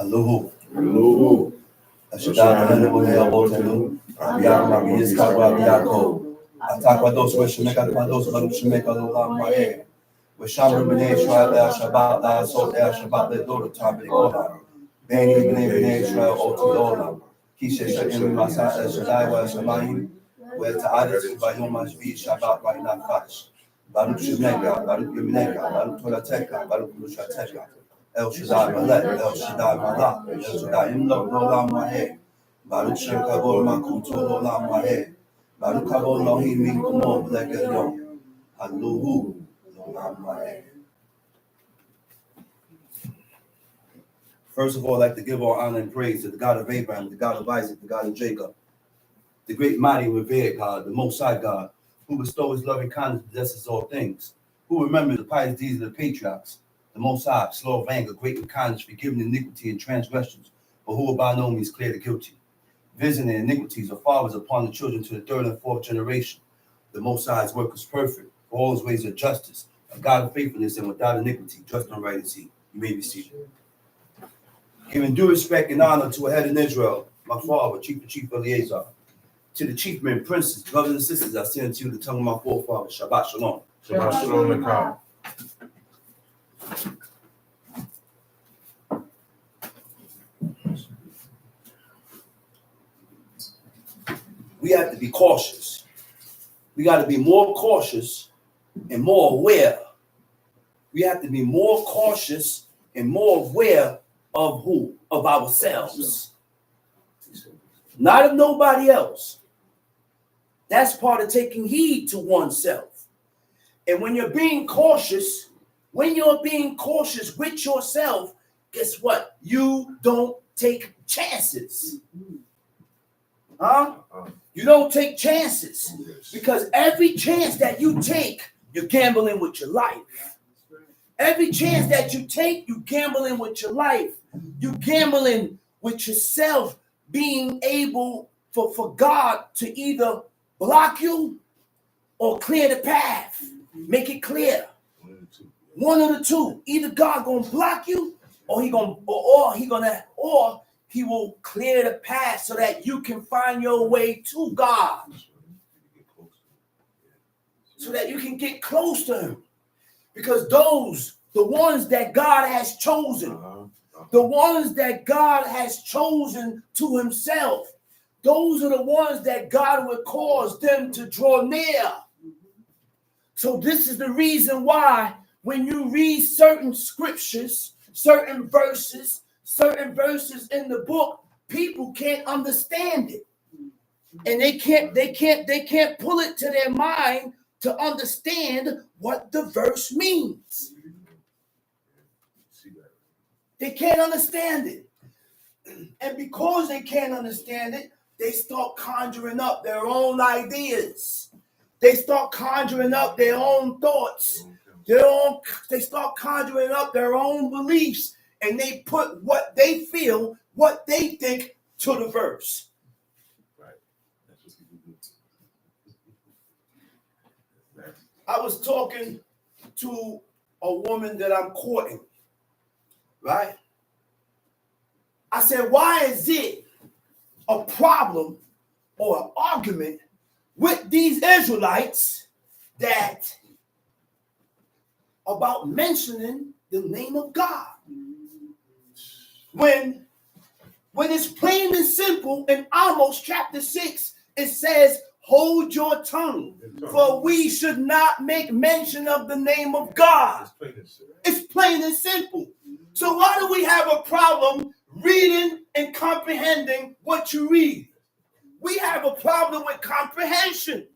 Aluhu. Aluhu. Ashadana Botelu. Abiyama Yiskaba Biyako. Atakwados Weshmeka Kwados Barushmeka Lulam Mahe. Wesham Bene Shra Shabbat La So Shabbat Le Dora Tabi Ola. Beni Bene Shra Otiola. Kisha Shadim Masa Shadai Wa Shamayim. Where Ta'adis Bayom Mashvi Shabbat Raina Fash. Baruch Shemeka, Baruch Yemeneka, Baruch Tolateka, Baruch Lushateka. El Shaddai Malek, El Shaddai Malak, El Shaddai Imlo Lolam Mahe. Baruch Shem Kabol Makuto Lolam Mahe. Baruch Kabol Lohim Min Kumon Legelyon. Haluhu Lolam Mahe. First of all, I'd like to give all honor and praise to the God of Abraham, the God of Isaac, the God of Jacob, the great mighty revered God, the Most High God, who bestows his loving kindness and possesses all things, who remembers the pious deeds of the patriarchs, the Most High, slow of anger, great in kindness, forgiving iniquity and transgressions, but who will by no means clear the guilty, visiting iniquities of fathers upon the children to the third and fourth generation. The Most High's work is perfect, for all his ways are justice, a God of faithfulness and without iniquity, just and right is he. You may be seated. Giving due respect and honor to a head in Israel, my father, Chief Eleazar, to the chief men, princes, brothers and sisters, I send to you the tongue of my forefathers. Shabbat Shalom. Shabbat Shalom Lekah. We have to be cautious. We got to be more cautious and more aware. We have to be more cautious and more aware of who? Of ourselves. Not of nobody else. That's part of taking heed to oneself. And when you're being cautious with yourself, guess what? You don't take chances. Huh? You don't take chances. Because every chance that you take, you're gambling with your life. Every chance that you take, you're gambling with your life. You're gambling with yourself being able for God to either block you or clear the path. Make it clear. One of the two. Either God gonna block you, or he will clear the path so that you can find your way to God. So that you can get close to him. Because the ones that God has chosen, the ones that God has chosen to himself, those are the ones that God will cause them to draw near. So this is the reason why when you read certain scriptures, certain verses in the book, people can't understand it. And they can't pull it to their mind to understand what the verse means. They can't understand it. And because they can't understand it, they start conjuring up their own ideas. They start conjuring up their own thoughts. They start conjuring up their own beliefs. And they put what they feel, what they think to the verse. Right. That's what people do. I was talking to a woman that I'm courting. Right? I said, why is it a problem or an argument with these Israelites that about mentioning the name of God? When it's plain and simple in Amos chapter 6, it says, hold your tongue, for we should not make mention of the name of God. It's plain and simple. So why do we have a problem reading and comprehending what you read? We have a problem with comprehension.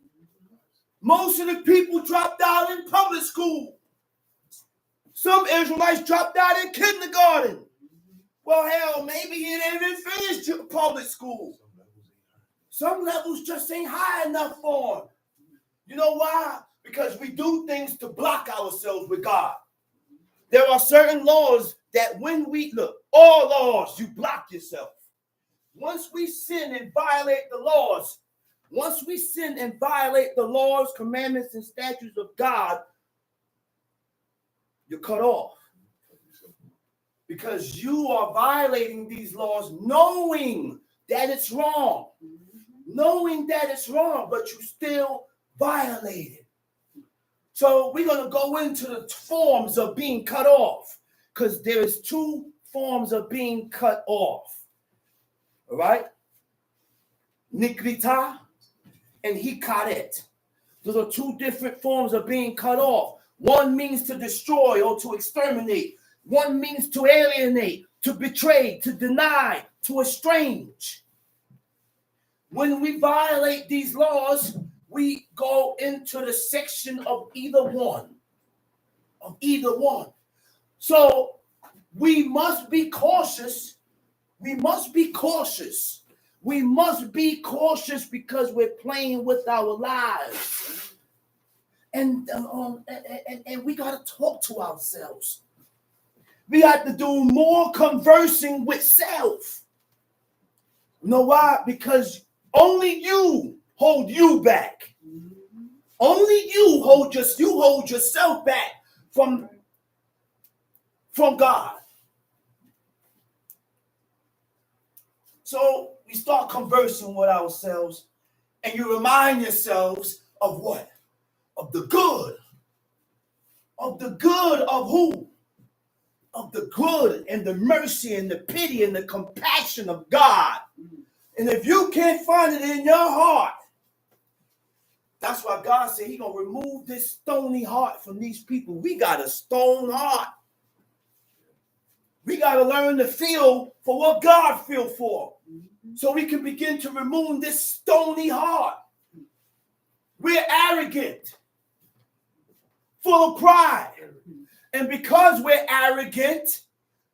Most of the people dropped out in public school. Some Israelites dropped out in kindergarten. Well, hell, maybe he didn't even finish public school. Some levels just ain't high enough for him. You know why? Because we do things to block ourselves with God. There are certain laws that when we look, all laws, you block yourself. Once we sin and violate the laws, commandments, and statutes of God, you're cut off. Because you are violating these laws knowing that it's wrong. Knowing that it's wrong, but you still violate it. So we're going to go into the forms of being cut off. Because there is two forms of being cut off. All right? Iniquity and hikaret. Those are two different forms of being cut off. One means to destroy or to exterminate. One means to alienate, to betray, to deny, to estrange. When we violate these laws, we go into the section of either one. Of either one. So we must be cautious. We must be cautious. We must be cautious because we're playing with our lives. And we got to talk to ourselves. We have to do more conversing with self. You know why? Because only you hold you back. Only you hold yourself back from God. So we start conversing with ourselves, and you remind yourselves of what? Of the good. Of the good of who? Of the good and the mercy and the pity and the compassion of God. And if you can't find it in your heart, that's why God said he's going to remove this stony heart from these people. We got a stone heart. We got to learn to feel for what God feels for. So we can begin to remove this stony heart. We're arrogant, full of pride. And because we're arrogant,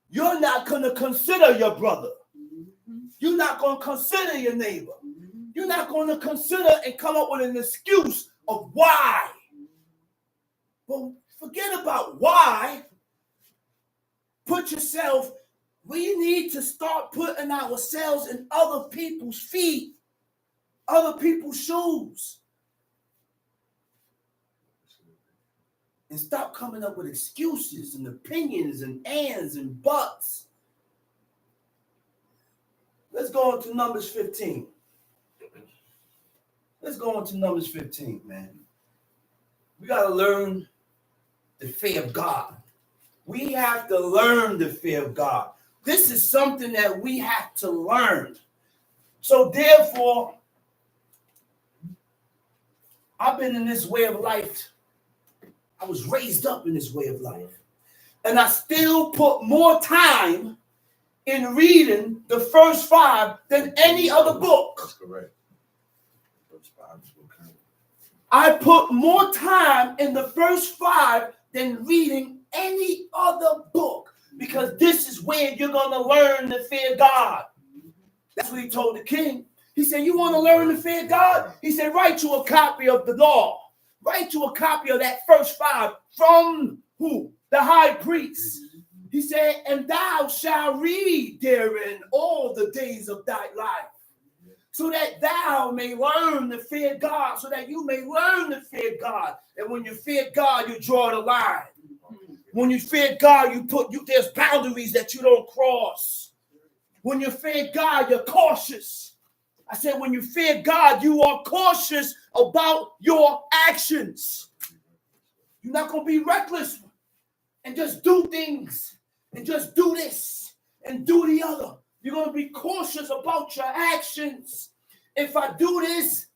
you're not going to consider your brother. You're not going to consider your neighbor. You're not going to consider and come up with an excuse of why. Well, forget about why. Put yourself, we need to start putting ourselves in other people's feet, other people's shoes. And stop coming up with excuses and opinions and ands and buts. Let's go on to Numbers 15. Let's go on to Numbers 15, man. We got to learn the fear of God. We have to learn the fear of God. This is something that we have to learn. So therefore, I've been in this way of life. I was raised up in this way of life. And I still put more time in reading the first 5 than any other book. That's correct. First 5 is what kind of... I put more time in the first 5 than reading any other book. Because this is where you're going to learn to fear God. That's what he told the king. He said, you want to learn to fear God? He said, write you a copy of the law. Write you a copy of that first 5 from who? The high priest. He said, and thou shalt read therein all the days of thy life, so that thou may learn to fear God, so that you may learn to fear God. And when you fear God, you draw the line. When you fear God, there's boundaries that you don't cross. When you fear God, you're cautious. I said, when you fear God, you are cautious about your actions. You're not going to be reckless and just do things and just do this and do the other. You're going to be cautious about your actions. If I do this,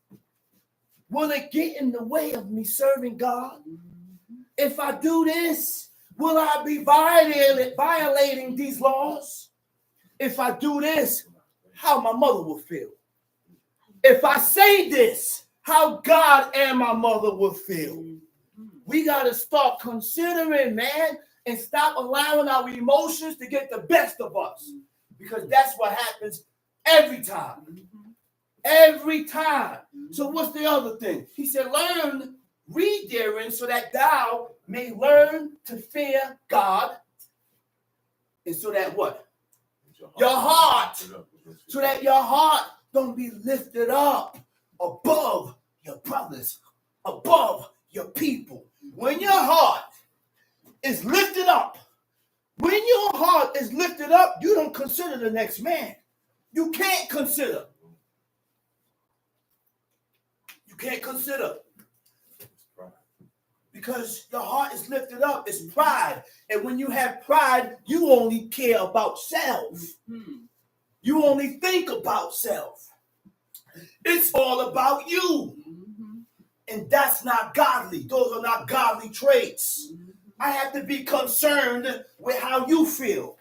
will it get in the way of me serving God? If I do this, will I be violating these laws? If I do this, how my mother will feel? If I say this, how God and my mother will feel? We got to start considering, man, and stop allowing our emotions to get the best of us. Because that's what happens every time. Every time. So what's the other thing? He said, read therein so that thou may learn to fear God. And so that what? Your heart. So that your heart don't be lifted up above your brothers, above your people. When your heart is lifted up When your heart is lifted up, you don't consider the next man. You can't consider. You can't consider. Because your heart is lifted up. It's pride. And when you have pride, you only care about self. You only think about self. It's all about you. And that's not godly. Those are not godly traits. I have to be concerned with how you feel.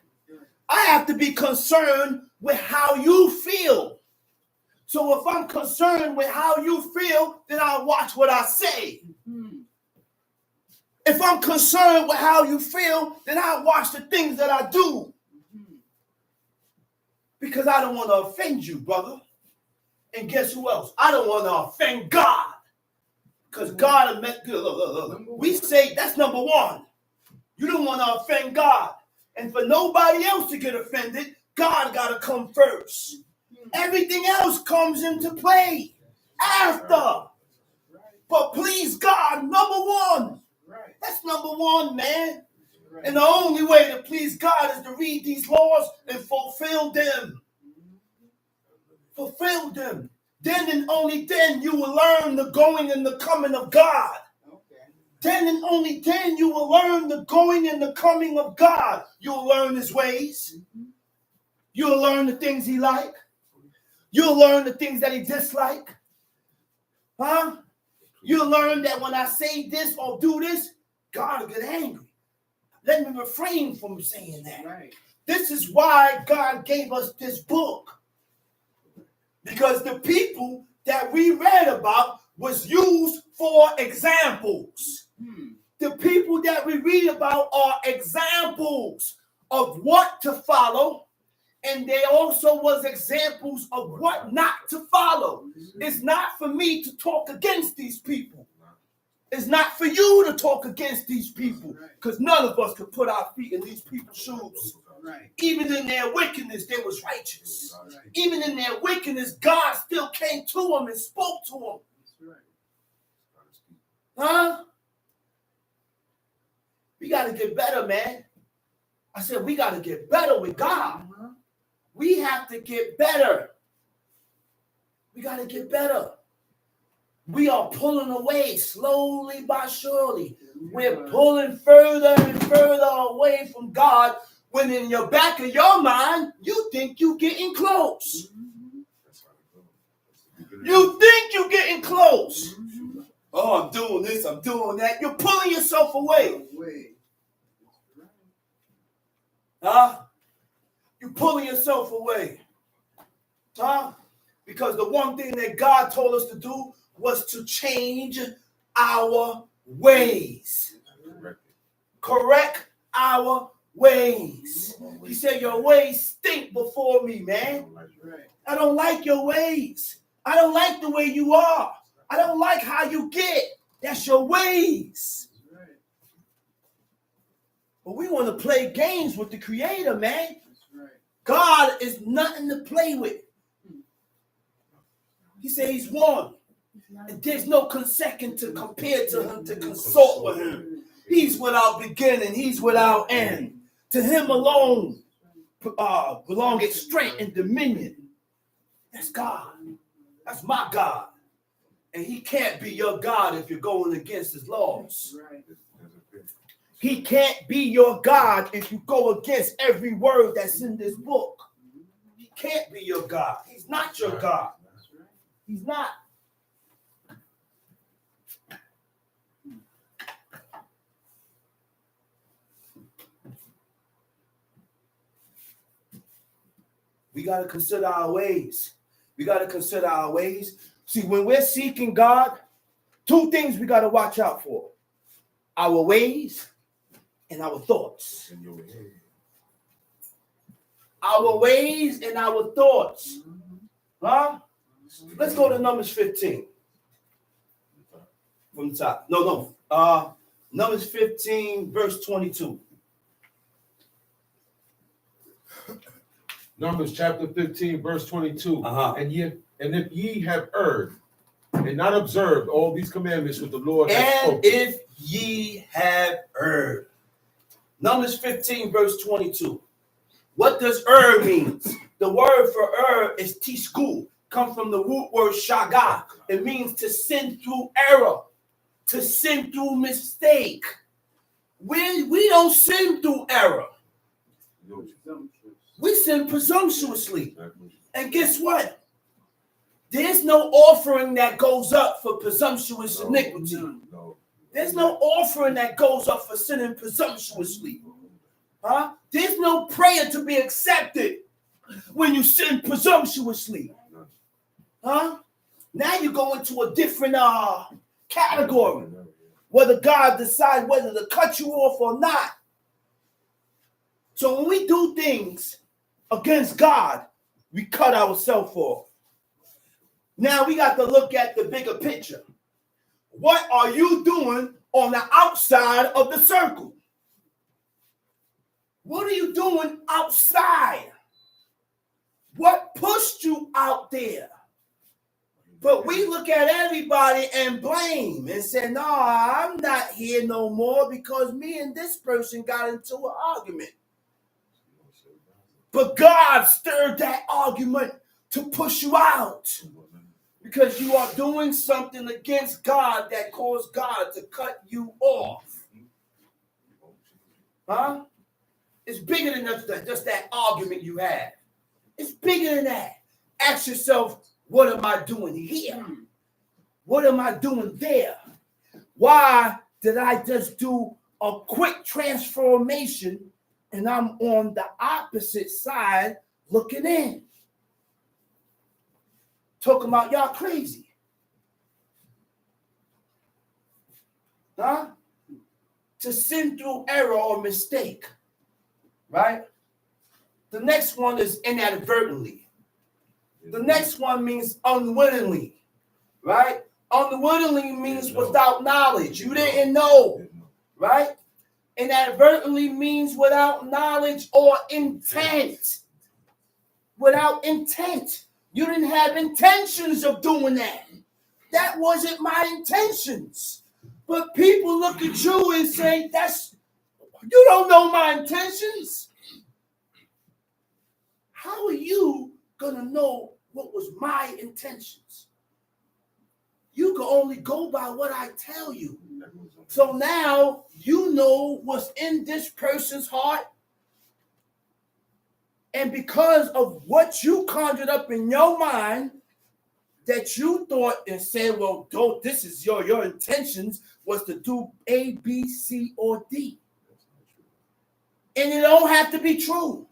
I have to be concerned with how you feel. So if I'm concerned with how you feel, then I'll watch what I say. If I'm concerned with how you feel, then I'll watch the things that I do. Because I don't want to offend you, brother. And guess who else? I don't want to offend God. Because God meant good. Look. We say that's number one. You don't want to offend God. And for nobody else to get offended, God got to come first. Everything else comes into play after. But please God, number one. That's number one, man. And the only way to please God is to read these laws and fulfill them. Fulfill them. Then and only then you will learn the going and the coming of God. Then and only then you will learn the going and the coming of God. You'll learn his ways. You'll learn the things he like. You'll learn the things that he dislike. Huh? You'll learn that when I say this or do this, God will get angry. Let me refrain from saying that. Right. This is why God gave us this book. Because the people that we read about was used for examples. The people that we read about are examples of what to follow. And they also was examples of what not to follow. It's not for me to talk against these people. It's not for you to talk against these people. Because none of us could put our feet in these people's shoes. Right. Even in their wickedness, they was righteous. Right. Even in their wickedness, God still came to them and spoke to them. Right. Huh? We got to get better, man. I said we got to get better with God. We have to get better. We got to get better. We are pulling away slowly but surely. We're pulling further and further away from God. When in your back of your mind, you think you're getting close. You think you're getting close. Oh, I'm doing this, I'm doing that. You're pulling yourself away. Huh? You're pulling yourself away. Huh? Because the one thing that God told us to do was to change our ways. Correct our ways. He said, your ways stink before me, man. I don't like your ways. I don't like the way you are. I don't like how you get. That's your ways. But we want to play games with the Creator, man. God is nothing to play with. He said he's one. And there's no second to compare to him, to consult with him. He's without beginning. He's without end. To him alone belongeth strength and dominion. That's God. That's my God. And he can't be your God if you're going against his laws. He can't be your God if you go against every word that's in this book. He can't be your God. He's not your God. He's not. We got to consider our ways. We got to consider our ways. See, when we're seeking God, two things we got to watch out for. Our ways and our thoughts. Our ways and our thoughts. Huh? Let's go to Numbers 15. From the top. No. Numbers 15, verse 22. Numbers chapter 15, verse 22. And if ye have erred and not observed all these commandments which the Lord has spoken. And if ye have erred. Numbers 15, verse 22. What does means? The word for is tishku, come from the root word shaga. It means to sin through error, to sin through mistake. We don't sin through error. We sin presumptuously. And guess what? There's no offering that goes up for presumptuous iniquity. There's no offering that goes up for sinning presumptuously. Huh? There's no prayer to be accepted when you sin presumptuously. Huh? Now you go into a different category. Whether God decides whether to cut you off or not. So when we do things against God, we cut ourselves off. Now we got to look at the bigger picture. What are you doing on the outside of the circle? What are you doing outside? What pushed you out there? But we look at everybody and blame and say, no, I'm not here no more because me and this person got into an argument. But God stirred that argument to push you out because you are doing something against God that caused God to cut you off. Huh? It's bigger than just that argument you had. It's bigger than that. Ask yourself, what am I doing here? What am I doing there? Why did I just do a quick transformation and I'm on the opposite side looking in? Talking about y'all crazy. Huh? To sin through error or mistake. Right? The next one is inadvertently. The next one means unwittingly. Right? Unwittingly means without knowledge. You didn't know. Right? Inadvertently means without knowledge or intent. Without intent. You didn't have intentions of doing that. That wasn't my intentions. But people look at you and say, you don't know my intentions. How are you going to know what was my intentions? You can only go by what I tell you. So now you know what's in this person's heart. And because of what you conjured up in your mind, that you thought and said, well, this is your intentions was to do A, B, C, or D. And it don't have to be true.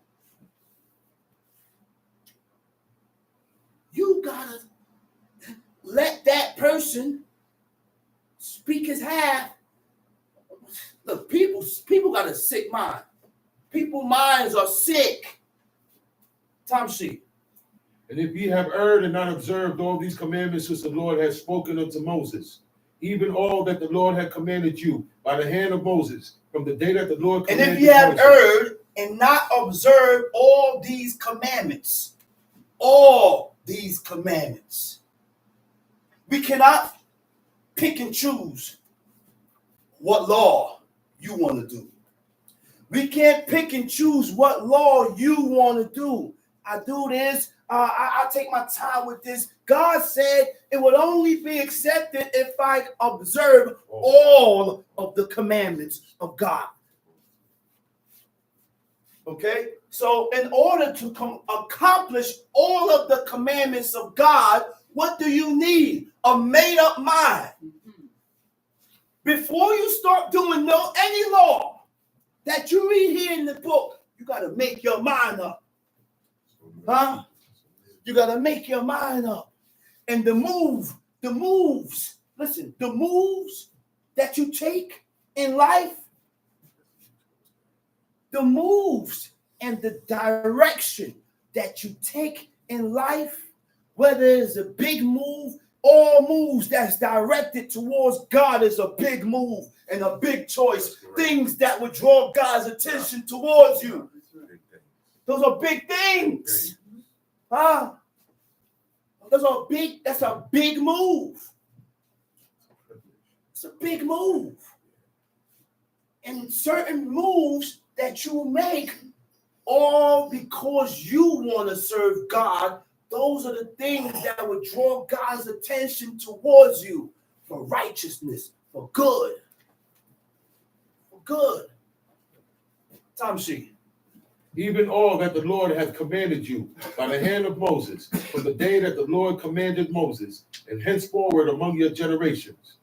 You gotta let that person speak his half. Look, people got a sick mind. People's minds are sick. Time sheet. And if ye have erred and not observed all these commandments which the Lord has spoken unto Moses, even all that the Lord had commanded you by the hand of Moses, from the day that the Lord commanded and if ye have Moses, erred and not observed all these commandments, we cannot pick and choose what law you want to do. We can't pick and choose what law you want to do. I do this. I take my time with this. God said it would only be accepted if I observe all of the commandments of God. Okay? So in order to accomplish all of the commandments of God, what do you need? A made-up mind. Before you start doing any law that you read here in the book, you got to make your mind up. Huh? You got to make your mind up. And the moves that you take in life, the moves and the direction that you take in life, whether it's a big move, all moves that's directed towards God is a big move and a big choice. Things that would draw God's attention towards you. Those are big things. Huh? That's a big move. It's a big move. And certain moves that you make, all because you want to serve God, those are the things that would draw God's attention towards you for righteousness, for good. For good. Tamshi. Even all that the Lord hath commanded you by the hand of Moses, from the day that the Lord commanded Moses, and henceforward among your generations.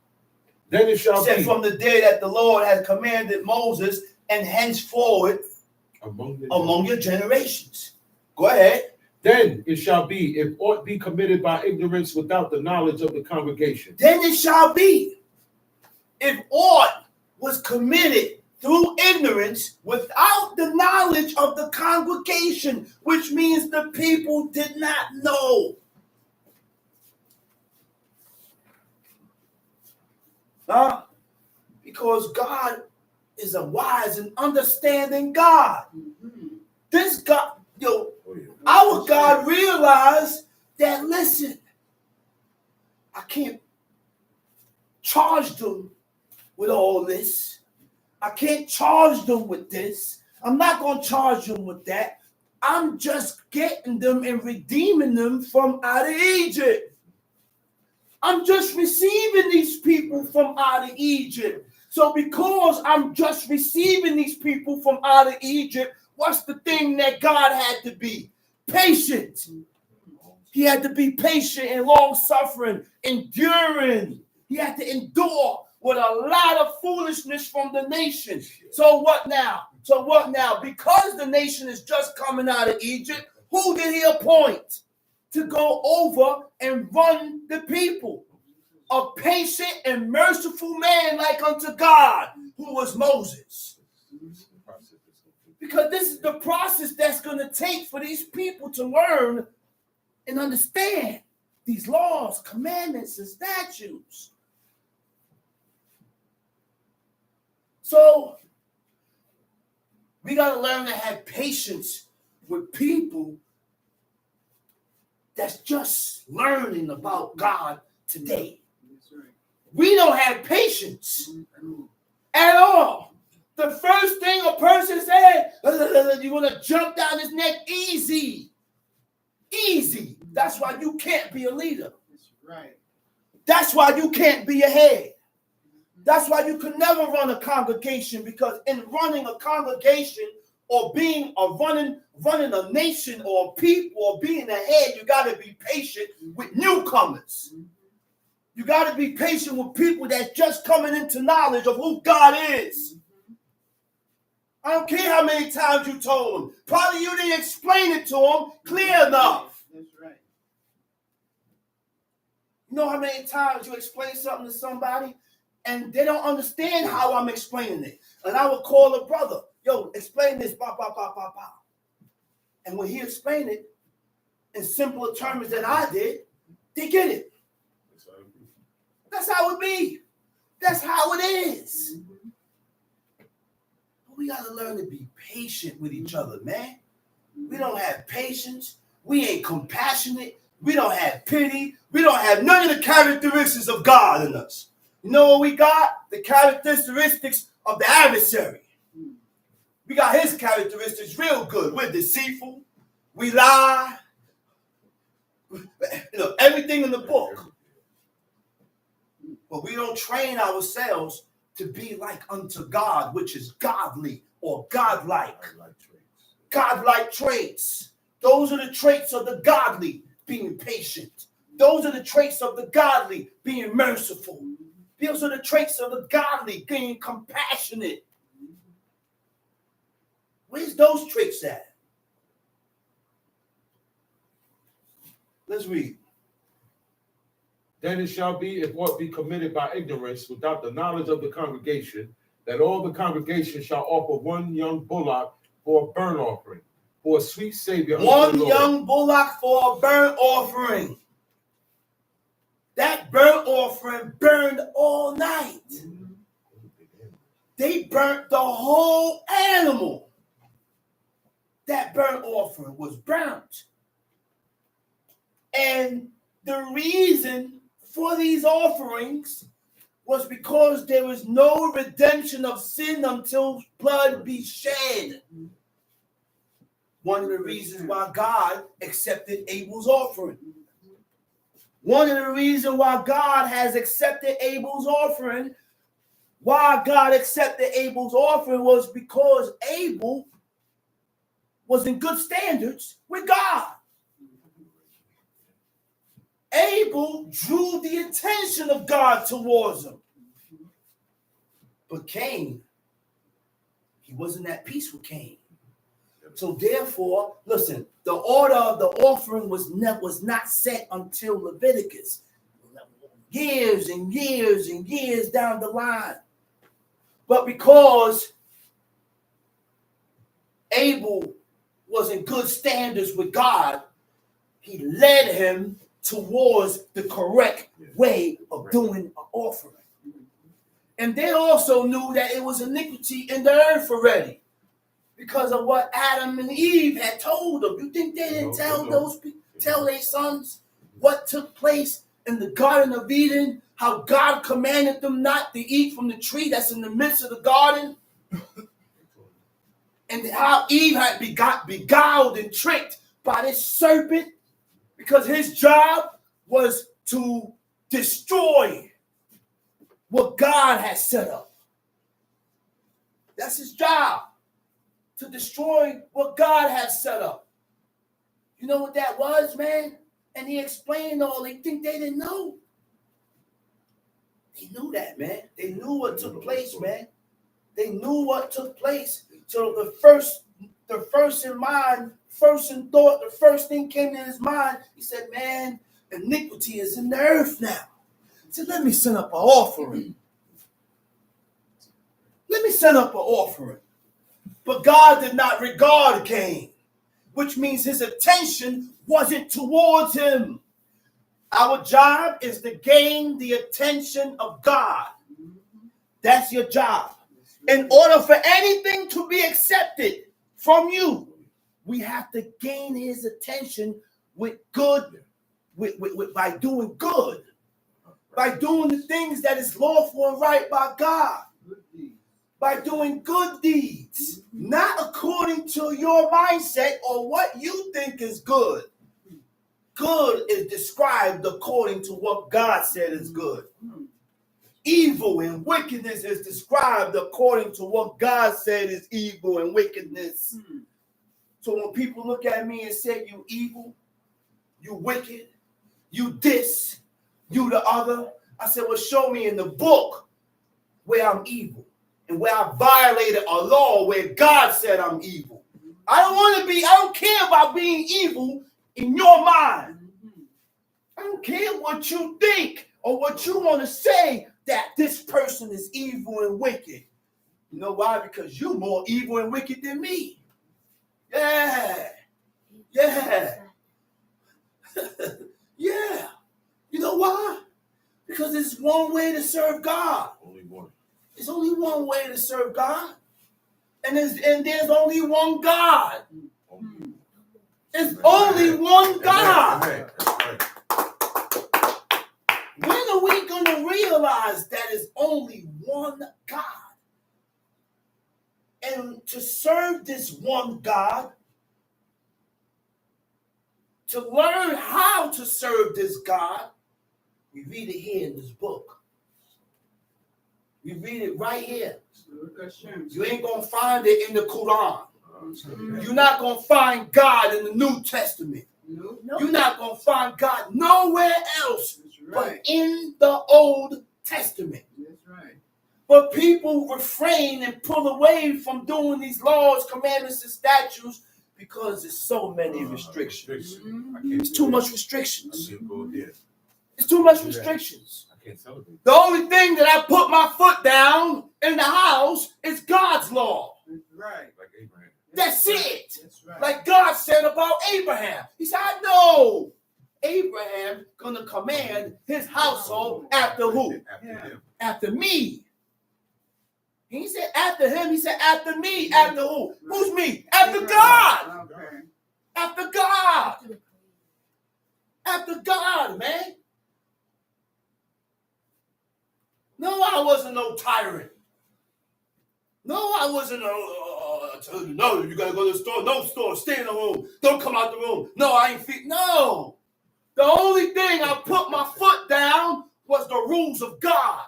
Then it shall be from the day that the Lord had commanded Moses, and henceforward among your generations. Go ahead. Then it shall be, if aught be committed by ignorance without the knowledge of the congregation. Then it shall be, if aught was committed through ignorance without the knowledge of the congregation, which means the people did not know. Because God is a wise and understanding God. This God, our God realized that, listen, I can't charge them with all this. I can't charge them with this. I'm not going to charge them with that. I'm just getting them and redeeming them from out of Egypt. I'm just receiving these people from out of Egypt. So because I'm just receiving these people from out of Egypt, what's the thing that God had to be? Patient. He had to be patient and long-suffering, enduring. He had to endure with a lot of foolishness from the nation. So what now? Because the nation is just coming out of Egypt, who did he appoint to go over and run the people? A patient and merciful man like unto God, who was Moses. Because this is the process that's going to take for these people to learn and understand these laws, commandments, and statutes. So we got to learn to have patience with people that's just learning about God today. We don't have patience at all. The first thing a person said, you want to jump down his neck easy. Easy. That's why you can't be a leader. Right. That's why you can't be a head. That's why you could never run a congregation, because in running a congregation or being a running a nation or a people or being a head, you got to be patient with newcomers. You got to be patient with people that's just coming into knowledge of who God is. I don't care how many times you told them. Probably you didn't explain it to them clear enough. That's right. You know how many times you explain something to somebody and they don't understand how I'm explaining it. And I would call a brother, yo, explain this, blah, blah, blah, blah, blah. And when he explained it in simpler terms than I did, they get it. That's how it be. That's how it is. But we got to learn to be patient with each other, man. We don't have patience. We ain't compassionate. We don't have pity. We don't have none of the characteristics of God in us. You know what we got? The characteristics of the adversary. We got his characteristics real good. We're deceitful. We lie. Everything in the book. But we don't train ourselves to be like unto God, which is godly or godlike. Godlike traits. Those are the traits of the godly, being patient. Those are the traits of the godly, being merciful. Those are the traits of the godly, being compassionate. Where's those traits at? Let's read. Then it shall be, if aught be committed by ignorance without the knowledge of the congregation, that all the congregation shall offer one young bullock for a burnt offering, for a sweet savior. One young bullock for a burnt offering. That burnt offering burned all night. They burnt the whole animal. That burnt offering was burnt. And the reason for these offerings was because there was no redemption of sin until blood be shed. One of the reasons why God accepted Abel's offering. One of the reasons why God has accepted Abel's offering, was because Abel was in good standards with God. Abel drew the attention of God towards him. But Cain, he wasn't at peace with Cain. So therefore, listen, the order of the offering was not set until Leviticus. Years and years and years down the line. But because Abel was in good standards with God, he led him towards the correct way of doing an offering. And they also knew that it was iniquity in the earth already because of what Adam and Eve had told them. You think they didn't tell their sons what took place in the Garden of Eden, how God commanded them not to eat from the tree that's in the midst of the garden, and how Eve had beguiled and tricked by this serpent because his job was to destroy what God had set up. That's his job, to destroy what God has set up. You know what that was, man? And he explained all. They think they didn't know. They knew that, man. They knew what took place, man. They knew what took place. So the first thing came to his mind, he said, man, iniquity is in the earth now. He said, let me send up an offering. But God did not regard Cain, which means his attention wasn't towards him. Our job is to gain the attention of God. That's your job. In order for anything to be accepted from you, we have to gain his attention with good, by doing good, by doing the things that is lawful and right by God, by doing good deeds, not according to your mindset or what you think is good. Good is described according to what God said is good. Evil and wickedness is described according to what God said is evil and wickedness. So when people look at me and say, you evil, you wicked, you this, you the other, I said, well, show me in the book where I'm evil and where I violated a law where God said I'm evil. I don't care about being evil in your mind. I don't care what you think or what you want to say that this person is evil and wicked. You know why? Because you're more evil and wicked than me. Yeah. Yeah. Yeah. You know why? Because it's one way to serve God. Only one. It's only one way to serve God. And there's only one God. It's only one God. Right. When are we going to realize that it's only one God? And to serve this one God, to learn how to serve this God, we read it here in this book. We read it right here. You ain't going to find it in the Quran. You're not going to find God in the New Testament. Nope. You're not going to find God nowhere else but in the Old Testament. That's right. But people refrain and pull away from doing these laws, commandments, and statutes because there's so many restrictions. It's too much restrictions. It's too much restrictions. I can't celebrate. The only thing that I put my foot down in the house is God's law. That's right. Like Abraham. That's it. That's right. Like God said about Abraham. He said, I know Abraham gonna command his household after who? After him. After me. He said after him, he said after me. After who? Who's me? After God. Okay. After God. After God, man. No, I wasn't no tyrant. No, I wasn't no, you gotta go to the store. No store, stay in the room. Don't come out the room. No, I ain't fit. No. The only thing I put my foot down was the rules of God.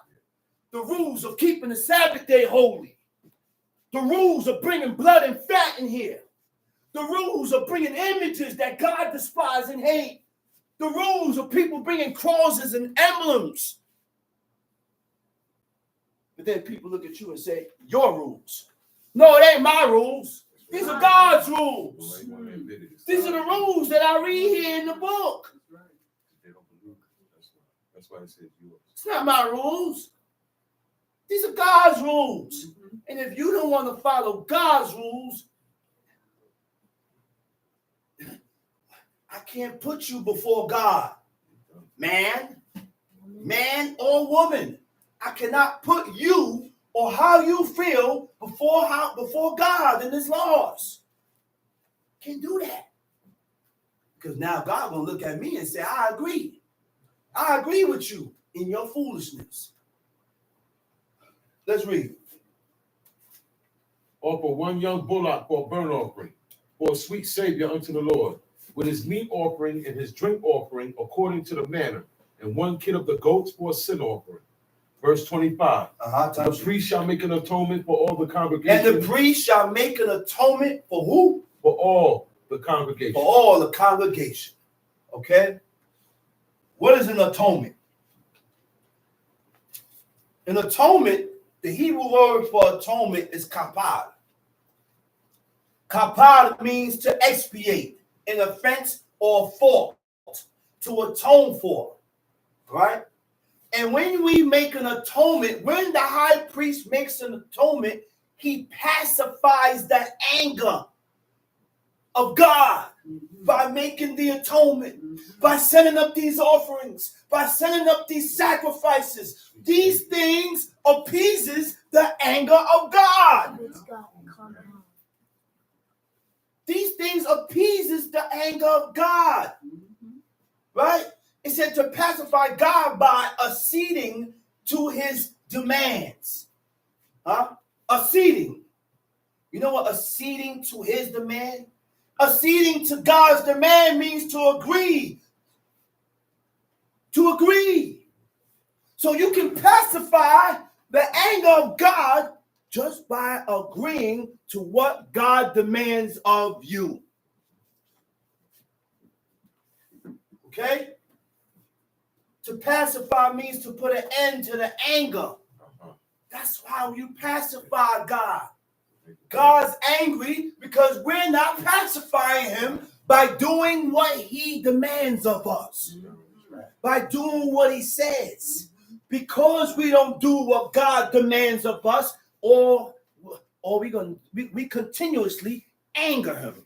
The rules of keeping the Sabbath day holy. The rules of bringing blood and fat in here. The rules of bringing images that God despises and hates. The rules of people bringing crosses and emblems. But then people look at you and say, your rules. No, it ain't my rules. These are God's rules. These are the rules that I read here in the book. That's why it says yours. It's not my rules. These are God's rules. And if you don't want to follow God's rules, I can't put you before God. Man or woman. I cannot put you or how you feel before God and his laws. Can't do that. Because now God gonna look at me and say, I agree. I agree with you in your foolishness. Let's read. Offer one young bullock for a burnt offering, for a sweet Savior unto the Lord, with his meat offering and his drink offering according to the manner, and one kid of the goats for a sin offering. Verse 25. The priest shall make an atonement for all the congregation. And the priest shall make an atonement for who? For all the congregation. For all the congregation. Okay? What is an atonement? An atonement, the Hebrew word for atonement is kapar. Kapar means to expiate an offense or fault, to atone for, right? And when we make an atonement, when the high priest makes an atonement, he pacifies the anger of God by making the atonement, by sending up these offerings, by sending up these sacrifices. These things appeases the anger of God. These things appeases the anger of God. Right? It said to pacify God by acceding to his demands. Acceding. You know what acceding to his demand? Acceding to God's demand means to agree. To agree. So you can pacify the anger of God just by agreeing to what God demands of you. Okay? To pacify means to put an end to the anger. That's how you pacify God. God's angry because we're not pacifying him by doing what he demands of us. By doing what he says. Because we don't do what God demands of us, or we continuously anger him.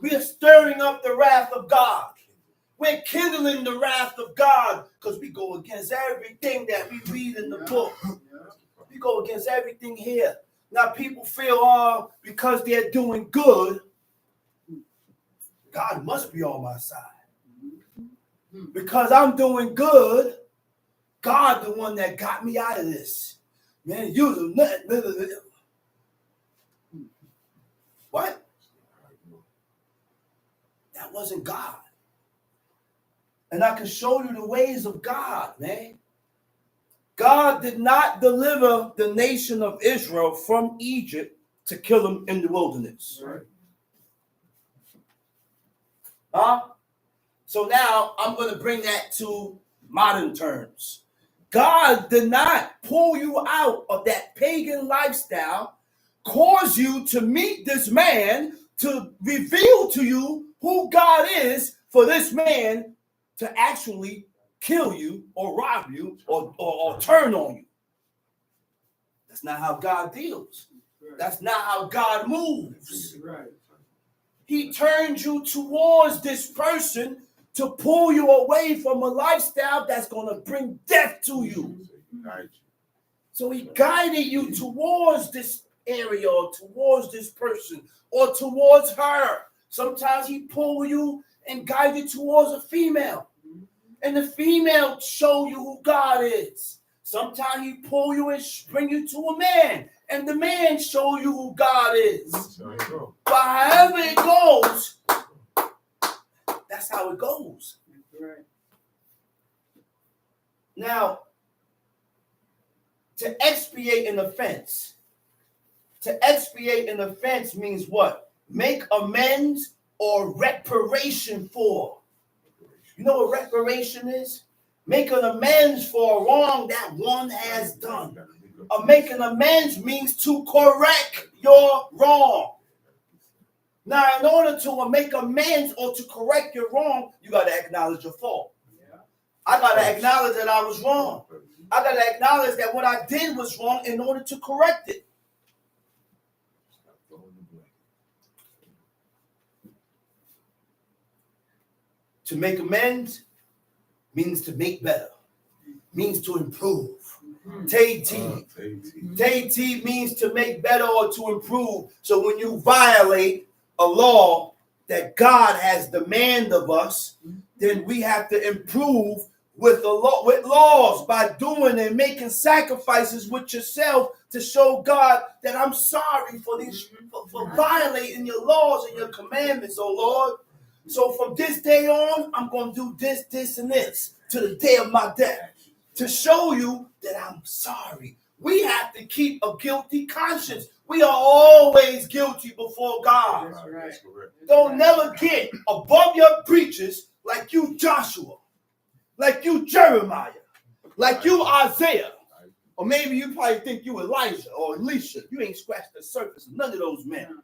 We are stirring up the wrath of God. We're kindling the wrath of God because we go against everything that we read in the book. We go against everything here. Now people feel, because they're doing good, God must be on my side. Because I'm doing good, God the one that got me out of this. Man, you do nothing. What? That wasn't God. And I can show you the ways of God, man. God did not deliver the nation of Israel from Egypt to kill them in the wilderness. Right. So now I'm going to bring that to modern terms. God did not pull you out of that pagan lifestyle, cause you to meet this man, to reveal to you who God is for this man to actually kill you or rob you or turn on you. That's not how God deals. That's not how God moves. He turns you towards this person to pull you away from a lifestyle that's going to bring death to you. So he guided you towards this area or towards this person or towards her. Sometimes he pull you and guide you towards a female. And the female show you who God is. Sometimes he pull you and bring you to a man, and the man show you who God is. There you go. But however it goes, that's how it goes. Right. Now, to expiate an offense. To expiate an offense means what? Make amends or reparation for. You know what reparation is? Make an amends for a wrong that one has done. Making amends means to correct your wrong. Now, in order to make amends or to correct your wrong, you got to acknowledge your fault. I got to acknowledge that I was wrong. I got to acknowledge that what I did was wrong in order to correct it. To make amends means to make better, means to improve. Teiti means to make better or to improve. So when you violate a law that God has demanded of us, then we have to improve with the law, with laws, by doing and making sacrifices with yourself to show God that I'm sorry for these, for violating your laws and your commandments, oh Lord. So from this day on, I'm going to do this, this, and this to the day of my death to show you that I'm sorry. We have to keep a guilty conscience. We are always guilty before God. That's right. Don't never get above your preachers like you Joshua, like you Jeremiah, like you Isaiah. Or maybe you probably think you Elijah or Elisha. You ain't scratched the surface of none of those men.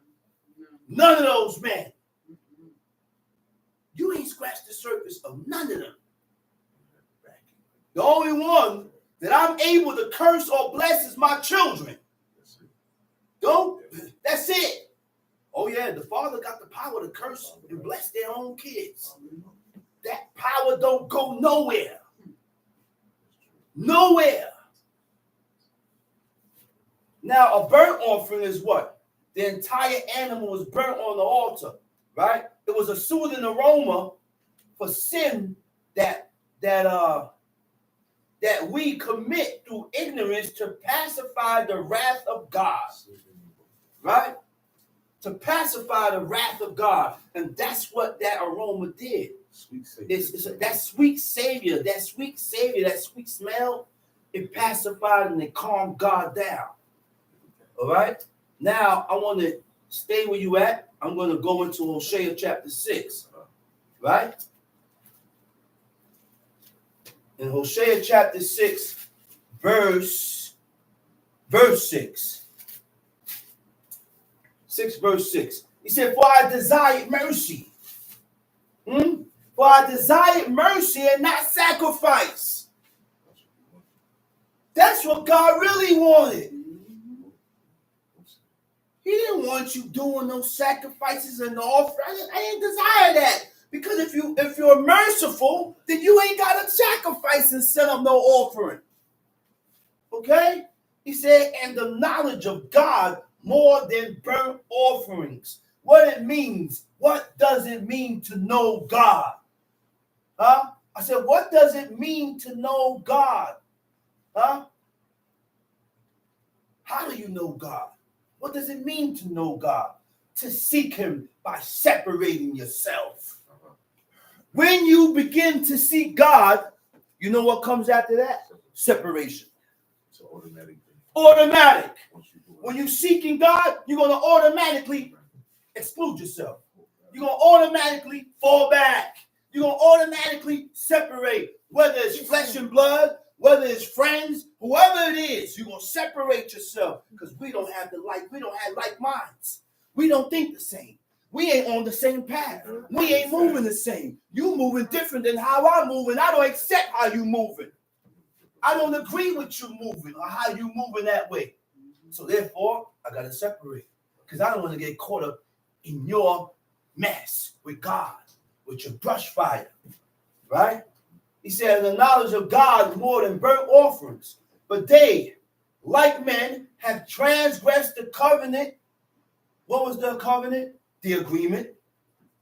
None of those men. You ain't scratched the surface of none of them. The only one that I'm able to curse or bless is my children. Don't. That's it. Oh yeah, the father got the power to curse and bless their own kids. That power don't go nowhere. Nowhere. Now, a burnt offering is what? The entire animal was burnt on the altar, right? It was a soothing aroma for sin that we commit through ignorance to pacify the wrath of God, right? To pacify the wrath of God. And that's what that aroma did. That sweet savior, that sweet smell, it pacified and it calmed God down. All right? Now, I want to stay where you at. I'm going to go into Hosea chapter 6, right? In Hosea chapter 6, verse 6. 6 verse 6. He said, for I desired mercy. For I desired mercy and not sacrifice. That's what God really wanted. He didn't want you doing those sacrifices and the offering. I didn't desire that. Because if you're merciful, then you ain't got to sacrifice and set up no offering. Okay? He said, and the knowledge of God more than burnt offerings. What it means. What does it mean to know God? Huh? I said, what does it mean to know God? Huh? How do you know God? What does it mean to know God? To seek him by separating yourself. When you begin to seek God, you know what comes after that? Separation. It's automatic. Automatic. When you're seeking God, you're going to automatically exclude yourself. You're going to automatically fall back. You're going to automatically separate. Whether it's flesh and blood, whether it's friends, whoever it is, you're going to separate yourself because we don't have like minds. We don't think the same. We ain't on the same path. We ain't moving the same. You moving different than how I'm moving. I don't accept how you moving. I don't agree with you moving or how you moving that way. So therefore, I got to separate because I don't want to get caught up in your mess with God, with your brush fire, right? He said, the knowledge of God more than burnt offerings. But they, like men, have transgressed the covenant. What was the covenant? The agreement.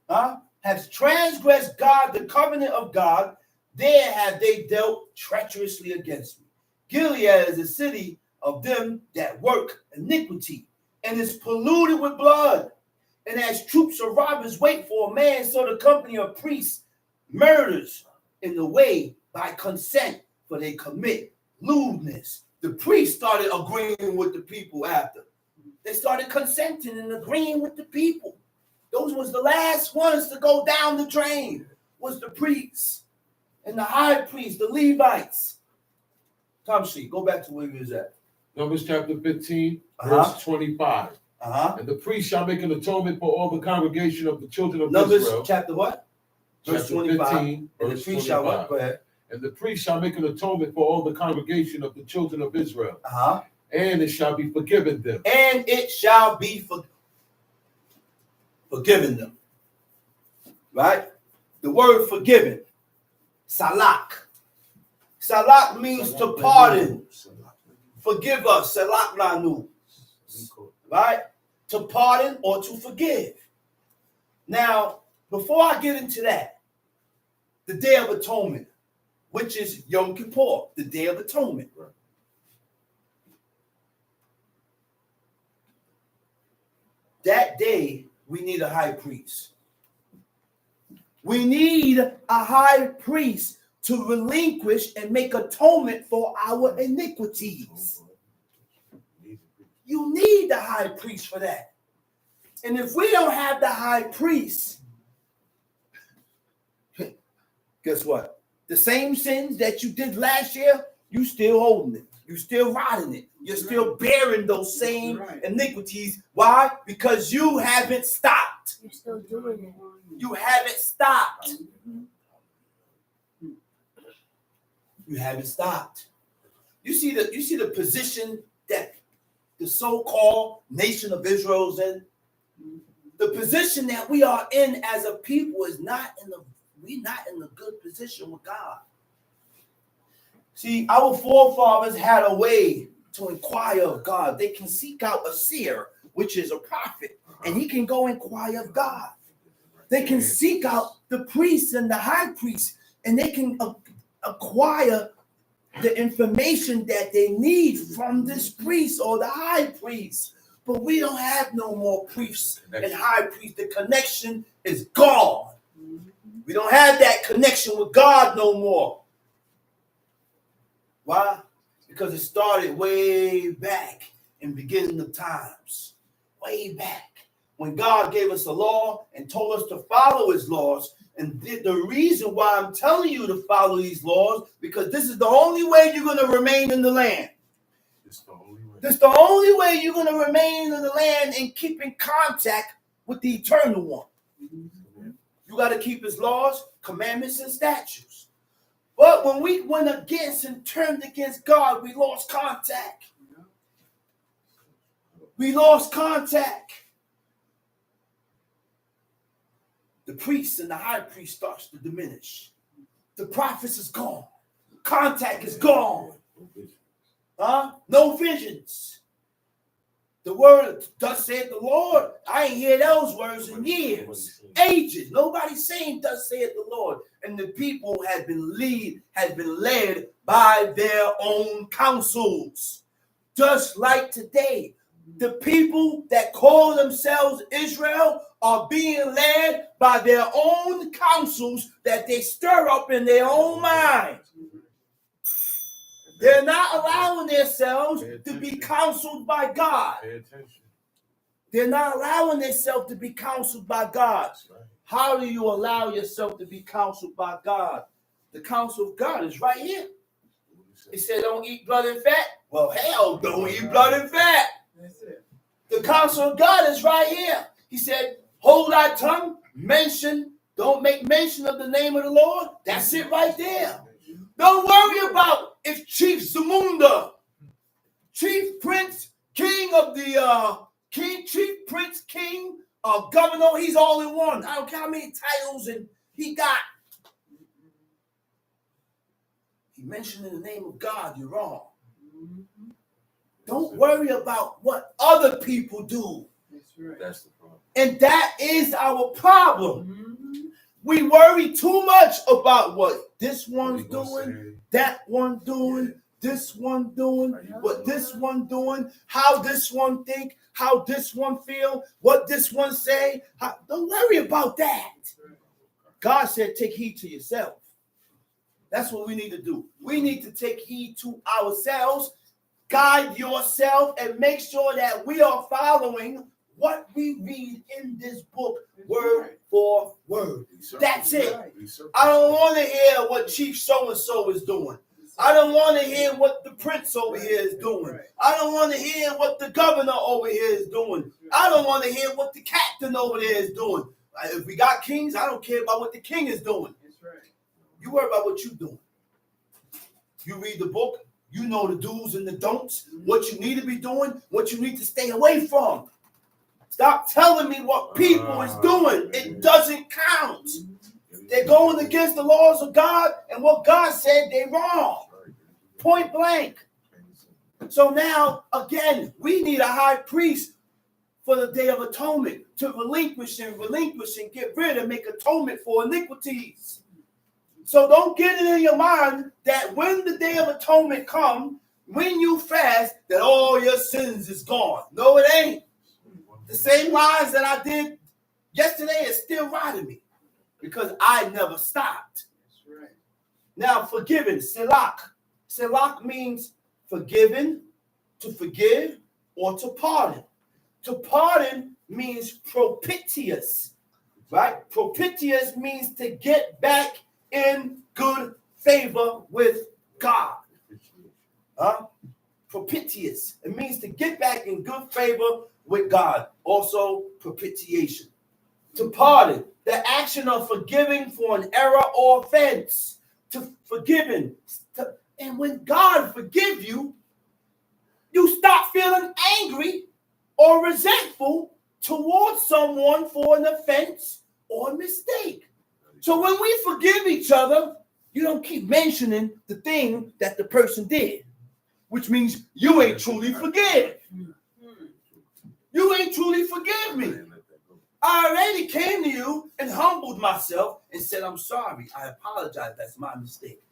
Has transgressed God, the covenant of God. There have they dealt treacherously against me. Gilead is a city of them that work iniquity, and is polluted with blood. And as troops of robbers wait for a man, so the company of priests murders in the way by consent, for they commit lewdness. The priests started agreeing with the people after. They started consenting and agreeing with the people. Those was the last ones to go down the drain, was the priests and the high priests, the Levites. Tom Street, go back to where we was at. Numbers chapter 15, verse 25. And the priest shall make an atonement for all the congregation of the children of Numbers Israel. chapter what? Verse 25. 15, and verse the priest shall what? 25. Go ahead. And the priest shall make an atonement for all the congregation of the children of Israel. Uh-huh. And it shall be forgiven them. And it shall be forgiven them. Right? The word forgiven. Salak. Salak means to pardon. Forgive us. Salak lanu. Right? To pardon or to forgive. Now, before I get into that, the Day of Atonement, which is Yom Kippur, the Day of Atonement. Right. That day, we need a high priest. We need a high priest to relinquish and make atonement for our iniquities. You need the high priest for that. And if we don't have the high priest, guess what? The same sins that you did last year, you still holding it. You still riding it. You're still bearing those same iniquities. Why? Because you haven't stopped. You're still doing it. You haven't stopped. You haven't stopped. You see the position that the so-called nation of Israel is in. The position that we are in as a people is we're not in a good position with God. See, our forefathers had a way to inquire of God. They can seek out a seer, which is a prophet, and he can go inquire of God. They can seek out the priests and the high priests, and they can acquire the information that they need from this priest or the high priest. But we don't have no more priests and high priests. The connection is gone. We don't have that connection with God no more. Why? Because it started way back in the beginning of times. Way back. When God gave us a law and told us to follow his laws. And the reason why I'm telling you to follow these laws, because this is the only way you're going to remain in the land. It's the only way. This is the only way you're going to remain in the land and keep in contact with the eternal one. You got to keep his laws, commandments, and statutes. But when we went against and turned against God, we lost contact. We lost contact. The priest and the high priest starts to diminish. The prophets is gone. Contact is gone. No visions. The word, thus saith the Lord. I ain't hear those words in years, ages. Nobody's saying thus saith the Lord. And the people had been led by their own counsels. Just like today, the people that call themselves Israel are being led by their own counsels that they stir up in their own mind. They're not allowing themselves to be counseled by God. Pay attention. They're not allowing themselves to be counseled by God. Right. How do you allow yourself to be counseled by God? The counsel of God is right here. He said, don't eat blood and fat. Well, hell, don't eat blood and fat. That's it. The counsel of God is right here. He said, hold thy tongue, don't make mention of the name of the Lord. That's it right there. Don't worry about if Chief Zamunda, Chief Prince, King of the Chief Prince, King, Governor, he's all in one. I don't care how many titles and he got. He mentioned in the name of God, you're wrong. Don't worry about what other people do. That's right. That's the problem. And that is our problem. We worry too much about what this one's doing, that one doing, this one doing, what this one doing, how this one think, how this one feel, what this one say. Don't worry about that. God said, take heed to yourself. That's what we need to do. We need to take heed to ourselves, guide yourself, and make sure that we are following what we read in this book, word for word. That's it. I don't want to hear what Chief so-and-so is doing. I don't want to hear what the prince over here is doing. I don't want to hear what the governor over here is doing. I don't want to hear what the captain over there is doing. If we got kings, I don't care about what the king is doing. You worry about what you're doing. You read the book, you know the do's and the don'ts, what you need to be doing, what you need to stay away from. Stop telling me what people is doing. It doesn't count. They're going against the laws of God, and what God said, they're wrong. Point blank. So now, again, we need a high priest for the Day of Atonement to relinquish and get rid and make atonement for iniquities. So don't get it in your mind that when the Day of Atonement comes, when you fast, that all your sins is gone. No, it ain't. The same lies that I did yesterday is still riding me because I never stopped. That's right. Now, forgiven, selak. Selak means forgiven, to forgive, or to pardon. To pardon means propitious, right? Propitious means to get back in good favor with God. Propitious. It means to get back in good favor with God. Also, propitiation. To pardon, the action of forgiving for an error or offense. To forgiven. And when God forgives you, you stop feeling angry or resentful towards someone for an offense or a mistake. So when we forgive each other, you don't keep mentioning the thing that the person did, which means you ain't truly forgive. You ain't truly forgive me. I already came to you and humbled myself and said, I'm sorry. I apologize. That's my mistake.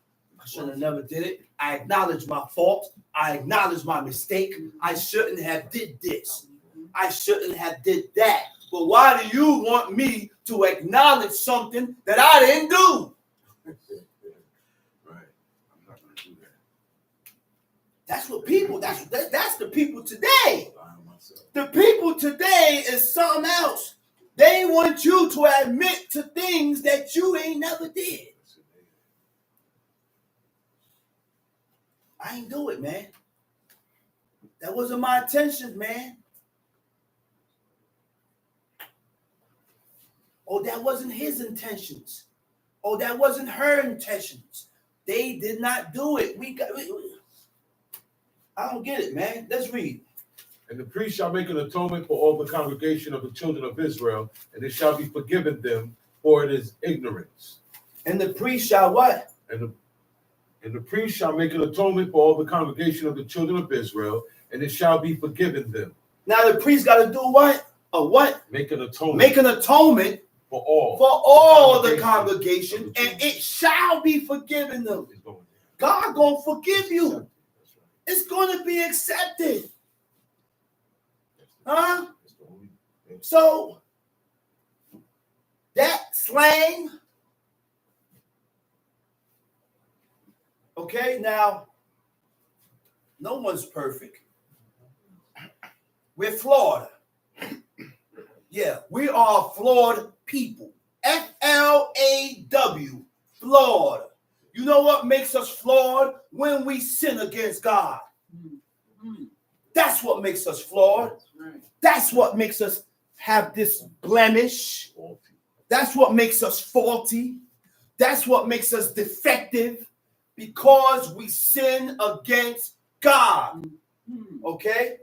I should have never did it. I acknowledge my fault. I acknowledge my mistake. I shouldn't have did this. I shouldn't have did that. But why do you want me to acknowledge something that I didn't do? Right. I'm not going to do that. That's what people, that's the people today. The people today is something else. They want you to admit to things that you ain't never did. I ain't do it, man. That wasn't my intention, man. Oh, that wasn't his intentions. Oh, that wasn't her intentions. They did not do it. I don't get it, man. Let's read. And the priest shall make an atonement for all the congregation of the children of Israel, and it shall be forgiven them, for it is ignorance. And the priest shall what? And the priest shall make an atonement for all the congregation of the children of Israel, and it shall be forgiven them. Now the priest got to do what? A what? Make an atonement. Make an atonement for all. For all the congregation, and it shall be forgiven them. God gonna forgive you. It's gonna be accepted. Huh? So that slang. Okay, now no one's perfect. We're flawed. Yeah, we are flawed people. F-L-A-W, flawed. You know what makes us flawed? When we sin against God. That's what makes us flawed. That's what makes us have this blemish. That's what makes us faulty. That's what makes us defective, because we sin against God. Okay?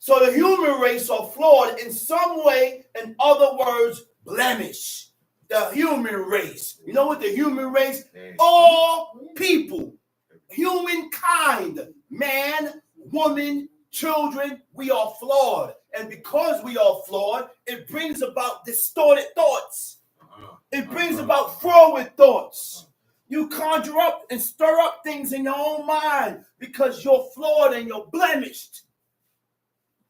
So the human race are flawed in some way, in other words, blemish. The human race. You know what the human race? All people. Humankind. Man, woman, children, we are flawed. And because we are flawed, it brings about distorted thoughts. It brings about forward thoughts. You conjure up and stir up things in your own mind because you're flawed and you're blemished.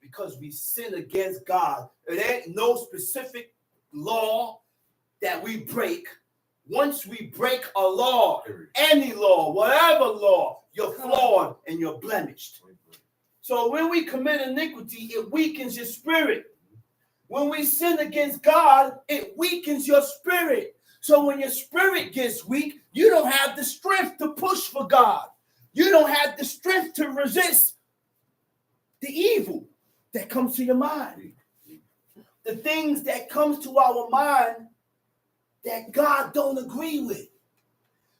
Because we sin against God. It ain't no specific law that we break. Once we break a law, any law, whatever law, you're flawed and you're blemished. So when we commit iniquity, it weakens your spirit. When we sin against God, it weakens your spirit. So when your spirit gets weak, you don't have the strength to push for God. You don't have the strength to resist the evil that comes to your mind. The things that comes to our mind that God don't agree with.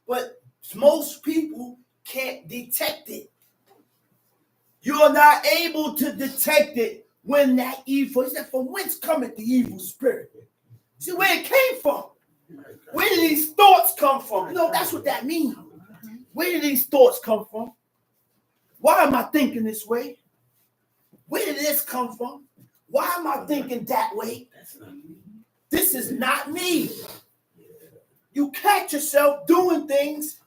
But most people can't detect it. You're not able to detect it when that evil, he said, from whence cometh the evil spirit? See where it came from. Where did these thoughts come from? You know, that's what that means. Where did these thoughts come from? Why am I thinking this way? Where did this come from? Why am I thinking that way? This is not me. You catch yourself doing things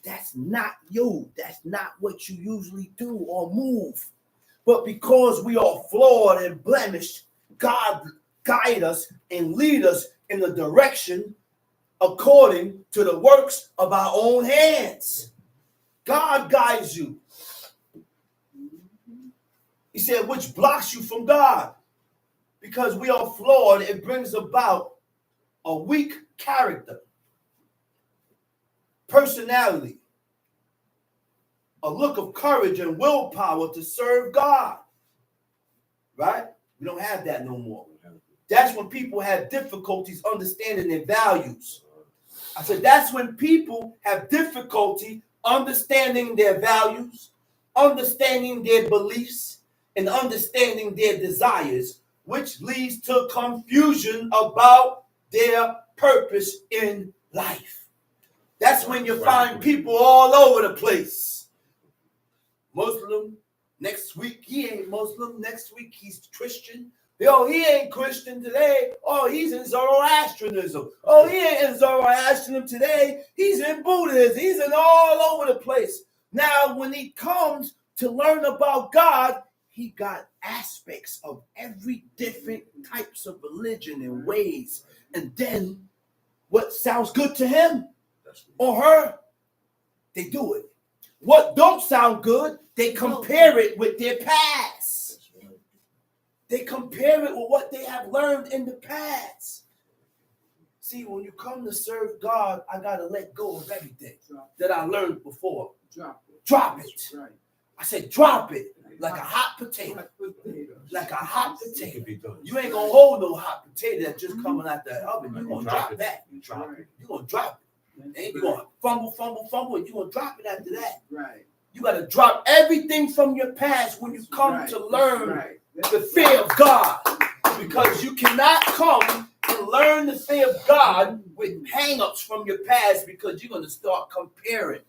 that's not you. That's not what you usually do or move. But because we are flawed and blemished, God guide us and lead us in the direction according to the works of our own hands. God guides you. He said, which blocks you from God. Because we are flawed, it brings about a weak character, personality, a look of courage and willpower to serve God. Right? We don't have that no more. That's when people have difficulties understanding their values. I said, that's when people have difficulty understanding their values, understanding their beliefs, and understanding their desires, which leads to confusion about their purpose in life. That's when you find people all over the place. Muslim, next week he ain't Muslim, next week he's Christian. Yo, he ain't Christian today. Oh, he's in Zoroastrianism. Oh, he ain't in Zoroastrianism today. He's in Buddhism. He's in all over the place. Now, when he comes to learn about God, he got aspects of every different types of religion and ways. And then what sounds good to him or her, they do it. What don't sound good, they compare it with their past. They compare it with what they have learned in the past. See, when you come to serve God, I got to let go of everything that I learned before. Drop it. I said, drop it like a hot potato. Like a hot potato. You ain't going to hold no hot potato that's just coming out the oven. You're going to drop that. You're going to drop it. And you're going to fumble, and you're going to drop it after that. You got to drop everything from your past when you come to learn the fear of God. Because you cannot come and learn the fear of God with hang-ups from your past, because you're going to start comparing.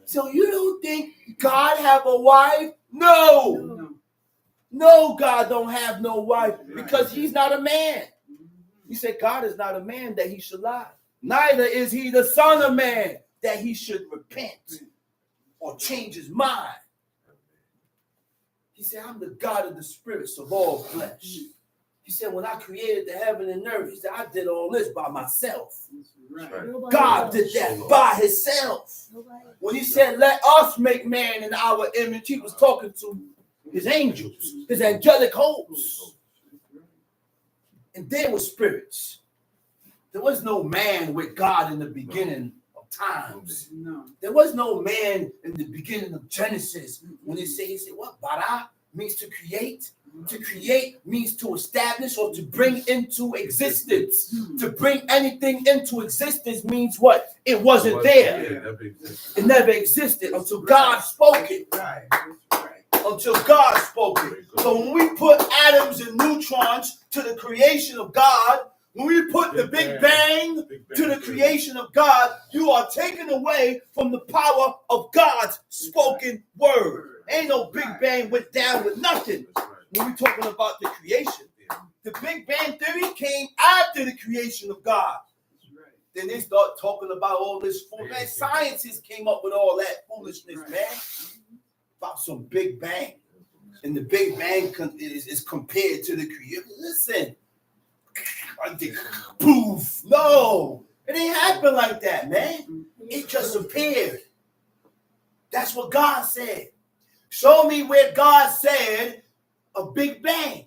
So you don't think God have a wife? No. No, God don't have no wife, because he's not a man. He said God is not a man that he should lie. Neither is he the son of man that he should repent or change his mind. He said, I'm the God of the spirits of all flesh. He said, when I created the heaven and earth, he said, I did all this by myself. God did that by himself. When he said, let us make man in our image, he was talking to his angels, his angelic hosts. And they were spirits. There was no man with God in the beginning of times. There was no man in the beginning of Genesis. When he said what? Bara means to create. To create means to establish or to bring into existence. To bring anything into existence means what? It wasn't there. It never existed until God spoke it. Until God spoke it. So when we put atoms and neutrons to the creation of God, when we put the Big Bang to the creation of God, you are taken away from the power of God's spoken word. Ain't no Big Bang went down with nothing. When we're talking about the creation, the Big Bang theory came after the creation of God. Then they start talking about all this fool. Man, scientists came up with all that foolishness, man. About some Big Bang. And the Big Bang is compared to the creator. Listen. I think proof. No. It ain't happen like that, man. It just appeared. That's what God said. Show me where God said a Big Bang.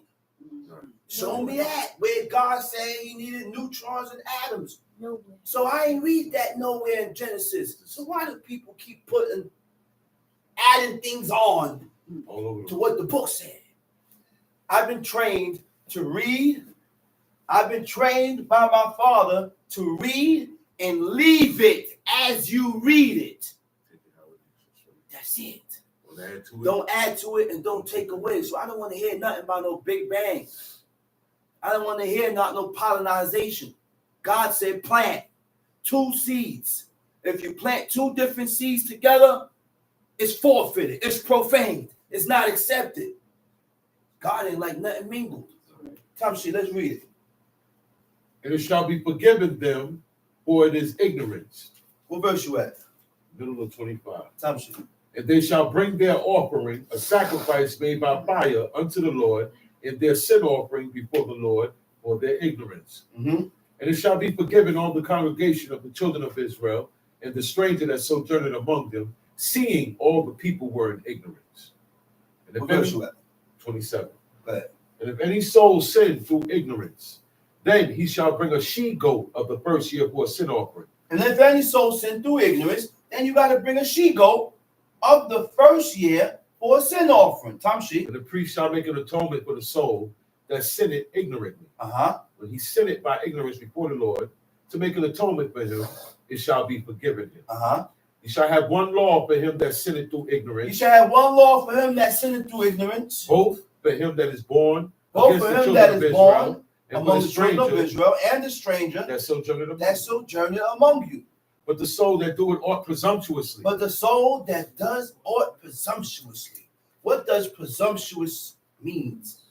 Show me that. Where God said he needed neutrons and atoms. Nowhere. So I ain't read that nowhere in Genesis. So why do people keep adding things on to what the book said? I've been trained to read. I've been trained by my father to read and leave it as you read it. That's it. Don't add to it and don't take away. So I don't want to hear nothing about no Big Bang. I don't want to hear no pollinization. God said plant 2 seeds. If you plant 2 different seeds together, it's forfeited. It's profaned. It's not accepted. God ain't like nothing mingled. Tamshi, let's read it. And it shall be forgiven them, for it is ignorance. What verse you at? Middle of 25. Tamshi. And they shall bring their offering, a sacrifice made by fire unto the Lord, and their sin offering before the Lord for their ignorance. Mm-hmm. And it shall be forgiven all the congregation of the children of Israel, and the stranger that sojourned among them, seeing all the people were in ignorance. And if What verse you at? 27. Go ahead. And if any soul sin through ignorance, then he shall bring a she-goat of the first year for a sin offering. And if any soul sin through ignorance, then you got to bring a she-goat of the first year for a sin offering. Tamshi. And the priest shall make an atonement for the soul that sinned ignorantly. Uh-huh. When he sinned by ignorance before the Lord, to make an atonement for him, it shall be forgiven him. Uh-huh. He shall have one law for him that sinned through ignorance. You shall have one law for him that sinned through ignorance. Both for him that is born. Both for him that is born and among the the children of stranger Israel and the stranger that sojourned among you. But the soul that doeth aught presumptuously. But the soul that does aught presumptuously. What does presumptuous means?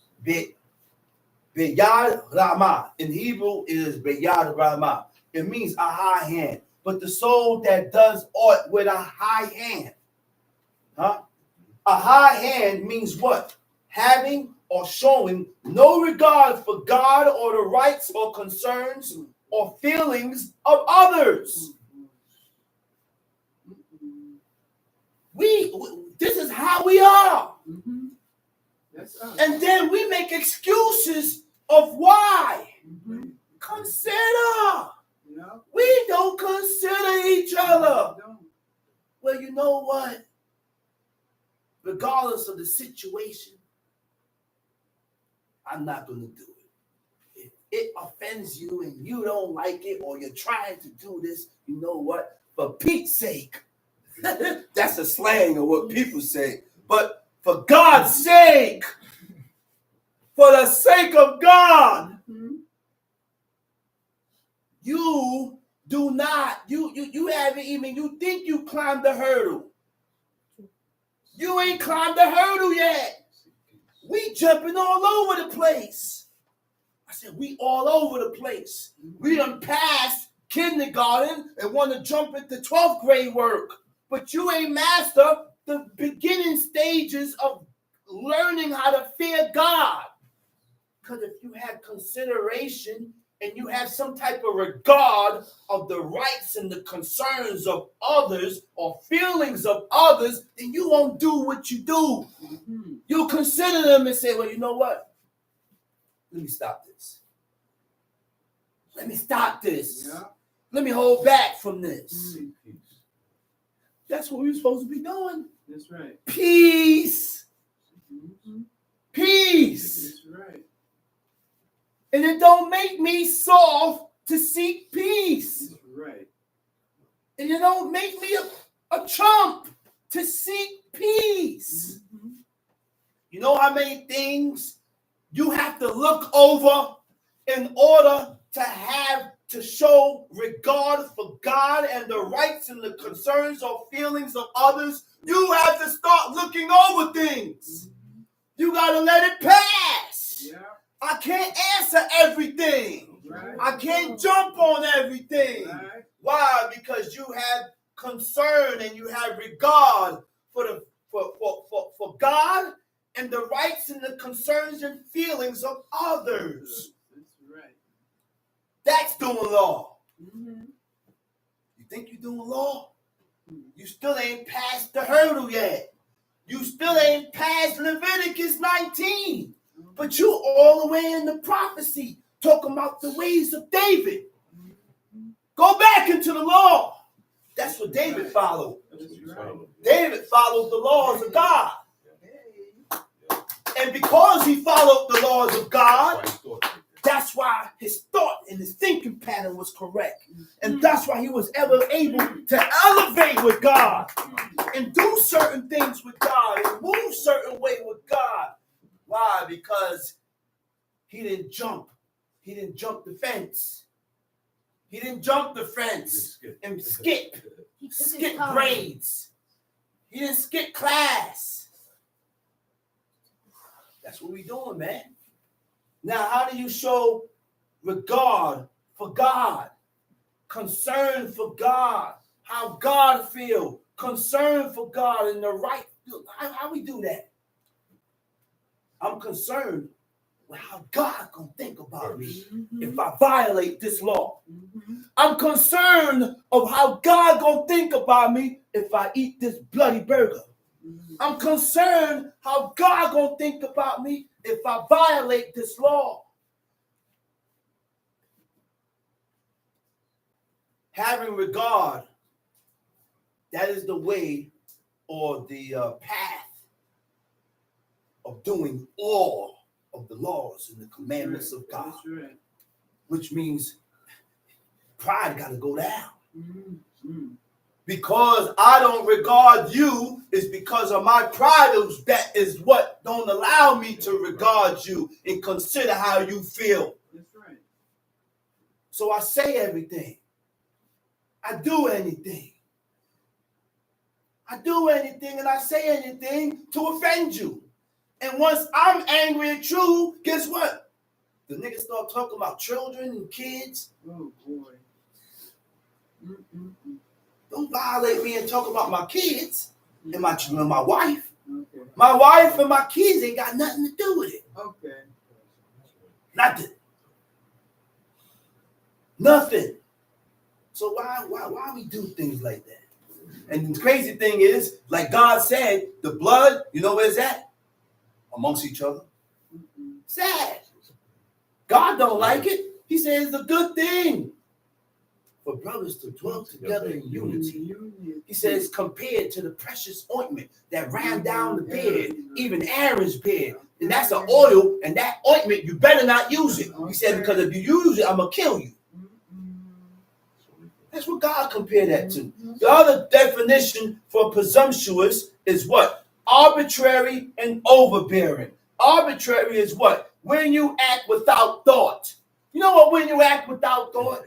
Beyad Rama. In Hebrew, it is Beyad Rama. It means a high hand. But the soul that does aught with a high hand. Huh? A high hand means what? Having or showing no regard for God or the rights or concerns or feelings of others. This is how we are. Mm-hmm. That's us. And then we make excuses of why. Mm-hmm. Consider. Yeah. We don't consider each other. Don't. Well, you know what? Regardless of the situation, I'm not going to do it. If it offends you and you don't like it or you're trying to do this, you know what? For Pete's sake. That's a slang of what people say. But for God's sake, for the sake of God, Mm-hmm. you do not, you haven't even, you think you climbed the hurdle. You ain't climbed the hurdle yet. We jumping all over the place. I said, we all over the place. We done passed kindergarten and want to jump into 12th grade work. But you ain't master the beginning stages of learning how to fear God. Because if you have consideration and you have some type of regard of the rights and the concerns of others or feelings of others, then you won't do what you do. Mm-hmm. You'll consider them and say, well, you know what? Let me stop this. Let me stop this. Yeah. Let me hold back from this. Mm-hmm. That's what we're supposed to be doing. That's right. Peace. Mm-hmm. Peace. That's right. And it don't make me soft to seek peace. That's right. And it don't make me a chump to seek peace. Mm-hmm. You know how many things you have to look over in order to show regard for God and the rights and the concerns or feelings of others? You have to start looking over things. You got to let it pass. Yeah. I can't answer everything. Right. I can't jump on everything. Right. Why? Because you have concern and you have regard for God and the rights and the concerns and feelings of others. That's right. That's doing law. Mm-hmm. You think you're doing law? You still ain't past the hurdle yet. You still ain't past Leviticus 19. But you all the way in the prophecy talking about the ways of David. Go back into the law. That's what David followed. That's right. David followed the laws of God. Hey. And because he followed the laws of God, That's why he thought like that. that's why his thought and his thinking pattern was correct. And that's why he was ever able to elevate with God and do certain things with God and move certain way with God. Why? Because he didn't jump. He didn't jump the fence. He didn't jump the fence and skip grades. He didn't skip class. That's what we doing, man. Now, how do you show regard for God? Concern for God. How God feel. Concern for God and the right. How we do that? I'm concerned with how God gonna think about me if I violate this law. I'm concerned of how God gonna think about me if I eat this bloody burger. I'm concerned how God gonna think about me if I violate this law. Having regard, that is the way or the path of doing all of the laws and the commandments of God, That's right. which means pride got to go down. Mm-hmm. Because I don't regard you is because of my pride. That is what don't allow me to regard you and consider how you feel. That's right. So I say everything. I do anything. I do anything and I say anything to offend you. And once I'm angry at you, guess what? The niggas start talking about children and kids. Oh boy. Mm-mm-mm. Don't violate me and talk about my kids and my wife. Okay. My wife and my kids ain't got nothing to do with it. Okay. Nothing. Nothing. So why we do things like that? And the crazy thing is, like God said, the blood, you know where's that? Amongst each other. Sad. God don't like it. He says it's a good thing for brothers to dwell together in unity. He says compared to the precious ointment that ran down the beard, even Aaron's beard. And that's an oil, and that ointment, you better not use it. He said, because if you use it, I'm going to kill you. That's what God compared that to. The other definition for presumptuous is what? Arbitrary and overbearing. Arbitrary is what? When you act without thought. You know what? When you act without thought,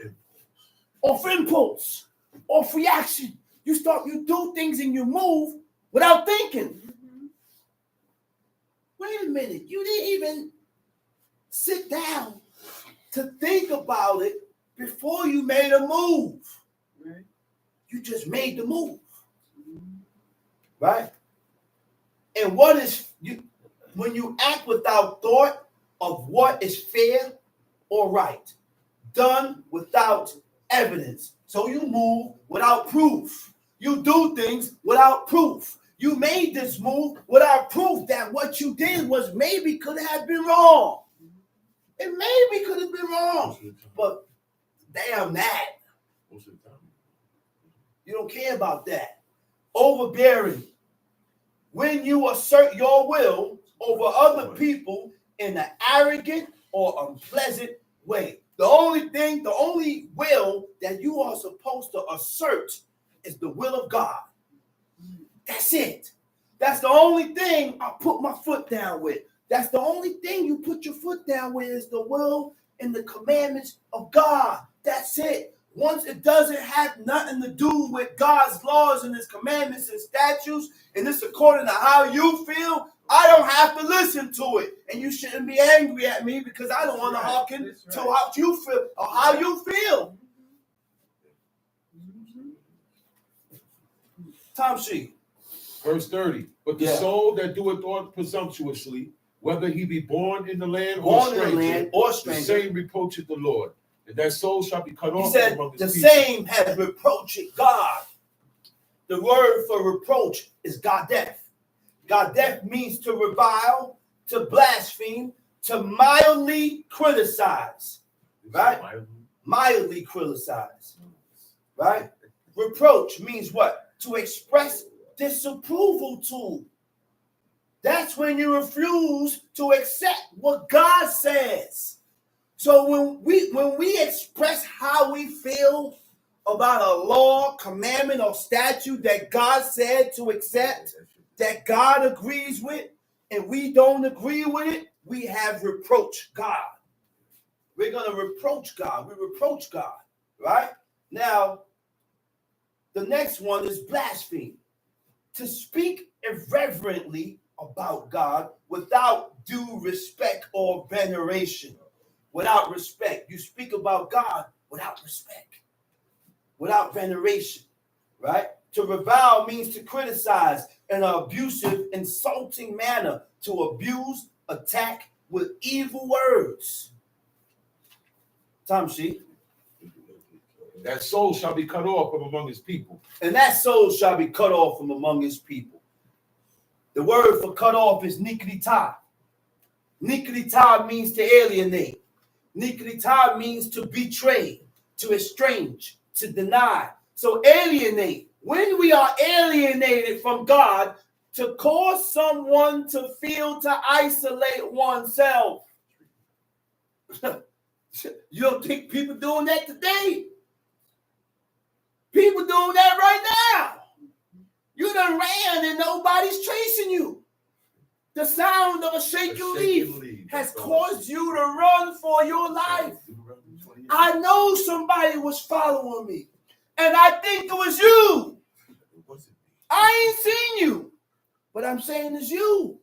or for impulse, or for reaction, you do things and you move without thinking. Wait a minute, you didn't even sit down to think about it before you made a move. Right. You just made the move. Right? And what is you when you act without thought of what is fair or right, done without evidence. So you move without proof. You do things without proof. You made this move without proof that what you did was maybe could have been wrong. It maybe could have been wrong. But damn that. Most of the time. You don't care about that. Overbearing. When you assert your will over other people in an arrogant or unpleasant way. The only will that you are supposed to assert is the will of God. That's it. That's the only thing I put my foot down with. That's the only thing you put your foot down with is the will and the commandments of God. That's it. once it doesn't have nothing to do with God's laws and his commandments and statutes, and it's according to how you feel, I don't have to listen to it. And you shouldn't be angry at me because I don't want to hearken to how you feel or how you feel. Tom sheet. Verse 30. But the soul that doeth aught presumptuously, whether he be born in the land or stranger, the same reproacheth the Lord. And that soul shall be cut off. He said, the same has reproached God. The word for reproach is gadeth. Gadeth means to revile, to blaspheme, to mildly criticize. Right? Mildly criticize. Right? Reproach means what? To express disapproval to. That's when you refuse to accept what God says. So when we express how we feel about a law, commandment, or statute that God said to accept, that God agrees with, and we don't agree with it, we have reproached God. We're going to reproach God. We reproach God, right? Now, the next one is blaspheme. To speak irreverently about God without due respect or veneration. Without respect. You speak about God without respect, without veneration, right? To revile means to criticize in an abusive, insulting manner, to abuse, attack with evil words. Tom sheet. That soul shall be cut off from among his people. And that soul shall be cut off from among his people. The word for cut off is iniquity. Iniquity means to alienate. Iniquity means to betray, to estrange, to deny. So alienate. When we are alienated from God, to cause someone to feel to isolate oneself. You don't think people doing that today? People doing that right now. You done ran and nobody's chasing you. The sound of a shaking leaf has caused you to run for your life. I know somebody was following me, and I think it was you. I ain't seen you, but I'm saying it's you.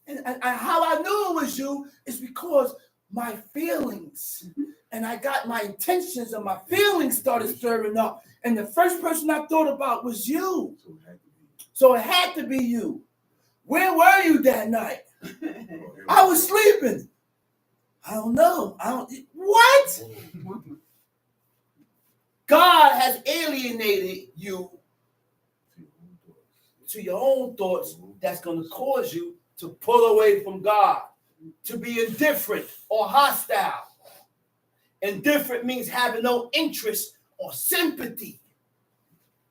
And how I knew it was you is because my feelings, and I got my intentions, and my feelings started stirring up. And the first person I thought about was you. So it had to be you. Where were you that night? I was sleeping. I don't know. What? God has alienated you to your own thoughts. That's going to cause you to pull away from God, to be indifferent or hostile. Indifferent means having no interest or sympathy.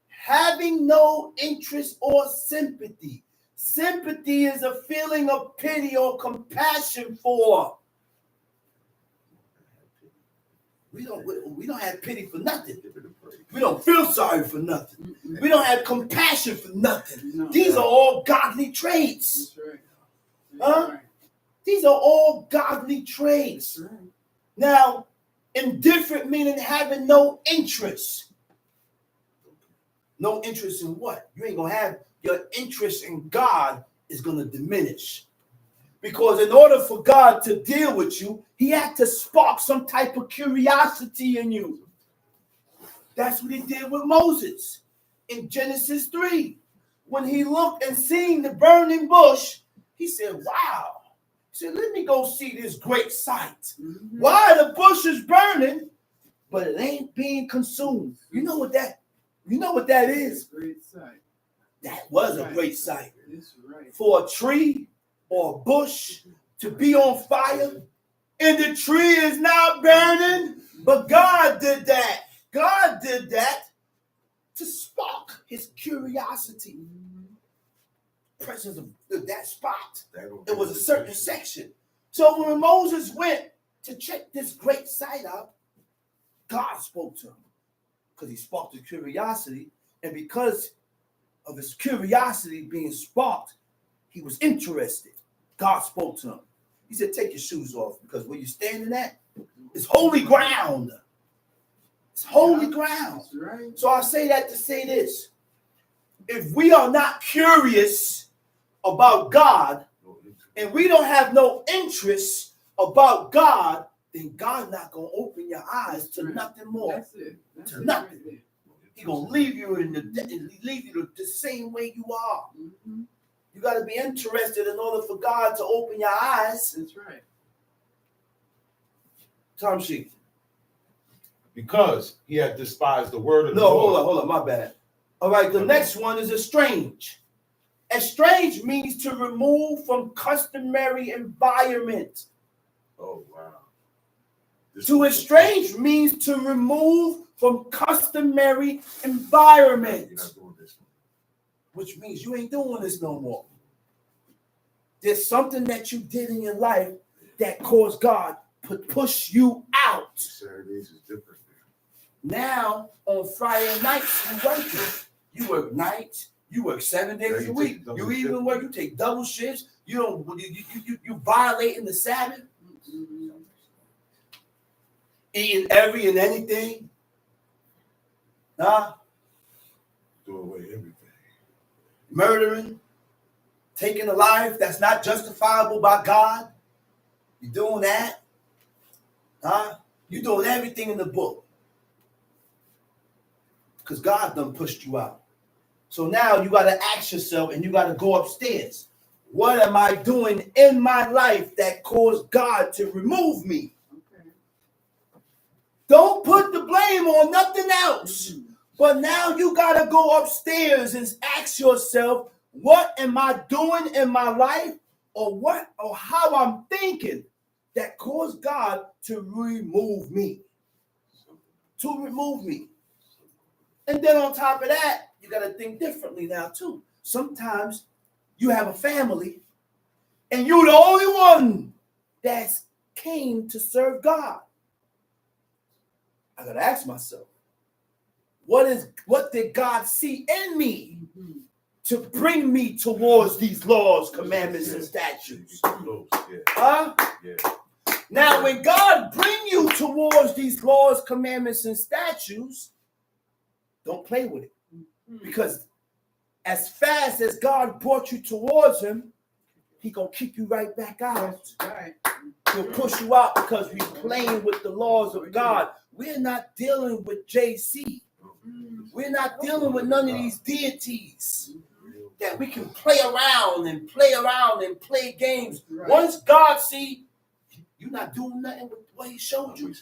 Having no interest or sympathy. Sympathy is a feeling of pity or compassion for. We don't have pity for nothing. We don't feel sorry for nothing. We don't have compassion for nothing. These are all godly traits. That's right. Huh? Right. These are all godly traits. Right. Now, indifferent meaning having no interest. No interest in what? You ain't going to have your interest in God is going to diminish. Because in order for God to deal with you, he had to spark some type of curiosity in you. That's what he did with Moses in Genesis 3. When he looked and seen the burning bush, he said, wow. He said, let me go see this great sight. Mm-hmm. Why the bush is burning, but it ain't being consumed. You know what that is? Great sight. That was a great sight. That's right. For a tree or a bush to be on fire, and the tree is not burning, but God did that. God did that to spark his curiosity. Presence of that spot. It was a certain section. So when Moses went to check this great sight out, God spoke to him because he sparked his curiosity, and because of his curiosity being sparked, he was interested. God spoke to him. He said, take your shoes off, because where you're standing at, It's holy ground. It's holy ground. That's right. So I say that to say this. If we are not curious about God and we don't have no interest about God, then God's not going to open your eyes to nothing more. That's it. That's To it nothing. right He's going to leave you leave you the same way you are. there. Mhm. You got to be interested in order for God to open your eyes. That's right. Tom Sheik. Because he had despised the word of the No, Lord. hold on, my bad. All right, the next one is estrange. Estrange means to remove from customary environment. Oh, wow. To estrange means to remove from customary environment, You're not doing this. which means you ain't doing this no more. There's something that you did in your life that caused God to push you out. Saturdays is different. Now, on Friday nights, you working. You work nights. You work 7 days Yeah, a you week. take double You even shift. work. You take double shifts. You don't. You violating the Sabbath. Mhm. Eating every and anything. Huh? Throw away everything. Murdering. Taking a life that's not justifiable by God. You doing that. Huh? You doing everything in the book. Because God done pushed you out. So now you got to ask yourself and you got to go upstairs. What am I doing in my life that caused God to remove me? Okay. Don't put the blame on nothing else. Mhm. But now you got to go upstairs and ask yourself, what am I doing in my life or how I'm thinking that caused God to remove me? To remove me. And then on top of that, you got to think differently now too. Sometimes you have a family and you're the only one that's came to serve God. I got to ask myself, what did God see in me Mhm. to bring me towards these laws, commandments, and statutes? Close. Yeah. Huh? Yeah. Now, when God bring you towards these laws, commandments, and statutes, don't play with it. Mhm. Because as fast as God brought you towards him, he gonna kick you right back out. That's right. He'll push you out because we're playing with the laws of God. We're not dealing with JC. Mhm. We're not dealing with none of these deities Real. that we can play around and play games. Right. Once God see you're not doing nothing with what he showed you,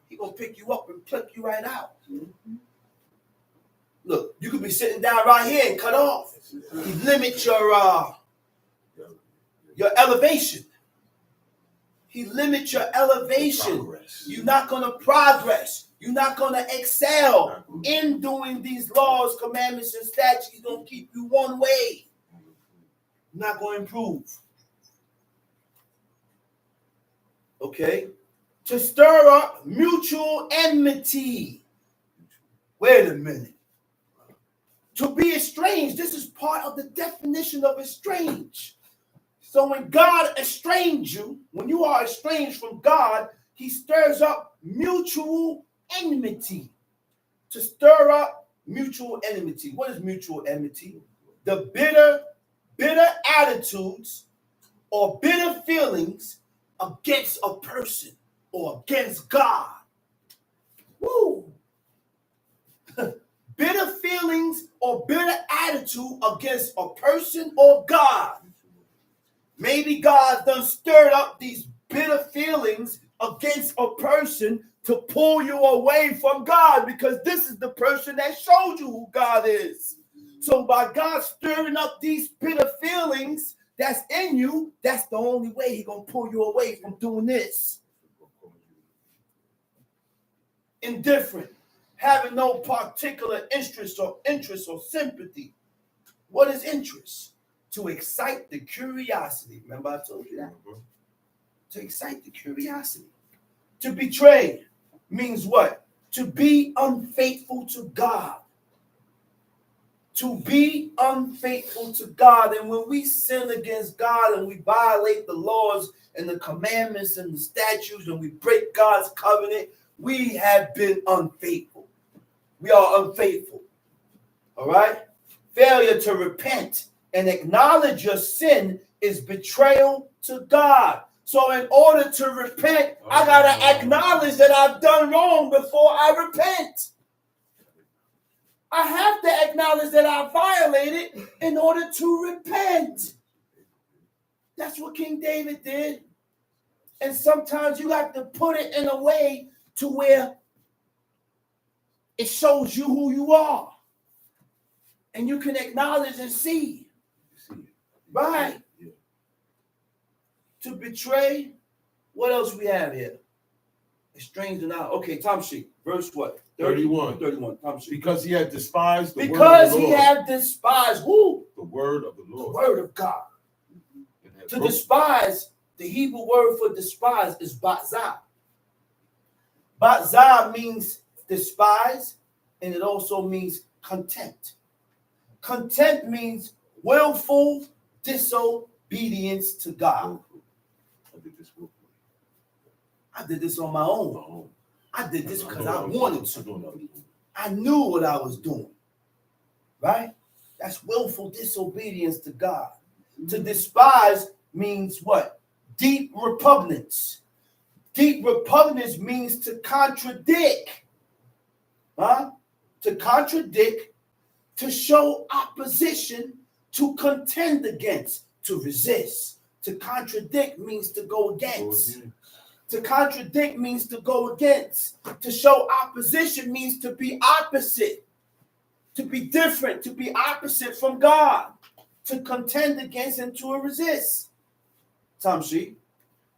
he gonna pick you up and pluck you right out. Mhm. Look, you could be sitting down right here and cut off. He limits your elevation. He limits your elevation. Progress. You're not going to progress. You're not going to excel in doing these laws, commandments, and statutes. He's going to keep you one way. You're not going to improve. Okay? To stir up mutual enmity. Wait a minute. To be estranged, this is part of the definition of estranged. So when God estranges you, when you are estranged from God, he stirs up mutual enmity. To stir up mutual enmity. What is mutual enmity? The bitter attitudes or bitter feelings against a person or against God. Woo! Bitter feelings or bitter attitude against a person or God. Maybe God done stirred up these bitter feelings against a person to pull you away from God because this is the person that showed you who God is. So by God stirring up these bitter feelings that's in you, that's the only way he's going to pull you away from doing this. Indifferent. Having no particular interest or sympathy. What is interest? To excite the curiosity. Remember I told you that? To excite the curiosity. To betray means what? To be unfaithful to God. to be unfaithful to God. And when we sin against God and we violate the laws and the commandments and the statutes and we break God's covenant, we have been unfaithful. We are unfaithful. All right? Failure to repent and acknowledge your sin is betrayal to God. So in order to repent, I got to acknowledge that I've done wrong before I repent. I have to acknowledge that I violated in order to repent. That's what King David did. And sometimes you have to put it in a way to where it shows you who you are. And you can acknowledge and see. Right. To betray. What else we have here? Estranged out. Okay, Tom sheet. Verse what? 31. 31. Tom sheet. Because he had despised the because word of the he Lord. had despised who? The word of the The Lord. word of God. To despise, the Hebrew word for despise is batzah. Batzah means despise, and it also means contempt. Contempt means willful disobedience to God. I did this on my own. I did this because I wanted to. I knew what I was doing. Right? That's willful disobedience to God. To despise means what? Deep repugnance. Deep repugnance means to contradict. Huh? To contradict, to show opposition, to contend against, to resist. To contradict means to go against. To contradict means to go against. To show opposition means to be opposite. To be different, to be opposite from God. To contend against and to resist. Tom sheet.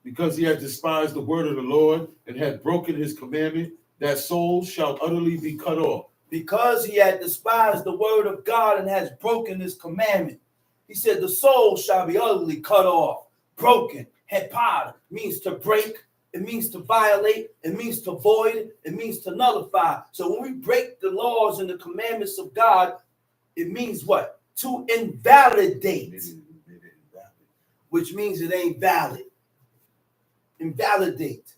Because he had despised the word of the Lord and had broken his commandment, that soul shall utterly be cut off. Because he had despised the word of God and has broken his commandment. He said the soul shall be utterly cut off. Broken. Hepad means to break. It means to violate. It means to void. It means to nullify. So when we break the laws and the commandments of God, it means what? To invalidate. Which means it ain't valid. Invalidate.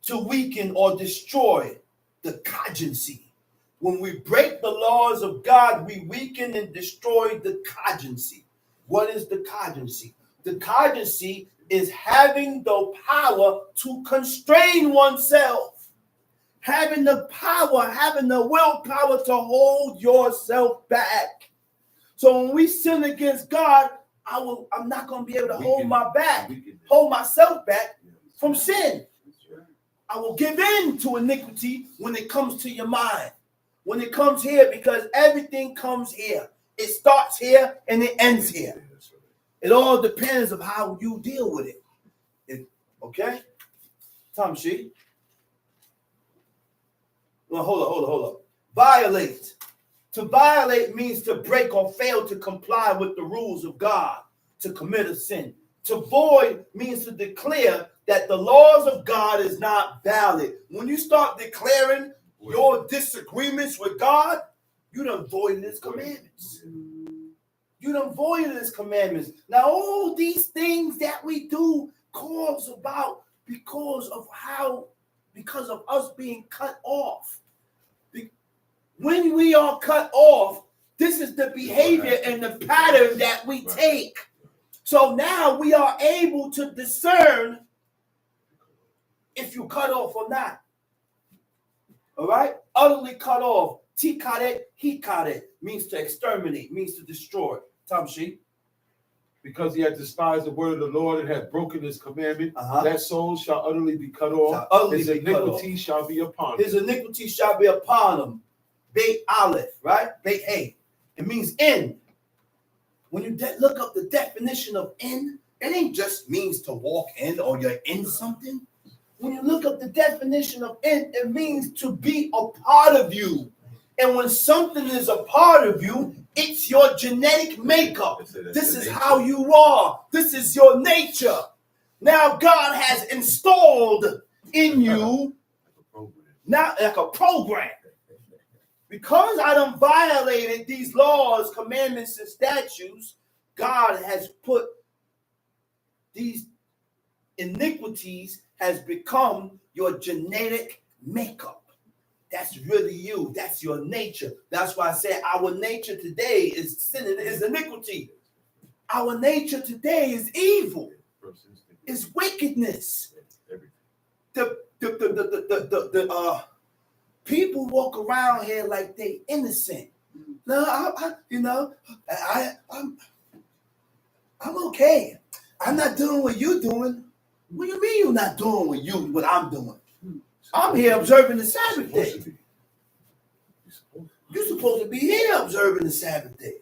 To weaken or destroy the cogency. When we break the laws of God, we weaken and destroy the cogency. What is the cogency? The cogency is having the power to constrain oneself. Having the power, having the willpower to hold yourself back. So when we sin against God, I'm not going to be able to hold myself back from sin. I will give in to iniquity when it comes to your mind. When it comes here, because everything comes here. It starts here and it ends here. It all depends on how you deal with it. Okay? Tom sheet. Well, hold up. Violate. To violate means to break or fail to comply with the rules of God, to commit a sin. To void means to declare that the laws of God is not valid. When you start declaring your disagreements with God, you done voided his commandments. You done voided his commandments. Now, all these things that we do cause about because of us being cut off. When we are cut off, this is the behavior and the pattern that we take. So now we are able to discern if you cut off or not. All right? Utterly cut off. Tikaret, hikaret means to exterminate, means to destroy. Tom sheet. Because he had despised the word of the Lord and had broken his commandment, that soul shall utterly be cut off. His iniquity shall be upon him. His iniquity shall be upon him. Beit Aleph, right? Beit Hey. It means end. When you look up the definition of end, it ain't just means to walk in or you're in something. When you look up the definition of end, it means to be a part of you. And when something is a part of you, it's your genetic makeup. This is how you are. This is your nature. Now God has installed in you, now like a program. Because I done violated these laws, commandments, and statutes, God has put these iniquities has become your genetic makeup. That's really you. That's your nature. That's why I said our nature today is sin, is iniquity. Our nature today is evil. It's wickedness. The people walk around here like they innocent. No, I'm okay. I'm not doing what you're doing. What do you mean you're not doing what I'm doing? I'm here observing the Sabbath day. You're supposed to be here observing the Sabbath day.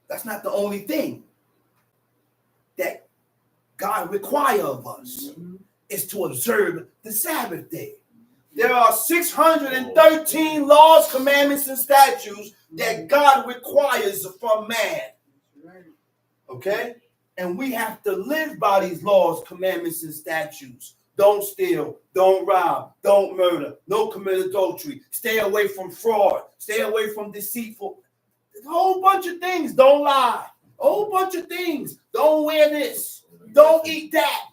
That's not the only thing that God requires of us, is to observe the Sabbath day. There are 613 laws, commandments, and statutes that God requires from man. Okay? And we have to live by these laws, commandments, and statutes. Don't steal, don't rob, don't murder, don't commit adultery, stay away from fraud, stay away from deceitful. A whole bunch of things. Don't lie. A whole bunch of things. Don't wear this. Don't eat that.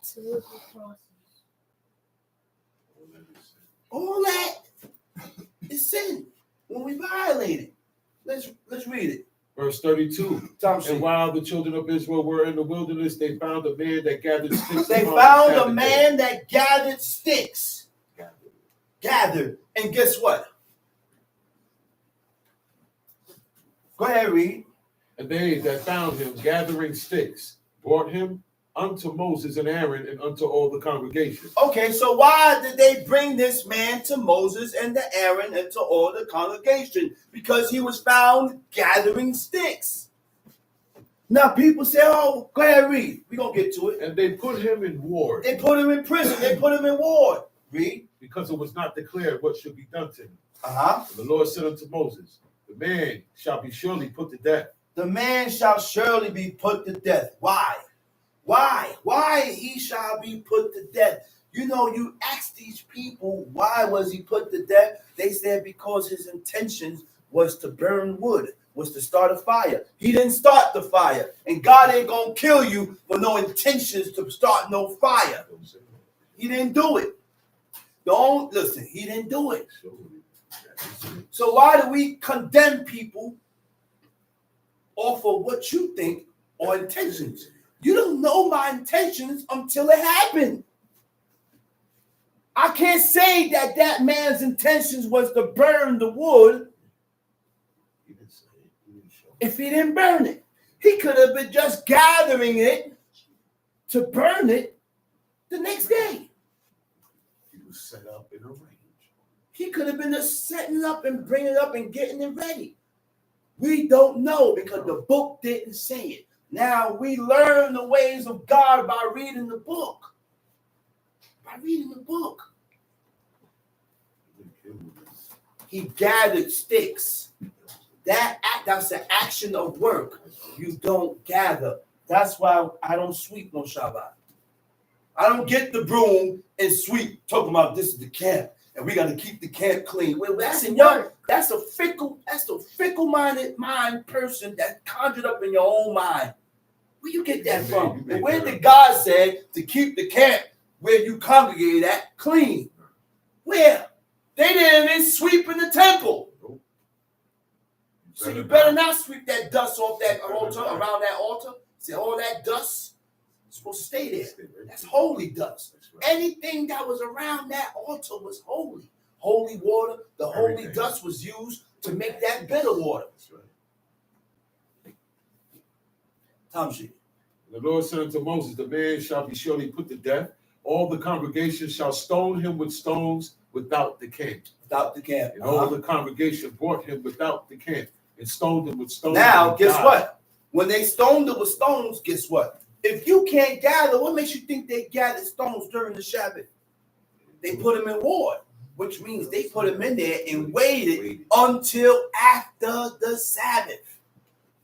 All that is sin when we violate it. Let's read it. Verse 32. And while the children of Israel were in the wilderness, they found a man that gathered sticks. They found a man that gathered sticks. Gathered. And guess what? Go ahead, read. And they that found him gathering sticks brought him unto Moses and Aaron and unto all the congregation. Okay, so why did they bring this man to Moses and to Aaron and to all the congregation? Because he was found gathering sticks. Now people say, oh, go ahead, read. We're going to get to it. And they put him in ward. They put him in prison. They put him in ward. Read. Because it was not declared what should be done to him. Uh-huh. And the Lord said unto Moses, the man shall be surely put to death. The man shall surely be put to death. Why? Why he shall be put to death? You know, you ask these people, why was he put to death? They said because his intentions was to burn wood, was to start a fire. He didn't start the fire. And God ain't going to kill you for no intentions to start no fire. He didn't do it. Don't listen. He didn't do it. So why do we condemn people off of what you think are intentions? You don't know my intentions until it happened. I can't say that that man's intentions was to burn the wood if he didn't burn it. He could have been just gathering it to burn it the next day. He was set up in a range. He could have been just setting up and bringing it up and getting it ready. We don't know because the book didn't say it. Now we learn the ways of God by reading the book. By reading the book. He gathered sticks. That's an action of work. You don't gather. That's why I don't sweep no Shabbat. I don't get the broom and sweep talking about this is the camp and we got to keep the camp clean. Well, that's a fickle-minded mind person that conjured up in your own mind. Where you get that from? And where did God say to keep the camp where you congregate at clean? Where? They didn't even sweep in the temple. Nope. So you better not sweep that dust off that altar, around that altar. See, all that dust is supposed to stay there. That's holy dust. Anything that was around that altar was holy. Holy water, the holy dust was used to make that bitter water. Tamshi. The Lord said unto Moses, the man shall be surely put to death. All the congregation shall stone him with stones without the camp. Without the camp. And all the congregation brought him without the camp and stoned him with stones. Now, guess what? When they stoned him with stones, guess what? If you can't gather, what makes you think they gathered stones during the Sabbath? They put him in ward, which means they put him in there and waited until after the Sabbath.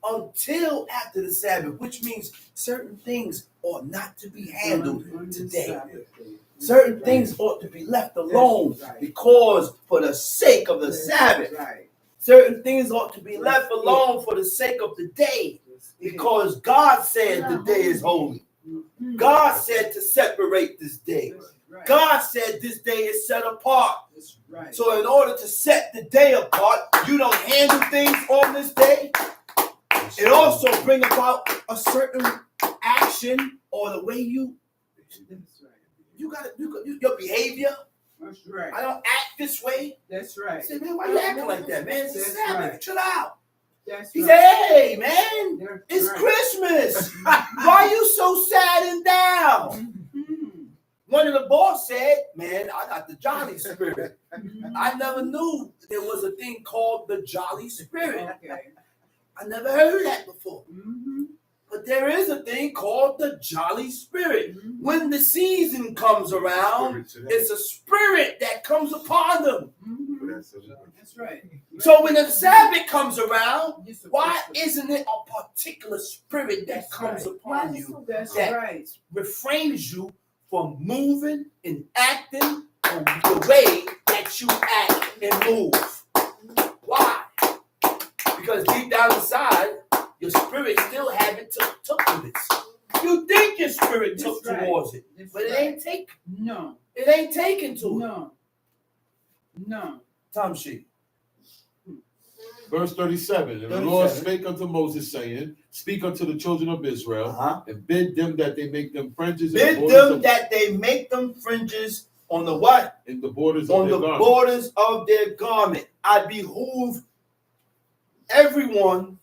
Until after the Sabbath, which means certain things ought not to be handled today. Certain things ought to be left alone because for the sake of the Sabbath. Certain things ought to be left alone for the sake of the day because God said the day is holy. God said to separate this day. God said this day is set apart. So in order to set the day apart, you don't handle things on this day. It also brings about a certain action or the way you got your behavior. That's right. I don't act this way. That's right. I said, man, why you acting like that, man? It's the That's Sabbath. right. Chill out. That's He right. said, hey, man, That's it's right. Christmas. Why you so sad and down? Mhm. One of the boys said, man, I got the jolly spirit. Mhm. I never knew there was a thing called the jolly spirit. Okay. I never heard that before. Mhm. But there is a thing called the jolly spirit. Mhm. When the season comes around, it's a spirit that comes upon them. Mhm. That's right. So when the Sabbath comes around, You're supposed why to- isn't it a particular spirit that That's comes right. upon you That's that right. refrains you from moving and acting on the way that you act and move? Why? Because deep down inside, your spirit still haven't took to this. You think your spirit took That's right. towards it, That's but it right. ain't take. No. It ain't taken to it. No. No. Tom sheet. Verse 37. And the Lord 37. spake unto Moses, saying, Speak unto the children of Israel, Uh-huh. and bid them that they make them fringes in the Bid borders them of, that they make them fringes on the what? in the borders of On their the garments. borders of their garment. I behoove everyone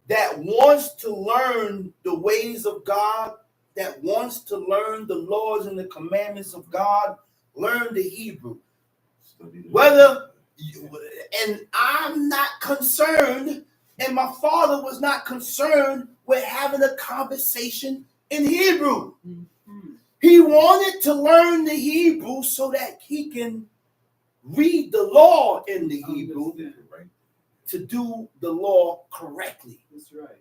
that wants to learn the ways of God, that wants to learn the laws and the commandments of God, learn the Hebrew. And I'm not concerned, and my father was not concerned with having a conversation in Hebrew. Mhm. He wanted to learn the Hebrew so that he can read the law in the Hebrew Understand. to do the law correctly. That's right.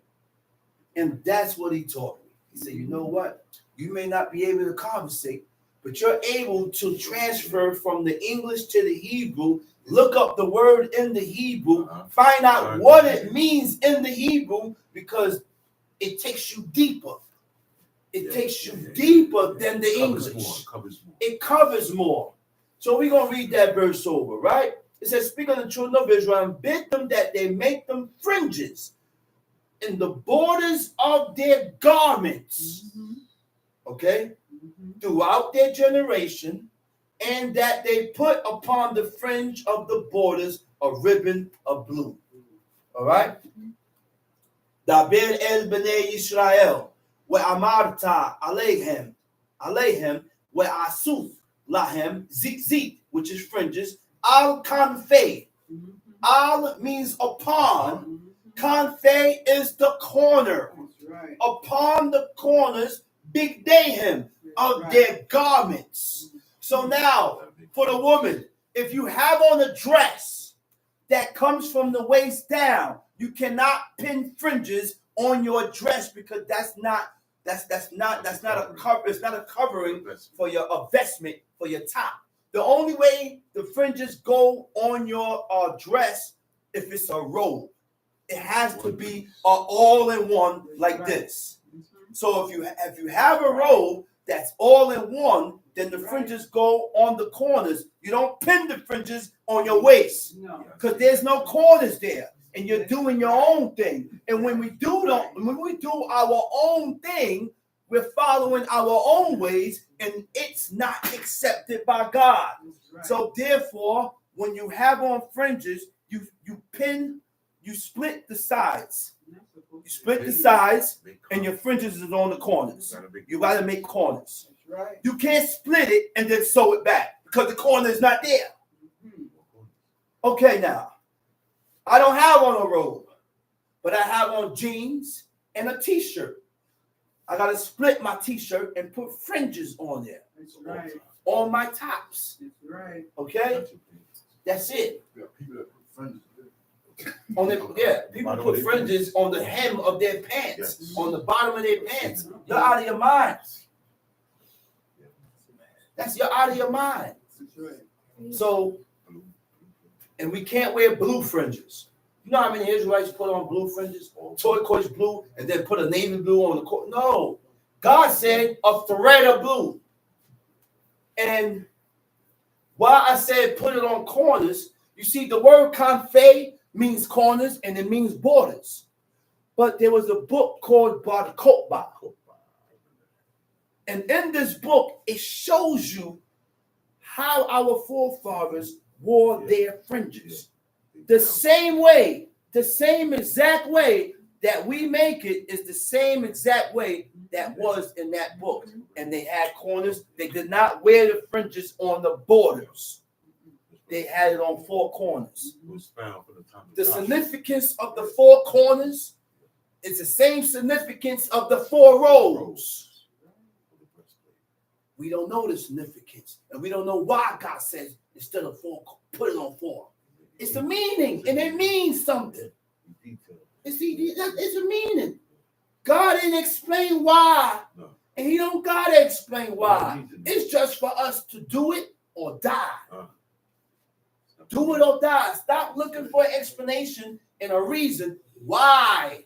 And that's what he taught me. He said, you know what? You may not be able to conversate, but you're able to transfer from the English to the Hebrew, look up the word in the Hebrew, find out what it means in the Hebrew, because it takes you deeper. It takes you deeper than the English. It covers more. So we're going to read that verse over, right? It says, Speak unto the children of Israel and bid them that they make them fringes in the borders of their garments, Mhm. okay, Mhm. throughout their generation, and that they put upon the fringe of the borders a ribbon of blue. All right? Daber el bnei Yisrael, ve'amarta alehem, ve'asuf lahem zikzit, which is fringes, al kanfei. Mhm. Al means upon. Mhm. Kanfei is the corner. That's right. Upon the corners, big dayim of Right. their garments. So now, for the woman, if you have on a dress that comes from the waist down, you cannot pin fringes on your dress because that's not a cover. It's not a covering for your vestment for your top. The only way the fringes go on your dress if it's a robe, it has to be all-in-one like this. Mhm. So if you have a robe that's all-in-one, then the fringes go on the corners. You don't pin the fringes on your waist No. because there's no corners there, and you're doing your own thing. And when we do our own thing, we're following our own ways, and it's not accepted by God. That's right. So therefore, when you have on fringes, you split the sides. You're not supposed You to. split the sides, and your fringes is on the corners. You got to make corners. That's right. You can't split it and then sew it back because the corner is not there. Mhm. Okay, now, I don't have on a robe, but I have on jeans and a t-shirt. I got to split my t-shirt and put fringes on there, That's right. on my tops. That's right. Okay? That's it. People that put fringes. People put fringes on the hem of their pants, on the bottom of their pants. You're out of your mind. That's you're out of your mind. That's right. So, and we can't wear blue fringes. You know how many Israelites put on blue fringes? Turquoise blue, and then put a navy blue on the coat. No. God said a thread of blue. And why I said put it on corners, you see, the word confe means corners and it means borders. But there was a book called Bar Kokhba. And in this book, it shows you how our forefathers wore their fringes. The same way, the same exact way that we make it is the same exact way that was in that book. And they had corners. They did not wear the fringes on the borders. They had it on four corners. The significance of the four corners is the same significance of the four rows. We don't know the significance, and we don't know why God says instead of four, put it on four. It's a meaning, and it means something. It's a meaning. God didn't explain why, and He don't gotta explain why. It's just for us to do it or die. Do it or die. Stop looking for an explanation and a reason why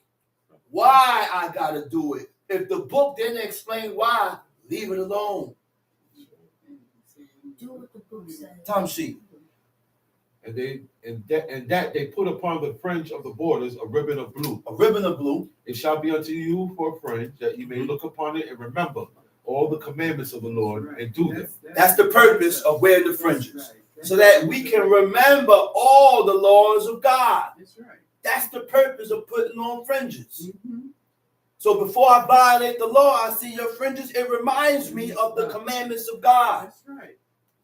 I gotta do it. If the book didn't explain why, leave it alone. Do what the book says. Tom sheet. And that they put upon the fringe of the borders a ribbon of blue. A ribbon of blue. It shall be unto you for a fringe, that you may look upon it and remember all the commandments of the Lord and do them. That's the purpose of wearing the fringes. So that we can remember all the laws of God. That's right. That's the purpose of putting on fringes. Mm-hmm. So before I violate the law, I see your fringes. It reminds me of the commandments of God. That's right.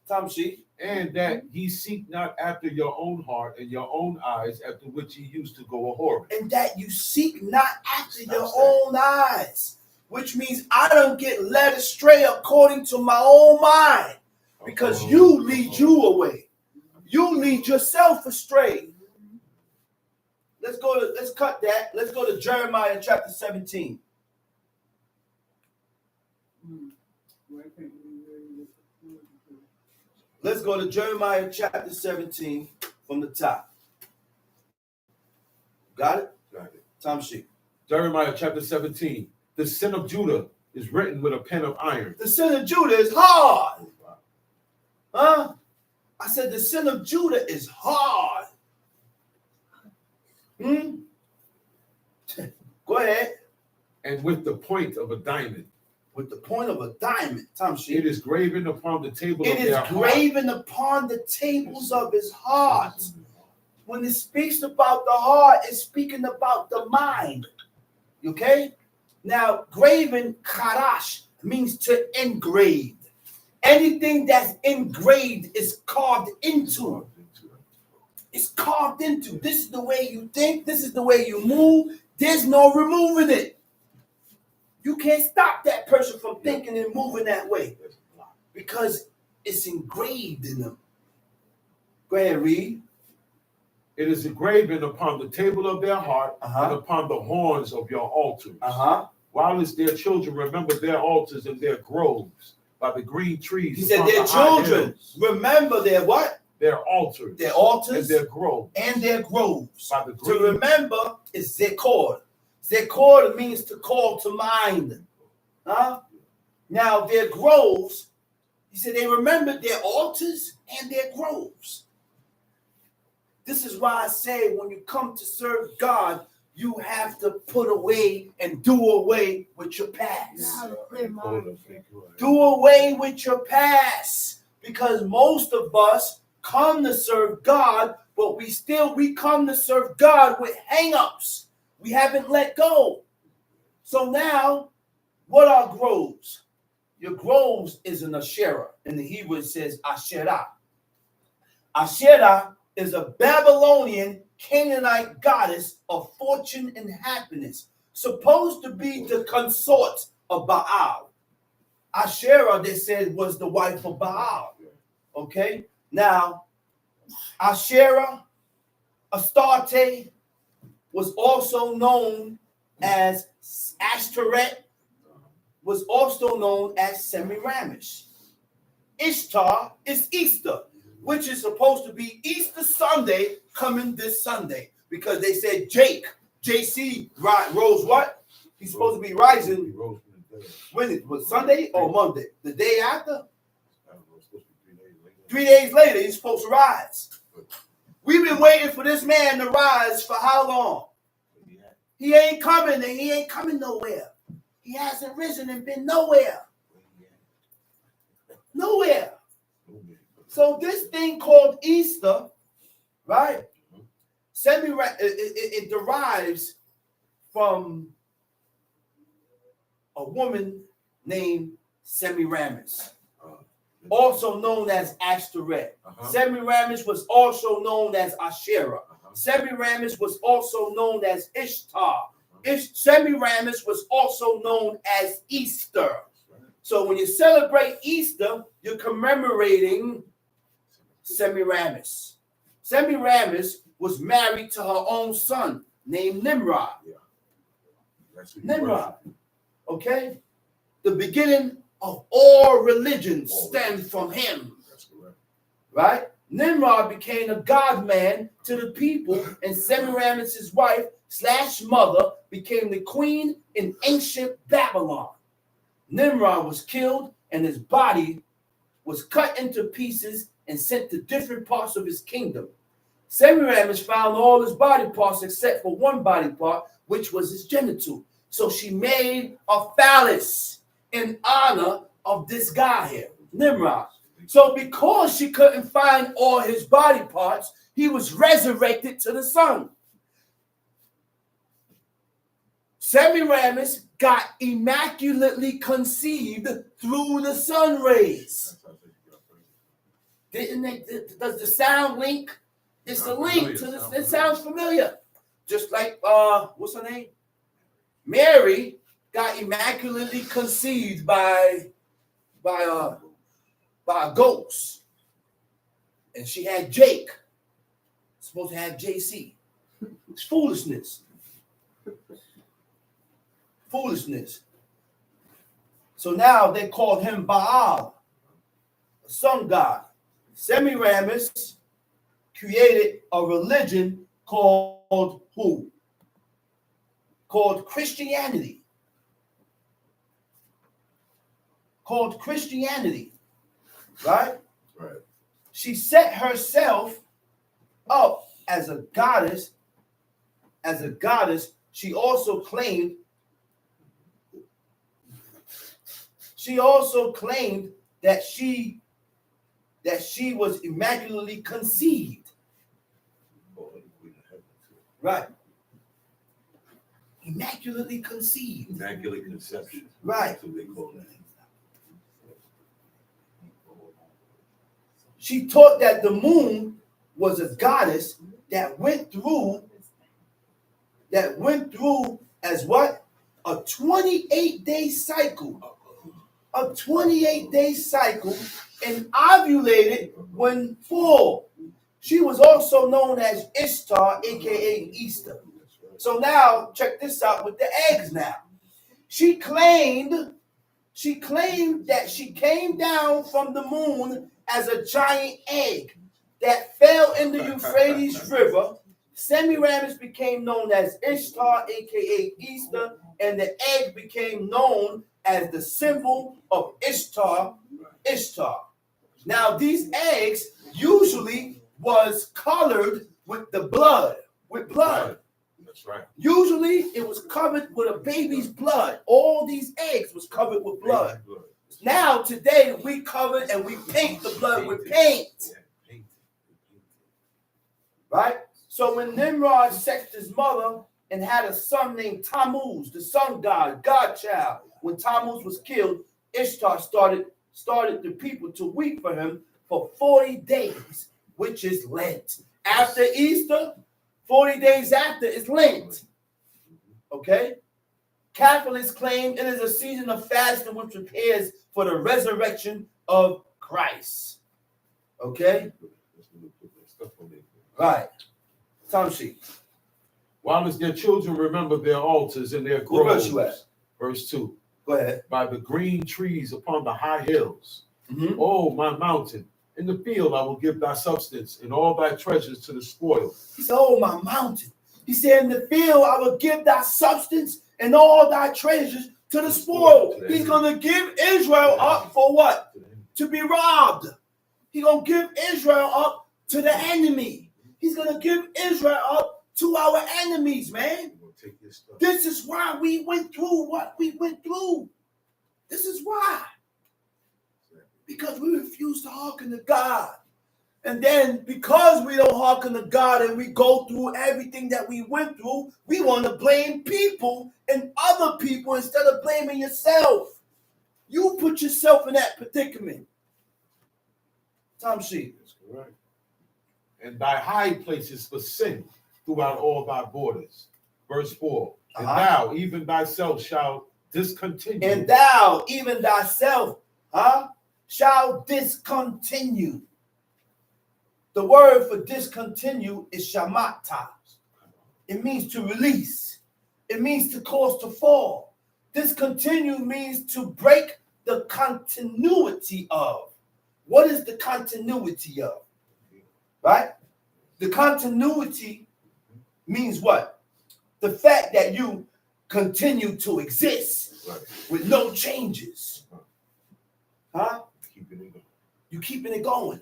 Tom sheet. And that ye seek not after your own heart and your own eyes, after which ye used to go a whoring. And that you seek not after your own eyes, which means I don't get led astray according to my own mind, because you lead you away. You lead yourself astray. Let's cut that. Let's go to Jeremiah chapter 17. Let's go to Jeremiah chapter 17 from the top. Got it? Got it. Tom sheet. Jeremiah chapter 17. The sin of Judah is written with a pen of iron. The sin of Judah is hard. Huh? I said the sin of Judah is hard. Go ahead. And with the point of a diamond. With the point of a diamond. Tom sheet. It is graven upon the table of It their is heart. graven upon the tables of his heart. When it speaks about the heart, it's speaking about the mind. Okay? Now, graven, karash, means to engrave. Anything that's engraved is carved into. It's carved into. This is the way you think. This is the way you move. There's no removing it. You can't stop that person from thinking and moving that way because it's engraved in them. Go ahead, read. It is graven upon the table of their heart and upon the horns of your altars. While as their children remember their altars and their groves by the green trees. He said their children remember their what? Their altars. Their altars. And their groves. And their groves. By the to remember is zekor. Zekor means to call to mind. Now their groves, he said they remembered their altars and their groves. This is why I say when you come to serve God, you have to put away and do away with your past. Do away with your past. Because most of us come to serve God, but we come to serve God with hang-ups. We haven't let go. So now, what are groves? Your groves is an Asherah. In the Hebrew, it says Asherah. Asherah is a Babylonian Canaanite goddess of fortune and happiness, supposed to be the consort of Baal. Asherah, they said, was the wife of Baal. Okay? Now, Asherah, Astarte, was also known as Ashtoreth, was also known as Semiramis. Ishtar is Easter, which is supposed to be Easter Sunday coming this Sunday, because they said JC rose what? He's supposed to be rising. He rose from the dead. When it was Sunday or Monday? The day after? I don't know, it's supposed to be 3 days later. 3 days later, he's supposed to rise. We've been waiting for this man to rise for how long? He ain't coming, and he ain't coming nowhere. He hasn't risen and been nowhere. Nowhere. So this thing called Easter, right? It derives from a woman named Semiramis, also known as Ashtoreth. Semiramis was also known as Asherah. Semiramis was also known as Ishtar. Semiramis was also known as Easter. So when you celebrate Easter, you're commemorating Semiramis. Semiramis was married to her own son named Nimrod. Nimrod. Okay? The beginning of all religions stems from him. That's correct. Right? Nimrod became a god-man to the people, and Semiramis' wife / mother became the queen in ancient Babylon. Nimrod was killed, and his body was cut into pieces and sent to different parts of his kingdom. Semiramis found all his body parts except for one body part, which was his genital. So she made a phallus in honor of this guy here, Nimrod. So because she couldn't find all his body parts, he was resurrected to the sun. Semiramis got immaculately conceived through the sun rays. Didn't they? Does the sound link? It's a link to this. It sounds familiar. Just like what's her name? Mary got immaculately conceived by a ghost, and she had Jake. Supposed to have JC. It's foolishness. Foolishness. So now they called him Baal, a sun god. Semiramis created a religion called who? Called Christianity. Called Christianity. Right? Right. She set herself up as a goddess. As a goddess, she also claimed that she was immaculately conceived. Right. Immaculately conceived. Immaculate conception. Right. That's what they call that. She taught that the moon was a goddess that went through as what? A 28-day cycle. A 28-day cycle, and ovulated when full. She was also known as Ishtar, aka Easter. So now check this out with the eggs now. She claimed that she came down from the moon as a giant egg that fell in the Euphrates River. Semiramis became known as Ishtar, aka Easter, and the egg became known as the symbol of Ishtar. Now these eggs usually was colored with blood. That's right. Usually it was covered with a baby's blood. All these eggs was covered with blood. Now today we cover and we paint the blood with paint. Right? So when Nimrod sexed his mother and had a son named Tammuz, the sun god, godchild, when Tammuz was killed, Ishtar started the people to weep for him for 40 days, which is Lent. After Easter, 40 days after is Lent. Okay? Catholics claim it is a season of fasting which prepares for the resurrection of Christ. Okay? Right. Time sheet. While as their children remember their altars and their What verse groves. you at? Verse 2. Go ahead. By the green trees upon the high hills, Oh, my mountain, in the field I will give thy substance, and all thy treasures to the spoil. He said, oh, my mountain. He said, in the field I will give thy substance and all thy treasures to the spoil. He's going to give Israel up for what? To be robbed. He's going to give Israel up to the enemy. He's going to give Israel up to our enemies, man. This is why we went through what we went through. This is why. Because we refuse to hearken to God. And then because we don't hearken to God and we go through everything that we went through, we want to blame people and other people instead of blaming yourself. You put yourself in that predicament. Tom Sheep. That's correct. And thy high places for sin throughout all thy borders. Verse 4. And thou, even thyself, shall discontinue. And thou, even thyself, shall discontinue. The word for discontinue is shamata. It means to release. It means to cause to fall. Discontinue means to break the continuity of. What is the continuity of? Right? The continuity means what? The fact that you continue to exist with no changes. Huh? You keeping it going.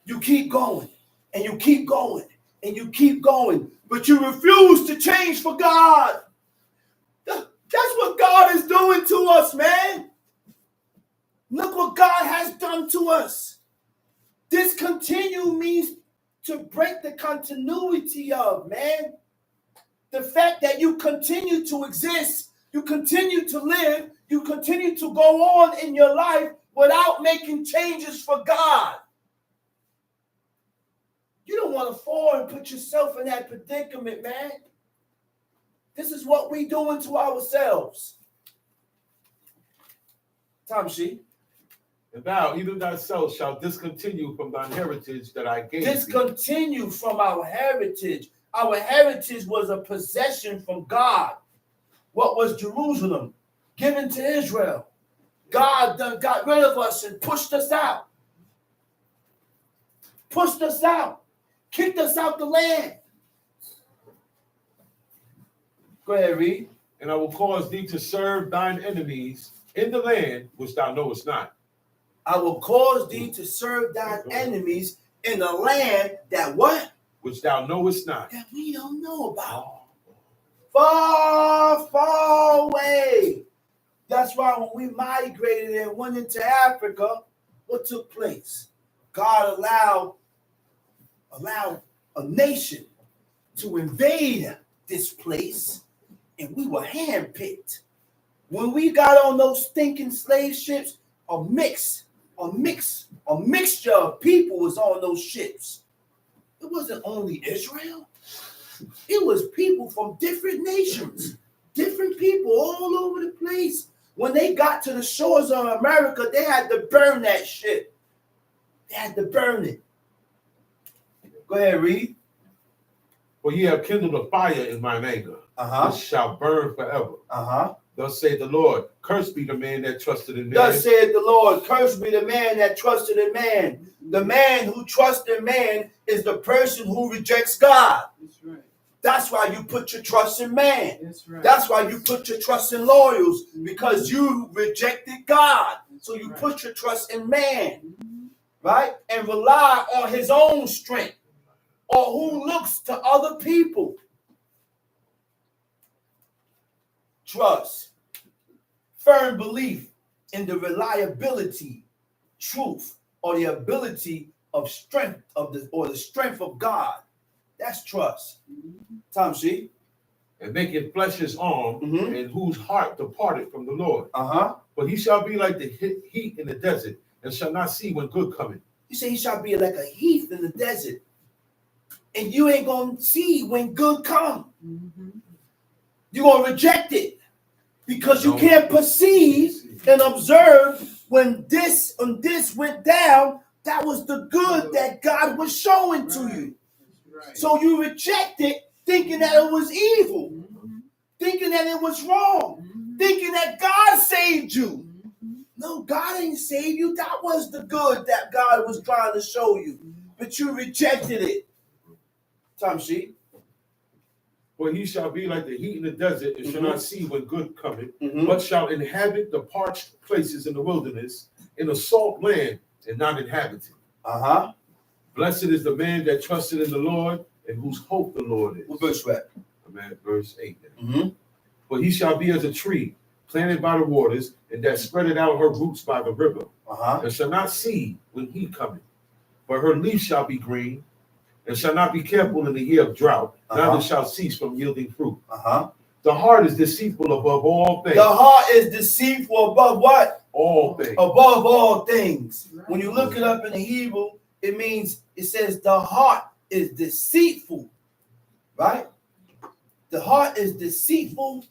You keep going. And you keep going. And you keep going. But you refuse to change for God. That's what God is doing to us, man. Look what God has done to us. Discontinue means to break the continuity of, man. The fact that you continue to exist, you continue to live, you continue to go on in your life without making changes for God. You don't want to fall and put yourself in that predicament, man. This is what we doing to ourselves. Tom Sheep. And thou, even thyself, shall discontinue from thine heritage that I gave thee. Discontinue from our heritage. Our heritage was a possession from God. What was Jerusalem? Given to Israel. God done got rid of us and pushed us out. Pushed us out. Kicked us out the land. Go ahead, read. And I will cause thee to serve thine enemies in the land which thou knowest not. I will cause thee to serve thine enemies in a land that what? Which thou knowest not. That we don't know about. Far, far away. That's why when we migrated and went into Africa, what took place? God allowed a nation to invade this place, and we were handpicked. When we got on those stinking slave ships, a mixture of people was on those ships. It wasn't only Israel. It was people from different nations, different people all over the place. When they got to the shores of America, they had to burn that shit. They had to burn it. Go ahead, read. For ye have kindled a fire in mine anger, which shall burn forever. Thus saith the Lord, cursed be the man that trusted in man. Thus saith the Lord, cursed be the man that trusted in man. The man who trusts in man is the person who rejects God. That's right. That's why you put your trust in man. That's right. That's why you put your trust in lawyers, because you rejected God. So you put your trust in man, right? And rely on his own strength, or who looks to other people. Trust, firm belief in the reliability, truth, or the ability of strength of the strength of God. That's trust. Tom Sheep. And maketh flesh his arm, and whose heart departed from the Lord. But he shall be like the heat in the desert, and shall not see when good cometh. You say he shall be like a heath in the desert, and you ain't gonna see when good come. You're gonna reject it because you can't perceive and observe when this went down. That was the good that God was showing to you. So you reject it, thinking that it was evil, thinking that it was wrong, thinking that God saved you. No, God ain't saved you. That was the good that God was trying to show you. But you rejected it. Tom Sheep. For he shall be like the heat in the desert, and shall not see when good cometh, Mhm. but shall inhabit the parched places in the wilderness, in a salt land, and not inhabited. Uh-huh. Blessed is the man that trusted in the Lord, and whose hope the Lord is. What verse that? Amen. Verse 8. Mm-hmm. For he shall be as a tree planted by the waters, and that spreadeth out her roots by the river, Uh-huh. and shall not see when he cometh. But her leaf shall be green, and shall not be careful in the year of drought, neither shall cease from yielding fruit. Uh-huh. The heart is deceitful above all things. The heart is deceitful above what? All things. Above all things. When you look it up in the Hebrew, it says the heart is deceitful. Right? The heart is deceitful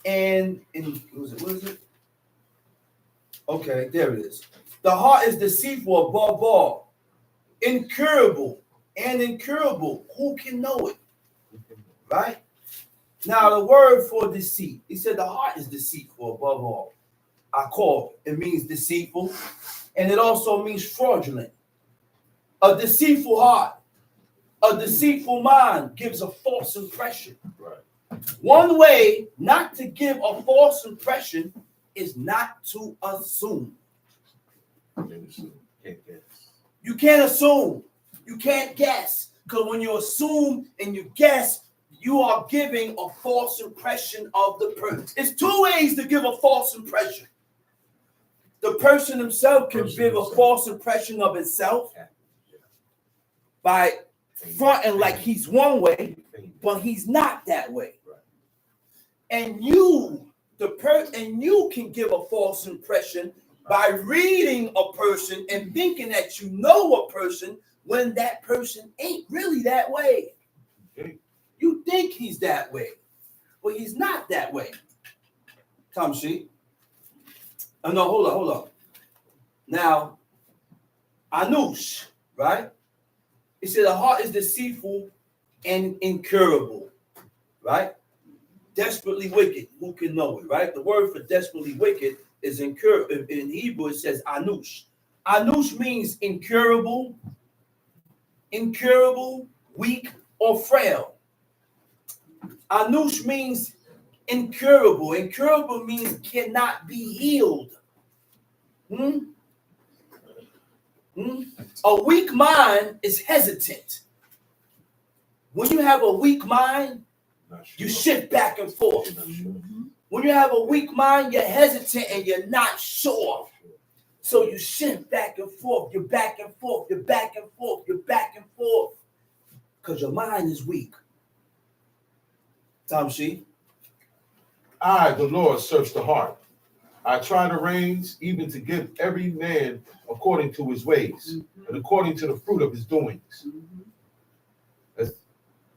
and what is it? Okay, there it is. The heart is deceitful above all, incurable and incurable. Who can know it? Right? Now, the word for deceit, he said the heart is deceitful above all. I call it means deceitful, and it also means fraudulent. A deceitful heart, a deceitful mind gives a false impression. Right. One way not to give a false impression is not to assume. Can't guess. You can't assume. You can't guess. Because when you assume and you guess, you are giving a false impression of the person. It's two ways to give a false impression. The person himself can give a false impression of himself by fronting like he's one way, but he's not that way. And you can give a false impression by reading a person and thinking that you know a person when that person ain't really that way. You think he's that way, but he's not that way. Tom Sheep. Oh, no, hold on. Now, Anush, right? It said the heart is deceitful and incurable, right? Desperately wicked. Who can know it, right? The word for desperately wicked is incurable. In Hebrew, it says Anush. Anush means incurable, weak, or frail. Anush means incurable. Incurable means cannot be healed. A weak mind is hesitant. When you have a weak mind, you shift back and forth. When you have a weak mind, you're hesitant and you're not sure. So you shift back and forth. You're back and forth. You're back and forth. You're back and forth. Because your mind is weak. Tom Sheep. I, the Lord, search the heart. I try the reins, even to give every man according to his ways and according to the fruit of his doings.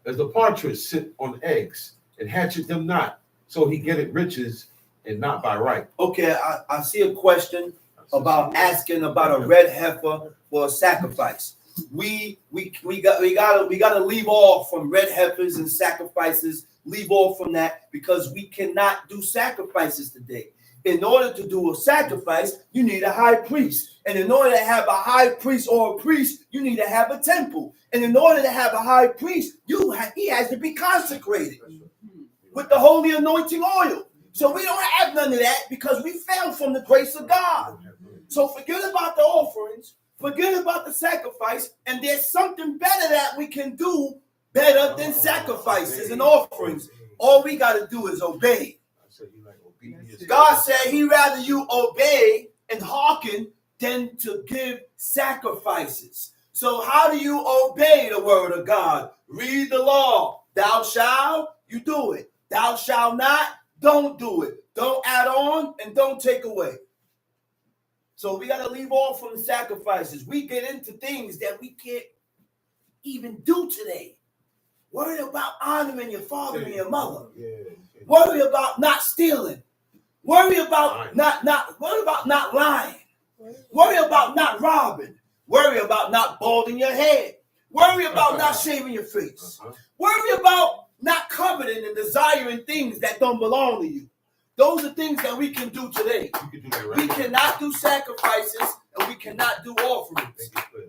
As the partridge sit on eggs and hatchet them not, so he getteth riches and not by right. Okay, I see a question about asking about a red heifer for a sacrifice. We gotta leave off from red heifers and sacrifices. Leave off from that because we cannot do sacrifices today. In order to do a sacrifice, you need a high priest. And in order to have a high priest or a priest, you need to have a temple. And in order to have a high priest, he has to be consecrated with the holy anointing oil. So we don't have none of that because we fell from the grace of God. So forget about the offerings, forget about the sacrifice, and there's something better that we can do better than sacrifices and offerings. All we got to do is obey. God said he'd rather you obey and hearken than to give sacrifices. So how do you obey the word of God? Read the law. Thou shalt, you do it. Thou shalt not, don't do it. Don't add on and don't take away. So we got to leave off from the sacrifices. We get into things that we can't even do today. Worry about honoring your father and your mother. Worry about not stealing. Worry about not lying. Worry about not robbing. Worry about not balding your head. Worry about not shaving your face. Worry about not coveting and desiring things that don't belong to you. Those are things that we can do today. You can do that right We now. cannot do sacrifices and we cannot do offerings. Make it clear.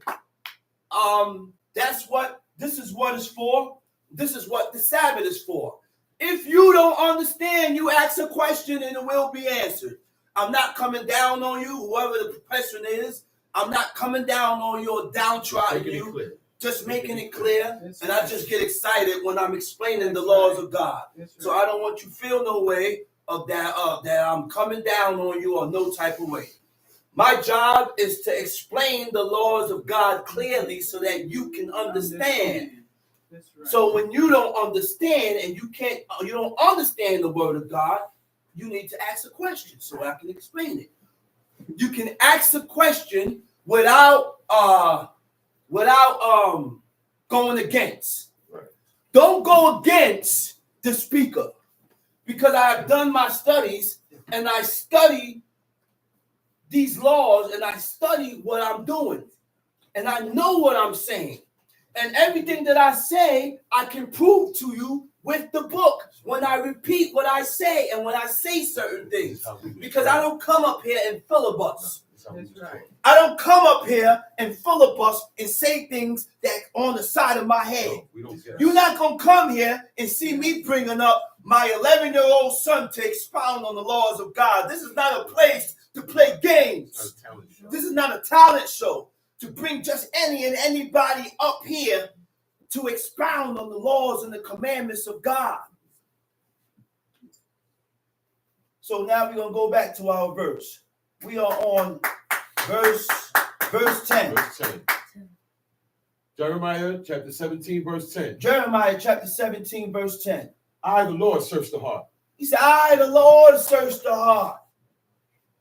This is what it's for. This is what the Sabbath is for. If you don't understand, you ask a question and it will be answered. I'm not coming down on you, whoever the person is. I'm not coming down on you or downtrodden Making it you. clear. Just making it clear. That's And I right. just get excited when I'm explaining the That's laws right. of God. That's So right. I don't want you to feel no way of that I'm coming down on you or no type of way. My job is to explain the laws of God clearly so that you can understand. That's right. So when you don't understand and you don't understand the word of God, you need to ask a question so I can explain it. You can ask a question without going against. Right. Don't go against the speaker, because I have done my studies and I study these laws and I study what I'm doing and I know what I'm saying. And everything that I say, I can prove to you with the book when I repeat what I say and when I say certain things. Because I don't come up here and filibuster. That's right. I don't come up here and filibuster and say things that on the side of my head. No, we don't care. You're not going to come here and see me bringing up my 11-year-old son to expound on the laws of God. This is not a place to play games. It's not a talent show. This is not a talent show to bring just any and anybody up here to expound on the laws and the commandments of God. So now we're going to go back to our verse. We are on verse 10. Verse 10. Jeremiah chapter 17, verse 10. Jeremiah chapter 17, verse 10. I, the Lord, search the heart. He said, I, the Lord, search the heart.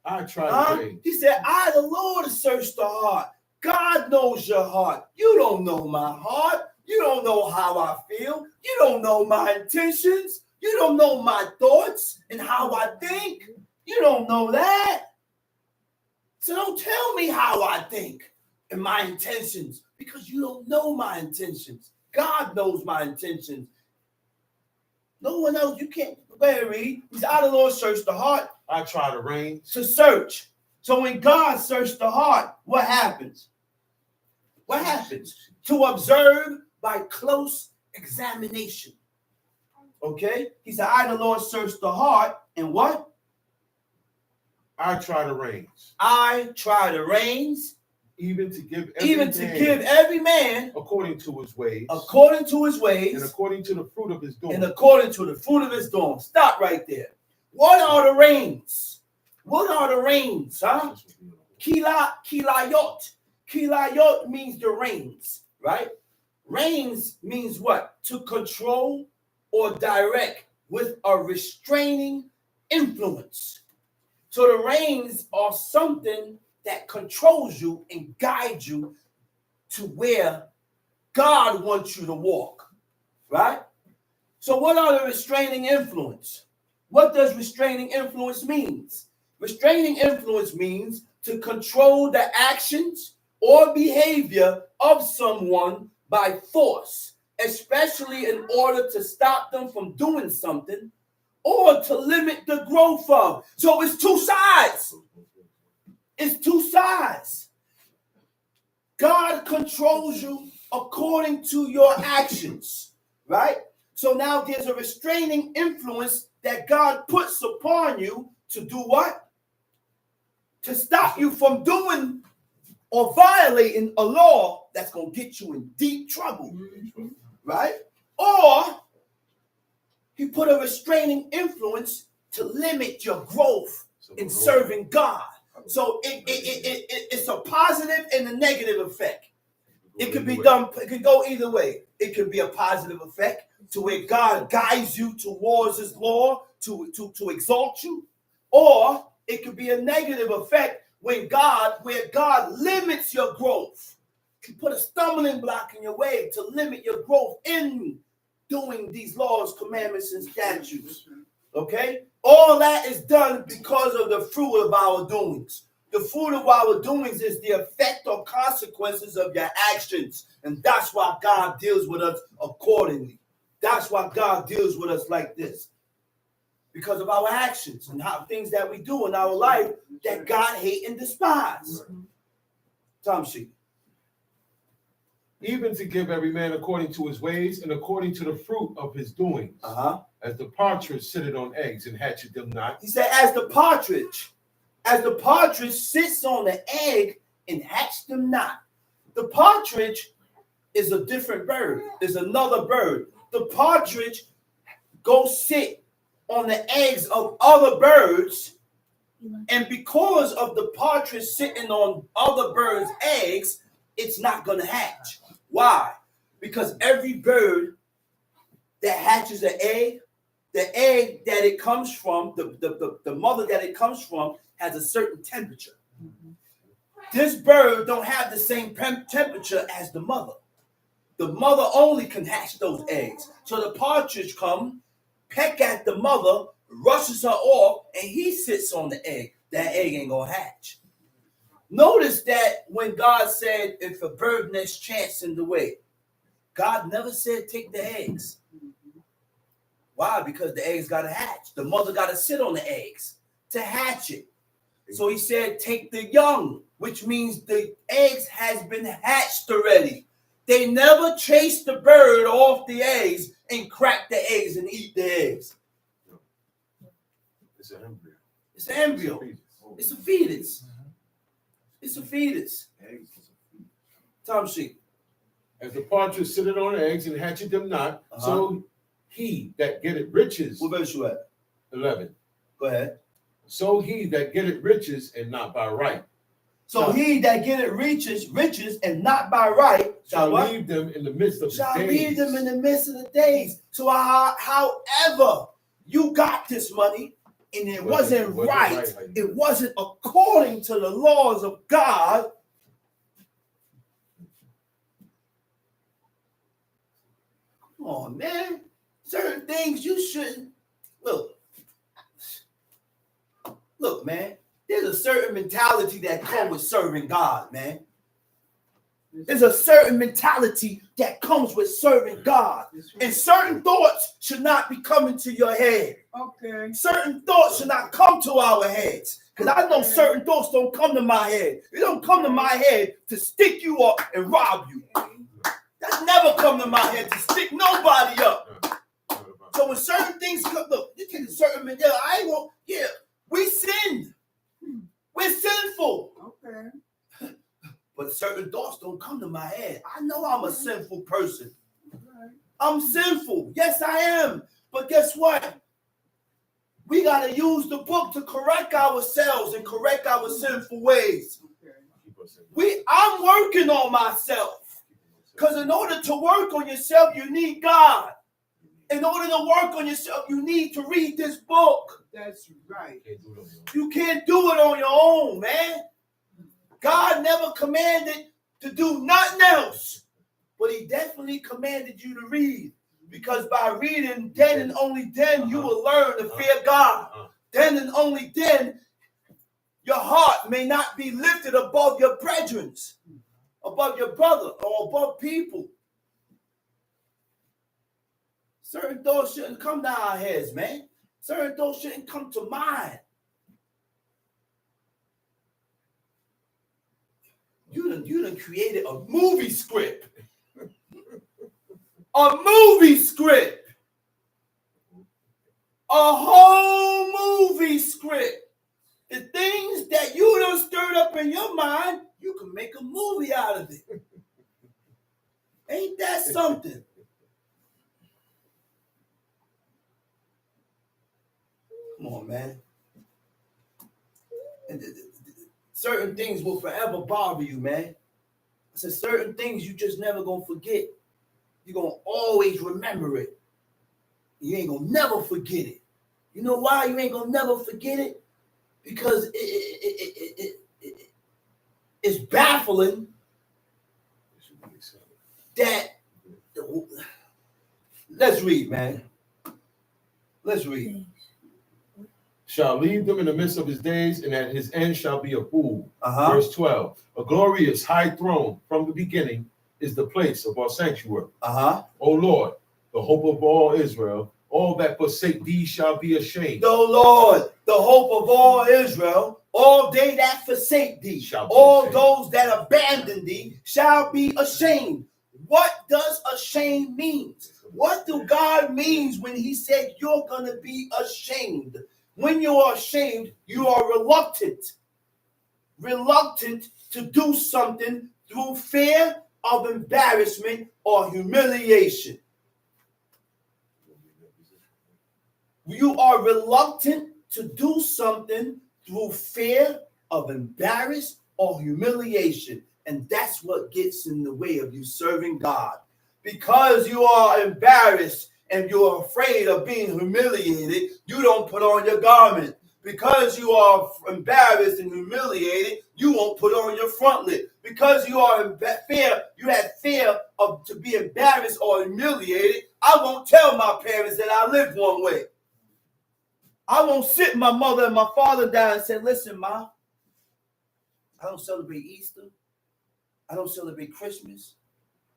I try the way. He said, I, the Lord, search the heart. God knows your heart. You don't know my heart. You don't know how I feel. You don't know my intentions. You don't know my thoughts and how I think. You don't know that. So don't tell me how I think and my intentions, because you don't know my intentions. God knows my intentions. No one else. You can't read. He said, I, the Lord, search the heart. I try the reins. To search. So when God searched the heart, what happens? What happens? To observe by close examination. Okay? He said, I, the Lord, search the heart. And what? I try the reins. I try the reins. Even to give every man according to his ways. According to his ways. And according to the fruit of his doing. And according to the fruit of his doing. Stop right there. What are the reins? What are the reins? Huh? Kilayot. Kilayot means the reins, right? Reins means what? To control or direct with a restraining influence. So the reins are something that controls you and guides you to where God wants you to walk, right? So what are the restraining influence? What does restraining influence means? Restraining influence means to control the actions or behavior of someone by force, especially in order to stop them from doing something or to limit the growth of. So it's two sides. It's two sides. God controls you according to your actions, right? So now there's a restraining influence that God puts upon you to do what? To stop you from doing or violating a law that's going to get you in deep trouble, right? Or he put a restraining influence to limit your growth in serving God. So it's a positive and a negative effect. It could be done, it could go either way. It could be a positive effect to where God guides you towards his law to exalt you. Or it could be a negative effect where God limits your growth. He put a stumbling block in your way to limit your growth in doing these laws, commandments, and statutes. Okay? All that is done because of the fruit of our doings. The fruit of our doings is the effect or consequences of your actions. And that's why God deals with us accordingly. That's why God deals with us like this. because of our actions and how things that we do in our life that God hate and despise. Tom Sheep. Even to give every man according to his ways and according to the fruit of his doings. As the partridge sitteth on eggs and hatcheth them not. He said, as the partridge sits on the egg and hatch them not. The partridge is a different bird, is another bird. The partridge goes sit on the eggs of other birds, and because of the partridge sitting on other birds' eggs, it's not going to hatch. Why? Because every bird that hatches an egg, the egg that it comes from, the mother that it comes from, has a certain temperature. This bird don't have the same temperature as the mother. The mother only can hatch those eggs. So the partridge come, peck at the mother, rushes her off, and he sits on the egg. That egg ain't gonna hatch. Notice that when God said, if a bird nest chance in the way, God never said take the eggs. Why? Because the eggs gotta hatch. The mother gotta sit on the eggs to hatch it. So he said, take the young, which means the eggs has been hatched already. They never chase the bird off the eggs and crack the eggs and eat the eggs. It's an embryo. It's an embryo. It's a fetus. It's a fetus. Tom Sheep. As the partridge sitteth on eggs and hatcheth them not, so he that getteth riches. What verse you at? 11. Go ahead. So he that getteth riches and not by right. So he that getteth riches and not by right shall leave them in the midst of the days. Shall leave them in the midst of the days. So however you got this money and it wasn't right, it wasn't according to the laws of God, come on, man. Certain things you shouldn't. Look, man. There's a certain mentality that comes with serving God, man. There's a certain mentality that comes with serving God. And certain thoughts should not be coming to your head. Okay. Certain thoughts should not come to our heads. Because I know certain thoughts don't come to my head. It don't come to my head to stick you up and rob you. That's never come to my head to stick nobody up. So when certain things come, look, you take a certain mentality. I ain't gonna, yeah, we sinned. We're sinful. Okay. But certain thoughts don't come to my head. I know I'm a sinful person. I'm sinful. Yes, I am. But guess what? We got to use the book to correct ourselves and correct our sinful ways. I'm working on myself. Because in order to work on yourself, you need God. In order to work on yourself, you need to read this book. That's right. You can't do it on your own, man. God never commanded to do nothing else. But he definitely commanded you to read. Because by reading, then and only then, you will learn to fear God. Then and only then, your heart may not be lifted above your brethren, above your brother, or above people. Certain thoughts shouldn't come to our heads, man. Certain thoughts shouldn't come to mind. You done created a movie script. A movie script. A whole movie script. The things that you done stirred up in your mind, you can make a movie out of it. Ain't that something? Come on, man. Certain things will forever bother you, man. I said certain things you just never gonna forget. You're gonna always remember it. You ain't gonna never forget it. You know why you ain't gonna never forget it? Because it's baffling that. Let's read, man. Let's read. Shall leave them in the midst of his days, and at his end shall be a fool. Verse 12. A glorious high throne from the beginning is the place of our sanctuary. O Lord, the hope of all Israel. All that forsake thee shall be ashamed. The Lord, the hope of all Israel, all they that forsake thee, Shall be all ashamed. those that abandon thee shall be ashamed. What does ashamed mean? What do God means when he said you're going to be ashamed? When you are ashamed, you are reluctant to do something through fear of embarrassment or humiliation. You are reluctant to do something through fear of embarrassment or humiliation. And that's what gets in the way of you serving God. Because you are embarrassed and you're afraid of being humiliated, you don't put on your garment. Because you are embarrassed and humiliated, you won't put on your frontlet. Because you are in fear, you have fear of to be embarrassed or humiliated, I won't tell my parents that I live one way. I won't sit my mother and my father down and say, listen, Ma, I don't celebrate Easter. I don't celebrate Christmas.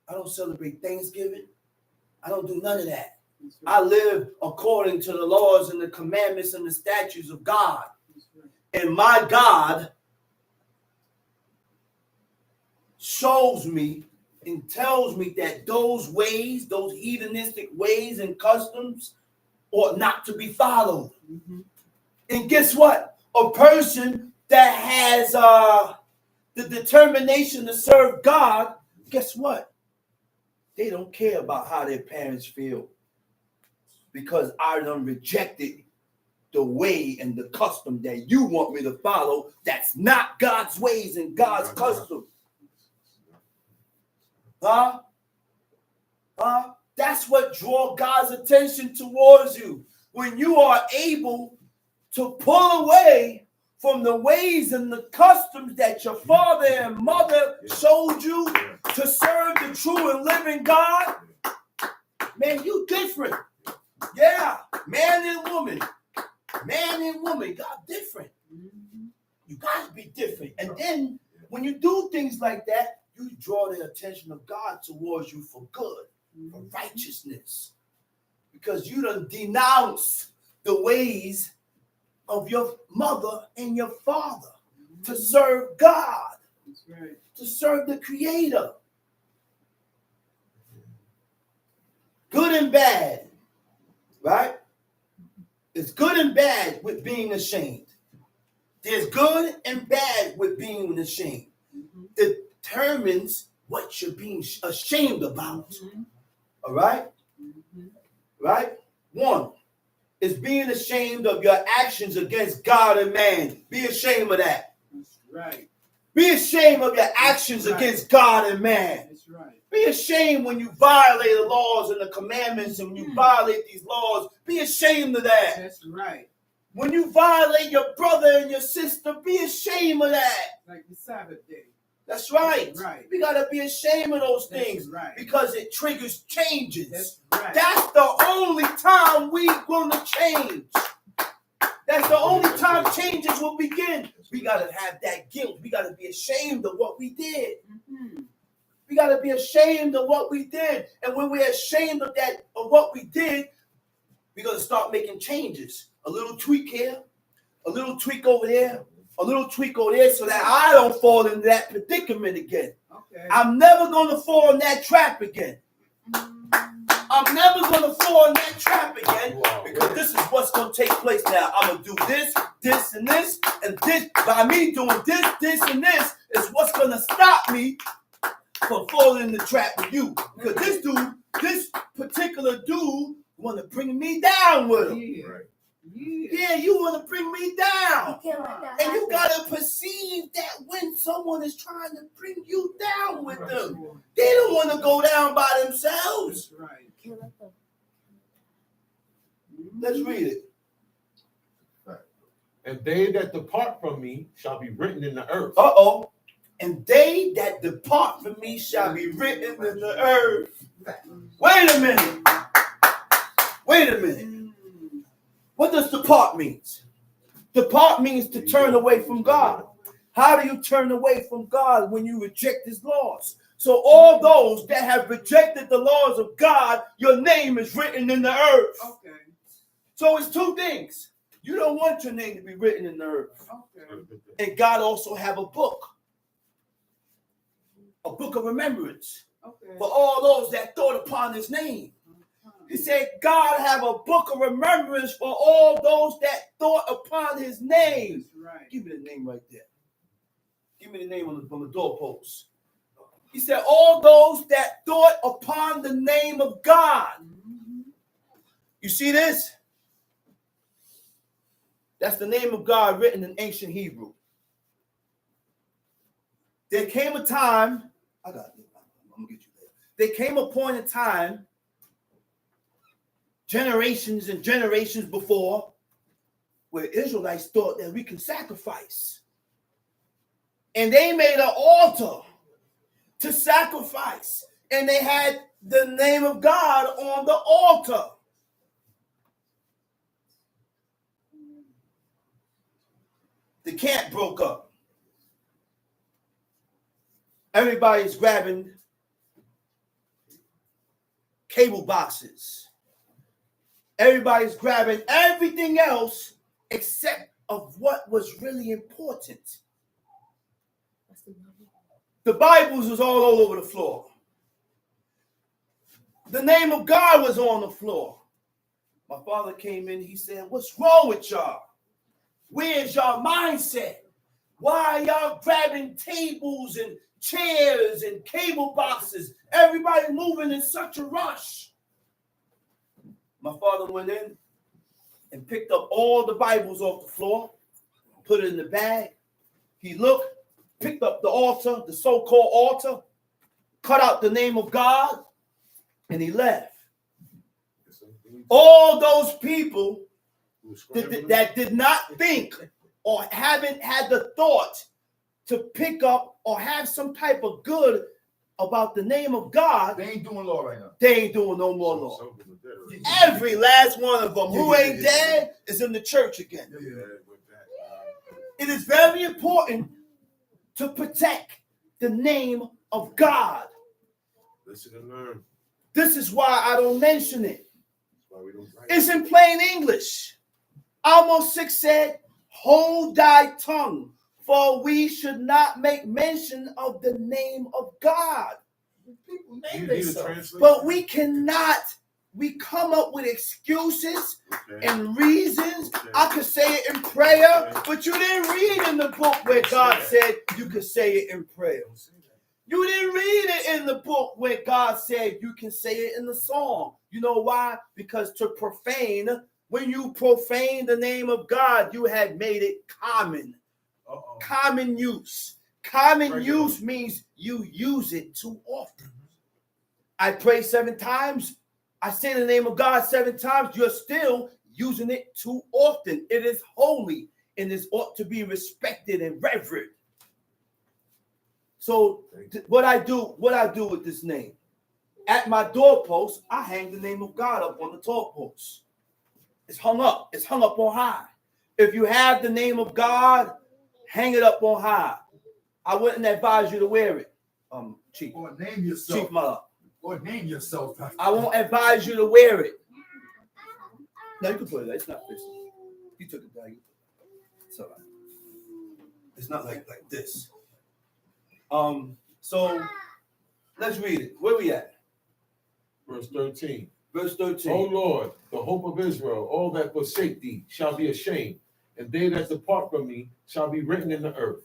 I don't celebrate Thanksgiving. I don't do none of that. I live according to the laws and the commandments and the statutes of God. And my God shows me and tells me that those ways, those heathenistic ways and customs ought not to be followed. And guess what? A person that has the determination to serve God, guess what? They don't care about how their parents feel. Because I done rejected the way and the custom that you want me to follow. That's not God's ways and God's custom. Huh? That's what draws God's attention towards you. When you are able to pull away from the ways and the customs that your father and mother showed you to serve the true and living God, man, you different. Yeah, man and woman, God different. You got to be different. And then when you do things like that, you draw the attention of God towards you for good, for righteousness. Because you done denounce the ways of your mother and your father to serve God, to serve the Creator. Good and bad, right? It's good and bad with being ashamed. There's good and bad with being ashamed. Determines what you're being ashamed about. All right? Right? One is being ashamed of your actions against God and man. Be ashamed of that. That's right. Be ashamed of your actions against God and man. That's right. Be ashamed when you violate the laws and the commandments, and when you violate these laws. Be ashamed of that. That's right. When you violate your brother and your sister, be ashamed of that. Like the Sabbath day. That's right. That's right. We got to be ashamed of those things. That's right. Because it triggers changes. That's right. That's the only time we're going to change. That's the only time changes will begin. We got to have that guilt. We got to be ashamed of what we did. We got to be ashamed of what we did. And when we're ashamed of that, of what we did, we're going to start making changes. A little tweak here, a little tweak over there, a little tweak over there, so that I don't fall into that predicament again. Okay. I'm never going to fall in that trap again. I'm never going to fall in that trap again, because this is what's going to take place now. I'm going to do this, this, and this, and this. By me doing this, and this is what's going to stop me from falling in the trap with you. Because this particular dude want to bring me down with him. Yeah. Right. Yeah, you want to bring me down. You can't let that And you happen. got to perceive that when someone is trying to bring you down with Right. them, they don't want to go down by themselves. That's right. You can't let them. Let's read it. And they that depart from me shall be written in the earth. Uh-oh. And they that depart from me shall be written in the earth. Wait a minute. Wait a minute. What does depart means? Depart means to turn away from God. How do you turn away from God when you reject his laws? So all those that have rejected the laws of God, your name is written in the earth. Okay. So it's two things. You don't want your name to be written in the earth. Okay. And God also have a book of remembrance Okay. for all those that thought upon his name. He said, God have a book of remembrance for all those that thought upon his name. That's right. Give me the name right there. Give me the name on the doorpost. He said, all those that thought upon the name of God. You see this? That's the name of God written in ancient Hebrew. There came a time, I'm going to get you there. There came a point in time, generations and generations before, where Israelites thought that we can sacrifice. And they made an altar to sacrifice. And they had the name of God on the altar. The CANT broke up. Everybody's grabbing cable boxes. Everybody's grabbing everything else except of what was really important. The Bibles was all over the floor. The name of God was on the floor. My father came in, he said, what's wrong with y'all? Where's y'all mindset? Why are y'all grabbing tables and chairs and cable boxes? Everybody moving in such a rush. My father went in and picked up all the Bibles off the floor, put it in the bag. He looked, picked up the altar, the so-called altar, cut out the name of God, and he left. All those people that did not think or haven't had the thought to pick up or have some type of good about the name of God, They ain't doing law right now. they ain't doing no more law. Every last one of them who ain't dead is in the church again. It is very important to protect the name of God. Listen and learn. This is why I don't mention it. That's why we don't write. It's in plain English. Amos 6 said, hold thy tongue, for we should not make mention of the name of God. People You name need a themselves. translation? But we cannot. We come up with excuses and reasons. I could say it in prayer, but you didn't read in the book where God said you could say it in prayer. You didn't read it in the book where God said you can say it in the song. You know why? Because to profane, when you profane the name of God, you had made it common. Common use. Common use means you use it too often. I pray 7 times. I say the name of God 7 times. You're still using it too often. It is holy and it ought to be respected and revered. So what I do with this name, at my doorpost, I hang the name of God up on the doorpost. It's hung up. It's hung up on high. If you have the name of God, hang it up on high. I wouldn't advise you to wear it, Chief. Or name yourself. Chief Mother. Or name yourself. I won't advise you to wear it. No, you can put it there. It's not this. You took it down. It's all right. It's not like this. So let's read it. Where we at? Verse 13. Verse 13. O Lord, the hope of Israel, all that forsake thee shall be ashamed, and they that depart from me shall be written in the earth.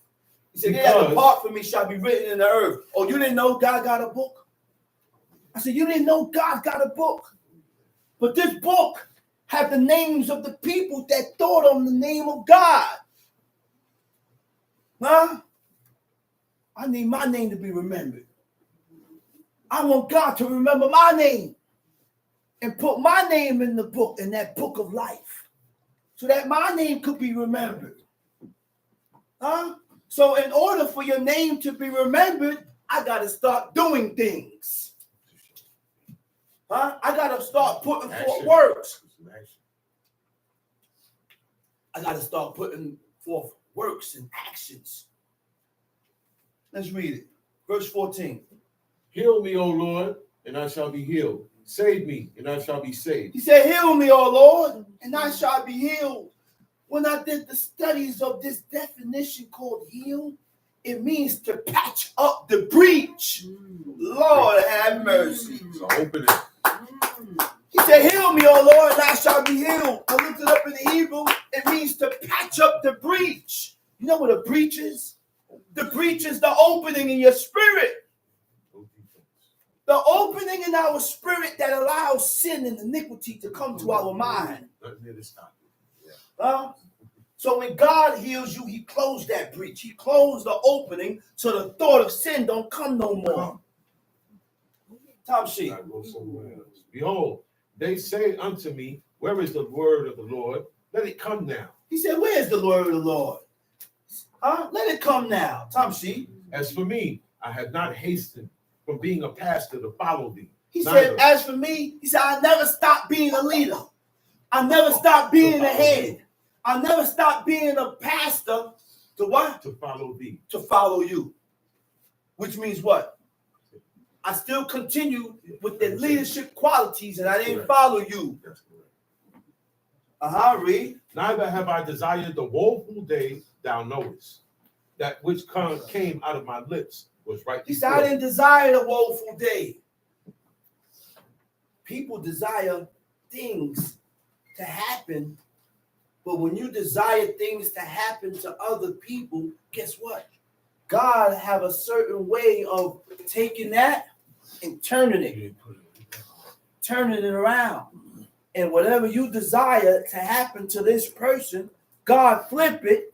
He said, they that depart from me shall be written in the earth. Oh, you didn't know God got a book? I said, you didn't know God got a book? But this book have the names of the people that thought on the name of God. Huh? I need my name to be remembered. I want God to remember my name and put my name in the book, in that book of life, so that my name could be remembered. Huh? So in order for your name to be remembered, I got to start doing things. Huh? I got to start putting forth works. I got to start putting forth works and actions. Let's read it. Verse 14. Heal me, O Lord, and I shall be healed. Save me, and I shall be saved. He said, heal me, O Lord, and I shall be healed. When I did the studies of this definition called heal, it means to patch up the breach. Lord have mercy. So open it. He said, heal me, O Lord, and I shall be healed. I looked it up in the Hebrew. It means to patch up the breach. You know what a breach is? The breach is the opening in your spirit. The opening in our spirit that allows sin and iniquity to come to our mind. So when God heals you, he closed that breach. He closed the opening so the thought of sin don't come no more. Tom Sheep. Behold, they say unto me, where is the word of the Lord? Let it come now. He said, where is the word of the Lord? Let it come now. Tom Sheep. As for me, I have not hastened from being a pastor to follow thee. He said, as for me, he said, I never stopped being a leader. I never stopped being a head. I never stopped being a pastor to what? To follow thee. To follow you. Which means what? I still continue with the leadership qualities and I didn't follow you. Read. Neither have I desired the woeful day thou knowest. That which came out of my lips was right. He said, I didn't desire the woeful day. People desire things to happen, but when you desire things to happen to other people, guess what? God have a certain way of taking that and turning it around. And whatever you desire to happen to this person, God flip it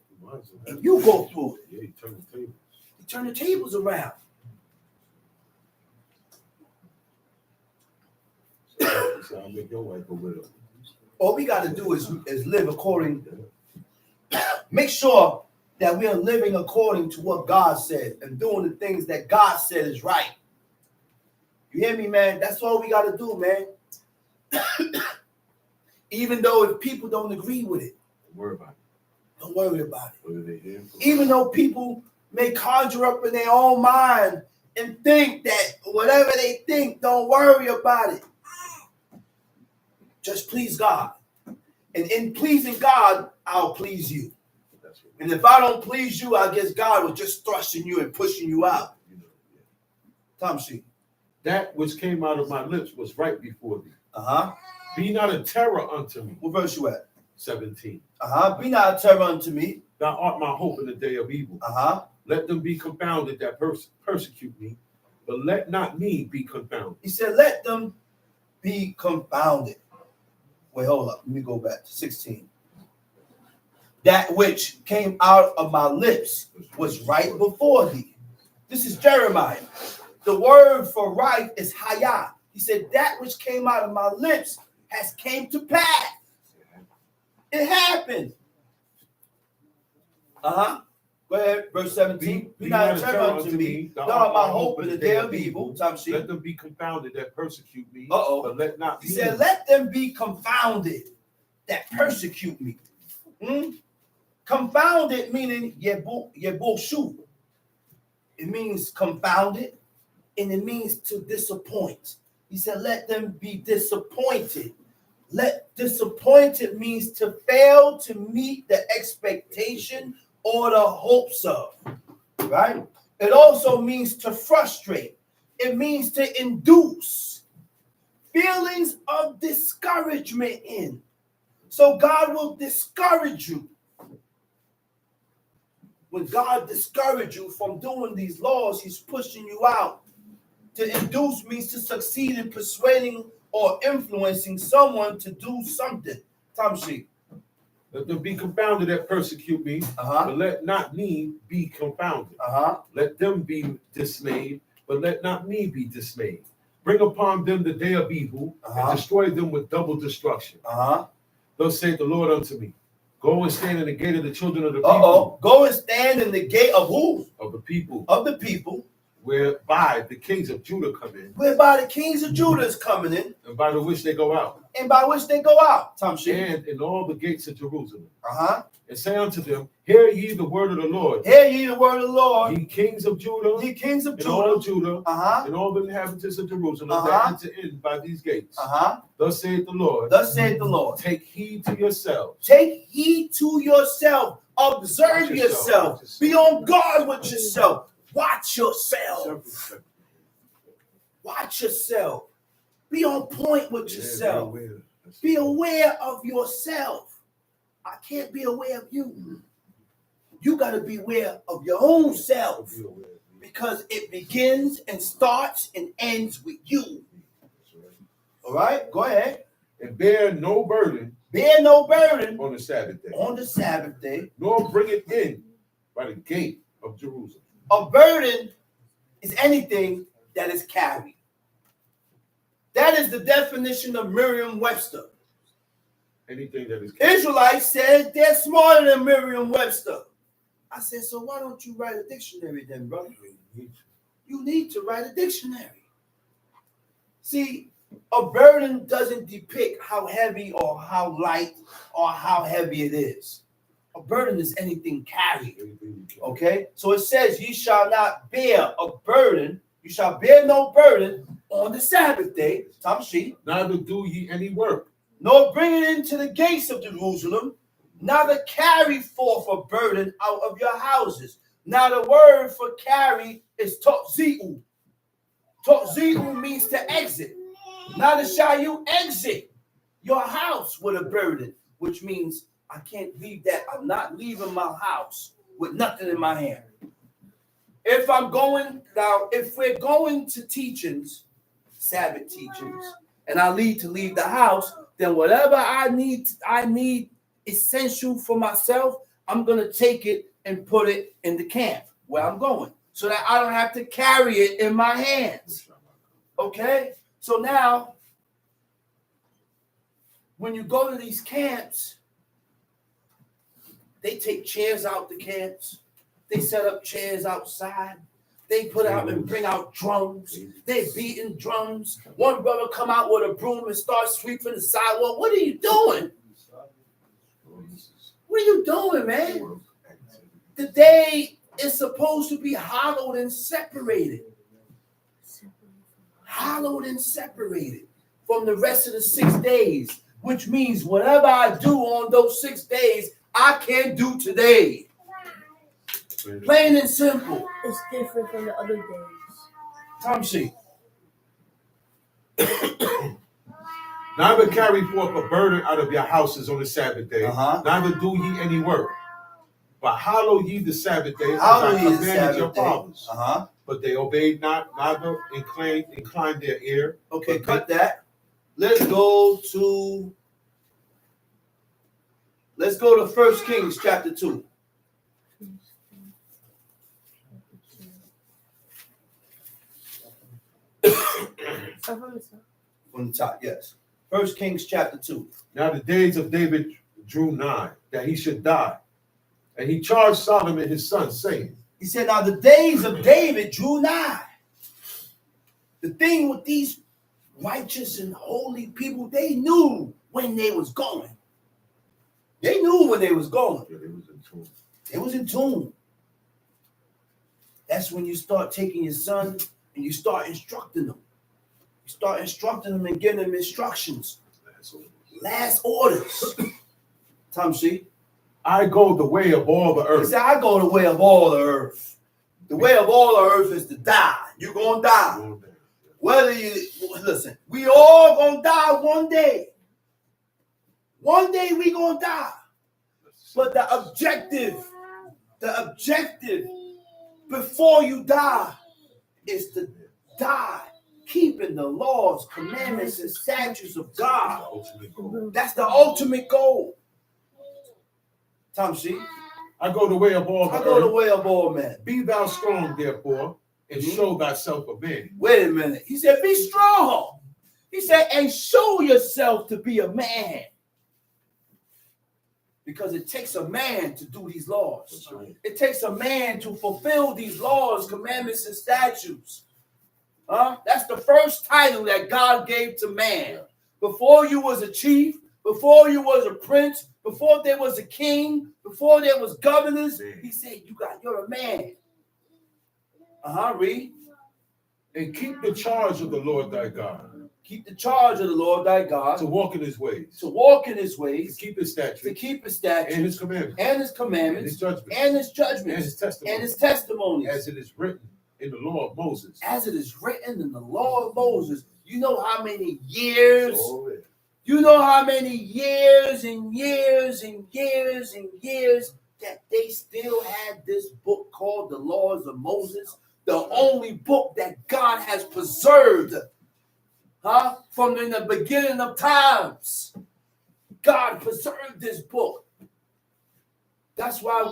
and you go through it. Yeah, he turned the tables. He turned the tables around. So I'll make your wife a widow. All we got to do is live according, make sure that we are living according to what God said and doing the things that God said is right. You hear me, man? That's all we got to do, man. Even though if people don't agree with it. Don't worry about it. Don't worry about it. Even though people may conjure up in their own mind and think that whatever they think, don't worry about it. Just please God. And in pleasing God, I'll please you. And if I don't please you, I guess God will just thrusting you and pushing you out. Tom Sheep. That which came out of my lips was right before thee. Be not a terror unto me. What verse you at? 17. Be not a terror unto me. Thou art my hope in the day of evil. Let them be confounded that persecute me, but let not me be confounded. He said, let them be confounded. Wait, hold up. Let me go back to 16. That which came out of my lips was right before thee. This is Jeremiah. The word for right is hayah. He said, that which came out of my lips has came to pass. It happened. Go ahead, verse 17. Be not a terror unto me. Thou art my hope in the day of evil. Let them be confounded that persecute me. But let not. He said, let them be confounded that persecute me. Confounded meaning yeboshu. It means confounded, and it means to disappoint. He said, let them be disappointed. Disappointed means to fail to meet the expectation or the hopes of, right? It also means to frustrate. It means to induce feelings of discouragement in. So God will discourage you. When God discourages you from doing these laws, he's pushing you out. To induce means to succeed in persuading or influencing someone to do something. Tom Sheep. Let them be confounded that persecute me, but let not me be confounded. Let them be dismayed, but let not me be dismayed. Bring upon them the day of evil, and destroy them with double destruction. Thus saith the Lord unto me, go and stand in the gate of the children of the people. Go and stand in the gate of who? Of the people. Of the people. whereby the kings of Judah come in, whereby the kings of Judah is coming in, and by the which they go out, and by which they go out. Tamshi. and in all the gates of Jerusalem. Uh-huh. And say unto them, Hear ye the word of the Lord, Hear ye the word of the Lord, ye kings of Judah, ye kings of and Judah. all Judah, Uh-huh. and all the inhabitants of Jerusalem Uh-huh. that enter in by these gates. Uh-huh. Thus saith the Lord, Thus saith the Lord. take heed to yourselves. Take heed to yourself. Observe Watch yourself. yourself. Be on guard with yourself. Watch yourself. Watch yourself. Be on point with yourself. Be aware of yourself. I can't be aware of you. You got to be aware of your own self, because it begins and starts and ends with you. All right, go ahead. And bear no burden Bear no burden on the Sabbath day, on the Sabbath day. nor bring it in by the gate of Jerusalem. A burden is anything that is carried. That is the definition of Merriam-Webster. Anything that is Israelites said they're smarter than Merriam-Webster. I said, so why don't you write a dictionary then, brother? You need to write a dictionary. See, a burden doesn't depict how heavy or how light or how heavy it is. A burden is anything carried. Okay? So it says, ye shall not bear a burden. You shall bear no burden on the Sabbath day. Tamshi. Neither do ye any work, Nor bring it into the gates of Jerusalem, neither carry forth a burden out of your houses. Now the word for carry is tokzi'u. Tokzi'u means to exit. Neither shall you exit your house with a burden, which means I can't leave that. I'm not leaving my house with nothing in my hand. If we're going to teachings, Sabbath teachings, and I need to leave the house, then whatever I need essential for myself, I'm going to take it and put it in the camp where I'm going, so that I don't have to carry it in my hands. Okay? So now, when you go to these camps, they take chairs out the camps. They set up chairs outside. They put out and bring out drums. They beating drums. One brother come out with a broom and start sweeping the sidewalk. What are you doing? What are you doing, man? The day is supposed to be hallowed and separated. Hallowed and separated from the rest of the 6 days, which means whatever I do on those 6 days, I can't do today. Plain and simple. It's different from the other days. Tamshi. neither carry forth a burden out of your houses on the Sabbath day, Uh-huh. neither do ye any work. But hallow ye the Sabbath day, as Hallow I ye the commanded Sabbath your day. fathers. Uh-huh. But they obeyed not, neither inclined their ear. Okay, but cut that. Let's go to 1 Kings chapter 2. From the top, yes. 1 Kings chapter 2. Now the days of David drew nigh, that he should die. And he charged Solomon his son, saying, He said, now the days of David drew nigh. The thing with these righteous and holy people, they knew when they was going. They knew when they was going. Yeah, they was in tune. They was in tune. That's when you start taking your son and you start instructing them. You start instructing them and giving them instructions. Last orders. Tamshi. I go the way of all the He earth. said, I go the way of all the earth. The way of all the earth is to die. You're going to die. Whether you, listen, we all going to die one day. One day we going to die. But the objective before you die is to die keeping the laws, commandments, and statutes of God. That's the ultimate goal. Tamshi. I go the way of all the I go the earth. way of all men. Be thou strong, therefore, and show thyself a man. Wait a minute. He said, be strong. He said, and show yourself to be a man. Because it takes a man to do these laws. That's right. It takes a man to fulfill these laws, commandments, and statutes. That's the first title that God gave to man. Before you was a chief, before you was a prince, before there was a king, before there was governors, he said, you're a man. Read. And keep the charge of the Lord thy God. Keep the charge of the Lord thy God. To walk in his ways. To walk in his ways. To keep his statutes. To keep his statutes. And his commandments. And his commandments. And his judgments. And his judgments. And his testimonies. And his testimonies. As it is written in the law of Moses. As it is written in the law of Moses. You know how many years? You know how many years and years and years and years that they still had this book called the Laws of Moses? The only book that God has preserved. From in the beginning of times. God preserved this book. That's why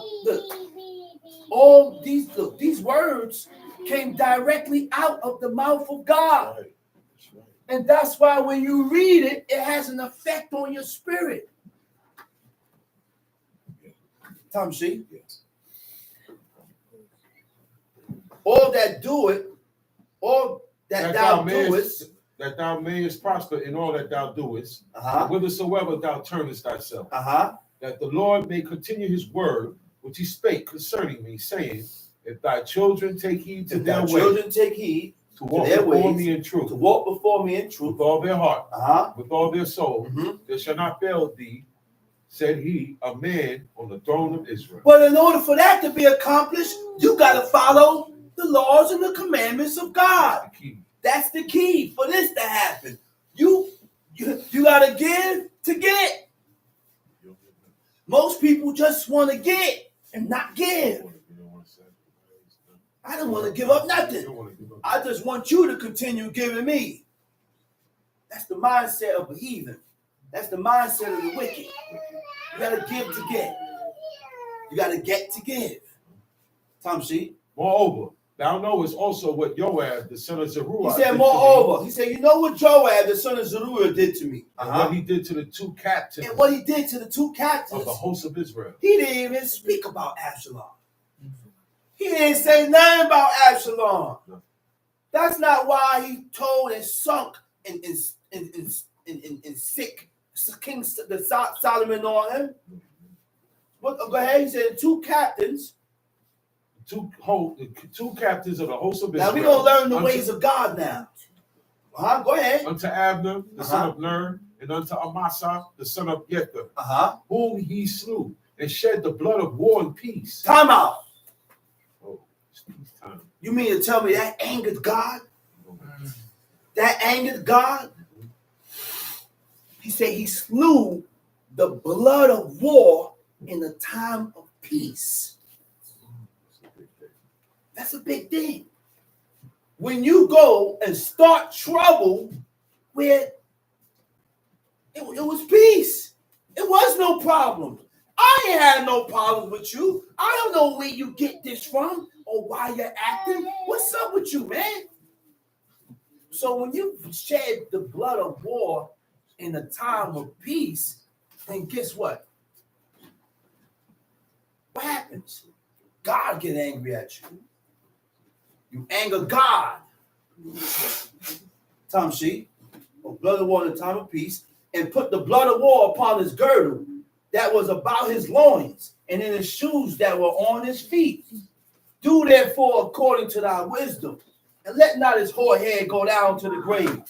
all these words came directly out of the mouth of God. Right. That's right. And that's why when you read it, it has an effect on your spirit. Tom, see? Yes. All that do it, all that thou doest, that thou mayest prosper in all that thou doest, whithersoever thou turnest thyself, that the Lord may continue his word, which he spake concerning me, saying, if thy children take heed to their ways, take heed to walk their before ways, me in truth, to walk before me in truth, with all their heart, with all their soul, Mhm. there shall not fail thee, said he, a man on the throne of Israel. But in order for that to be accomplished, you got to follow the laws and the commandments of God. That's the key. That's the key for this to happen. You got to give to get. Most people just want to get and not give. I don't want to give up nothing. I just want you to continue giving me. That's the mindset of a heathen. That's the mindset of the wicked. You got to give to get. You got to get to give. Tom, see? Moreover, thou knowest also what Joab, the son of Zeruiah, He said, moreover, he said, you know what Joab, the son of Zeruiah, did to me? and what he did to the two captains And what he did to the two captains. of the host of Israel. He didn't even speak about Absalom. He didn't say nothing about Absalom. No. That's not why he told and sunk and sick King Solomon on him. But go ahead. He said two captains. Two captains of the host of Israel. Now we're gonna learn the ways of God now. Go ahead. Unto Abner, the son of Ner, and unto Amasa, the son of Jether, whom he slew, and shed the blood of war and peace. Time out. Oh, it's peace time. You mean to tell me that angered God? That angered God? He said he slew the blood of war in the time of peace. That's a big thing. When you go and start trouble where it was peace. It was no problem. I ain't had no problem with you. I don't know where you get this from or why you're acting. What's up with you, man? So when you shed the blood of war in a time of peace, then guess what? What happens? God get angry at you. You anger God. Tom Sheep, blood of war in a time of peace, and put the blood of war upon his girdle that was about his loins, and in his shoes that were on his feet. Do therefore according to thy wisdom, and let not his hoar hair go down to the grave,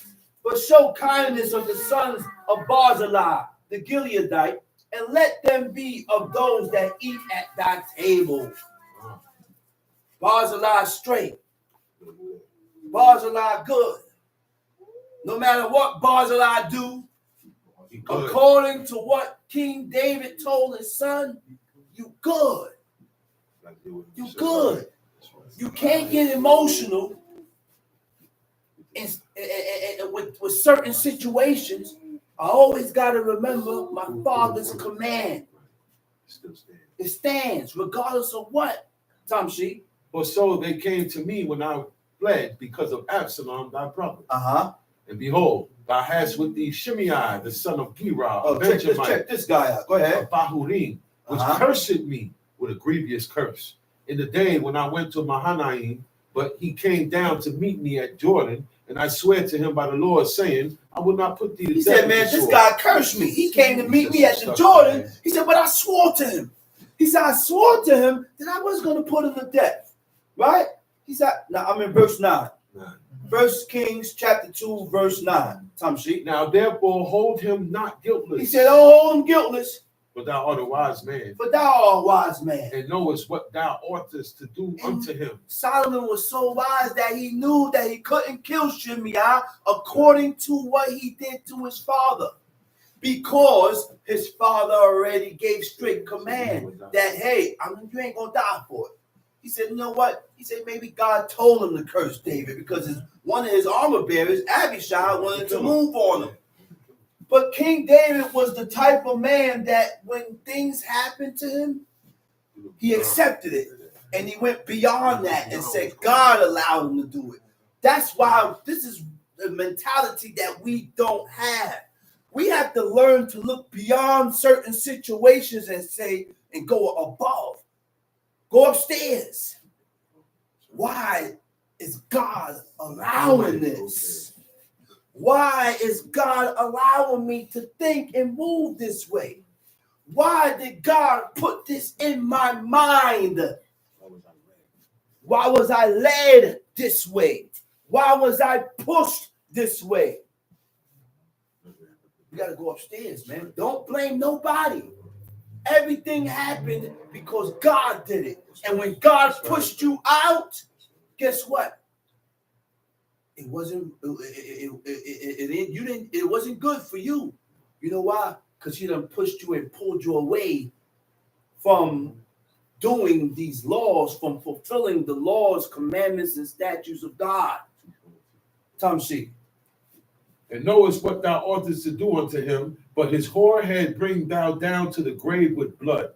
but show kindness of the sons of Barzillai, the Gileadite, and let them be of those that eat at thy table. Barzillai straight. Barzillai good. No matter what Barzillai do, according to what King David told his son, you good. You good. You can't get emotional with certain situations. I always got to remember my father's command. It stands regardless of what, Tom Sheep. For so they came to me when I fled because of Absalom, thy brother. And behold, Thou hast with thee Shimei, the son of Gera, Oh, a check Benjamite, this guy out. Go ahead. of Bahurim, which cursed me with a grievous curse. In the day when I went to Mahanaim, but he came down to meet me at Jordan, and I swear to him by the Lord, saying, I will not put thee to He death. said, man, this guy cursed me. He came to meet me at the Jordan. He said, but I swore to him. He said, I swore to him that I was going to put him to death. Right? He said, now I'm in verse 9. First Kings chapter 2, verse 9. Tamshi. Now therefore hold him not guiltless. He said, don't hold him guiltless. But thou art a wise man. But thou art a wise man. And knowest what thou oughtest to do unto him. Solomon was so wise that he knew that he couldn't kill Shimei according to what he did to his father. Because his father already gave strict command that, hey, you ain't going to die for it. He said, you know what? He said maybe God told him to curse David because one of his armor bearers, Abishag, wanted to move on him. But King David was the type of man that when things happened to him, he accepted it. And he went beyond that and said, God allowed him to do it. That's why this is the mentality that we don't have. We have to learn to look beyond certain situations and say, and go above. Go upstairs. Why is God allowing this? Why is God allowing me to think and move this way? Why did God put this in my mind? Why was I led this way? Why was I pushed this way? You got to go upstairs, man. Don't blame nobody. Everything happened because God did it. And when God pushed you out, guess what? It wasn't it wasn't good for you. You know why? Because he done pushed you and pulled you away from doing these laws, from fulfilling the laws, commandments, and statutes of God. Tamshi. And knowest what thou oughtest to do unto him, but his whorehead bring thou down to the grave with blood.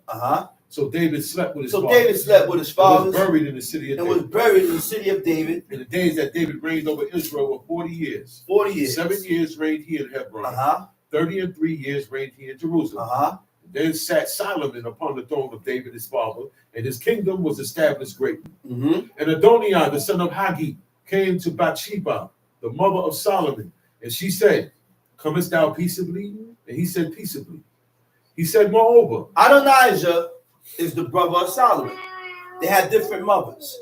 So David slept with his fathers. David slept with his fathers. Was buried in the city of David. And was buried in the city of David. In the days that David reigned over Israel were 40 years. 40 years. 7 years reigned he in Hebron. 33 years reigned he in Jerusalem. Then sat Solomon upon the throne of David his father, and his kingdom was established greatly. And Adonijah, the son of Haggith, came to Bathsheba, the mother of Solomon, and she said, comest thou peaceably? And he said, peaceably. He said, moreover, Adonijah is the brother of Solomon. They had different mothers.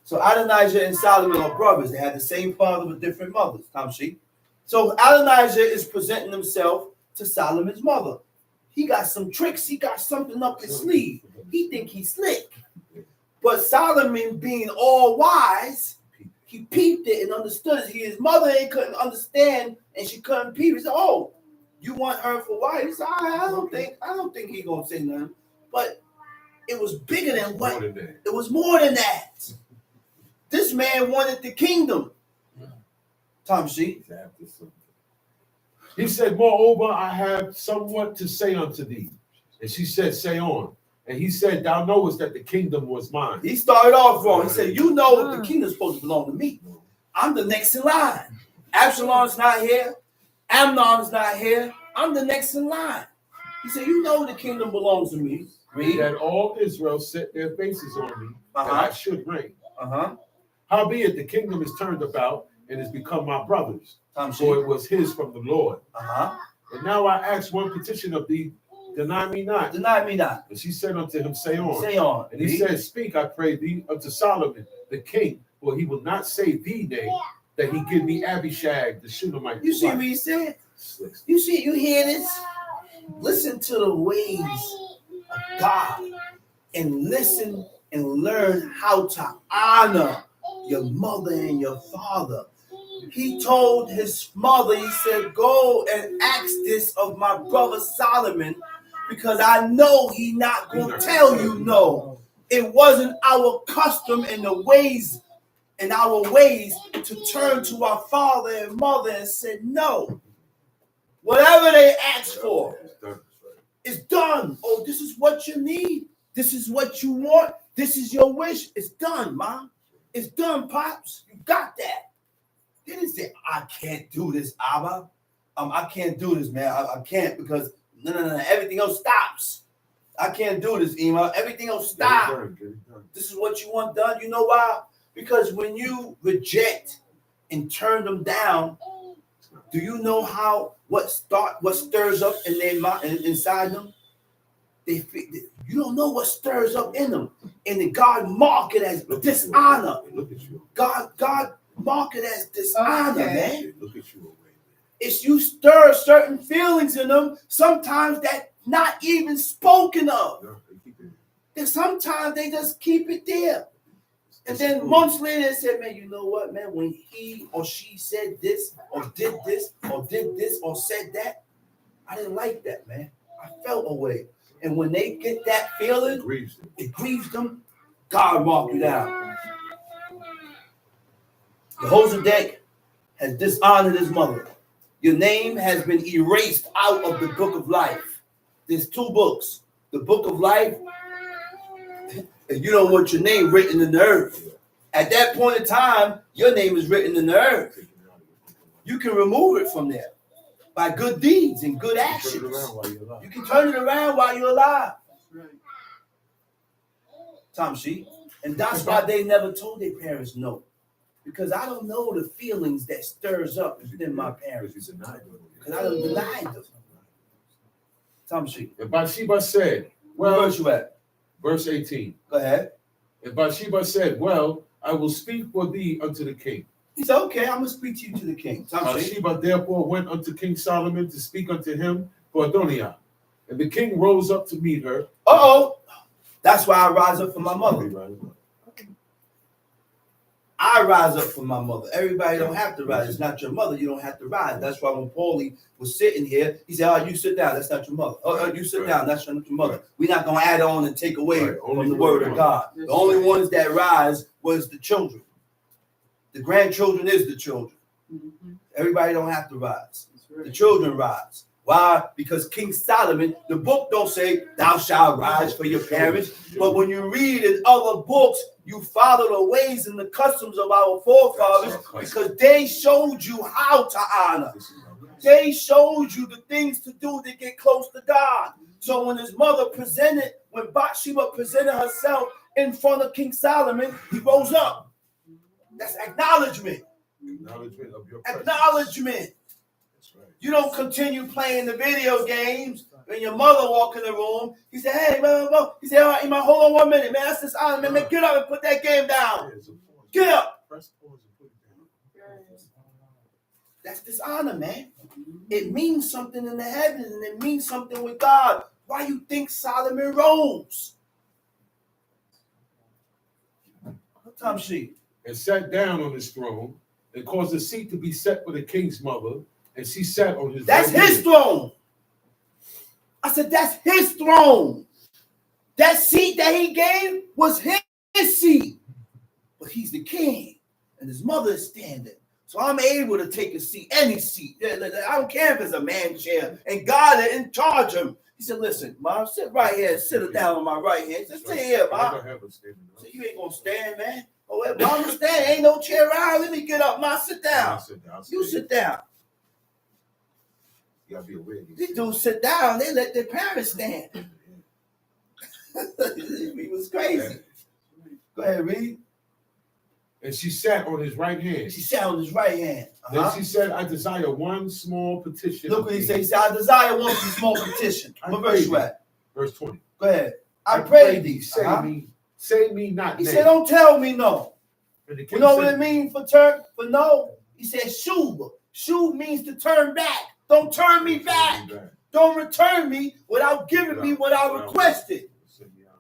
So Adonijah and Solomon are brothers. They had the same father with different mothers. Tamshi. So Adonijah is presenting himself to Solomon's mother. He got some tricks. He got something up his sleeve. He think he's slick. But Solomon, being all wise, he peeped it and understood it. His mother couldn't understand, and she couldn't peep. He said, "Oh, you want her for wife?" He said, I don't think he's gonna say nothing. But it was bigger than what. It was more than that. This man wanted the kingdom. Tamshi. He said, moreover, I have somewhat to say unto thee. And she said, say on. And he said, thou knowest that the kingdom was mine. He started off wrong. He said, you know the kingdom's supposed to belong to me. I'm the next in line. Absalom's not here. Amnon's not here. I'm the next in line. He said, you know the kingdom belongs to me. Read. That all Israel set their faces on me, that I should reign. Howbeit the kingdom is turned about and has become my brother's. For it was his from the Lord. And now I ask one petition of thee, deny me not. Deny me not. And she said unto him, say on. Say on. And he said, speak, I pray thee, unto Solomon, the king, for he will not say thee name, that he give me Abishag, the Shunammite. You see what he said? You see, you hear this? Listen to the ways of God and listen and learn how to honor your mother and your father. He told his mother, he said, go and ask this of my brother Solomon, because I know he not going to tell you no. It wasn't our custom in the ways, in our ways, to turn to our father and mother and say no. Whatever they ask for, it's done. Oh, this is what you need. This is what you want. This is your wish. It's done, Mom. It's done, Pops. You got that. They didn't say, I can't do this, Abba. I can't do this, man. I can't because no, everything else stops. I can't do this, Ema. Everything else stops. Get it done. This is what you want done. You know why? Because when you reject and turn them down, do you know what stirs up in their mind, inside them? You don't know what stirs up in them, and then God mark it as dishonor. Look at you. God mark it as dishonor, man. Look at you away, man. It's you stir certain feelings in them, sometimes that not even spoken of. No, they keep it. And sometimes they just keep it there. And then months later, they said, man, you know what, man? When he or she said this, or did this, or said that, I didn't like that, man. I felt away. And when they get that feeling, it grieves them. God mark you down. Jehoshaphat has dishonored his mother. Your name has been erased out of the book of life. There's 2 books. The book of life, and you don't want your name written in the earth. At that point in time, your name is written in the earth. You can remove it from there by good deeds and good actions. You can turn it around while you're alive. Tom sheet. And that's why they never told their parents no. Because I don't know the feelings that stirs up within my parents. Because I don't deny them. Tom sheet. And Bathsheba said, Where verse you at? Verse 18. Go ahead. And Bathsheba said, well, I will speak for thee unto the king. He said, okay, I'm going to speak to you to the king. Bathsheba therefore went unto King Solomon to speak unto him for Adonijah. And the king rose up to meet her. Uh-oh. That's why I rise up for my mother. I rise up for my mother. Everybody don't have to rise. It's not your mother. You don't have to rise. That's why when Paulie was sitting here, he said, oh, you sit down. That's not your mother. Oh, you sit down. That's not your mother. We're not going to add on and take away from the word of God. The only ones that rise was the children. The grandchildren is the children. Everybody don't have to rise. The children rise. Why? Because King Solomon, the book don't say, thou shalt rise for your parents. But when you read in other books, you follow the ways and the customs of our forefathers because they showed you how to honor. They showed you the things to do to get close to God. So when his mother when Bathsheba presented herself in front of King Solomon, he rose up. That's acknowledgement. Acknowledgement of your presence. Acknowledgement. You don't continue playing the video games when your mother walk in the room. He said, hey, man, he said, all right, man, hold on 1 minute, man. That's this honor, man. Get up and put that game down. Get up. That's dishonor, man. It means something in the heavens and it means something with God. Why you think Solomon rose? What time she? And sat down on his throne and caused a seat to be set for the king's mother. And she sat on his That's his throne. I said, that's his throne. That seat that he gave was his seat. But he's the king. And his mother is standing. So I'm able to take a seat, any seat. I don't care if it's a man chair. And God is in charge of him. He said, listen, Mom, sit right here. Sit her down on my right hand. Just sit here, Mom. So you ain't going to stand, man. Oh, well, Mama, stand. Ain't no chair around. Let me get up. Mom, sit down. You sit down. You gotta be aware. These dudes sit down, they let their parents stand. He was crazy. Go ahead, read. And she sat on his right hand. She sat on his right hand. Then she said, I desire one small petition. Look what he said. He said, I desire one small petition. What verse you at? Verse 20. Go ahead. I pray thee. Say me not. He said, don't tell me no. You know what it means for no? He said, shub. Shub means to turn back. Don't turn me back. Don't return me without giving me what I requested.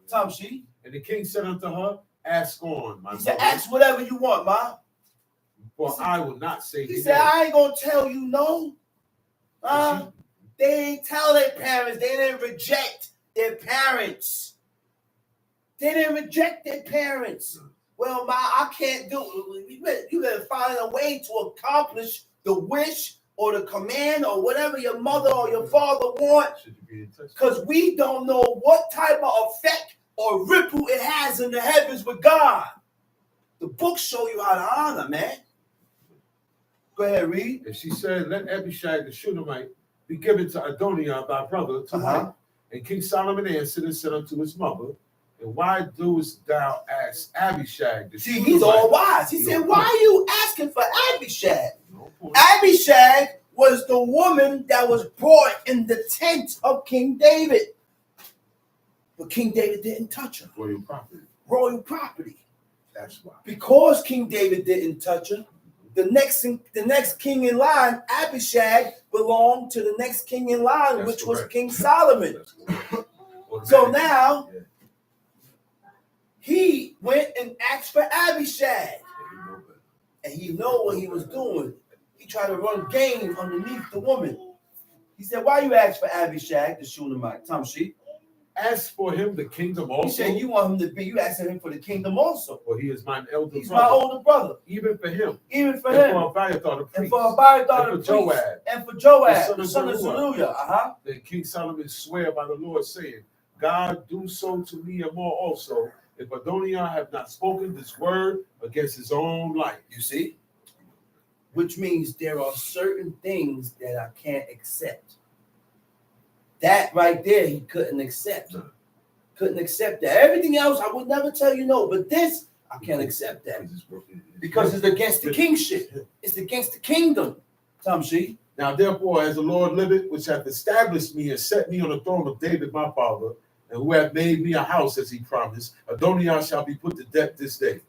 Tom she. And the king said unto her, ask on, my He said, ask whatever you want, Ma. For I will not say. He said, I ain't going to tell you no. They ain't tell their parents. They didn't reject their parents. They didn't reject their parents. Well, Ma, I can't do it. You better find a way to accomplish the wish or the command or whatever your mother or your father want. Because we don't know what type of effect or ripple it has in the heavens with God. The books show you how to honor, man. Go ahead, read. And she said, let Abishag the Shunammite be given to Adonijah thy brother to wife. And King Solomon answered and said unto his mother, and why doest thou ask Abishag the See, Shunammite? he's all wise. He said, why are you asking for Abishag? No point. Abishag was the woman that was brought in the tent of King David. But King David didn't touch her. Royal property. Royal property. That's why. Because King David didn't touch her, the next king in line, Abishag, belonged to the next king in line, That's which correct. was King Solomon. That's So now, Yeah. he went and asked for Abishag. Yeah, you know better. And he know what he was doing. He tried to run game underneath the woman. He said, why you ask for Abishag, the Shunammite? Tamshi. Ask for him the kingdom also. He said, you want him to be, you asking him for the kingdom also. For he is mine elder He's brother. my older brother. Even for him. Even for And him. for Abiathar the priest. And for Abiathar And the for priest. Joab. And for Joab, The the son son of of Zeruiah. Zeruiah. Then King Solomon sware by the Lord, saying, God do so to me and more also, if Adonijah have not spoken this word against his own life. You see? Which means there are certain things that I can't accept. That right there, he couldn't accept. Couldn't accept that. Everything else, I would never tell you no. But this, I can't accept that. Because it's against the kingship. It's against the kingdom. Tamshi. Now therefore, as the Lord liveth, which hath established me and set me on the throne of David my father, and who hath made me a house as he promised, Adonijah shall be put to death this day.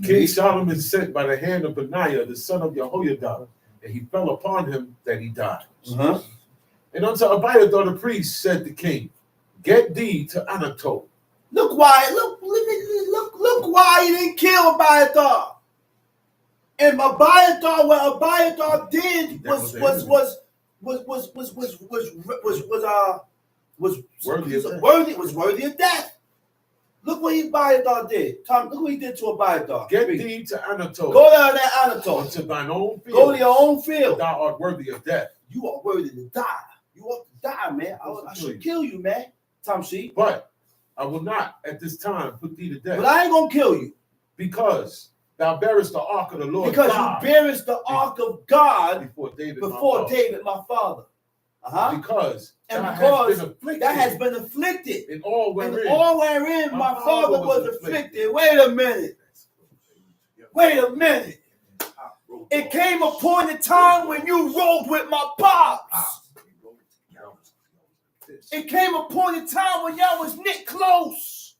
King Solomon sent by the hand of Benaiah, the son of Jehoiada, and he fell upon him that he died. And unto Abiathar the priest said the king, get thee to Anatole. Look why he didn't kill Abiathar. And Abiathar, what Abiathar did was worthy of death. Look what Abiathar did. Tom, look what he did to Abiathar. Get thee to Anatole. Go down to Anatole. Unto thine own field. Go to your own field. Thou art worthy of death. You are worthy to die. You ought to die, man. I should kill you, man. Tamshi. But I will not at this time put thee to death. But I ain't gonna kill you. Because thou bearest the ark of the Lord Because God you bearest the ark of God before David, my father. Because And thou because hast been afflicted that has been afflicted. in all wherein, My father was afflicted. Wait a minute. It came upon the time when you rolled with my pops. It came upon the time when y'all was knit close.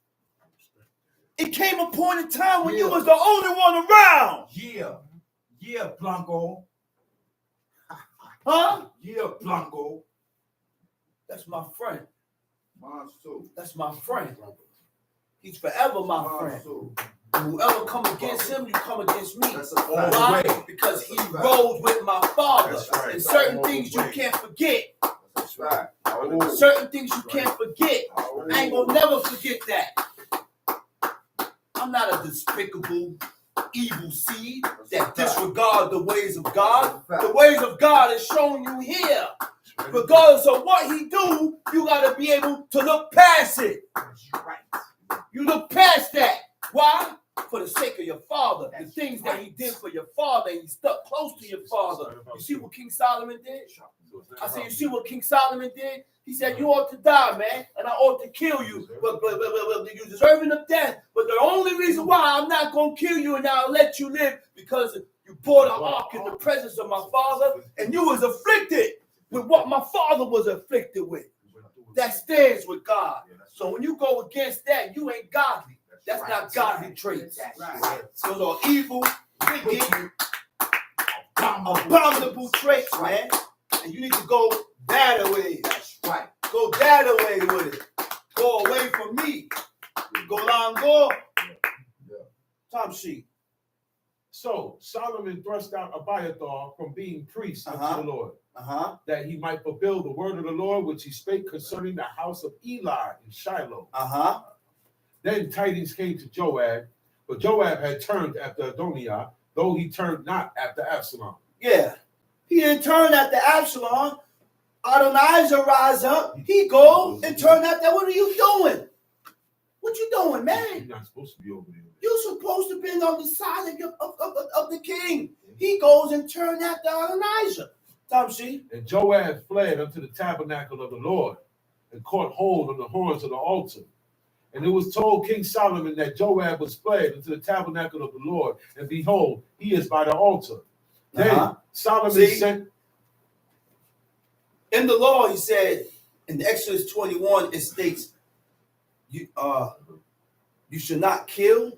It came upon the time when you was the only one around. Yeah, Blanco. Huh? Yeah, Blanco. That's my friend. Mine too. That's my friend. He's forever my Mine friend. too. Whoever come against him, you come against me. That's a fact. Why? Because he rode with my father. That's right. And certain things you can't forget. That's right. Certain things you can't forget. I ain't gonna never forget that. I'm not a despicable, evil seed that disregard the ways of God. The ways of God is showing you here. Regardless of what he do, you gotta be able to look past it. You look past that. Why? For the sake of your father. The things that he did for your father, and he stuck close to your father. You see what King Solomon did? I said, you see what King Solomon did? He said, you ought to die, man, and I ought to kill you. But you're deserving of death. But the only reason why I'm not going to kill you and I'll let you live, because you brought an ark in the presence of my father, and you was afflicted with what my father was afflicted with. That stands with God. So when you go against that, you ain't godly. That's not godly traits. Those are evil, wicked, abominable traits, man. And you need to go that way. That's right. Go that way with it. Go away from me. Go long, go. Tom sheet. So Solomon thrust out Abiathar from being priest unto the Lord, that he might fulfill the word of the Lord which he spake concerning the house of Eli in Shiloh. Then tidings came to Joab, but Joab had turned after Adonijah, though he turned not after Absalom. Yeah. He didn't turn after Absalom. Adonijah rise up. He go and turn after. What are you doing? What you doing, man? You're not supposed to be over there. You're supposed to be on the side of the king. he goes and turns after Adonijah. Tamshi. And Joab fled unto the tabernacle of the Lord and caught hold of the horns of the altar. And it was told King Solomon that Joab was fled into the tabernacle of the Lord, and behold, he is by the altar. Then Solomon sent. In the law, he said, in Exodus 21, it states, you should not kill.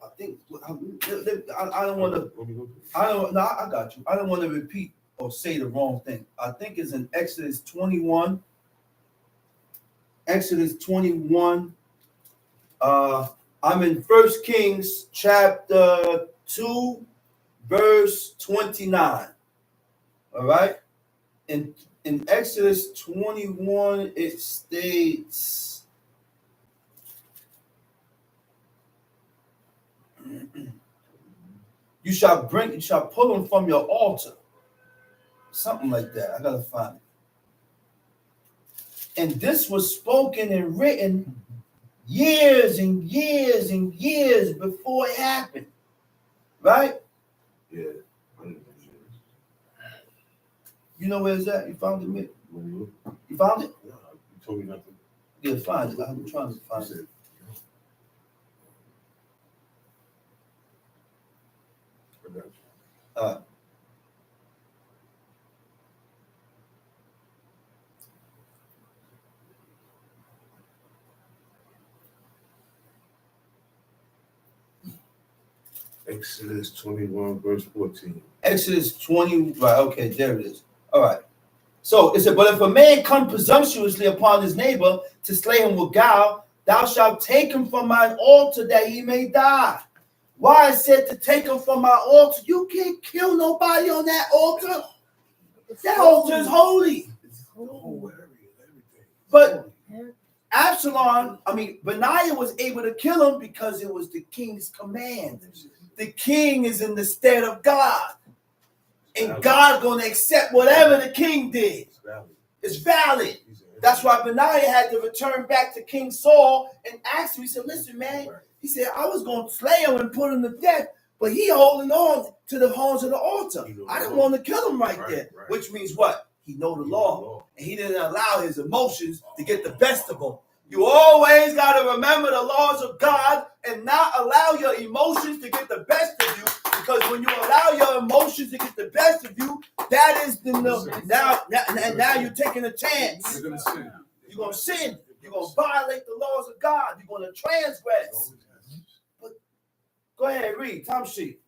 I think I don't want to. I got you. I don't want to repeat or say the wrong thing. I think it's in Exodus 21. Exodus 21. I'm in 1 Kings chapter 2, verse 29. All right. In Exodus 21, it states, you shall pull them from your altar. Something like that. I gotta find it. And this was spoken and written years and years and years before it happened. Right? Yeah. You know where it's at? You found it, Mick? You found it? You told me not to. Yeah, find it. I'm trying to find it. I got you. Exodus 21, verse 14. Exodus 20, right, okay, there it is. All right. So it said, but if a man come presumptuously upon his neighbor to slay him with guile, thou shalt take him from mine altar that he may die. Why I said to take him from my altar? You can't kill nobody on that altar. That altar is holy. The whole area, everything. But Benaiah was able to kill him because it was the king's command. The king is in the stead of God. And God going to accept whatever the king did. It's valid. That's why Benaiah had to return back to King Saul and ask him. He said, listen, man. He said, I was going to slay him and put him to death, but he holding on to the horns of the altar. I didn't want to kill him right there. Which means what? He know the law. And he didn't allow his emotions to get the best of him. You always got to remember the laws of God and not allow your emotions to get the best of you. Because when you allow your emotions to get the best of you, that is now you're taking a chance. You're going to sin. You're going to sin. You're going to violate the laws of God. You're going to transgress. But go ahead, read. Tom sheet.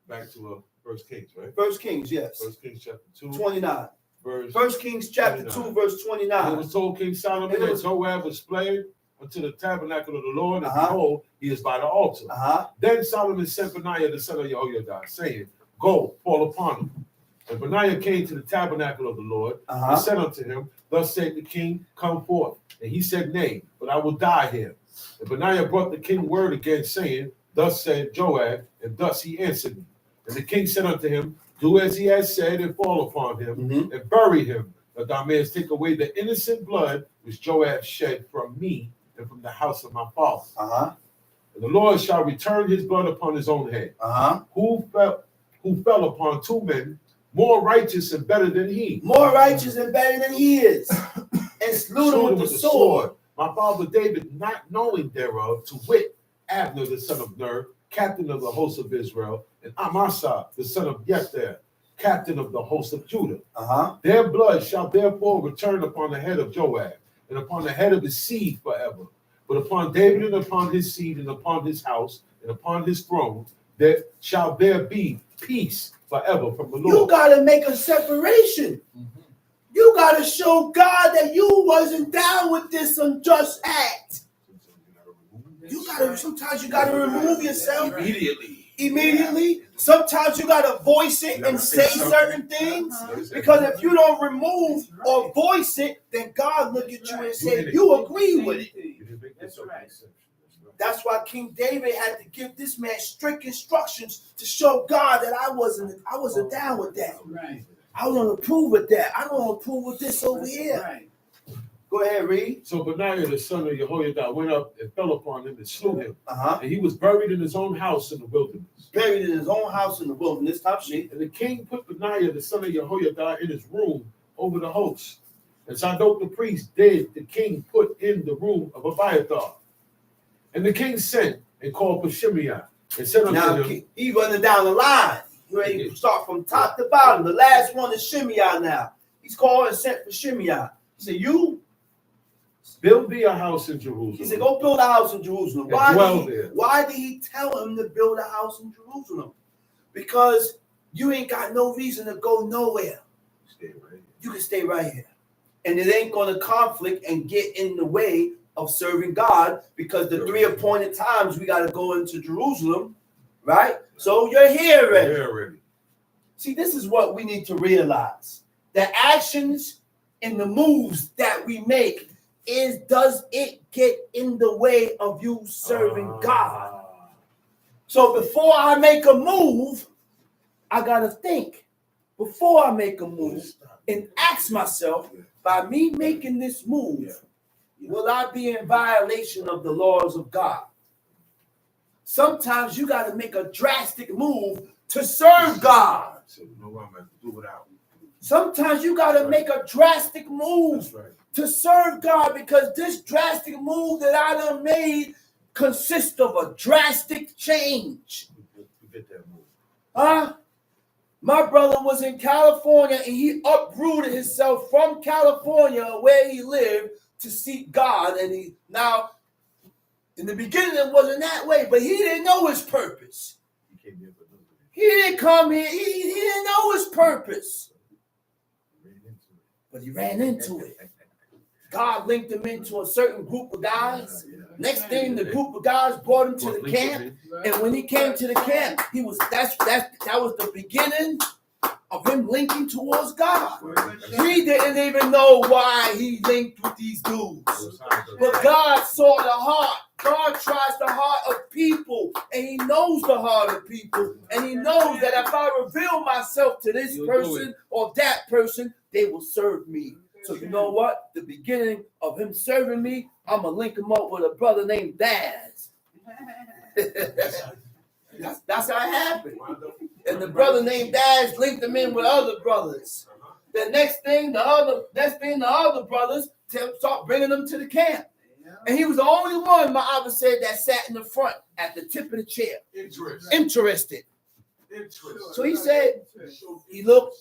Back to 1 Kings, right? 1 Kings, yes. 1 Kings chapter 2. 29. 1 Kings chapter 2, 29. verse 29. And it was told King Solomon that Joab was fled unto the tabernacle of the Lord, and behold, he is by the altar. Then Solomon sent Benaiah the son of Jehoiada, saying, go, fall upon him. And Benaiah came to the tabernacle of the Lord, and said unto him, thus said the king, come forth. And he said, nay, but I will die here. And Benaiah brought the king word again, saying, thus said Joab, and thus he answered me. And the king said unto him, do as he has said, and fall upon him, and bury him, that thou mayest take away the innocent blood which Joab shed from me and from the house of my father. And the Lord shall return his blood upon his own head. Who fell upon two men more righteous and better than he. More righteous and better than he is. And slew him with the sword. My father David, not knowing thereof, to wit, Abner the son of Ner, captain of the host of Israel, and Amasa the son of Yether, captain of the host of Judah. Their blood shall therefore return upon the head of Joab, and upon the head of his seed forever. But upon David and upon his seed and upon his house and upon his throne, there shall be peace forever from the Lord. You got to make a separation. You got to show God that you wasn't down with this unjust act. Sometimes you got to remove yourself. Immediately. Sometimes you got to voice it and say certain things. Because if you don't remove or voice it, then God look at you and say, you agree with it. That's right. That's why King David had to give this man strict instructions to show God that I wasn't down with that. Right. I don't approve of that. I don't approve of this over here. Right. Go ahead, read. So Benaiah, the son of Jehoiada, went up and fell upon him and slew him. Uh-huh. And he was buried in his own house in the wilderness. Buried in his own house in the wilderness. Top sheet. And the king put Benaiah, the son of Jehoiada, in his room over the host. And Zadok the priest did the king put in the room of Abiathar. And the king sent and called for Shimei and said unto Now him, he running down the line. You ready to start from top to bottom. The last one is Shimei now. He's called and sent for Shimei. He said, you build thee a house in Jerusalem. He said, go build a house in Jerusalem. And Why did he tell him to build a house in Jerusalem? Because you ain't got no reason to go nowhere. Stay right here. You can stay right here. And it ain't going to conflict and get in the way of serving God, because the 3 appointed times we got to go into Jerusalem, right? So you're here already. You're already. See, this is what we need to realize. The actions and the moves that we make does it get in the way of you serving God? So before I make a move, I got to think before I make a move and ask myself, by me making this move, will I be in violation of the laws of God? Sometimes you got to make a drastic move to serve God. So you know what I'm going to do without. Sometimes you got to make a drastic move That's right. to serve God, because this drastic move that I done made consists of a drastic change. You get that move. Huh? My brother was in California and he uprooted himself from California where he lived to seek God. And he now, in the beginning, it wasn't that way, but he didn't know his purpose. He came here for nothing. He didn't come here. He didn't know his purpose, Ran into it. but he ran into it. God linked him into a certain group of guys. Next thing, the group of guys brought him to the camp. And when he came to the camp, that was the beginning of him linking towards God. He didn't even know why he linked with these dudes. But God saw the heart. God tries the heart of people, and he knows the heart of people. And he knows that if I reveal myself to this person or that person, they will serve me. So you know what? The beginning of him serving me, I'm going to link him up with a brother named Daz. That's how it happened. And the brother named Daz linked him in with other brothers. The next thing, the other brothers start bringing them to the camp. And he was the only one, my Abba said, that sat in the front at the tip of the chair. Interested. So he said, he looked.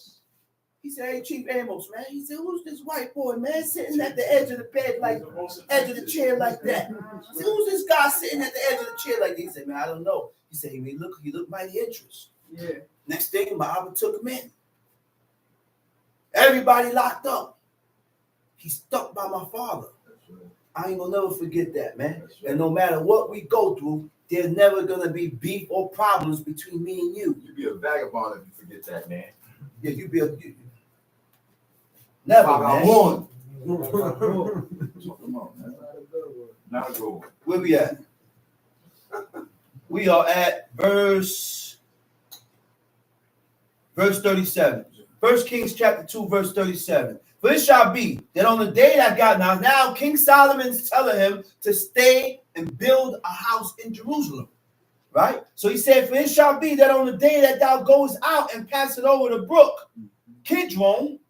He said, hey, Chief Amos, man. He said, who's this white boy, man, sitting at the edge of the bed, like, edge of the chair like that? He said, who's this guy sitting at the edge of the chair like that? He said, man, I don't know. He said, he looked mighty interested. Yeah. Next thing, my Abba took him in. Everybody locked up. He's stuck by my father. I ain't gonna never forget that, man. And no matter what we go through, there's never gonna be beef or problems between me and you. You be a vagabond if you forget that, man. Yeah, never, man. Come on, man. Not a good one. Where we at? We are at verse 37. 1 Kings chapter 2, verse 37. For it shall be that on the day that God, now King Solomon's telling him to stay and build a house in Jerusalem. Right? So he said, for it shall be that on the day that thou goest out and pass it over the brook, Kidron,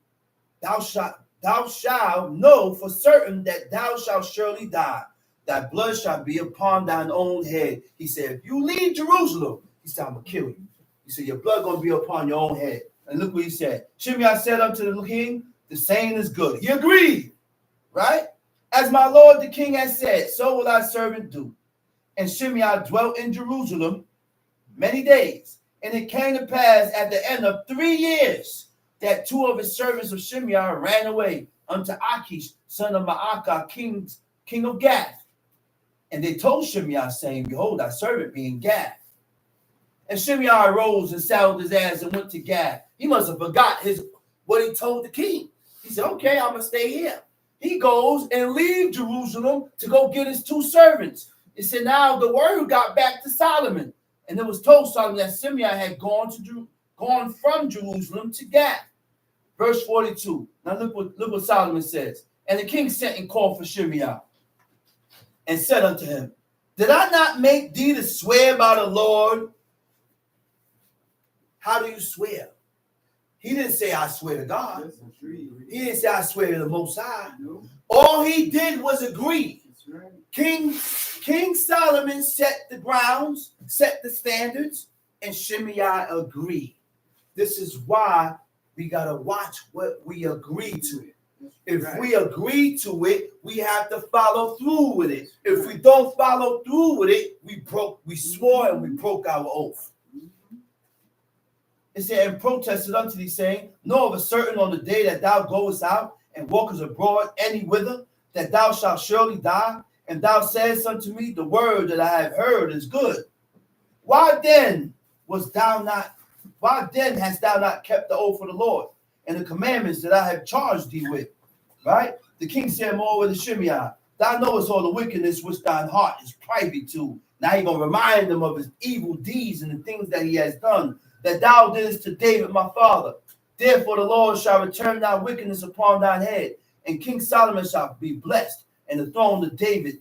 thou shalt know for certain that thou shalt surely die. Thy blood shall be upon thine own head. He said, if you leave Jerusalem, he said, I'm going to kill you. He said, your blood going to be upon your own head. And look what he said. Shimei said unto the king, the saying is good. He agreed. Right? As my lord the king has said, so will thy servant do. And Shimei dwelt in Jerusalem many days. And it came to pass at the end of 3 years that 2 of his servants of Shimei ran away unto Achish, son of Maacah, king of Gath. And they told Shimei, saying, behold, thy servant be in Gath. And Shimei arose and saddled his ass and went to Gath. He must have forgot what he told the king. He said, okay, I'm going to stay here. He goes and leaves Jerusalem to go get his 2 servants. It said now the word got back to Solomon, and it was told Solomon that Shimei had gone from Jerusalem to Gath. Verse 42. Now look what Solomon says. And the king sent and called for Shimei and said unto him, did I not make thee to swear by the Lord? How do you swear? He didn't say, I swear to God. That's true. He didn't say, I swear to the Most High. No, All he did was agree. that's right. King Solomon set the grounds, set the standards, and Shimei agreed. This is why we got to watch what we agree to. If we agree to it, we have to follow through with it. If we don't follow through with it, we swore and we broke our oath. It said, and protested unto thee, saying, know of a certain on the day that thou goest out and walkest abroad any whither, that thou shalt surely die. And thou sayest unto me, the word that I have heard is good. Why then hast thou not kept the oath of the Lord and the commandments that I have charged thee with? Right? The king said moreover to Shimei, thou knowest all the wickedness which thine heart is privy to. Now he's going to remind him of his evil deeds and the things that he has done, that thou didst to David my father. Therefore the Lord shall return thy wickedness upon thine head, and King Solomon shall be blessed, and the throne of David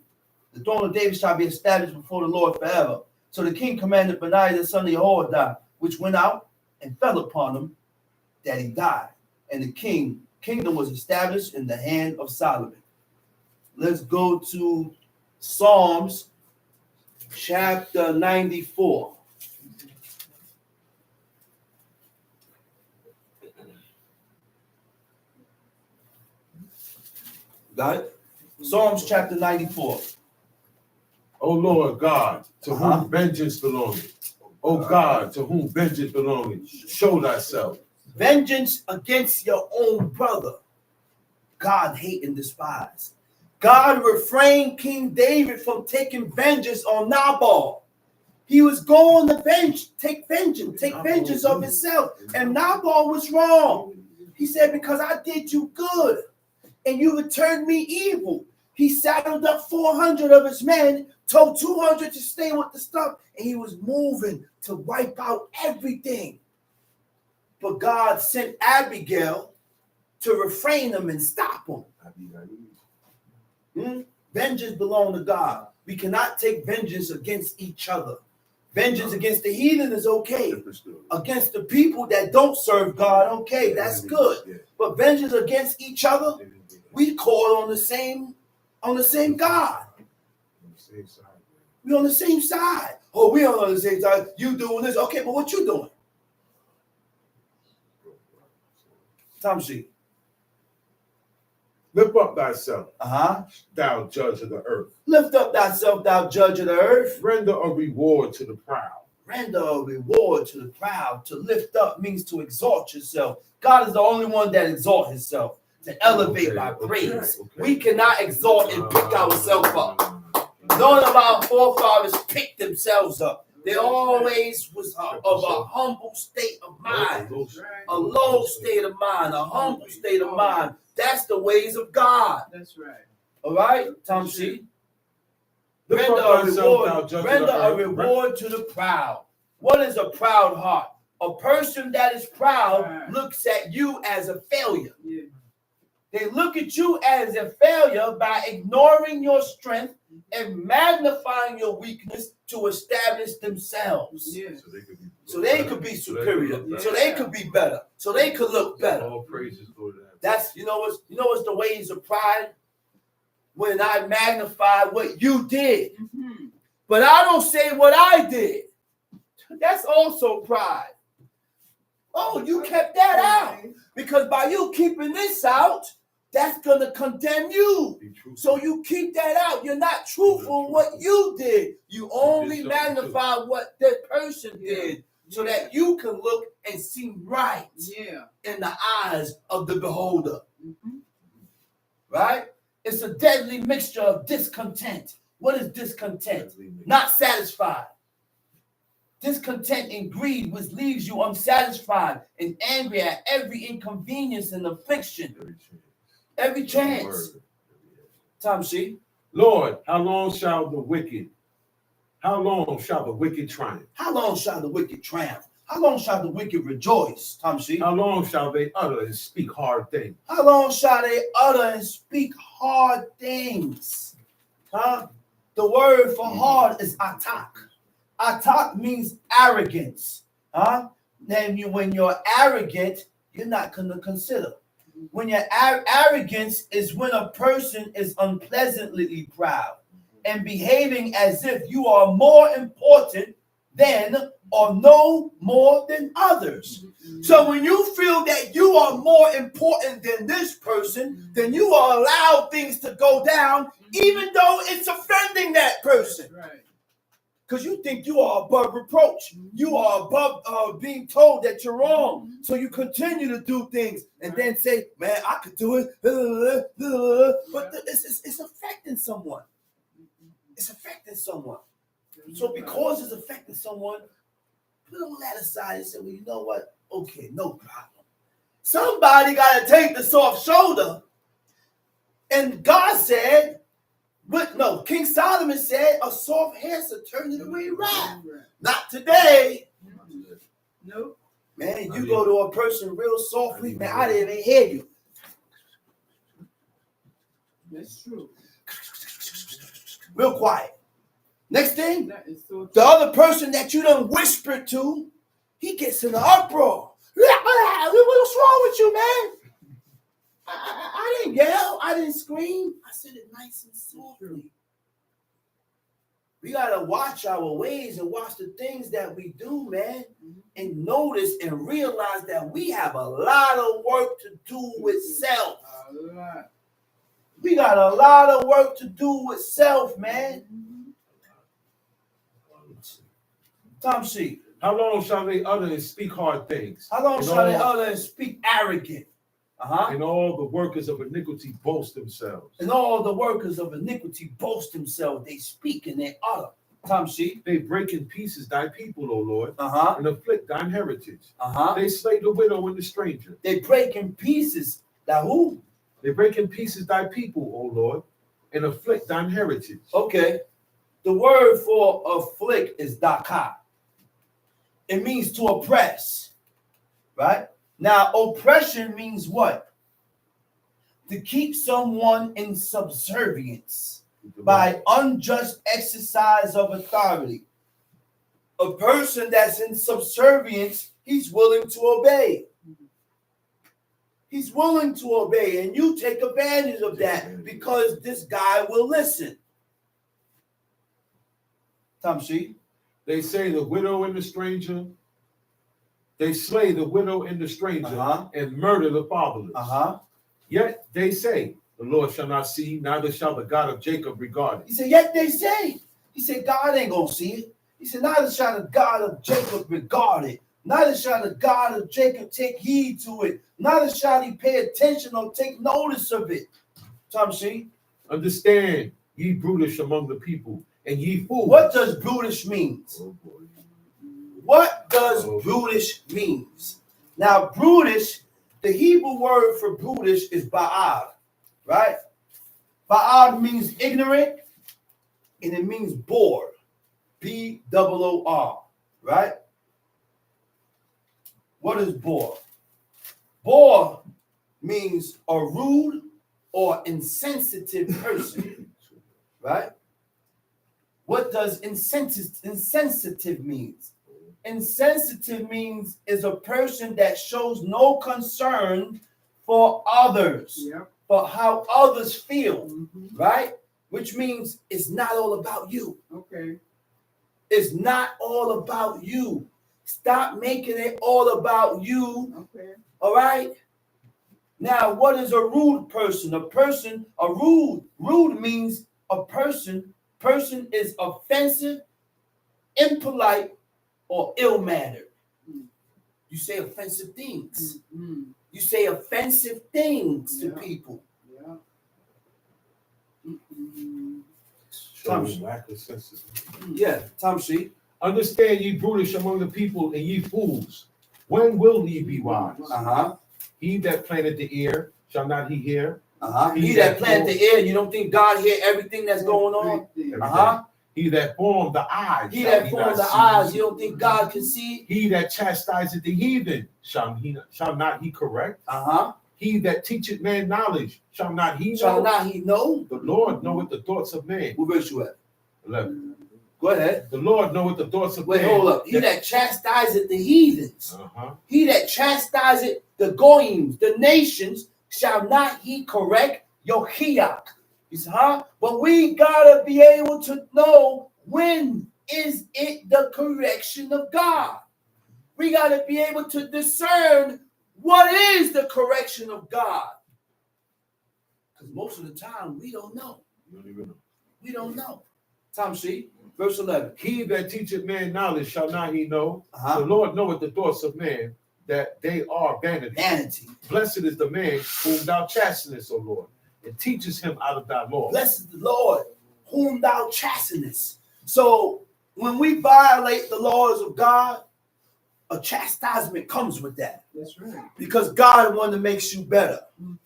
shall be established before the Lord forever. So the king commanded Benaiah the son of Jehoiada, which went out and fell upon him, that he died. And the kingdom was established in the hand of Solomon. Let's go to Psalms chapter 94. Got it? Psalms chapter 94. O Lord God, to whom vengeance belongeth. O God, to whom vengeance belongeth. Show thyself. Vengeance against your own brother, God hate and despise. God refrained King David from taking vengeance on Nabal. He was going to take vengeance of himself. And Nabal was wrong. He said, because I did you good and you returned me evil. He saddled up 400 of his men, told 200 to stay with the stuff, and he was moving to wipe out everything. But God sent Abigail to refrain him and stop him. Vengeance belongs to God. We cannot take vengeance against each other. Vengeance against the heathen is okay. Against the people that don't serve God, okay, that's good. But vengeance against each other, we call on the same God. We on the same side. Oh, we on the same side. You doing this? Okay, but what you doing? Tom sheet. Lift up thyself, Uh-huh. thou judge of the earth. Lift up thyself, thou judge of the earth. Render a reward to the proud. Render a reward to the proud. To lift up means to exalt yourself. God is the only one that exalts himself, to elevate by praise. Okay. We cannot exalt and pick ourselves up. None of our forefathers picked themselves up. They always was of a humble state of mind, a low state of mind, a humble state of mind. That's the ways of God. That's right. All right, Tom C. Lift Render up a thyself, reward. thou judge of Render the a earth. reward to the proud. What is a proud heart? A person that is proud looks at you as a failure. Yeah. They look at you as a failure by ignoring your strength and magnifying your weakness to establish themselves. Yeah. So they could be superior. So they could be better. So they could look better. All praises go to that. That's what's the ways of pride? When I magnify what you did, but I don't say what I did. That's also pride. Oh, you kept that out. Because by you keeping this out, that's going to condemn you. So you keep that out. You're not truthful in what you did. You only magnify what that person did so that you can look and seem right in the eyes of the beholder. Right? It's a deadly mixture of discontent. What is discontent? Not satisfied. Discontent and greed, which leaves you unsatisfied and angry at every inconvenience and affliction. Every chance. Tom C. Lord, how long shall the wicked triumph? How long shall the wicked triumph? How long shall the wicked rejoice? Tamshi. How long shall they utter and speak hard things? How long shall they utter and speak hard things? Huh? The word for hard is atak. Atak means arrogance. Huh? Then when you're arrogant, you're not going to consider. When your arrogance is when a person is unpleasantly proud and behaving as if you are more important than or no more than others. So when you feel that you are more important than this person, then you will allow things to go down even though it's offending that person. Right. Because you think you are above reproach. You are above being told that you're wrong. So you continue to do things and then say, man, I could do it. But it's affecting someone. It's affecting someone. So because it's affecting someone, put all that aside and say, well, you know what? Okay, no problem. Somebody got to take the soft shoulder. And God said, but no, King Solomon said, a soft answer turned it away right. Not today. Nope. Man, you go to a person real softly, man, I didn't even hear you. That's true. Real quiet. Next thing, That is so the true. other person that you done whispered to, he gets in an uproar. What's wrong with you, man? I didn't yell. I didn't scream. I said it nice and softly. We got to watch our ways and watch the things that we do, man, and notice and realize that we have a lot of work to do with self. A lot. We got a lot of work to do with self, man. Tom C. How long shall they utter and speak hard things? How long And shall they all- utter and speak arrogant? And all the workers of iniquity boast themselves. And all the workers of iniquity boast themselves. They speak and they utter. Tom C. They break in pieces thy people, O Lord, Uh-huh. and afflict thine heritage. Uh-huh. They slay the widow and the stranger. They break in pieces. Now who? They break in pieces thy people, O Lord, and afflict thine heritage. Okay. The word for afflict is daka. It means to oppress. Right? Now, oppression means what? To keep someone in subservience by unjust exercise of authority. A person that's in subservience, he's willing to obey. He's willing to obey, and you take advantage of that because this guy will listen. Tamshi. They say the widow and the stranger. They slay the widow and the stranger and murder the fatherless. Yet they say, the Lord shall not see, neither shall the God of Jacob regard it. He said, yet they say. He said, God ain't going to see it. He said, neither shall the God of Jacob regard it. Neither shall the God of Jacob take heed to it. Neither shall he pay attention or take notice of it. Tamshi. Understand, ye brutish among the people, and ye fools. What does brutish means? Oh, boy. What does brutish means? Now, brutish, the Hebrew word for brutish is ba'ad, right? Ba'ad means ignorant, and it means boor, B-O-O-R, right? What is boor? Boor means a rude or insensitive person, right? What does insensitive means? Insensitive means is a person that shows no concern for others, for how others feel, right? Which means it's not all about you. Okay. It's not all about you. Stop making it all about you. Okay. All right? Now, what is a rude person? Rude means a person is offensive, impolite, or ill-mannered. You say offensive things. You say offensive things to people. Yeah, Tamshi. Understand, ye brutish among the people, and ye fools. When will ye be wise? He that planted the ear, shall not he hear? He that planted the ear, you don't think God hear everything that's going on? He that formed the eyes. He shall that he formed not the see? eyes, you don't think God can see? He that chastiseth the heathen, shall not he correct? Uh-huh. He that teacheth man knowledge, shall not he know? Shall not he know? The Lord knoweth the thoughts of man. What verse you at? 11. Go ahead. The Lord knoweth the thoughts of Wait, man. hold up. He that chastiseth the heathens, Uh-huh. he that chastiseth the goyim, the nations, shall not he correct your chiach? He said, huh? But we gotta be able to know when is it the correction of God. We gotta be able to discern what is the correction of God. Because most of the time we don't know. You don't even know. We don't know. Tom C, verse 11. He that teacheth man knowledge, shall not he know? Uh-huh. The Lord knoweth the thoughts of man, that they are vanity. Vanity. Blessed is the man whom thou chastenest, O Lord, and teachest him out of thy law. Blessed is the Lord whom thou chastenest. So when we violate the laws of God, a chastisement comes with that. That's right. Because God wants to make you better. Mhm.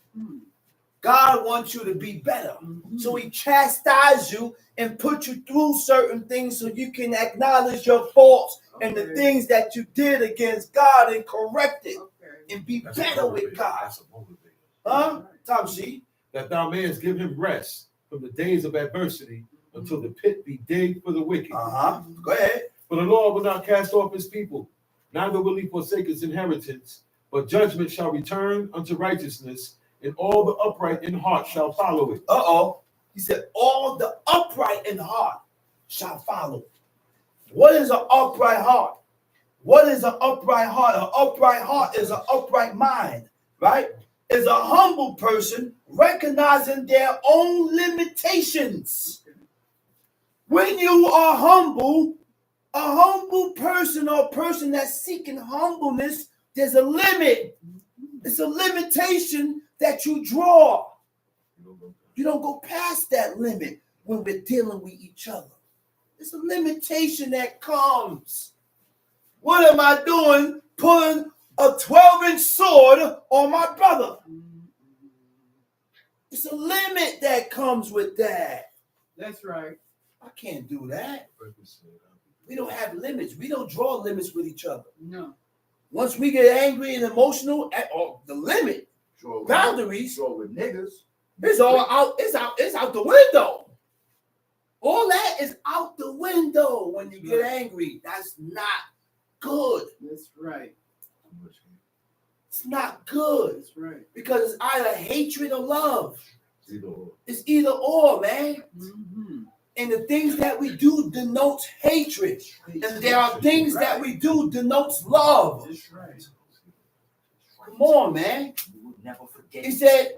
God wants you to be better. So he chastises you and put you through certain things so you can acknowledge your faults and the Okay. things that you did against God and correct it Okay. and be That's a better with motivator. God. That's a motivator. Huh? Tom C. That thou mayest give him rest from the days of adversity until the pit be digged for the wicked. Uh-huh. Go ahead. For the Lord will not cast off his people, neither will he forsake his inheritance, but judgment shall return unto righteousness, and all the upright in heart shall follow it. Uh-oh. He said, all the upright in heart shall follow. What is an upright heart? What is an upright heart? An upright heart is an upright mind, right? Is a humble person recognizing their own limitations. When you are humble, a humble person or a person that's seeking humbleness, there's a limit. It's a limitation that you draw. You don't go past that limit when we're dealing with each other. There's a limitation that comes. What am I doing putting a 12-inch sword on my brother? It's a limit that comes with that. That's right. I can't do that. We don't have limits. We don't draw limits with each other. No. Once we get angry and emotional, the limit, Sure, boundaries, sure with niggas. it's all out. It's out the window. All that is out the window when you get angry. That's not good. That's right. It's not good That's right. because it's either hatred or love. Either or. It's either or, man. Mm-hmm. And the things that we do denotes hatred, and there are things that we do denotes love. That's right. Come on, man. You would never forget. He said,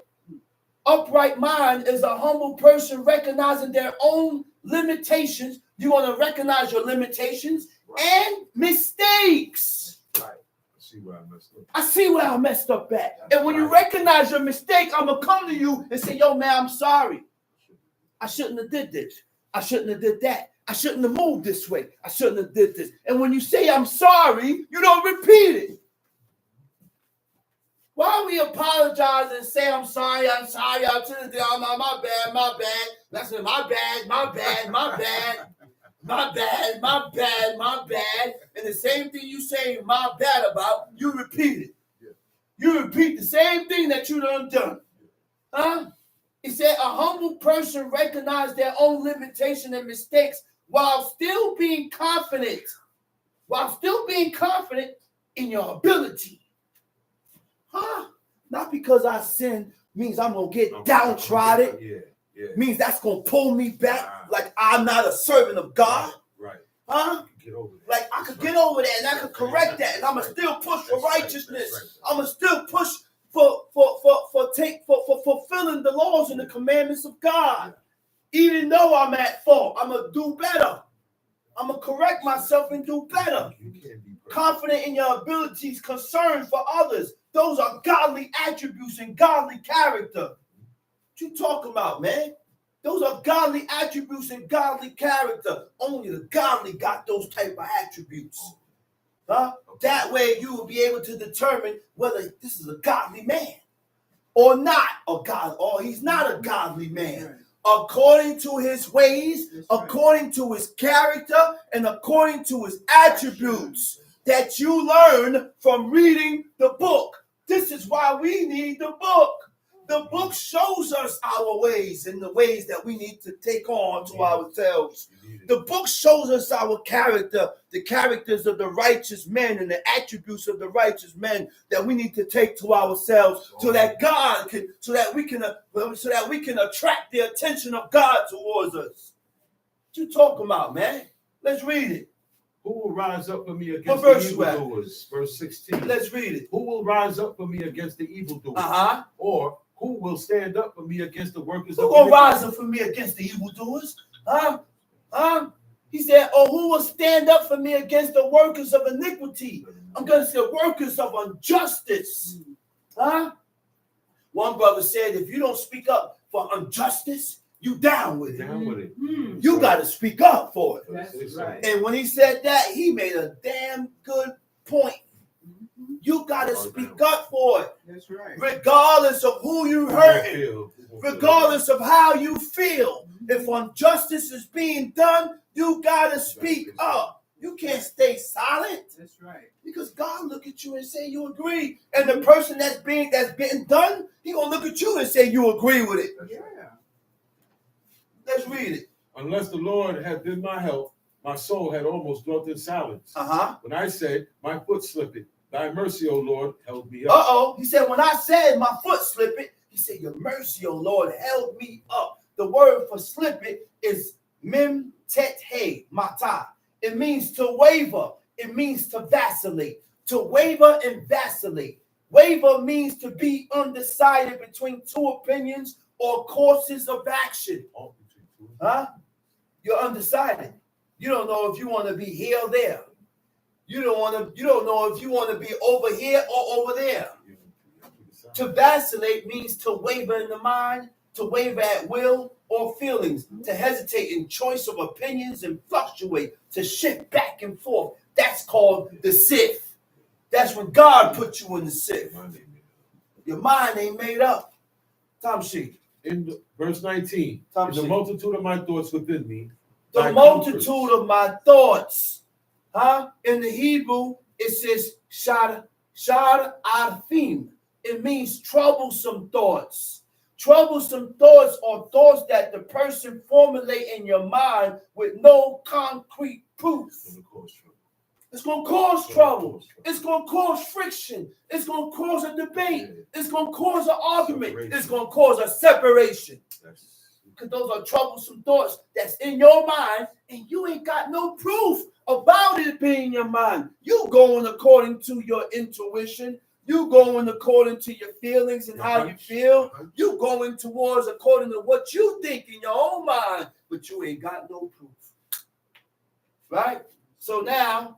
upright mind is a humble person recognizing their own limitations. You want to recognize your limitations and mistakes. Right. I see where I messed up. I see where I messed up at. And when you recognize your mistake, I'm going to come to you and say, yo, man, I'm sorry. I shouldn't have did this. I shouldn't have did that. I shouldn't have moved this way. I shouldn't have did this. And when you say I'm sorry, you don't repeat it. Why we apologize and say I'm sorry, I shouldn't do my bad. That's it, my bad. And the same thing you say my bad about, you repeat it. You repeat the same thing that you done. Huh? He said a humble person recognizes their own limitation and mistakes while still being confident in your ability. Huh? Not because I sin means I'm going to get downtrodden. Yeah. Means that's going to pull me back like I'm not a servant of God. Right. Huh? Get over that. Like I could get over that and I could correct that and I'm going to still push for righteousness. I'm going to still push for fulfilling the laws and the commandments of God. Even though I'm at fault, I'm going to do better. I'm going to correct myself and do better. You can't be perfect. Confident in your abilities, concern for others. Those are godly attributes and godly character. What you talking about, man? Those are godly attributes and godly character. Only the godly got those type of attributes. Huh? That way you will be able to determine whether this is a godly man or not a god, or he's not a godly man. according to his ways, That's right. according to his character, and according to his attributes that you learn from reading the book. This is why we need the book. The book shows us our ways and the ways that we need to take on to ourselves. The book shows us our character, the characters of the righteous men and the attributes of the righteous men that we need to take to ourselves, so that God can, so that we can attract the attention of God towards us. What you talking about, man? Let's read it. Who will rise up for me against What the verse you at? evildoers? Verse 16. Let's read it. Who will rise up for me against the evildoers? Or who will stand up for me against the workers Who of gonna iniquity? rise up for me against the evildoers? He said, oh, who will stand up for me against the workers of iniquity? I'm going to say workers of injustice. One brother said, if you don't speak up for injustice, you down with it. Down with it. You got to speak up for it. That's right. And when he said that, he made a damn good point. You got to speak up for it, That's right. regardless of who you hurting, regardless of how you feel. If injustice is being done, you got to speak up. You can't stay silent, That's right. because God look at you and say you agree. And the person that's being done, he gonna look at you and say you agree with it. Yeah. Let's read it. Unless the Lord had been my help, my soul had almost dwelt in silence. When I said, my foot slipped, thy mercy, O Lord, held me up. He said, when I said my foot slipped, he said, your mercy, O Lord, held me up. The word for slip it is mem tet he mata. It means to waver. It means to vacillate. To waver and vacillate. Waver means to be undecided between two opinions or courses of action. You're undecided. You don't know if you want to be here or there. You don't know if you want to be over here or over there. To vacillate means to waver in the mind, to waver at will or feelings, to hesitate in choice of opinions and fluctuate, to shift back and forth. That's called the sieve. That's when God put you in the sieve. Your mind ain't made up. Tom Sheik. In verse 19, in the multitude of my thoughts within me, the multitude of my thoughts. In the Hebrew, it says shad arfim. It means troublesome thoughts. Troublesome thoughts are thoughts that the person formulate in your mind with no concrete proof. It's going to cause trouble. It's going to cause friction. It's going to cause a debate. It's going to cause an argument. It's going to cause a separation. Because those are troublesome thoughts that's in your mind, and you ain't got no proof about it being in your mind. You going according to your intuition. You going according to your feelings and how you feel. You going towards according to what you think in your own mind, but you ain't got no proof. Right? So now,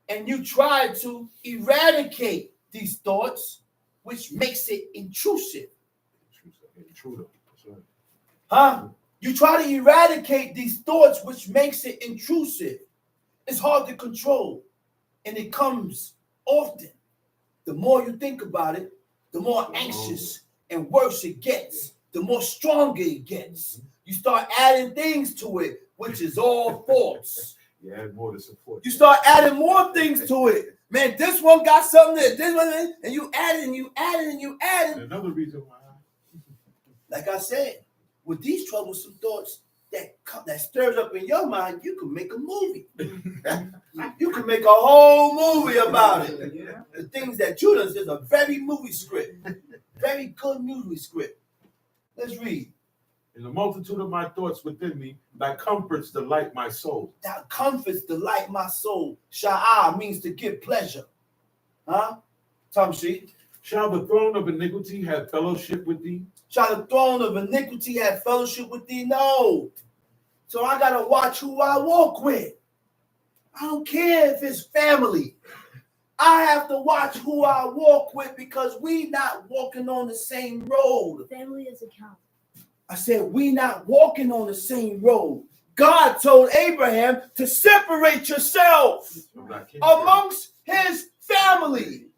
and you try to eradicate these thoughts, which makes it intrusive. You try to eradicate these thoughts, which makes it intrusive. It's hard to control, and it comes often. The more you think about it, the more anxious and worse it gets, the more stronger it gets. You start adding things to it, which is all false. You add more to support. You start adding more things to it. Man, this one got something that this one, and you add it and you add it and you add it. Another reason why. Like I said, with these troublesome thoughts that stirs up in your mind, you can make a movie. You can make a whole movie about it. Yeah. The things that you done is a very movie script. Very good movie script. Let's read. In the multitude of my thoughts within me, thy comforts delight my soul. That comforts delight my soul. Sha'ah means to give pleasure. Tom Sheik. Shall the throne of iniquity have fellowship with thee? Shall the throne of iniquity have fellowship with thee? No. So I got to watch who I walk with. I don't care if it's family. I have to watch who I walk with, because we not walking on the same road. Family is a count. I said, we not walking on the same road. God told Abraham to separate yourself amongst his family.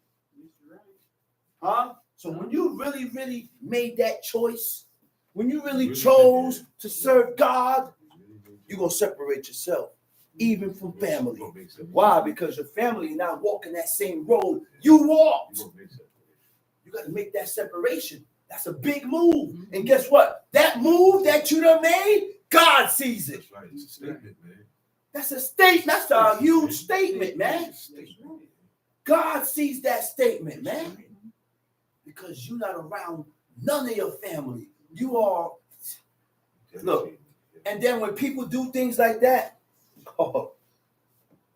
So when you really, really made that choice, when you really chose to serve God, you're going to separate yourself, even from family. Why? Because your family is not walking that same road you walked. You got to make that separation. That's a big move. And guess what? That move that you done made, God sees it. That's right. It's a statement, man. That's a statement. That's a huge statement, man. God sees that statement, man. Because you're not around none of your family. You are. Look, and then when people do things like that,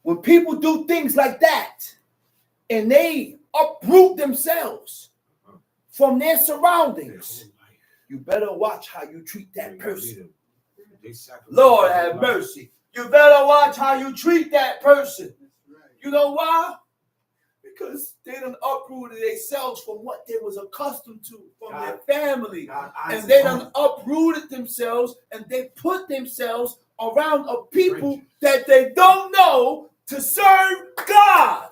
when people do things like that, and they uproot themselves from their surroundings, you better watch how you treat that person. Lord have mercy. You better watch how you treat that person. You know why? Because they done uprooted themselves from what they was accustomed to from their family. And they done uprooted themselves and they put themselves around a people that they don't know to serve God.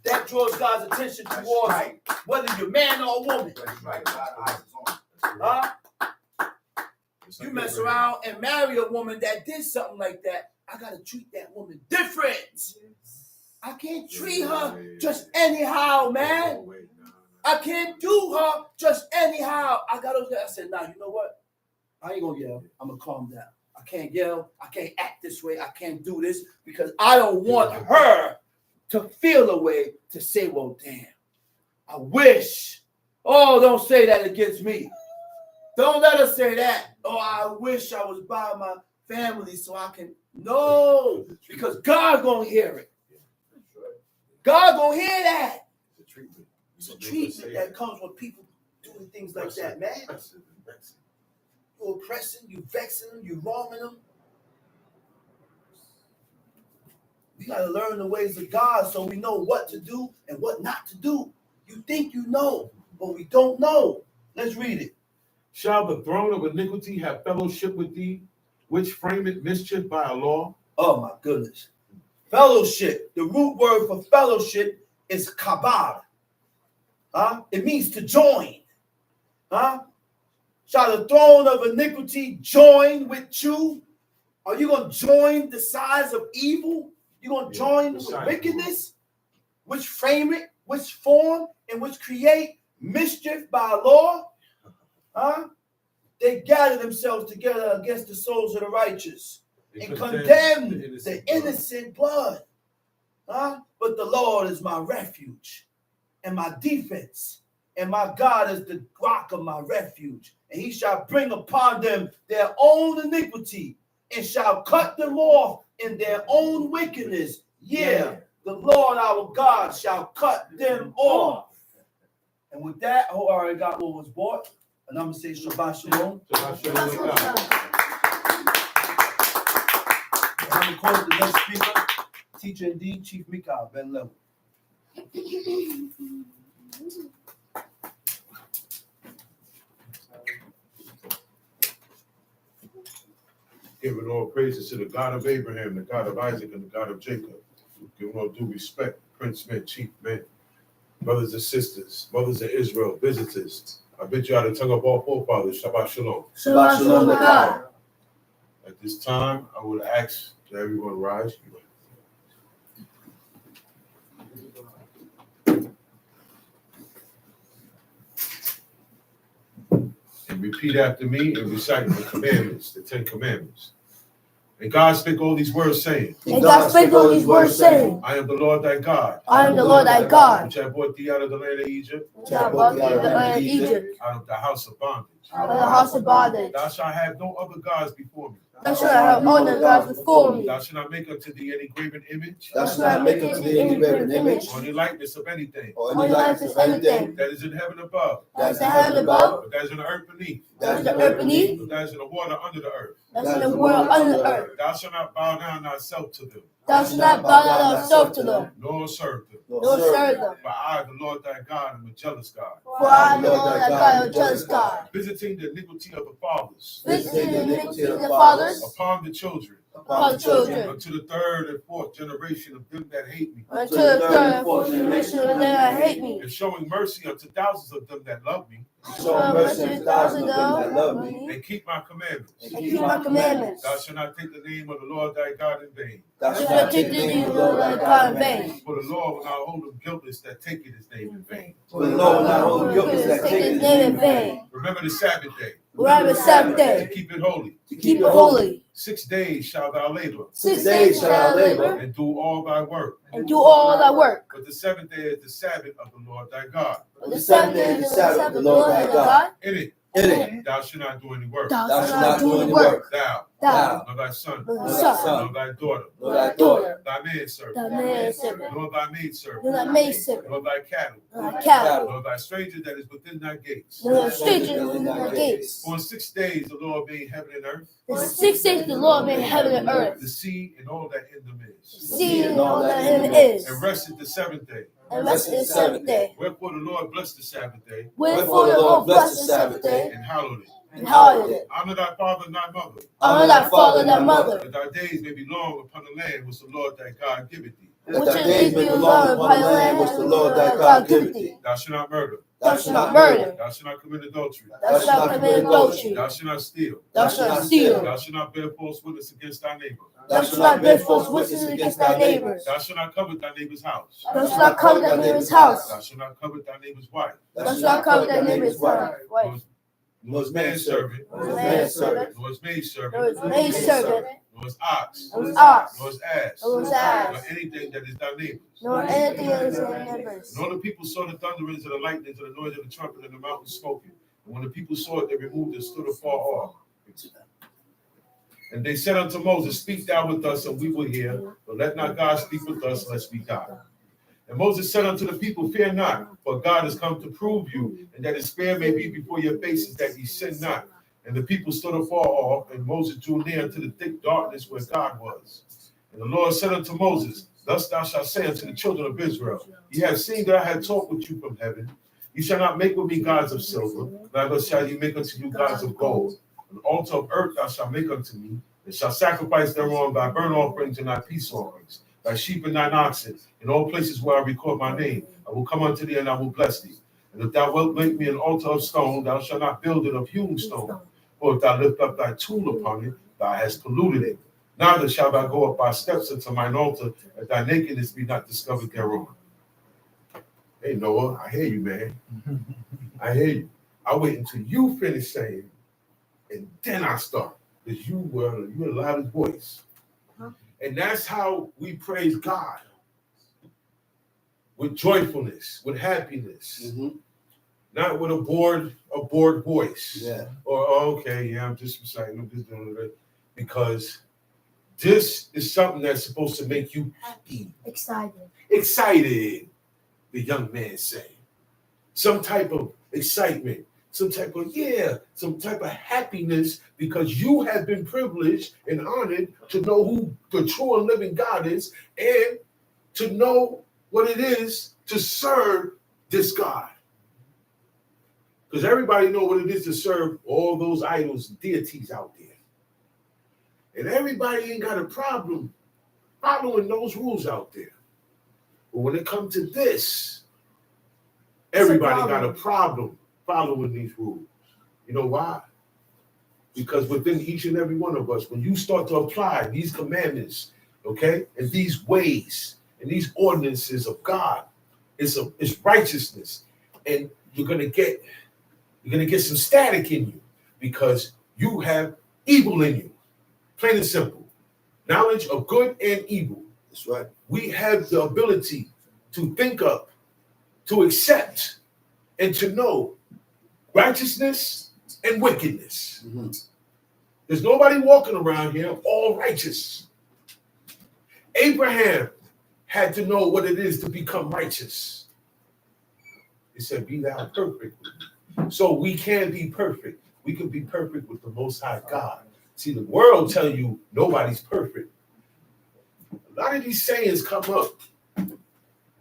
That draws God's attention towards you, whether you're man or woman. Huh? You mess around and marry a woman that did something like that, I got to treat that woman different. I can't treat her just anyhow, man. I can't do her just anyhow. I said, nah, you know what? I ain't going to yell. I'm going to calm down. I can't yell. I can't act this way. I can't do this because I don't want her to feel a way to say, well, damn, I wish. Oh, don't say that against me. Don't let her say that. Oh, I wish I was by my family so I can. No, because God gonna hear it. God gonna hear that. It's a treatment that comes when people doing things like that, man. You oppressing, you vexing them, you wronging them. We gotta learn the ways of God so we know what to do and what not to do. You think you know, but we don't know. Let's read it. Shall the throne of iniquity have fellowship with thee, which frameth mischief by a law? Oh my goodness. Fellowship. The root word for fellowship is kabad. It means to join. Shall the throne of iniquity join with you? Are you going to join the sides of evil? You're going to join the wickedness, which frame it, which form, and which create mischief by law? They gather themselves together against the souls of the righteous and condemn the innocent blood. But the Lord is my refuge and my defense, and my God is the rock of my refuge. And he shall bring upon them their own iniquity and shall cut them off in their own wickedness. Yeah, the Lord our God shall cut them off. And with that, I already got what was bought. And I'm going to say Shabbat Shalom. Shabbat Shalom. I'm going to call the next speaker, teacher indeed, Chief Mika Ben Level. Giving all praises to the God of Abraham, the God of Isaac, and the God of Jacob. Giving all due respect, Prince men, chief men, brothers and sisters, mothers of Israel, visitors. I bid you out of the tongue of all forefathers. Shabbat Shalom. Shabbat Shalom to God. At this time, I would ask that everyone rise. And repeat after me and recite the commandments, the 10 commandments. And God spake all these words, saying, And God spake all these words, saying, I am the Lord thy God, I am the Lord thy God, which I brought thee out of the land of Egypt, which I brought thee out of the land of Egypt, out of the house of bondage. out of the house of bondage. Thou shalt have no other gods before me. Thou shalt have no other gods before me. Thou shalt not make unto thee any graven image, Thou shalt not make unto thee any graven image, or any likeness of anything or any likeness of anything that is in heaven above, that is in heaven above, or that is in the earth beneath, that is in the earth beneath, or that is in the water under the earth. that is in the world under the earth. Thou shalt not bow down thyself to them, Thou shalt not bow down thyself to them, nor serve them. nor serve them. For I, the Lord thy God, am a jealous God, For I am the Lord thy God, am a jealous God, visiting the iniquity of the fathers visiting the iniquity of the fathers upon the children, upon the children, unto the third and fourth generation of them that hate me, unto the third and fourth generation of them that hate me, and showing mercy unto thousands of them that love me, Show mercy unto thousands of them that love me. and keep my commandments. and keep my commandments. Thou shalt not take the name of the Lord thy God in vain. Thou Do shalt not not take the name of the Lord thy God in vain. For the Lord will not hold him guiltless that taketh his name in vain. For the Lord will not hold him guiltless that Take taketh his name in vain. Remember the Sabbath day, Remember the Sabbath to day, keep it holy. to keep it holy. 6 days shalt thou labor, 6 days shall thou labor, and do all thy work. and do all thy work. But the seventh day is the Sabbath of the Lord thy God. But the seventh day is the Sabbath of the Lord thy God. In it in it. thou shalt not do any work. Thou Thou shalt not do any work. work. Thou, Thou, nor thy son, nor thy son, son, nor thy daughter, nor thy daughter, thy manservant, thy manservant, nor thy maidservant, nor thy maidservant, nor thy cattle, nor thy cattle, nor thy stranger that is within thy gates. nor thy stranger within thy gates. For in 6 days the Lord made heaven and earth, The 6 days the Lord made heaven and earth, the sea and all that in them the is, sea and all that in it is, and rested the seventh day. and rested the seventh day. Wherefore the Lord blessed the Sabbath day Wherefore the Lord blessed the Sabbath day and hallowed it. and hallowed it. Honor thy father and thy mother, Honor thy father and thy mother, that thy days may be long upon the land which the Lord thy God giveth thee. that thy days may be long upon the land which the Lord thy God giveth thee. Thou shalt not murder. Thou shalt not murder. Thou shalt not commit adultery. Thou shalt not commit adultery. Thou shalt not steal. Thou shalt not steal. Thou shalt not bear false witness against thy neighbor. Thou shalt not bear false witness against thy neighbors. Thou shalt not covet thy neighbor's house. Thou shalt not covet thy neighbor's house. Thou shalt not covet thy neighbor's wife, Thou shalt not covet thy neighbor's wife. nor his manservant, Nor his manservant, nor his nor maidservant, his maidservant, nor his ox, nor his ox, nor his ass, nor his nor ass, anything that is thy neighbor's. nor anything that is thy neighbor's. And all the people saw the thunderings and the lightnings and the noise of the trumpet and the mountain smoking. And when the people saw it, they removed and stood afar off. And they said unto Moses, Speak thou with us, and we will hear, but let not God speak with us, lest we die. And Moses said unto the people, Fear not, for God has come to prove you, and that his fear may be before your faces, that ye sin not. And the people stood afar off, and Moses drew near unto the thick darkness where God was. And the Lord said unto Moses, Thus thou shalt say unto the children of Israel, Ye have seen that I have talked with you from heaven. You shall not make with me gods of silver, neither shall you make unto you gods of gold. An altar of earth thou shalt make unto me, and shalt sacrifice thereon thy burnt offerings and thy peace offerings, thy sheep and thine oxen, in all places where I record my name. I will come unto thee, and I will bless thee. And if thou wilt make me an altar of stone, thou shalt not build it of hewn stone. For if thou lift up thy tool upon it, thou hast polluted it. Neither shalt thou go up by steps unto mine altar, that thy nakedness be not discovered thereon. Hey, Noah, I hear you, man. I hear you. I wait until you finish saying, and then I start. Because you the loudest voice. And that's how we praise God. With joyfulness, with happiness. Mm-hmm. Not with a bored voice. Yeah. Or, oh, okay, yeah, I'm just reciting, I'm just doing it. Because this is something that's supposed to make you happy. Excited, the young man said. Some type of excitement, some type of happiness, because you have been privileged and honored to know who the true and living God is, and to know what it is to serve this God. Because everybody know what it is to serve all those idols and deities out there. And everybody ain't got a problem following those rules out there. But when it comes to this, everybody got a problem following these rules. You know why? Because within each and every one of us, when you start to apply these commandments, okay, and these ways and these ordinances of God, it's righteousness. And you're gonna get some static in you because you have evil in you. Plain and simple. Knowledge of good and evil. That's right. We have the ability to think up, to accept, and to know righteousness and wickedness. Mm-hmm. There's nobody walking around here all righteous. Abraham had to know what it is to become righteous. He said, Be thou perfect. So we can be perfect. We can be perfect with the Most High God. See, the world tell you nobody's perfect. A lot of these sayings come up.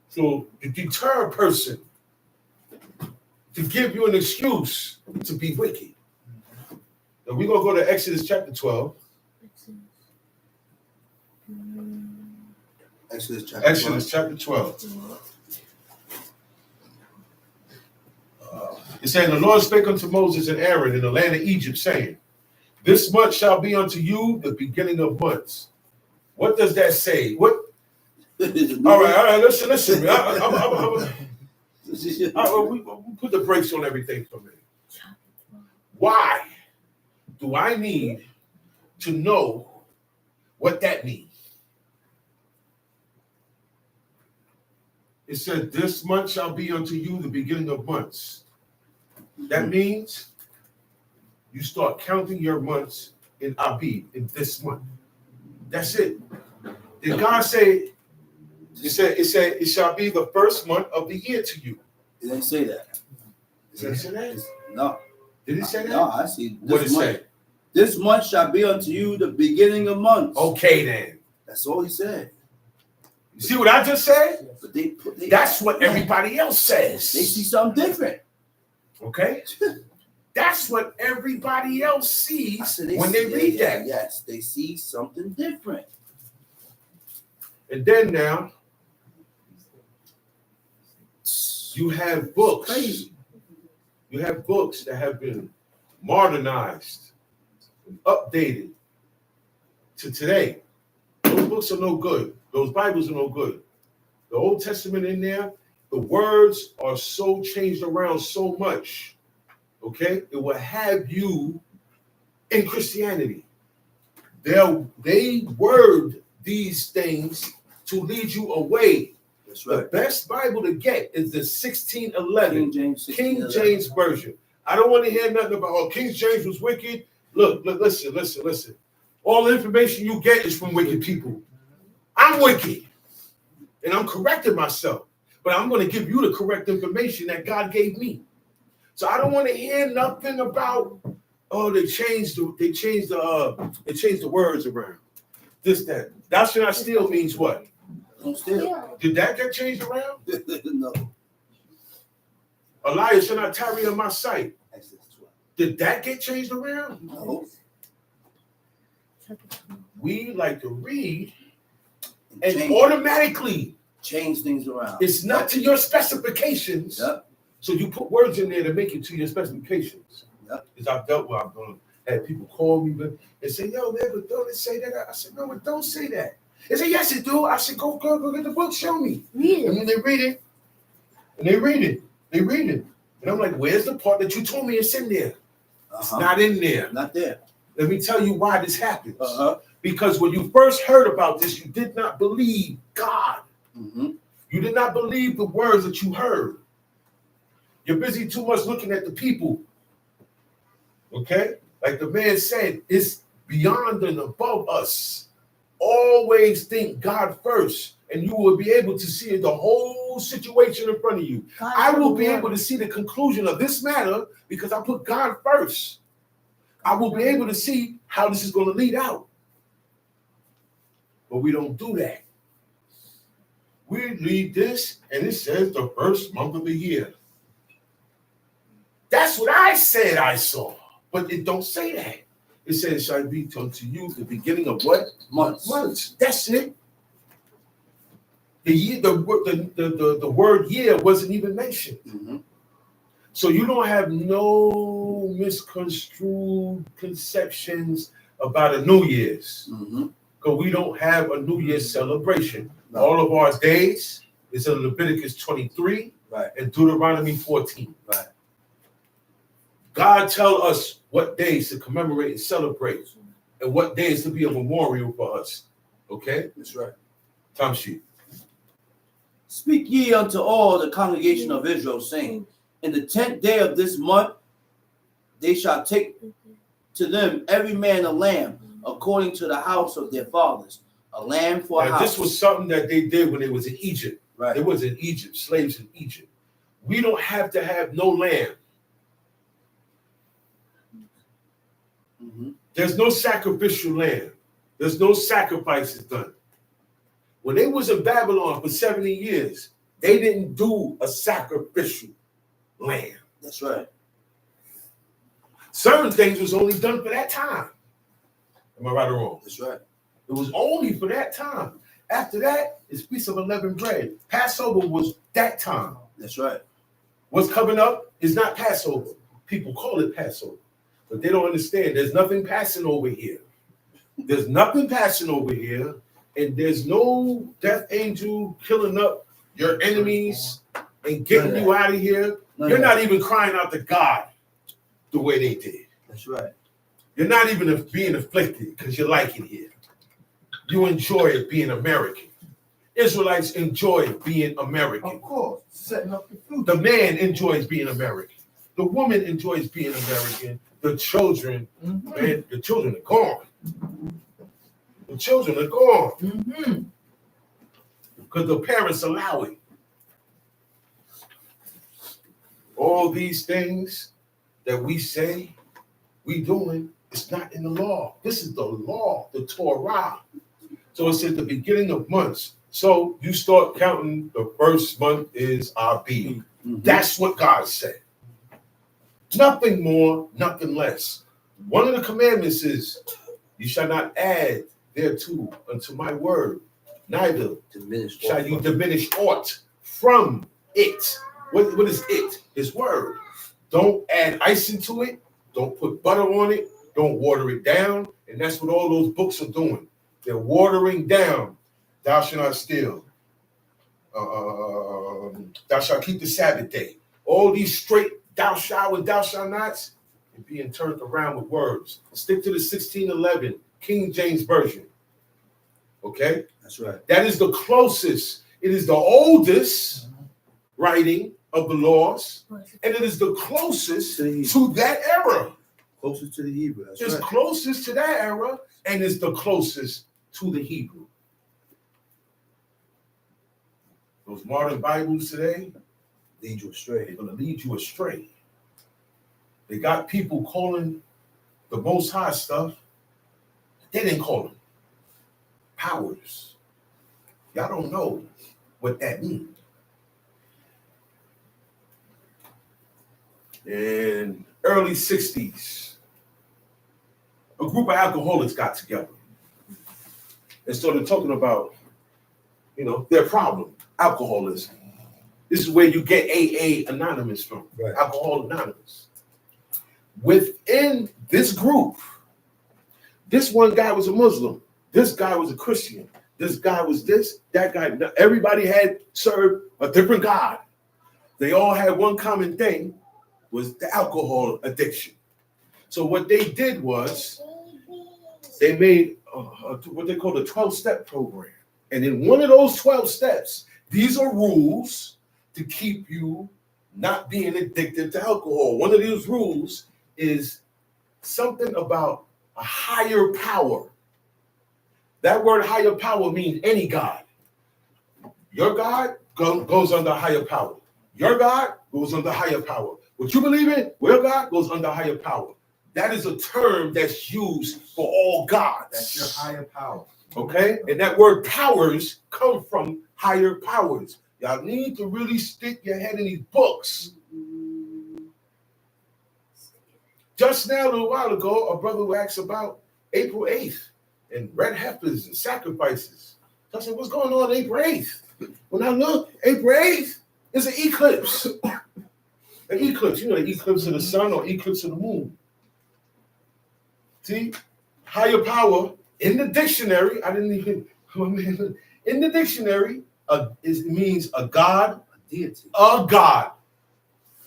So to deter a person, to give you an excuse to be wicked. Now we're going to go to Exodus chapter 12. Exodus chapter 12. It said, the Lord spake unto Moses and Aaron in the land of Egypt, saying, this month shall be unto you the beginning of months. What does that say? What? All right, listen. We put the brakes on everything for a minute. Why do I need to know what that means? It said, this month shall be unto you the beginning of months. That means you start counting your months in Abib, in this month. That's it. Did God say, it shall be the first month of the year to you? It didn't say that. Did he say that? No. Did he say that? No, I see. What did it say? This month shall be unto you the beginning of months. Okay, then. That's all he said. You see what I just said? But That's what everybody else says. They see something different. Okay? That's what everybody else sees when they they read that. Yes, they see something different. And then now, you have books. Crazy. You have books that have been modernized and updated to today. Those books are no good. Those Bibles are no good. The Old Testament in there, the words are so changed around so much. Okay? It will have you in Christianity. They word these things to lead you away. That's The right. best Bible to get is the 1611 King James James Version. I don't want to hear nothing about, oh, King James was wicked. Look, listen. All the information you get is from wicked people. I'm wicked, and I'm correcting myself, but I'm going to give you the correct information that God gave me. So I don't want to hear nothing about, oh, they changed the words around. This, that. Thou shalt not steal means what? Don't steal. Did that get changed around? No. A liar shall not tarry in my sight. Exodus 12. Did that get changed around? No. We like to read and Change- automatically change things around. it's not to your specifications. Yep. So you put words in there to make it to your specifications. Yep. Because I've dealt with, I've done, had people call me and say, yo, man, but don't it say that? I said, no, it don't say that. They say, yes, it do. I said, go get the book, show me. Read And it. then they read it. And they read it. And I'm like, where's the part that you told me it's in there? It's not in there. Not there. Let me tell you why this happens. Because when you first heard about this, you did not believe God. mm-hmm. You did not believe the words that you heard. You're busy too much looking at the people. Okay? Like the man said, it's beyond and above us. Always think God first, and you will be able to see the whole situation in front of you. I will be able to see the conclusion of this matter because I put God first. I will be able to see how this is going to lead out. But we don't do that. We read this, and it says the first month of the year. That's what I said I saw, but it don't say that. It says it shall be unto you the beginning of what? Months. That's it. The year, the word year wasn't even mentioned. Mm-hmm. So you don't have no misconstrued conceptions about a New Year's. Mm-hmm. Because we don't have a New Year's celebration. No. All of our days is in Leviticus 23 Right. and Deuteronomy 14. Right. God tell us what days to commemorate and celebrate and what days to be a memorial for us. Okay? That's right. Time sheet. Speak ye unto all the congregation of Israel, saying, in the 10th day of this month, they shall take to them every man a lamb, according to the house of their fathers, a lamb for a Now, house. this was something that they did when they was in Egypt. Right. It was in Egypt, slaves in Egypt. We don't have to have no lamb. Mm-hmm. There's no sacrificial lamb. There's no sacrifices done. When they was in Babylon for 70 years, they didn't do a sacrificial lamb. That's right. Certain things was only done for that time. Am I right or wrong? That's right. It was only for that time. After that, it's Feast of Unleavened Bread. Passover was that time. That's right. What's coming up is not Passover. People call it Passover, but they don't understand. There's nothing passing over here. There's nothing passing over here, and there's no death angel killing up your enemies and getting you out of here. You're not even crying out to God the way they did. That's right. You're not even being afflicted because you like it here. You enjoy it being American. Israelites enjoy being American. Of course, setting up the future. The man enjoys being American. The woman enjoys being American. The children, man, the children are gone. The children are gone. Because the parents allow it. All these things that we say we doing, it's not in the law. This is the law, the Torah. So it's at the beginning of months. So you start counting, the first month is Abib. That's what God said. Nothing more, nothing less. One of the commandments is, you shall not add thereto unto my word, neither shall you diminish aught from it. What is it? His word. Don't add ice into it. Don't put butter on it. Don't water it down. And that's what all those books are doing. They're watering down. Thou shalt not steal. Thou shalt keep the Sabbath day. All these straight thou shalt and thou shalt nots are being turned around with words. Stick to the 1611 King James Version. Okay? That's right. That is the closest. It is the oldest writing of the laws, and it is the closest to that era. Closest to the Hebrew. That's It's right. closest to that era, and it's the closest to the Hebrew. Those modern Bibles today, Lead you astray. they're going to lead you astray. They got people calling the Most High stuff. They didn't call them powers. Y'all don't know what that means. In early 60s, a group of alcoholics got together and started talking about, their problem, alcoholism. This is where you get AA Anonymous from, Right. Alcohol Anonymous. Within this group, this one guy was a Muslim, this guy was a Christian, this guy was this, that guy. Everybody had served a different God. They all had one common thing, was the alcohol addiction. So what they did was they made what they call the 12-step program. And in one of those 12 steps, these are rules to keep you not being addicted to alcohol. One of these rules is something about a higher power. That word higher power means any God. Your God goes under higher power. Your God goes under higher power. What you believe in, your God goes under higher power. That is a term that's used for all gods. That's your higher power. Okay? And that word powers come from higher powers. Y'all need to really stick your head in these books. Just now, a little while ago, a brother who asked about April 8th and red heifers and sacrifices. So I said, what's going on April 8th? When I look, April 8th is an eclipse. An eclipse, the eclipse of the sun or eclipse of the moon. See, higher power in the dictionary, in the dictionary, it means a god, A deity. a god,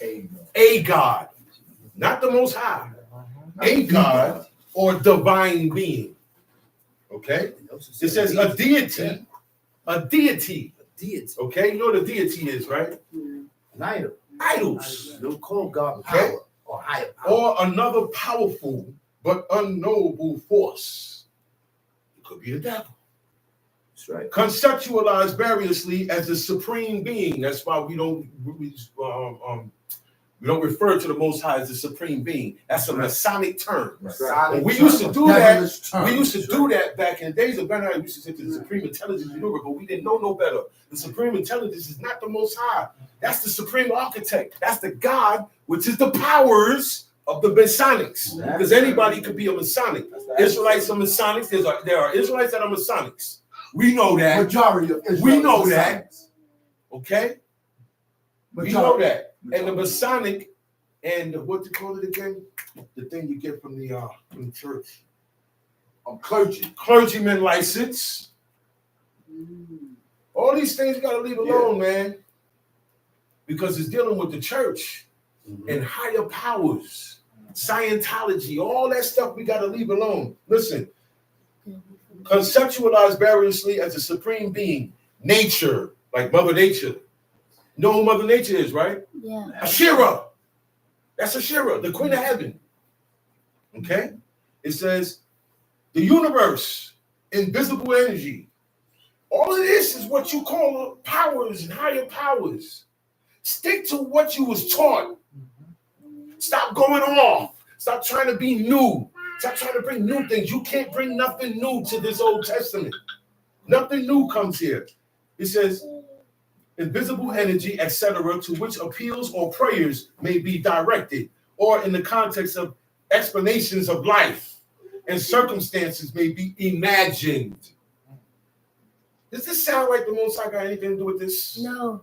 Amen. a god, not the Most High, a god or divine being. Okay, it says a deity, a deity. Deity. Okay, you know what a deity is, right? An idol. Idols. Don't call God Okay. power or higher power. Or another powerful but unknowable force. It could be the devil. That's right. Conceptualized variously as the supreme being. That's why we We don't refer to the Most High as the supreme being. That's a Masonic term. Masonic And we term, used to do devilish that. term. We used to do that back in the days of Ben. We used to say to the Supreme Intelligence Bureau, but we didn't know no better. The Supreme Intelligence is not the Most High. That's the Supreme Architect. That's the God, which is the powers of the Masonics. Because anybody could be a Masonic. Israelites are Masonics. There are Israelites that are Masonics. We know that. Majority of Israel We know is that. Masonics. Okay? We know that. And the Masonic, and what to call it again? The thing you get from the church. Clergyman license. All these things you gotta leave alone, man. Because it's dealing with the church and higher powers, Scientology, all that stuff we gotta leave alone. Listen, conceptualized variously as a supreme being, nature, like Mother Nature. You know who Mother Nature is, right? Yeah. Ashera. That's Ashera, the Queen of Heaven. Okay? It says the universe, invisible energy. All of this is what you call powers and higher powers. Stick to what you was taught. Stop going off. Stop trying to be new. Stop trying to bring new things. You can't bring nothing new to this Old Testament. Nothing new comes here. It says invisible energy, etc., to which appeals or prayers may be directed, or in the context of explanations of life and circumstances may be imagined. Does this sound like the Most High got anything to do with this? No.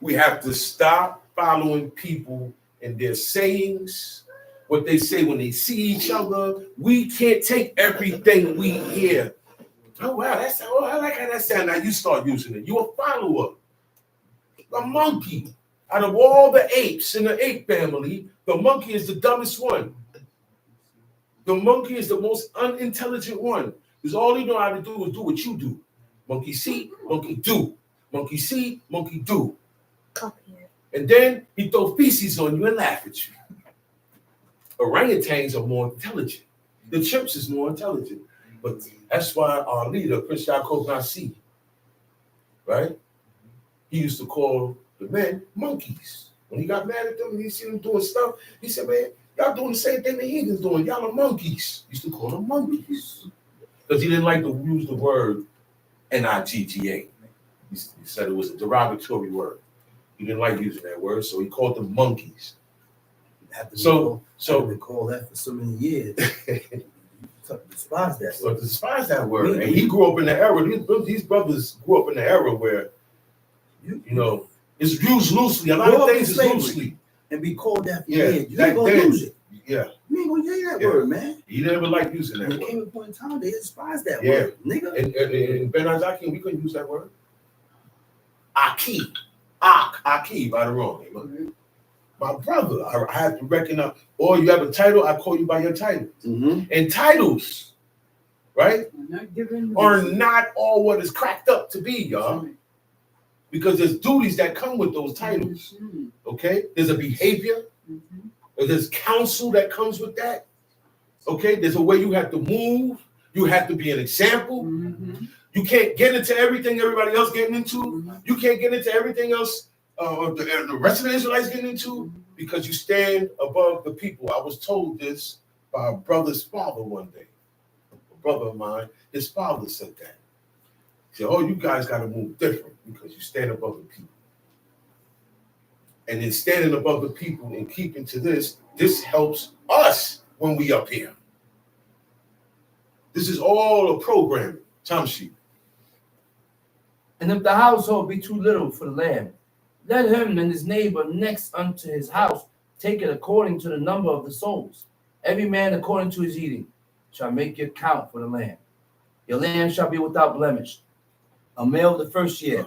We have to stop following people and their sayings, what they say when they see each other. We can't take everything we hear. Oh, wow, I like how that sounds. Now you start using it. You're a follower. A monkey. Out of all the apes in the ape family, the monkey is the dumbest one. The monkey is the most unintelligent one. Because all he know how to do is do what you do. Monkey see, monkey do. Monkey see, monkey do. Copy it. And then he throw feces on you and laugh at you. Orangutans are more intelligent. The chimps is more intelligent. But that's why our leader, Prince Yaakov Nasi, right? He used to call the men monkeys. When he got mad at them and he seen them doing stuff, he said, man, y'all doing the same thing the heathens doing. Y'all are monkeys. He used to call them monkeys. Because he didn't like to use the word N-I-G-G-A. He said it was a derogatory word. He didn't like using that word, so he called them monkeys. So recall that for so many years. Despise that. So despise that word. And he grew up in the era. These brothers grew up in the era where, you know, it's used loosely. A lot of things is loosely. And be called that for Yeah, years. You ain't gonna use it. Yeah. You ain't gonna hear that word, man. He never liked using that There word. came a point in time they despised that Yeah. word, nigga. And Ben Isaac, we couldn't use that word. Aki. Aki, by the wrong name. My brother, I have to reckon up. Or you have a title, I call you by your title. And titles, right, are not all what is cracked up to be, y'all. Because there's duties that come with those titles. Okay? There's a behavior. There's counsel that comes with that. Okay? There's a way you have to move. You have to be an example. You can't get into everything everybody else getting into. You can't get into everything else the rest of the Israelites getting into, because you stand above the people. I was told this by a brother's father one day. A brother of mine, his father said that. He said, oh, you guys got to move different because you stand above the people. And in standing above the people and keeping to this helps us when we up here. This is all a program, time sheet. And if the household be too little for the land, let him and his neighbor next unto his house take it according to the number of the souls. Every man according to his eating shall make your count for the land. Your land shall be without blemish. A male the first year.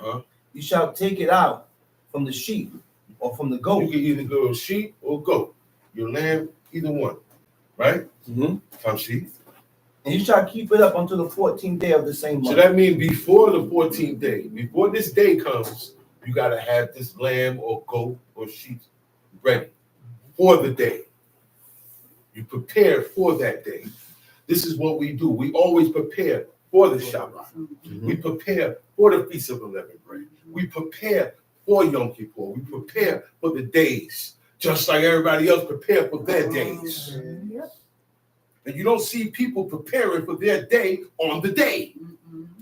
You shall take it out from the sheep or from the goat. You can either go sheep or goat. Your lamb, either one. Right? Time sheet. And you shall keep it up until the 14th day of the same month. So that means before the 14th day, before this day comes, you got to have this lamb or goat or sheep ready for the day. You prepare for that day. This is what we do. We always prepare for the Shabbat. We prepare for the Feast of Unleavened Bread. We prepare for Yom Kippur. We prepare for the days, just like everybody else prepare for their days. Yep. And you don't see people preparing for their day on the day,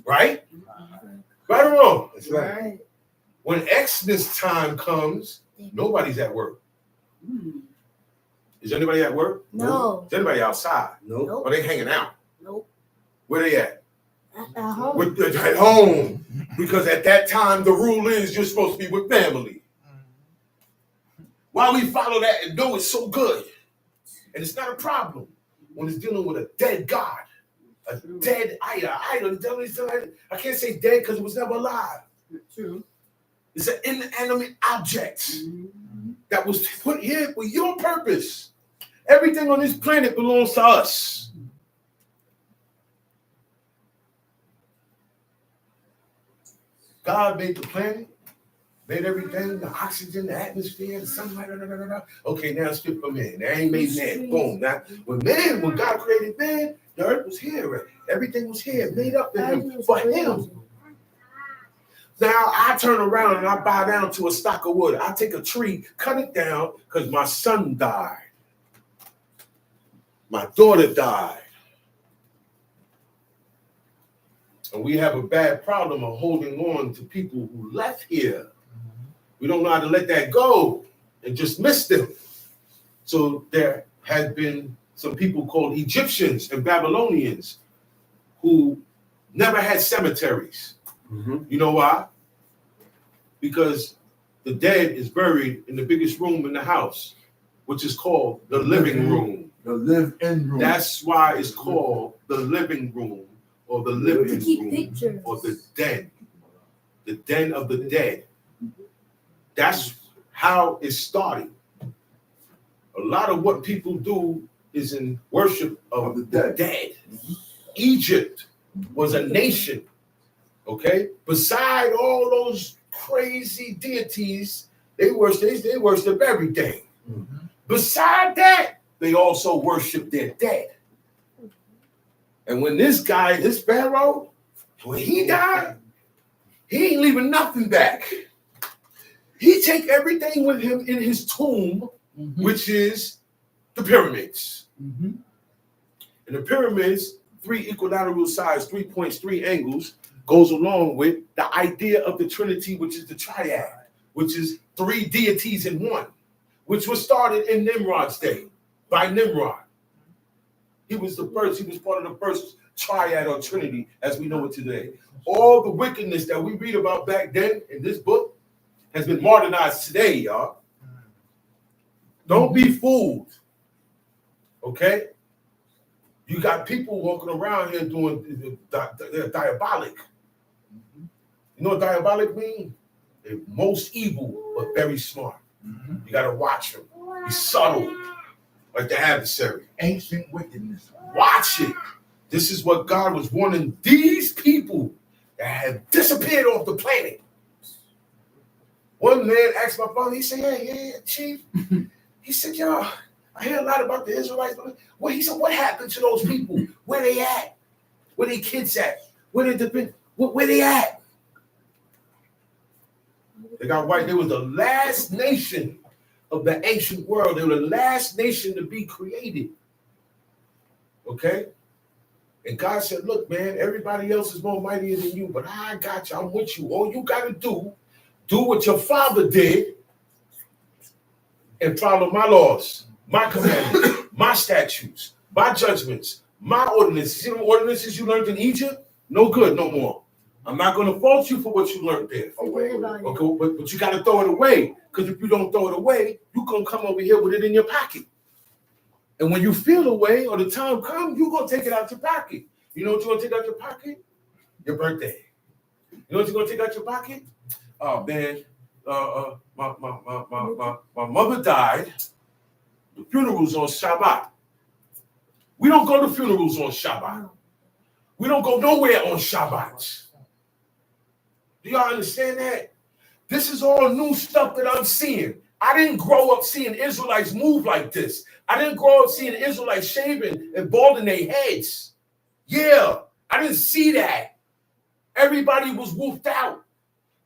right? Right or wrong? That's right. Right. When Xmas time comes, nobody's at work. Mm. Is anybody at work? No. Is anybody outside? Nope. Or they hanging out? Nope. Where they at? At home. At home. Because at that time, the rule is you're supposed to be with family. Why we follow that and know it's so good? And it's not a problem when it's dealing with a dead God, a dead idol. I can't say dead because it was never alive. True. It's an inanimate object Mm-hmm. that was put here for your purpose. Everything on this planet belongs to us. God made the planet, made everything, the oxygen, the atmosphere, the sunlight, Okay, now it's fit for man. That ain't made man. Boom. Now, when God created man, the earth was here. Everything was here, made up in him, for him. Now I turn around and I bow down to a stock of wood. I take a tree, cut it down because my son died. My daughter died. And we have a bad problem of holding on to people who left here. We don't know how to let that go and just miss them. So there has been some people called Egyptians and Babylonians who never had cemeteries. You know why? Because the dead is buried in the biggest room in the house, which is called the living room. The live-in room. That's why it's called the living room or the living To keep room pictures. or the den of the dead. That's how it started. A lot of what people do is in worship of the dead. Egypt was a nation. Okay, beside all those crazy deities, they worship everything. Beside that, they also worship their dead. And when this guy, this Pharaoh, when he died, he ain't leaving nothing back. He take everything with him in his tomb, which is the pyramids. And the pyramids, 3 equilateral sides, 3 points, 3 angles, goes along with the idea of the Trinity, which is the triad, which is 3 deities in one, which was started in Nimrod's day by Nimrod. He was part of the first triad or Trinity as we know it today. All the wickedness that we read about back then in this book has been modernized today, y'all. Don't be fooled. Okay? You got people walking around here doing they're diabolic. You know what diabolic means? They're most evil, but very smart. You got to watch them. Be subtle, like the adversary. Ancient wickedness. Watch it. This is what God was warning these people that have disappeared off the planet. One man asked my father, he said, yeah, Chief. He said, yo, I hear a lot about the Israelites. Well, he said, what happened to those people? Where they at? Where they kids at? Where they at? They got white. They was the last nation of the ancient world. They were the last nation to be created. Okay? And God said, look, man, everybody else is more mightier than you, but I got you. I'm with you. All you got to do what your father did and follow my laws, my commandments, my statutes, my judgments, my ordinances. See them ordinances you learned in Egypt? No good, no more. I'm not going to fault you for what you learned there. Forget about it. Okay, but you got to throw it away, because if you don't throw it away, you're going to come over here with it in your pocket. And when you feel the way or the time comes, you're going to take it out your pocket. You know what you're going to take out your pocket? Your birthday. You know what you're going to take out your pocket? Oh, man, my mother died. The funeral's on Shabbat. We don't go to funerals on Shabbat. We don't go nowhere on Shabbat. Do y'all understand that? This is all new stuff that I'm seeing. I didn't grow up seeing Israelites move like this. I didn't grow up seeing Israelites shaving and balding their heads. Yeah, I didn't see that. Everybody was wolfed out.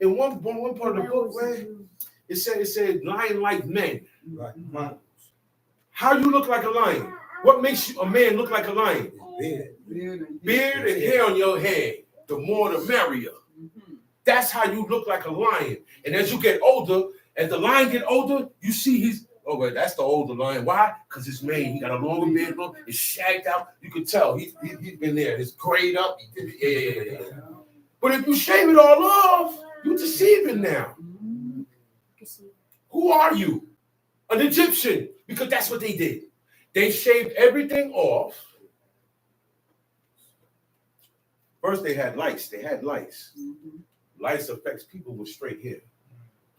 In one part of the book, man, it said lion like men. Right. How you look like a lion? What makes you a man look like a lion? Beard. And hair on your head. The more the merrier. That's how you look like a lion. And as you get older, as the lion get older, you see he's, oh wait, that's the older lion. Why? Because his mane, he got a longer beard, it's shagged out. You could tell he's been there. It's grayed up. Yeah. But if you shave it all off, you're deceiving now. Who are you? An Egyptian, because that's what they did. They shaved everything off. First, they had lice. Lice affects people with straight hair.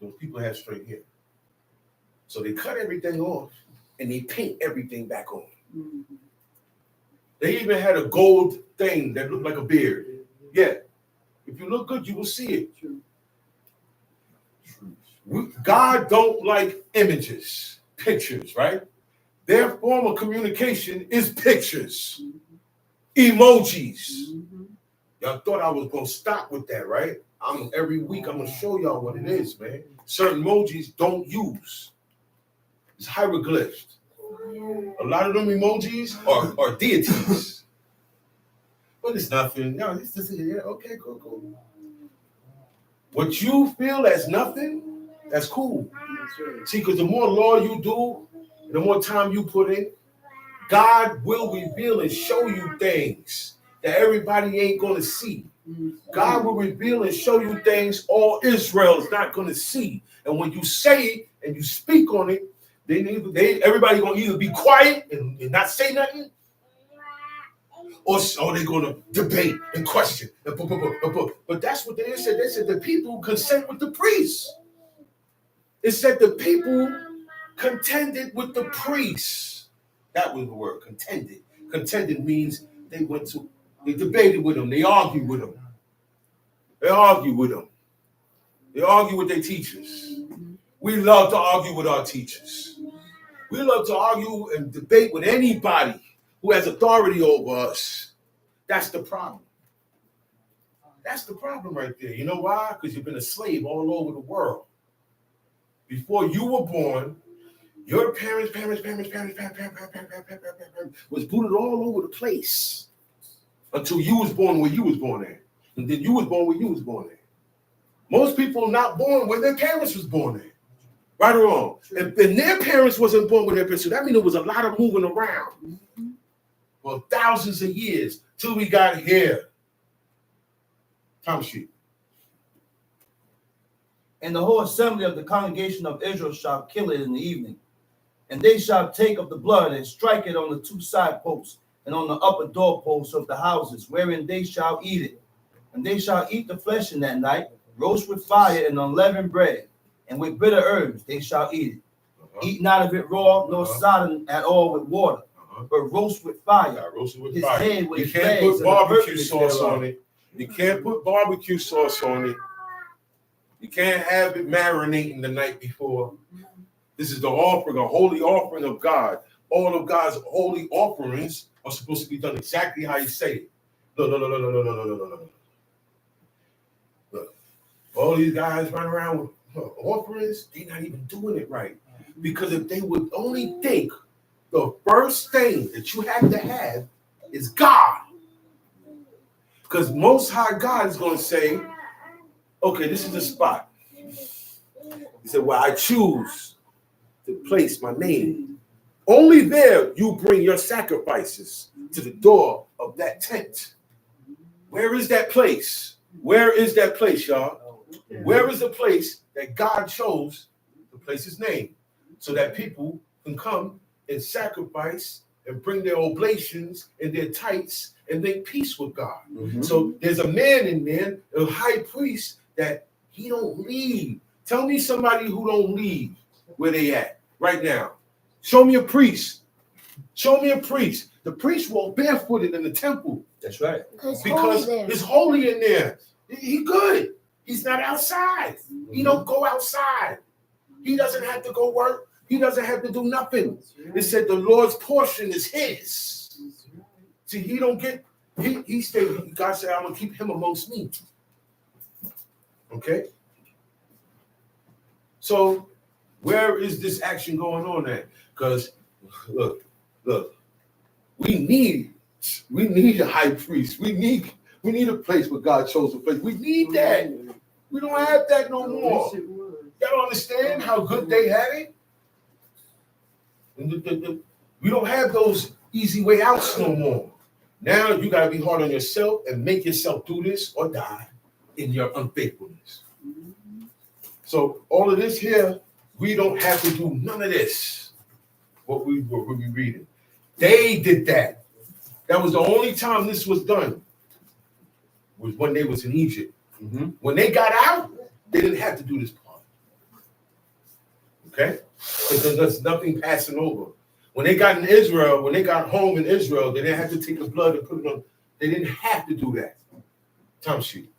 Those people have straight hair. So they cut everything off and they paint everything back on. They even had a gold thing that looked like a beard. Yeah. If you look good, you will see it. God don't like images, pictures, right? Their form of communication is pictures, emojis. Y'all thought I was going to stop with that, right? Every week I'm going to show y'all what it is, man. Certain emojis don't use. It's hieroglyphs. A lot of them emojis are deities. But it's nothing. No, this is yeah, okay, cool. What you feel as nothing, that's cool. See, because the more law you do, the more time you put in, God will reveal and show you things that everybody ain't going to see. God will reveal and show you things all Israel is not going to see. And when you say it and you speak on it, everybody going to either be quiet and not say nothing, or they're going to debate and question. But that's what they said. They said the people consent with the priests. It said the people contended with the priests. That was the word, contended. Contended means they debated with them. They argued with them. They argue with their teachers. We love to argue with our teachers. We love to argue and debate with anybody who has authority over us. That's the problem. That's the problem right there. You know why? Because you've been a slave all over the world. Before you were born, your parents was booted all over the place until you was born where you was born at. And then you was born where you was born at. Most people not born where their parents was born at. Right or wrong? And their parents wasn't born with their parents. So that means there was a lot of moving around. For thousands of years till we got here. Time sheet. And the whole assembly of the congregation of Israel shall kill it in the evening. And they shall take of the blood and strike it on the two side posts and on the upper doorposts of the houses, wherein they shall eat it. And they shall eat the flesh in that night, roast with fire and unleavened bread, and with bitter herbs they shall eat it. Eat not of it raw, nor sodden at all with water, but roast with fire. Roast with his fire. head with You his can't legs put and the barbecue purpose sauce thereof. on it. You can't put barbecue sauce on it. You can't have it marinating the night before. This is the offering, a holy offering of God. All of God's holy offerings are supposed to be done exactly how you say it. Look. All these guys running around with offerings, they're not even doing it right. Because if they would only think the first thing that you have to have is God. Because Most High God is going to say, okay, this is the spot. He said, well, I choose to place my name. Only there you bring your sacrifices to the door of that tent. Where is that place? Where is that place, y'all? Where is the place that God chose to place his name so that people can come and sacrifice and bring their oblations and their tithes and make peace with God? So there's a man in there, a high priest, that he don't leave. Tell me somebody who don't leave where they at right now. Show me a priest. Show me a priest. The priest walked barefooted in the temple. That's right. Because it's holy in there. He good. He's not outside. He don't go outside. He doesn't have to go work. He doesn't have to do nothing. It said the Lord's portion is his. See, he don't get He stated, God said, I'm gonna keep him amongst me. Okay? So where is this action going on at? Because look, we need a high priest. We need a place where God chose a place. We need that. We don't have that no more. Y'all understand how good they had it? We don't have those easy way outs no more. Now you gotta be hard on yourself and make yourself do this or die in your unfaithfulness. So all of this here, we don't have to do none of this. What we reading. They did that. That was the only time this was done. Was when they was in Egypt. When they got out, they didn't have to do this part. Okay? Because there's nothing passing over. When they got in Israel, when they got home in Israel, they didn't have to take the blood and put it on. They didn't have to do that. Time sheet.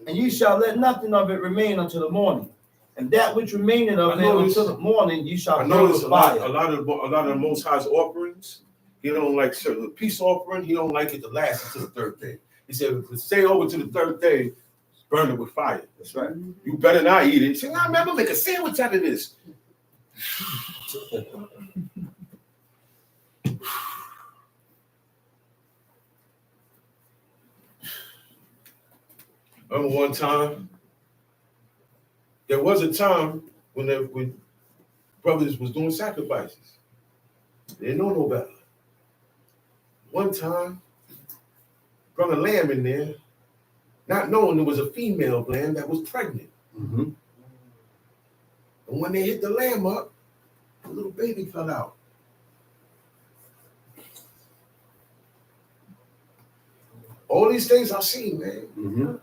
And ye shall let nothing of it remain until the morning. And that which remaineth of it until the morning, ye shall burn with fire. A lot of the Most High's offerings, he don't like certain peace offering. He don't like it to last until the third day. He said, stay over to the third day, burn it with fire. That's right. You better not eat it. He said, nah, man, I'm gonna make a sandwich out of this. Remember one time, there was a time when brothers was doing sacrifices. They didn't know no better. One time, brought a lamb in there, not knowing there was a female lamb that was pregnant. And when they hit the lamb up, a little baby fell out. All these things I've seen, man.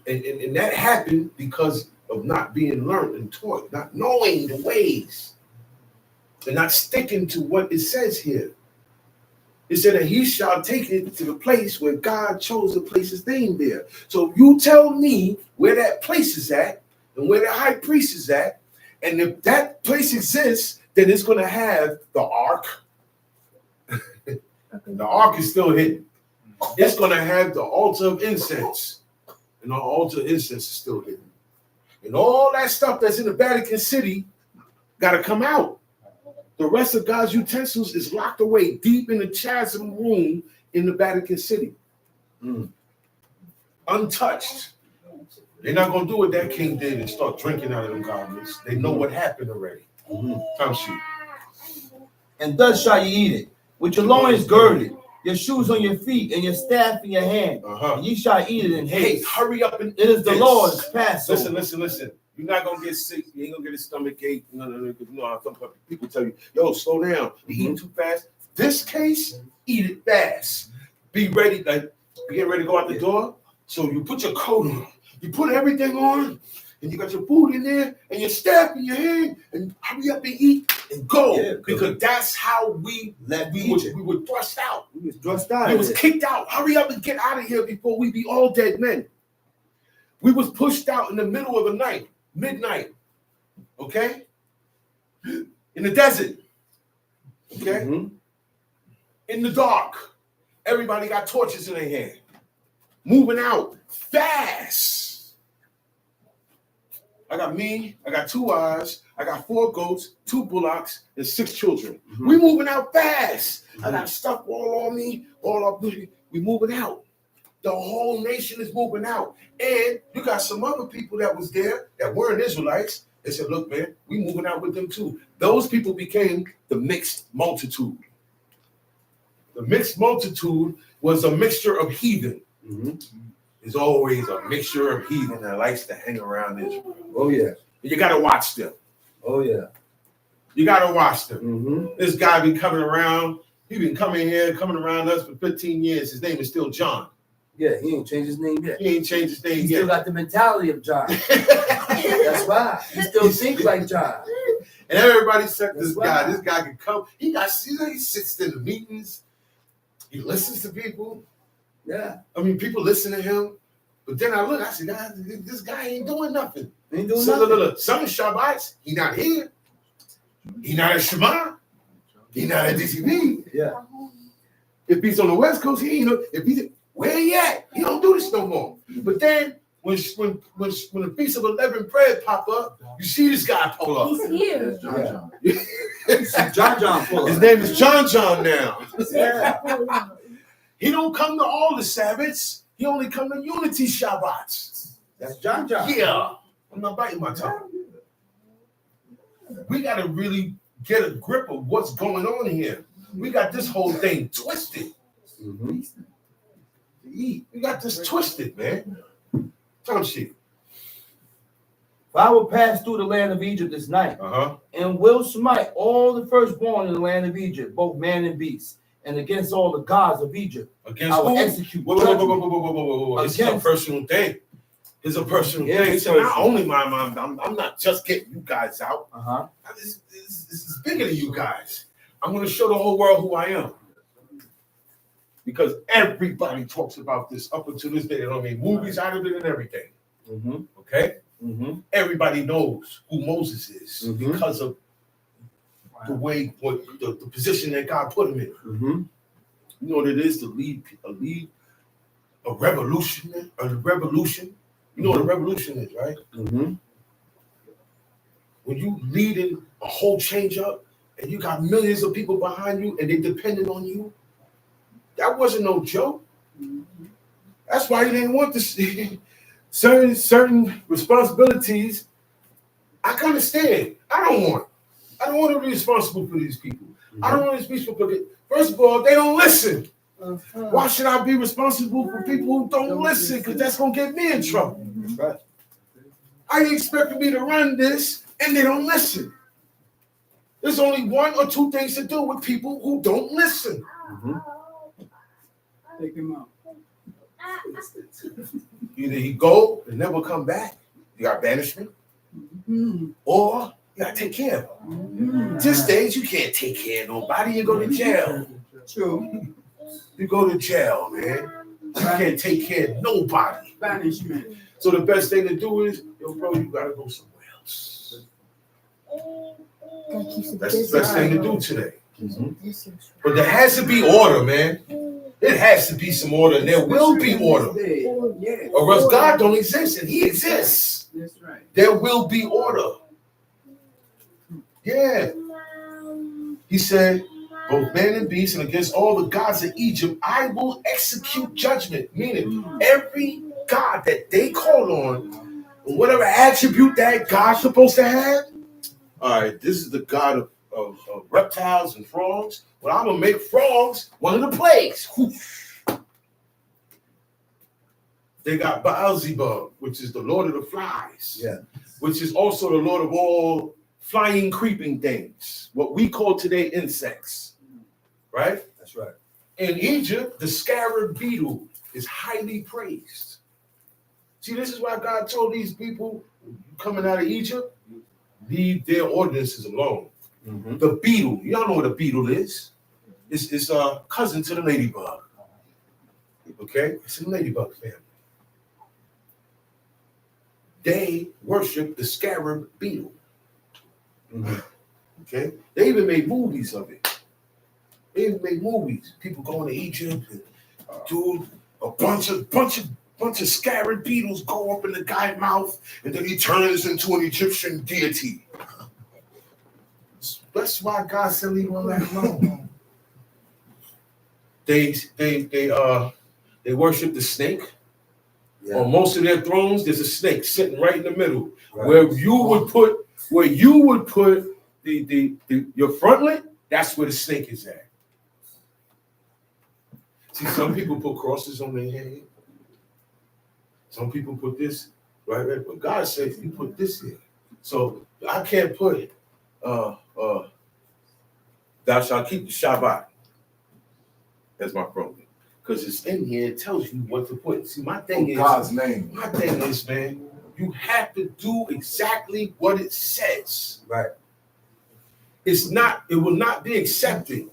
And that happened because of not being learned and taught, not knowing the ways, and not sticking to what it says here. It said that he shall take it to the place where God chose to place his name there. So you tell me where that place is at and where the high priest is at. And if that place exists, then it's going to have the ark. The ark is still hidden. It's going to have the altar of incense. And the altar of incense is still hidden. And all that stuff that's in the Vatican City got to come out. The rest of God's utensils is locked away deep in the chasm room in the Vatican City. Untouched. They're not going to do what that king did and start drinking out of them goblets. They know what happened already. Time sheet. And thus shall ye eat it, with your loins girded, your shoes on your feet, and your staff in your hand. And ye shall eat it in haste. Hurry up and it is the Lord's Passover. Listen. You're not gonna get sick. You ain't gonna get a stomach ache. No. Some people tell you, yo, slow down. You're eating too fast. This case, eat it fast. Be ready, like you get ready to go out the door. So you put your coat on, you put everything on, and you got your food in there, and your staff in your hand, and hurry up and eat and go. Yeah, because that's how we were thrust out. We was thrust out. We was kicked out. Hurry up and get out of here before we be all dead men. We was pushed out in the middle of the night. Midnight, okay? In the desert, okay? In the dark, everybody got torches in their hand, moving out fast. I got 2 eyes, I got 4 goats, 2 bullocks, and 6 children. We moving out fast. I got stuff all on me, all up. We moving out. The whole nation is moving out. And you got some other people that was there that weren't Israelites. They said, look, man, we moving out with them too. Those people became the mixed multitude. The mixed multitude was a mixture of heathen. There's always a mixture of heathen that likes to hang around Israel. Oh, yeah. You got to watch them. Oh, yeah. You got to watch them. This guy been coming around. He been coming around us for 15 years. His name is still John. Yeah, he ain't changed his name yet. He still got the mentality of John. That's why. He still thinks like John. And everybody said this guy can come. He sits in the meetings. He listens to people. Yeah. I mean, people listen to him. But then I said, God, this guy ain't doing nothing. Ain't doing nothing. Look. Some Shabbats, he not here. He not at Shema. He not at DCB. Yeah. If he's on the West Coast, he ain't. If he's where he at, he don't do this no more. But then when the Feast of Unleavened Bread pop up, you see this guy pull up. He's here. John pull His up. name is John now. Yeah. He don't come to all the Sabbaths. He only come to Unity Shabbats. That's John. Yeah, I'm not biting my tongue. We got to really get a grip of what's going on here. We got this whole thing twisted. Mm-hmm. We got this twisted, man. Tell shit. For I will pass through the land of Egypt this night, and will smite all the firstborn in the land of Egypt, both man and beast, and against all the gods of Egypt. Against I will who? execute Whoa. judgment. This is a personal thing. It's a personal Yeah, thing. it's So not personal. only I'm not just getting you guys out. This is bigger than you guys. I'm going to show the whole world who I am. Because everybody talks about this up until this day. I mean, movies out of it and everything. Mm-hmm. Okay? Mm-hmm. Everybody knows who Moses is Mhm. because of the way, the position that God put him in. Mm-hmm. You know what it is to lead a revolution. You know what a revolution is, right? Mm-hmm. When you leading a whole change up and you got millions of people behind you and they depending on you, that wasn't no joke. That's why you didn't want to see certain responsibilities. I can understand. I don't want to be responsible for these people. I don't want to be responsible. First of all, they don't listen. Why should I be responsible for people who don't listen? Because that's going to get me in trouble. Right. How you expecting me to run this and they don't listen? There's only one or two things to do with people who don't listen. Mm-hmm. Take him out. Either he go and never come back, you got banishment, or you got to take care of him. This stage, you can't take care of nobody. You go to jail. True. You go to jail, man. You can't take care of nobody. Banishment. So the best thing to do is, yo, bro, you got to go somewhere else. That's the best thing to do today. But there has to be order, man. It has to be some order, and there will be order. Yeah. Or else God don't exist, and he exists. That's right. There will be order. Yeah. He said, both man and beast, and against all the gods of Egypt, I will execute judgment. Meaning, every god that they call on, whatever attribute that God's supposed to have, all right, this is the god of reptiles and frogs. Well, I'm going to make frogs one of the plagues. They got Beelzebub, which is the Lord of the flies. Yeah. Which is also the Lord of all flying, creeping things. What we call today insects. Right? That's right. In Egypt, the scarab beetle is highly praised. See, this is why God told these people coming out of Egypt, leave their ordinances alone. Mm-hmm. The beetle, y'all know what a beetle is. It's a cousin to the ladybug. Okay? It's a ladybug family. They worship the scarab beetle. Mm-hmm. Okay? They even made movies of it. They even made movies. People going to Egypt and do a bunch of scarab beetles go up in the guy's mouth, and then he turns into an Egyptian deity. That's why God said leave all that alone. They worship the snake. Yeah. On most of their thrones, there's a snake sitting right in the middle, Right. where you would put the your frontlet. That's where the snake is at. See, some people put crosses on their head. Some people put this right. But God says you put this here. So I can't put thou shalt keep the Shabbat. That's my problem. Because it's in here, it tells you what to put. See, my thing is God's name. my thing is, man, you have to do exactly what it says. Right. It will not be accepted.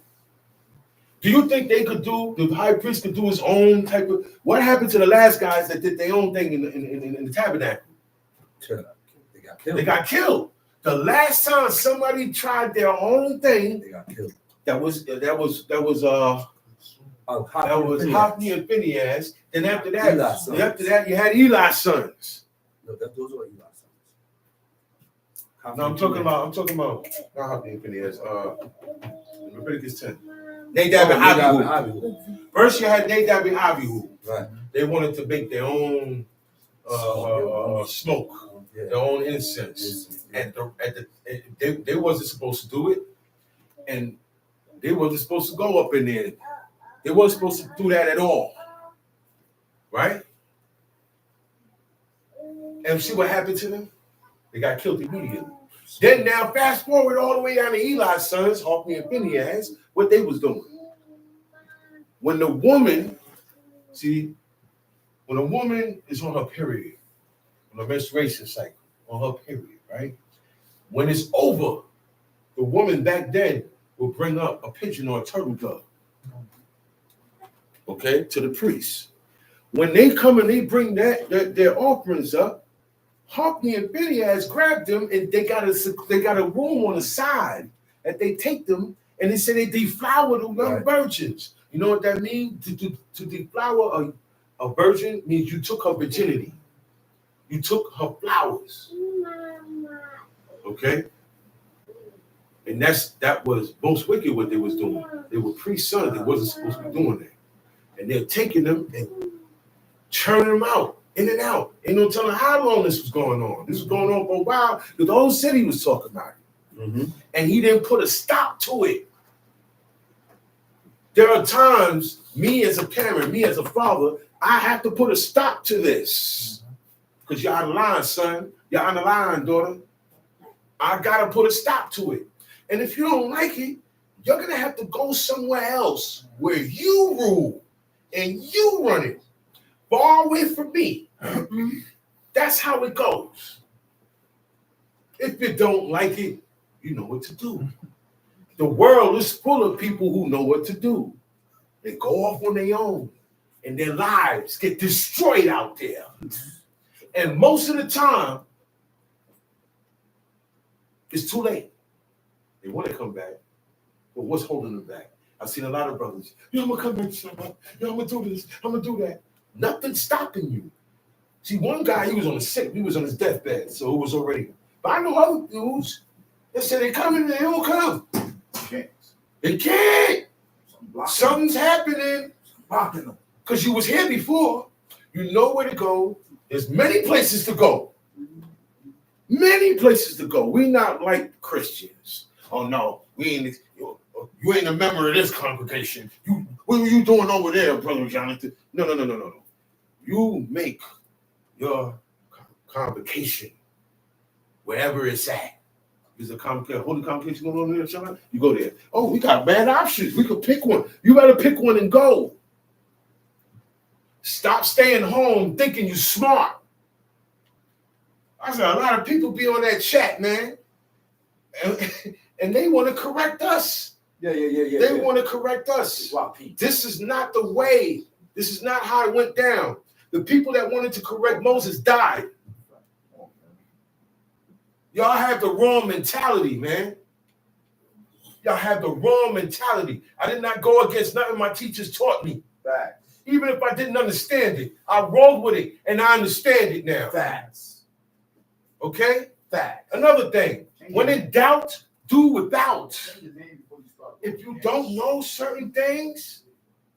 Do you think the high priest could do his own type of, what happened to the last guys that did their own thing in the tabernacle? They got killed. They got killed. The last time somebody tried their own thing, They got killed. that was That was Hophni and Phinehas. Then after that, Eli's sons. you had Eli's sons. No, those are Eli's sons. No, I'm talking about not Hophni and Phinehas. Leviticus 10. Nadab and Abihu. First, you had Nadab and Abihu. Right. They wanted to make their own smoke, their own incense. They wasn't supposed to do it, and they wasn't supposed to go up in there. They wasn't supposed to do that at all, right? And see what happened to them? They got killed immediately. Then now, fast forward all the way down to Eli's sons, Hophni and Phinehas, what they was doing. When the woman is on her period, on a menstruation cycle, on her period, right? When it's over, the woman back then will bring up a pigeon or a turtle dove, okay, to the priest. When they come and they bring their offerings up, Hophni and Phinehas grabbed them, and they got a room on the side that they take them, and they say they deflower the young virgins. You know what that means? To deflower a virgin means you took her virginity. You took her flowers. Okay? And that was most wicked what they was doing. They were priests' sons. They wasn't supposed to be doing that. And they're taking them and churning them out, in and out. Ain't no telling how long this was going on. This was going on for a while because the whole city was talking about it. Mm-hmm. And he didn't put a stop to it. There are times, me as a parent, me as a father, I have to put a stop to this. Because you're out of line, son. You're out of line, daughter. I got to put a stop to it. And if you don't like it, you're going to have to go somewhere else where you rule and you run it. Far away from me. That's how it goes. If you don't like it, you know what to do. The world is full of people who know what to do. They go off on their own, and their lives get destroyed out there. And most of the time, it's too late. They want to come back, but what's holding them back? I've seen a lot of brothers. I'm going to come back to Shabbat. I'm going to do this. I'm going to do that. Nothing's stopping you. See, one guy, he was on his deathbed, so it was already. But I know other dudes that say they coming and they don't come. They can't. Something's happening. Because you was here before. You know where to go. There's many places to go. Many places to go. We not like Christians. Oh no, we ain't. You ain't a member of this congregation. What are you doing over there, Brother Jonathan? No. You make your convocation wherever it's at. There's a holy convocation going on there, Shabbat. You go there. Oh, we got bad options. We could pick one. You better pick one and go. Stop staying home thinking you're smart. I said a lot of people be on that chat, man, and they want to correct us. Yeah. They want to correct us. This is not the way. This is not how it went down. The people that wanted to correct Moses died. Y'all have the wrong mentality, man. Y'all have the wrong mentality. I did not go against nothing my teachers taught me. Facts. Even if I didn't understand it, I rolled with it and I understand it now. Facts. Okay? Facts. Another thing, when in doubt, do without. If you don't know certain things,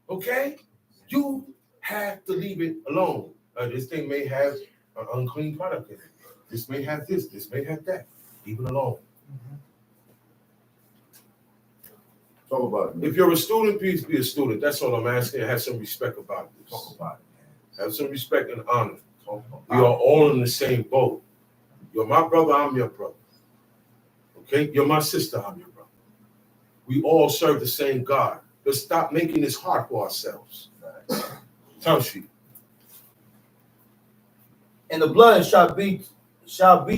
okay, you have to leave it alone. This thing may have an unclean product in it. This may have this may have that. Leave it alone. Talk about it. If you're a student, please be a student. That's all I'm asking. Have some respect about this. Talk about it, man. Have some respect and honor. We are all in the same boat. You're my brother, I'm your brother. Okay? You're my sister, I'm your brother. We all serve the same God. Let's stop making this hard for ourselves. Township. And the blood shall be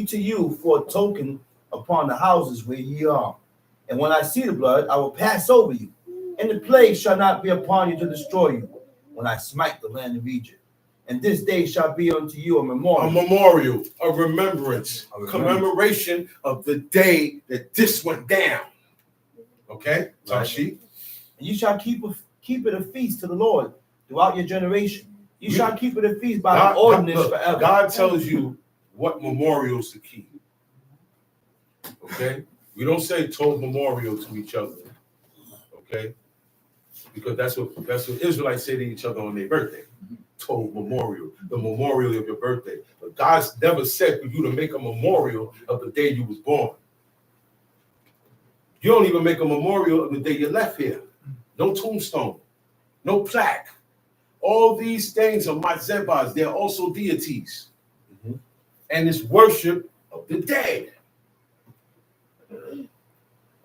to you for a token upon the houses where ye are. And when I see the blood, I will pass over you, and the plague shall not be upon you to destroy you, when I smite the land of Egypt. And this day shall be unto you a memorial. A memorial, a remembrance, commemoration of the day that this went down. Okay? Right. And you shall keep keep it a feast to the Lord throughout your generation. You We- shall keep it a feast by God, the ordinance look, forever. God tells you what memorials to keep. Okay? We don't say told memorial to each other. Okay? Because that's what Israelites say to each other on their birthday. Told memorial, the memorial of your birthday. But God's never said for you to make a memorial of the day you was born. You don't even make a memorial of the day you left here. No tombstone, no plaque. All these things are mazebas. They're also deities. And it's worship of the dead.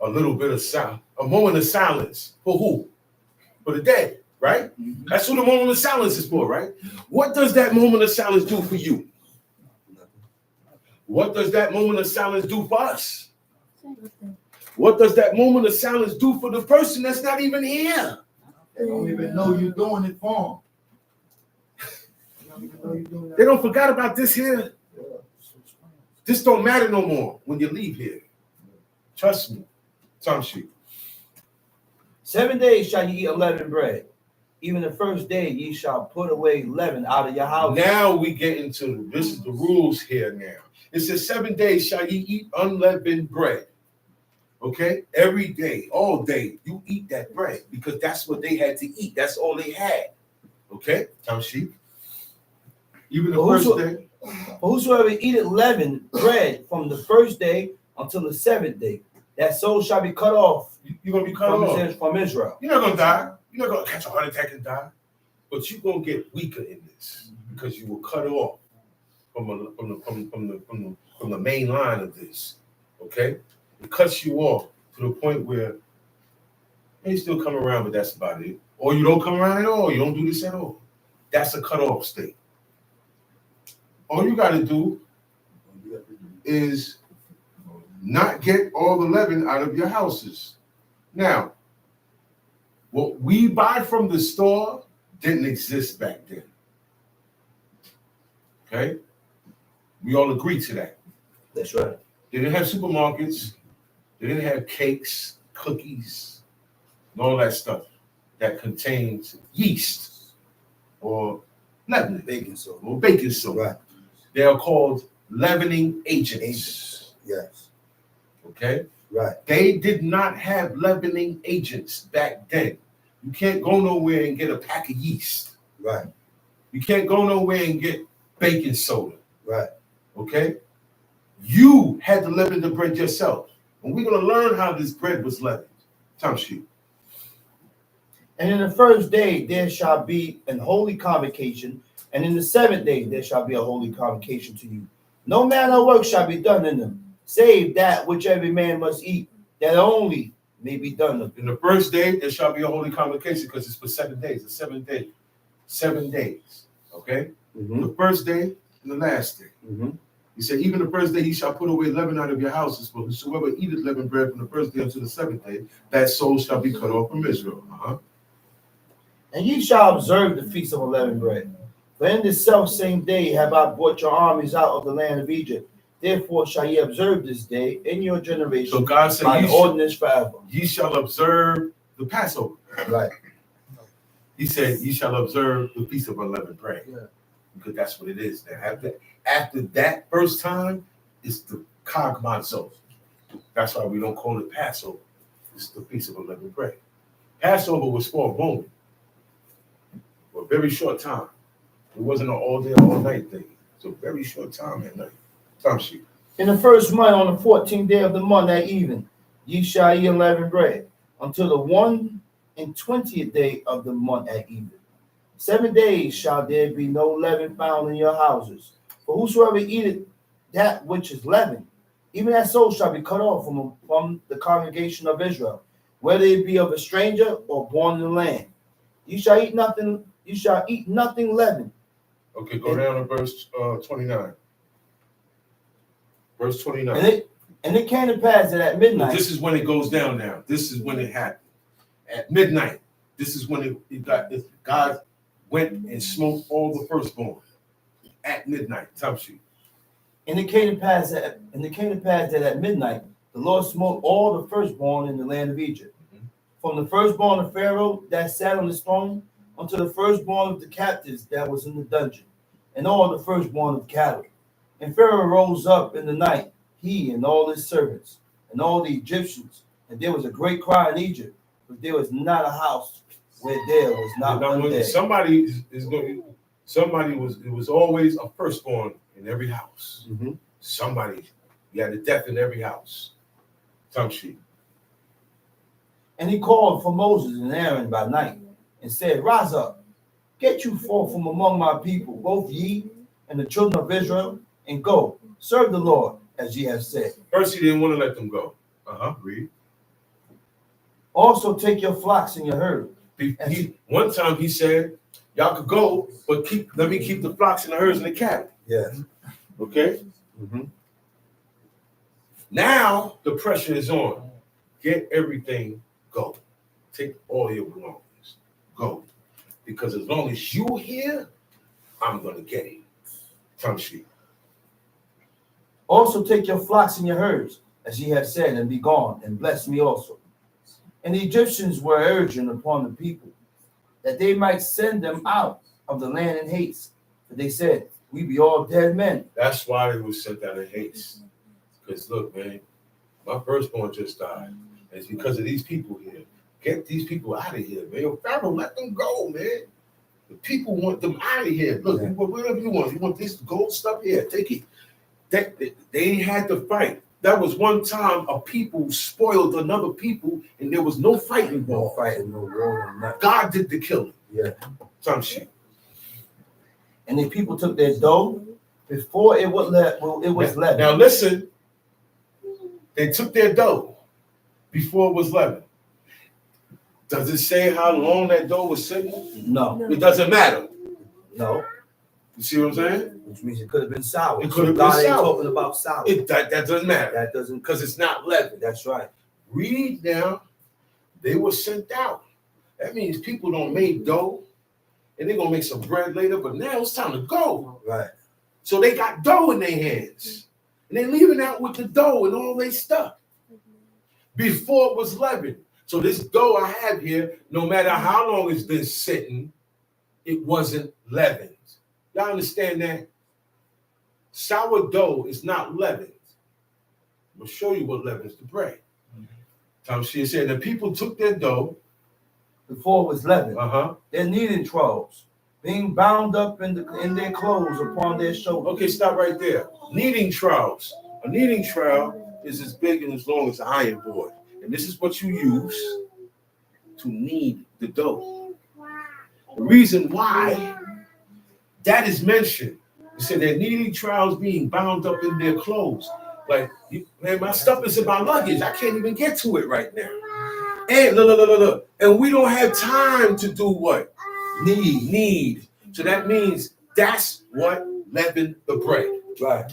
A little bit of sound, a moment of silence. For who? For the dead, right? That's what the moment of silence is for, right? What does that moment of silence do for you? What does that moment of silence do for us? What does that moment of silence do for the person that's not even here? They don't even know you're doing it for them. They don't forget about this here. This don't matter no more when you leave here. Trust me. Time sheet. 7 days shall ye eat unleavened bread. Even the first day ye shall put away leaven out of your house. Now we get into this is the rules here now. It says 7 days shall ye eat unleavened bread. Okay? Every day, all day, you eat that bread because that's what they had to eat. That's all they had. Okay? Time sheet. Even the first day. For whosoever eateth leavened bread from the first day until the 7th day, that soul shall be cut off You're going to be cut off. from Israel. You're not going to die. You're not going to catch a heart attack and die. But you're going to get weaker in this because you were cut off from the main line of this. Okay? It cuts you off to the point where they still come around, but that's about it. Or you don't come around at all. You don't do this at all. That's a cut-off state. All you got to do is not get all the leaven out of your houses. Now, what we buy from the store didn't exist back then. Okay? We all agree to that. That's right. They didn't have supermarkets. They didn't have cakes, cookies, and all that stuff that contains yeast or leaven, Baking soda. or baking soda. Right. They are called leavening agents. Yes. Okay? Right. They did not have leavening agents back then. You can't go nowhere and get a pack of yeast. Right. You can't go nowhere and get baking soda. Right. Okay? You had to leaven the bread yourself. And we're going to learn how this bread was leavened. Time sheet. And in the first day there shall be an holy convocation, and in the 7th day there shall be a holy convocation to you. No manner of work shall be done in them, save that which every man must eat, that only may be done of. In the first day, there shall be a holy convocation because it's for 7 days. The 7th day. 7 days. Okay? The first day and the last day. He said, even the first day he shall put away leaven out of your houses, for whosoever eateth leavened bread from the first day until the 7th day, that soul shall be cut off from Israel. And ye shall observe the feast of unleavened bread. For in this self-same day have I brought your armies out of the land of Egypt. Therefore shall ye observe this day in your generation So God said, by the ordinance forever. Ye shall observe the Passover. Right. He said, ye shall observe the feast of unleavened bread. Yeah. Because that's what it is. Now, after that first time, it's the Chag Matzot. That's why we don't call it Passover. It's the feast of unleavened bread. Passover was for a moment, for a very short time. It wasn't an all day, all night thing. It's a very short time at night. Time sheet. In the first month, on the 14th day of the month at even, ye shall eat unleavened bread, until the 21st day of the month at even. 7 days shall there be no leaven found in your houses. For whosoever eateth that which is leavened, even that soul shall be cut off from the congregation of Israel, whether it be of a stranger or born in the land. You shall eat nothing leavened. Okay, go down to verse 29. Verse 29. And it came to pass that at midnight. This is when it goes down now. This is when it happened. At midnight, this is when God went and smote all the firstborn. At midnight. Time sheet. And it came to pass that at midnight the Lord smote all the firstborn in the land of Egypt, from the firstborn of Pharaoh that sat on his throne unto the firstborn of the captives that was in the dungeon, and all the firstborn of cattle. And Pharaoh rose up in the night, he and all his servants, and all the Egyptians, and there was a great cry in Egypt, but there was not a house where there was not one dead. It was always a firstborn in every house. Mm-hmm. Somebody, you had a death in every house. Some sheep. And he called for Moses and Aaron by night, and said, Rise up, get you forth from among my people, both ye and the children of Israel, and go, serve the Lord, as ye have said. First, he didn't want to let them go. Read. Also take your flocks and your herd. One time he said, y'all could go, but let me keep the flocks and the herds and the cattle. Yes. Okay? Mm-hmm. Now the pressure is on. Get everything, go. Take all your belongings, go. Because as long as you here, I'm going to get it. Tongue sheep. Also take your flocks and your herds, as ye have said, and be gone, and bless me also. And the Egyptians were urging upon the people that they might send them out of the land in haste. For they said, we be all dead men. That's why they was sent out in haste. Because look, man, my firstborn just died. And it's because of these people here. Get these people out of here, man. Yo, Pharaoh, let them go, man. The people want them out of here. Look, whatever you want. You want this gold stuff here, take it. They ain't had to fight. That was one time a people spoiled another people, and there was no fighting. No fighting, no war, nothing. God did the killing. Yeah. Some shit. And the people took their dough before it was leavened. Now listen, they took their dough before it was leavened. Does it say how long that dough was sitting? No. It doesn't matter. No. You see what I'm saying? Which means it could have been sour. It could have God been ain't sour. talking about sour. That doesn't matter. That doesn't, Because it's not leavened. that's right. Read now, they were sent out. That means people don't make dough, and they're going to make some bread later, but now it's time to go. Right. So they got dough in their hands, and they're leaving out with the dough and all their stuff before it was leavened. So this dough I have here, no matter how long it's been sitting, it wasn't leavened. Y'all understand that? Sourdough is not leavened. I'm going to show you what leavens the bread. Tom she said the people took their dough Before it was leavened. Their kneading troughs, being bound up in their clothes upon their shoulders. Okay, stop right there. Kneading troughs. A kneading trough is as big and as long as an iron board. And this is what you use to knead the dough. The reason why that is mentioned, you said they're kneading troughs being bound up in their clothes. Like, man, my stuff is in my luggage. I can't even get to it right now. And look. And we don't have time to do what? Knead. So that means that's what leavened the bread. Right.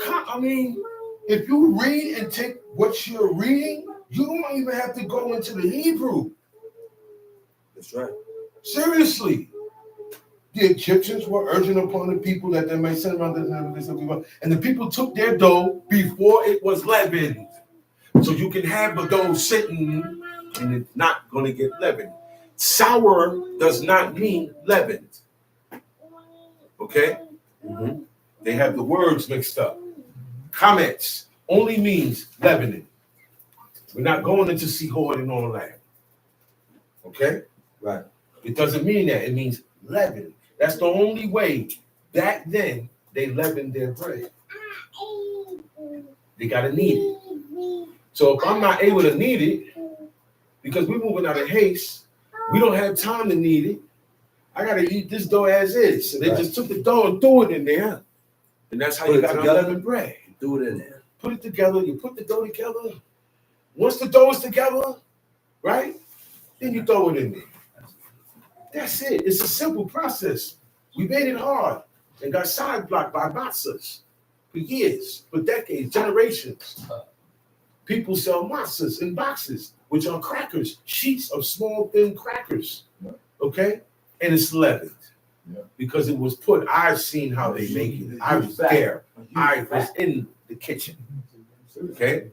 I mean, if you read and take what you're reading, you don't even have to go into the Hebrew. That's right. Seriously. The Egyptians were urging upon the people that they might send around the and the people took their dough before it was leavened. So you can have the dough sitting and it's not going to get leavened. Sour does not mean leavened. Okay? Mm-hmm. They have the words mixed up. Comments only means leavening. We're not going into seahoard and all that. Okay? Right. It doesn't mean that. It means leaven. That's the only way back then they leavened their bread. They got to knead it. So if I'm not able to knead it, because we're moving out of haste, we don't have time to knead it. I got to eat this dough as is. So they just took the dough and threw it in there. And that's how you got unleavened bread. Do it in there. Put it together. You put the dough together. Once the dough is together, right? Then you throw it in there. That's it. It's a simple process. We made it hard and got side blocked by matzahs for years, for decades, generations. People sell matzahs in boxes, which are crackers, sheets of small, thin crackers. Okay? And it's leavened because it was put. I've seen how they make it. I was there. I was in the kitchen. Okay?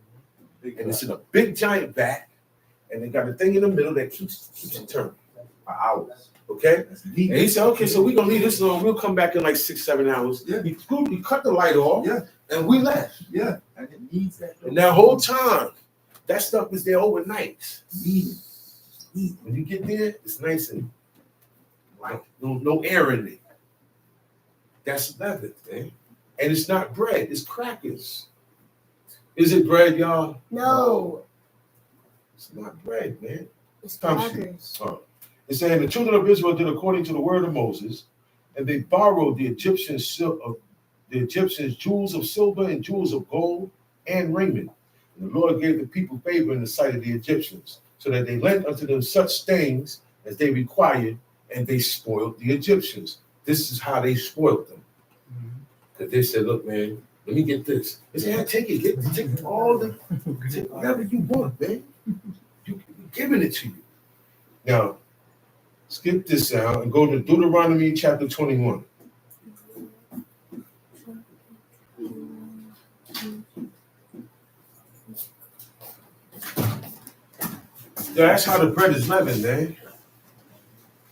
And it's in a big giant vat. and they got a thing in the middle that keeps it turning For hours. okay. That's And neat. he said, okay, so we're gonna leave this alone. We'll come back in like 6-7 hours. Yeah. He cut the light off, Yeah. and we left. Yeah. And it needs that. And that whole time, that stuff is there overnight. Needed. When you get there, it's nice and like no air in it. That's leaven, man. And it's not bread, it's crackers. Is it bread, y'all? No. It's not bread, man. It's Come crackers. It's saying the children of Israel did according to the word of Moses, and they borrowed the Egyptians' jewels of silver and jewels of gold and raiment. And the Lord gave the people favor in the sight of the Egyptians, so that they lent unto them such things as they required, and they spoiled the Egyptians. This is how they spoiled them. Because they said, look, man, let me get this. They said, yeah, take it. Take whatever you want, man. We're giving it to you. Now, skip this out and go to Deuteronomy chapter 21. Yeah, that's how the bread is leavened, man.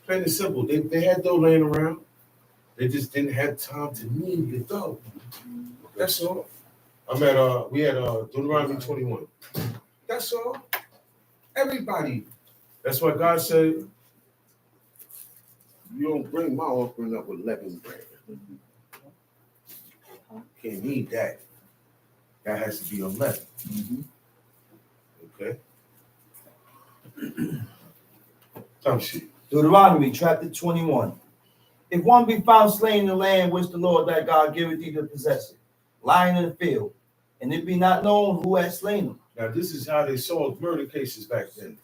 Plain and simple. They had dough laying around. They just didn't have time to knead the dough. That's all. We had Deuteronomy 21. That's all. Everybody. That's why God said, you don't bring my offering up with leavened bread. Can't need that. That has to be unleavened. Okay. Time sheet. Deuteronomy chapter 21. If one be found slain in the land which the Lord thy God giveth thee to possess it, lying in the field, and it be not known who has slain him. Now, this is how they solved murder cases back then.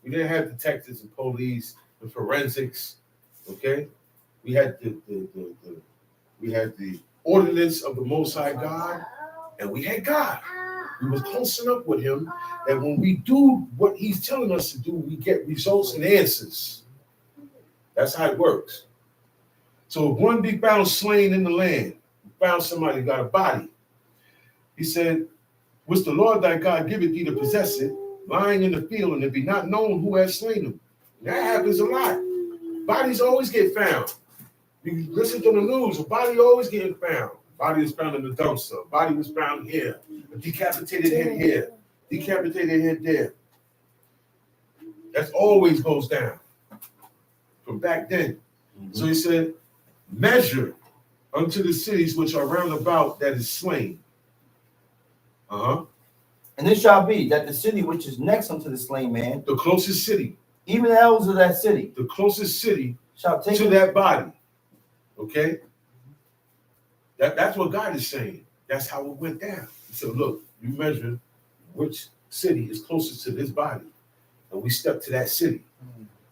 We didn't have detectives and police and forensics. Okay, we had the ordinance of the Most High God, and we had God. We was close enough with Him that when we do what He's telling us to do, we get results and answers. That's how it works. So if one be found slain in the land, found somebody got a body, he said, which the Lord thy God giveth thee to possess it, lying in the field, and it be not known who has slain him. That happens a lot. Bodies always get found. You listen to the news, a body always getting found. Body is found in the dumpster. Body was found here. A decapitated head here. Decapitated head there. That always goes down. From back then. So he said, measure unto the cities which are round about that is slain. And it shall be that the city which is next unto the slain man, The closest city. even the elders of that city, The closest city shall take to that body. Okay? That's what God is saying. That's how it went down. He said, look, you measure which city is closest to this body. And we step to that city.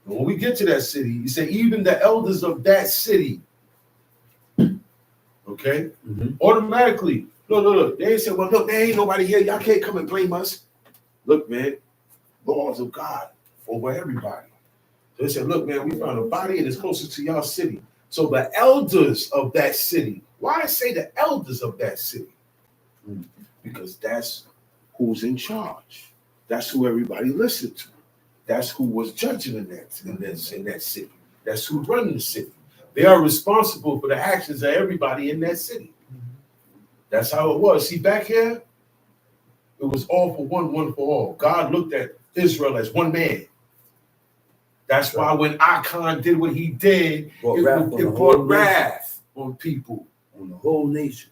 And when we get to that city, you say, even the elders of that city. Okay? Automatically. Look. They ain't say, well, look, there ain't nobody here. Y'all can't come and blame us. Look, man, laws of God over everybody. So they said, look, man, we found a body and it's closest to y'all city. So the elders of that city. Why I say the elders of that city? Because that's who's in charge. That's who everybody listened to. That's who was judging in that city. That's who run the city. They are responsible for the actions of everybody in that city. That's how it was. See, back here, it was all for one for all. God looked at Israel as one man. That's why when Achan did what he did, it brought wrath on people. on the whole nation.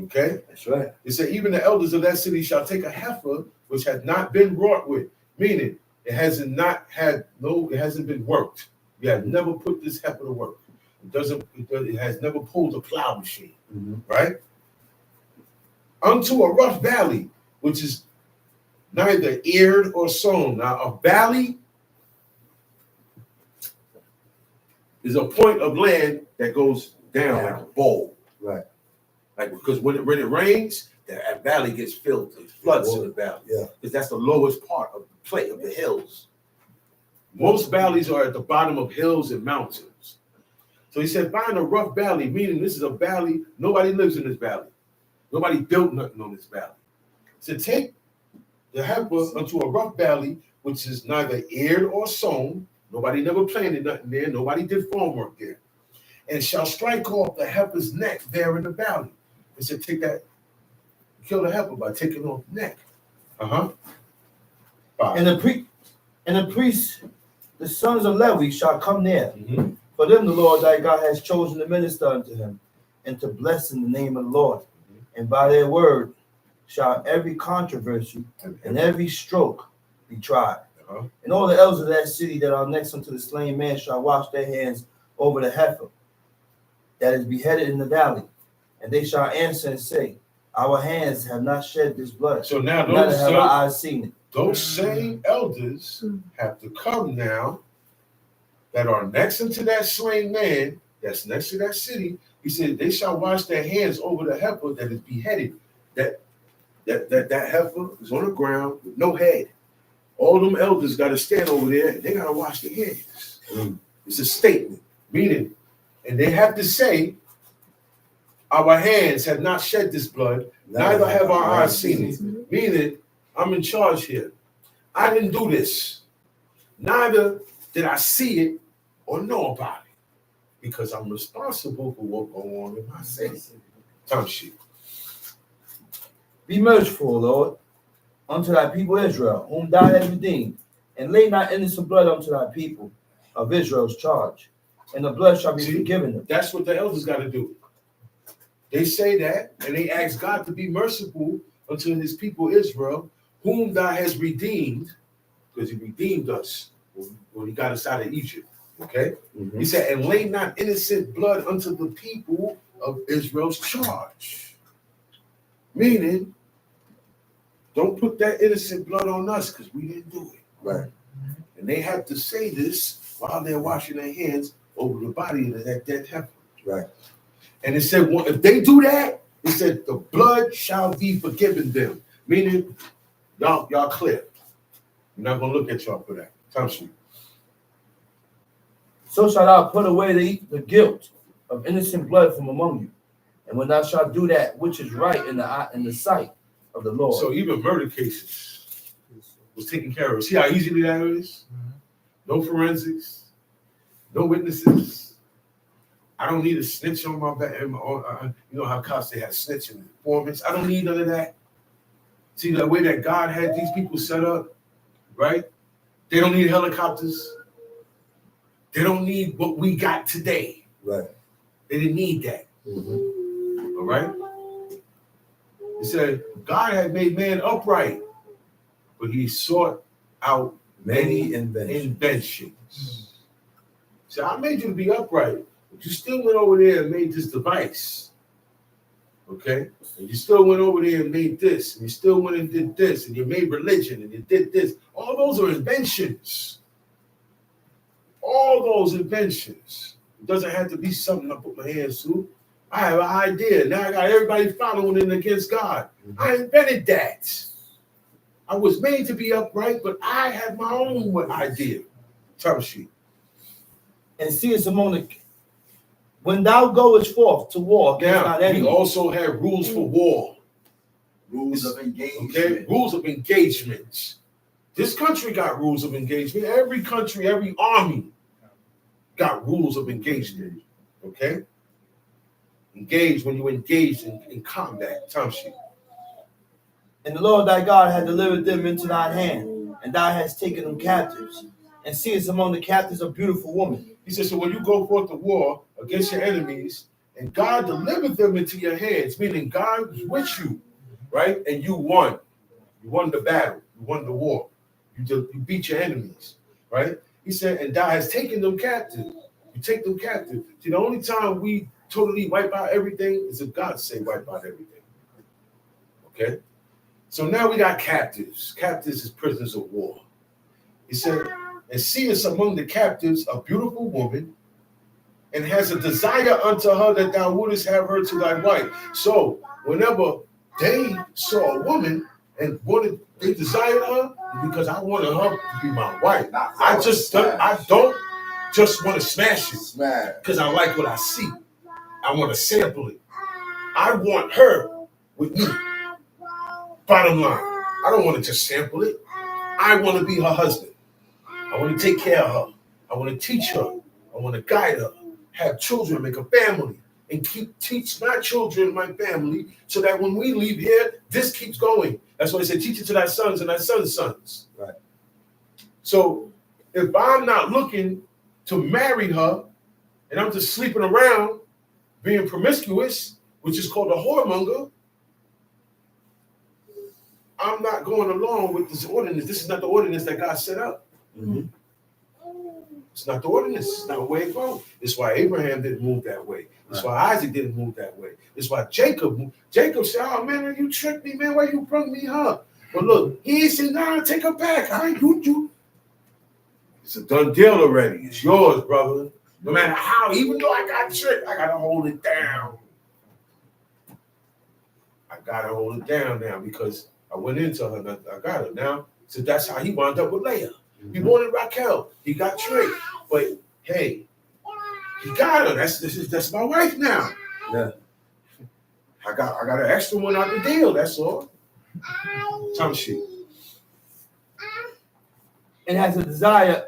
Okay? That's right. It said, even the elders of that city shall take a heifer which had not been wrought with, meaning it hasn't been worked. You have never put this heifer to work. It has never pulled a plow machine, right? Unto a rough valley, which is neither eared or sown. Now, a valley is a point of land that goes down like a bowl. Right. Like, because when it rains, that valley gets filled, it floods in the valley. Yeah. Because that's the lowest part of the plate of the hills. Most valleys are at the bottom of hills and mountains. So he said, find a rough valley, meaning this is a valley, nobody lives in this valley. Nobody built nothing on this valley. So take the heifer unto a rough valley, which is neither aired or sown. Nobody never planted nothing there. Nobody did farm work there. And shall strike off the heifer's neck there in the valley. It said, take that, kill the heifer by taking off the neck. And the priest, the sons of Levi, shall come near. Mhm. For them the Lord thy God has chosen to minister unto him, and to bless in the name of the Lord. And by their word shall every controversy and every stroke be tried. And all the elders of that city that are next unto the slain man shall wash their hands over the heifer that is beheaded in the valley. And they shall answer and say, our hands have not shed this blood, So now neither have our eyes seen it. those same elders have to come now that are next unto that slain man that's next to that city. He said they shall wash their hands over the heifer that is beheaded. That heifer is on the ground with no head. All them elders got to stand over there and they got to wash their hands. It's a statement, meaning, and they have to say, our hands have not shed this blood, neither have our eyes seen it. Meaning, I'm in charge here. I didn't do this. Neither did I see it or know about it, because I'm responsible for what goes on in my city. Time sheet. Be merciful, Lord, unto thy people Israel, whom thou hast redeemed, and lay not innocent blood unto thy people of Israel's charge, and the blood shall be forgiven them. That's what the elders got to do. They say that, and they ask God to be merciful unto his people Israel, whom thou hast redeemed, because he redeemed us when he got us out of Egypt. Okay? He said, and lay not innocent blood unto the people of Israel's charge. Meaning, don't put that innocent blood on us because we didn't do it. Right. And they have to say this while they're washing their hands over the body of that dead heifer. Right. And it said, well, if they do that, it said the blood shall be forgiven them. Meaning, y'all clear. I'm not gonna look at y'all for that. Time sheet. So shalt thou put away the guilt of innocent blood from among you. And when thou shalt do that which is right in the sight of the Lord. So even murder cases was taken care of. See how easily that is? No forensics, no witnesses. I don't need a snitch on my back. You know how cops, they have snitching informants. I don't need none of that. See the way that God had these people set up, right? They don't need helicopters. They don't need what we got today. Right. They didn't need that. All right? He said, God had made man upright, but he sought out many inventions. So I made you to be upright, but you still went over there and made this device. Okay? And you still went over there and made this, and you still went and did this, and you made religion, and you did this. All those are inventions. All those inventions. It doesn't have to be something I put my hands to. I have an idea. Now I got everybody following it against God. I invented that. I was made to be upright, but I have my own idea. Time sheet. And see it's among the when thou goest forth to war against Now, thine we enemy. also have rules for war. Rules of engagement. Okay? Rules of engagements. This country got rules of engagement. Every country, every army got rules of engagement. Okay? Engage when you engage in combat. Time sheet. And the Lord thy God hath delivered them into thine hand, and thou hast taken them captives. And seest among the captives a beautiful woman. He said, so when you go forth to war against your enemies, and God delivered them into your hands, meaning God was with you, right? And you won. You won the battle. You won the war. You beat your enemies, right? He said, and thou hast taken them captive. You take them captive. See, the only time we totally wipe out everything is if God say wipe out everything. Okay? So now we got captives. Captives is prisoners of war. He said, and seest among the captives a beautiful woman, and has a desire unto her that thou wouldest have her to thy wife. So whenever they saw a woman and they desired her, because I wanted her to be my wife. I don't just want to smash it because I like what I see. I want to sample it. I want her with me. Bottom line. I don't want to just sample it. I want to be her husband. I want to take care of her. I want to teach her. I want to guide her. Have children, make a family, and teach my children, my family, so that when we leave here, this keeps going. That's why I say, teach it to thy sons and thy sons' sons. Right. So if I'm not looking to marry her, and I'm just sleeping around, being promiscuous, which is called a whoremonger, I'm not going along with this ordinance. This is not the ordinance that God set up. Mm-hmm. It's not the ordinance. It's not the way it goes. It's why Abraham didn't move that way. It's why Isaac didn't move that way. It's why Jacob moved. Jacob said, oh, man, you tricked me, man. Why you brought me her? But look, he said, nah, take her back. I ain't you. It's a done deal already. It's yours, brother. No matter how, even though I got tricked, I got to hold it down. I got to hold it down now because I went into her and I got her now. So that's how he wound up with Leah. He wanted Raquel. He got tricked. But hey, he got her. That's my wife now. Yeah. I got an extra one out the deal. That's all. Time sheet. And has a desire,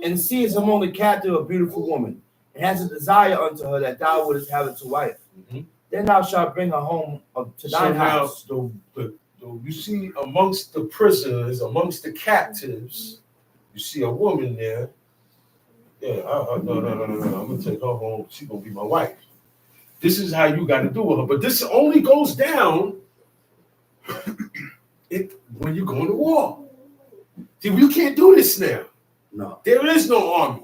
and sees among the captive a beautiful woman, and has a desire unto her that thou wouldest have it to wife. Mm-hmm. Then thou shalt bring her home to thine house. Now, you see amongst the prisoners, amongst the captives, you see a woman there. Yeah, no. I'm gonna take her home. She's gonna be my wife. This is how you got to do with her. But this only goes down when you're going to war. See, you can't do this now. No. There is no army.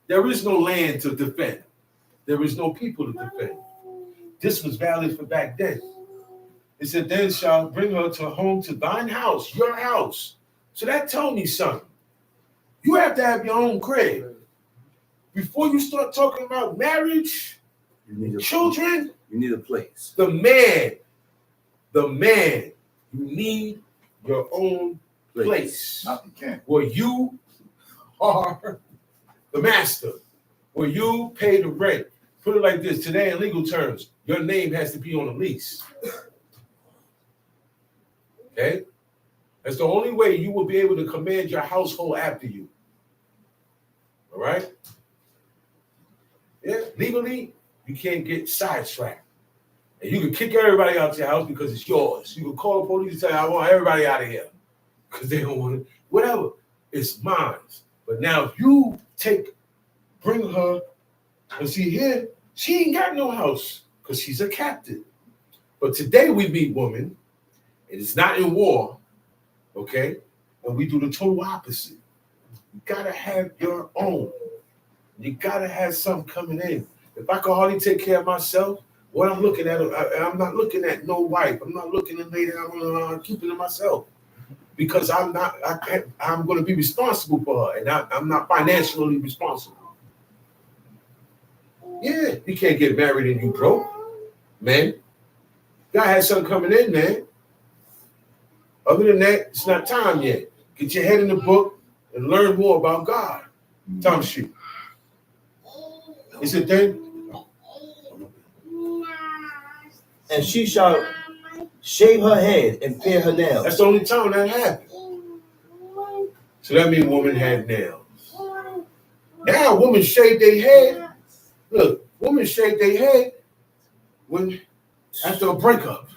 There is no land to defend. There is no people to defend. This was valid for back then. It said, then shall bring her to home to thine house, your house. So that told me something. You have to have your own crib. Before you start talking about marriage, You need children, You need a place. the man, you need your own place Not the camp. where you are the master, where you pay the rent. Put it like this, today in legal terms, your name has to be on a lease. Okay? That's the only way you will be able to command your household after you. All right? Yeah, legally, you can't get sidetracked. And you can kick everybody out your house because it's yours. You can call the police and say, I want everybody out of here because they don't want it. Whatever. It's mine. But now if you bring her, and see here, she ain't got no house because she's a captive. But today we meet women, and it's not in war, okay? And we do the total opposite. You gotta have your own. You gotta have something coming in. If I can hardly take care of myself, what I'm looking at, I'm not looking at no wife. I'm not looking at lady. I'm keeping it myself because I'm going to be responsible for her, and I'm not financially responsible. Yeah, you can't get married and you broke, man. God has something coming in, man. Other than that, it's not time yet. Get your head in the book and learn more about God. Time sheet. Is it then? And she shall shave her head and pare her nails. That's the only time that happened. So that means women had nails. Now women shave their head. Look, women shave their head after a breakup.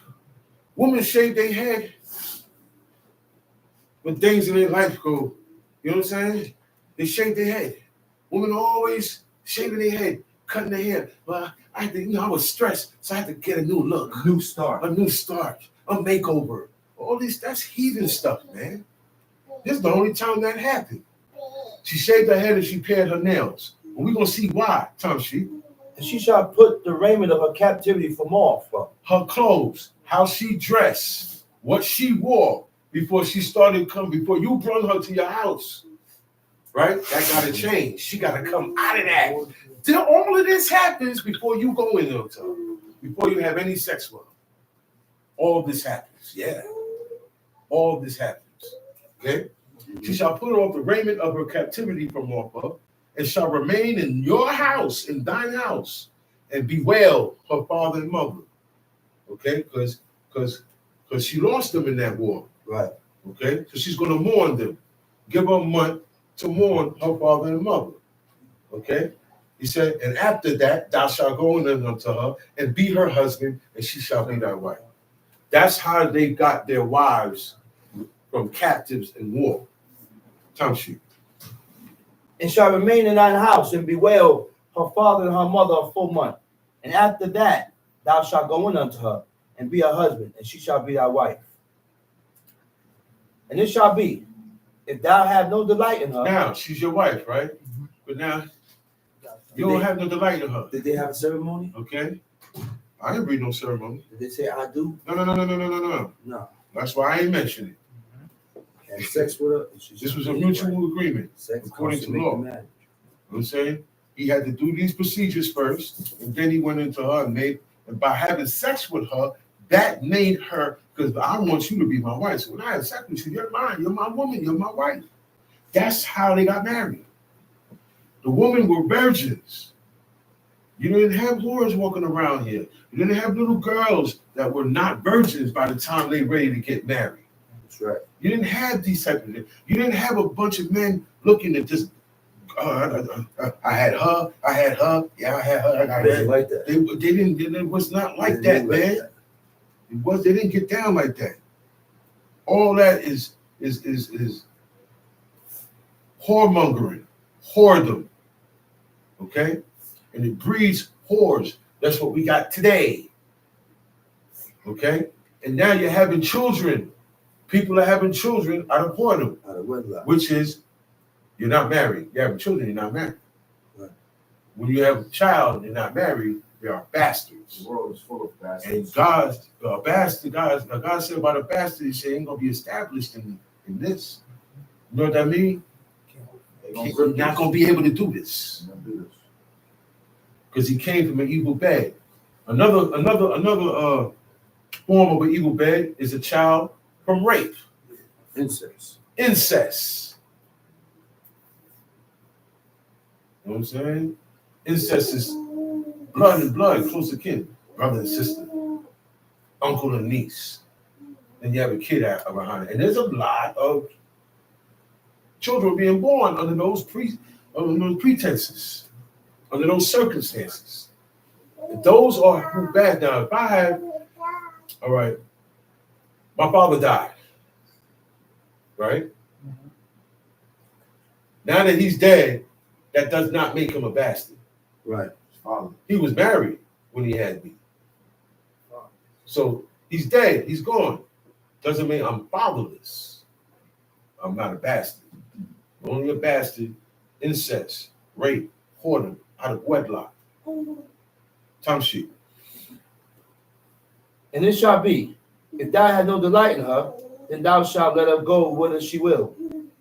Women shave their head when things in their life go, you know what I'm saying? They shave their head. Women are always shaving their head, cutting their hair. Well, I was stressed, so I had to get a new look. A new start. A new start, a makeover. All this, that's heathen stuff, man. This is the only time that happened. She shaved her head and she pared her nails. And we're going to see why, Tom Sheep. And she shall put the raiment of her captivity from off. Her clothes, how she dressed, what she wore before she started coming, before you brought her to your house. Right? That got to change. She got to come out of that. Till all of this happens before you go in there, before you have any sex with her. All of this happens. Yeah. All of this happens. Okay? She shall put off the raiment of her captivity from off her, and shall remain in your house, in thine house, and bewail her father and mother. Okay? Because she lost them in that war. Right. Okay? So she's going to mourn them. Give her a month to mourn her father and mother. Okay? He said, and after that, thou shalt go in unto her and be her husband, and she shall be thy wife. That's how they got their wives from captives in war. Time sheet. And shall remain in thine house and bewail her father and her mother a full month. And after that, thou shalt go in unto her and be her husband, and she shall be thy wife. And it shall be, if thou have no delight in her. Now, she's your wife, right? But now, you don't have no delight in her. Did they have a ceremony? Okay? I didn't read no ceremony. Did they say I do? No. No. That's why I ain't mentioning it. Had sex with her. This was a mutual agreement, Sex according to consummate law. the You know marriage. what I'm saying? He had to do these procedures first, and then he went into her and by having sex with her, that made her, because I want you to be my wife. So when I have sex with you, you're mine, you're my woman, you're my wife. That's how they got married. The women were virgins. You didn't have whores walking around here. You didn't have little girls that were not virgins by the time they ready to get married. That's right. You didn't have these type of things. You didn't have a bunch of men looking at this. I had her. Yeah, I had her. I got They her. like that. They didn't. It was not like They that, didn't like man. that. It was. They didn't get down like that. All that is whoremongering, whoredom. Okay, and it breeds whores. That's what we got today. Okay, and now you're having children. People are having children out of whoredom, Out of wedlock. which is you're not married. You have children. You're not married. Right. When you have a child and you're not married, they are bastards. The world is full of And bastards. God said about a bastard, he said ain't gonna be established in this. You know what that means? You're not gonna be able to do this because he came from an evil bed. Another form of an evil bed is a child from rape, Incest. incest. You know what I'm saying? Incest is blood and blood, close to kin, brother and sister, uncle and niece. Then you have a kid out behind it. And there's a lot of children being born under those pretenses, under those circumstances. And those are who bad. Now, if I have, all right, my father died, right? Now that he's dead, that does not make him a bastard. Right. He was married when he had me. So he's dead, he's gone. Doesn't mean I'm fatherless. I'm not a bastard. Only a bastard, incest, rape, whoredom, out of wedlock. Time sheet. And it shall be, if thou have no delight in her, then thou shalt let her go whither she will.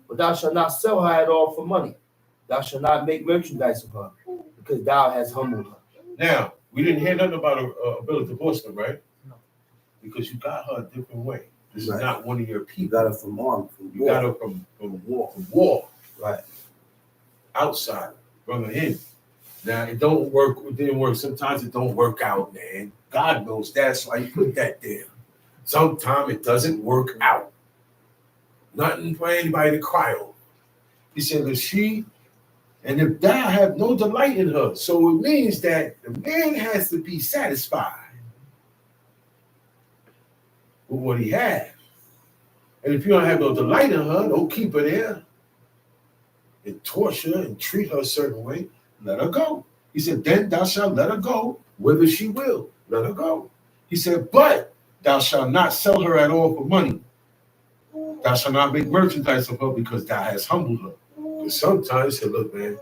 But thou shalt not sell her at all for money. Thou shalt not make merchandise of her, because thou hast humbled her. Now, we didn't hear nothing about a bill of divorcement, right? No. Because you got her a different way. This Right. is not one of your You people. got her from arm, from You got her from war. war. Right. Outside, bring her in. Now it don't work. It didn't work. Sometimes it don't work out, man. God knows that's why you put that there. Sometimes it doesn't work out. Nothing for anybody to cry over. He said, and if thou have no delight in her, so it means that the man has to be satisfied with what he has. And if you don't have no delight in her, don't keep her there and torture and treat her a certain way. Let her go. He said, then thou shalt let her go, whither she will. Let her go. He said, but thou shalt not sell her at all for money. Thou shalt not make merchandise of her because thou hast humbled her. Because sometimes he said, look, man,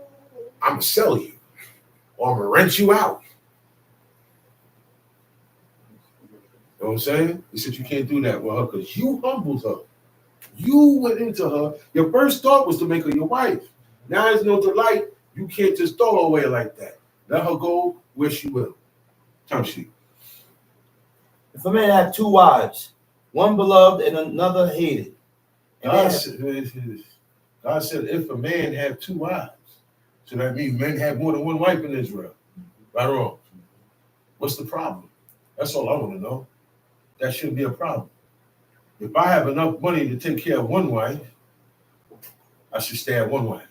I'm going to sell you or I'm going to rent you out. You know what I'm saying? He said, you can't do that with her because you humbled her. You went into her. Your first thought was to make her your wife. Now there's no delight. You can't just throw her away like that. Let her go where she will. Time sheet. If a man have two wives, one beloved and another hated. And God said, if a man have two wives, so that means men have more than one wife in Israel. Right or wrong? What's the problem? That's all I want to know. That shouldn't be a problem. If I have enough money to take care of one wife, I should stay at one wife.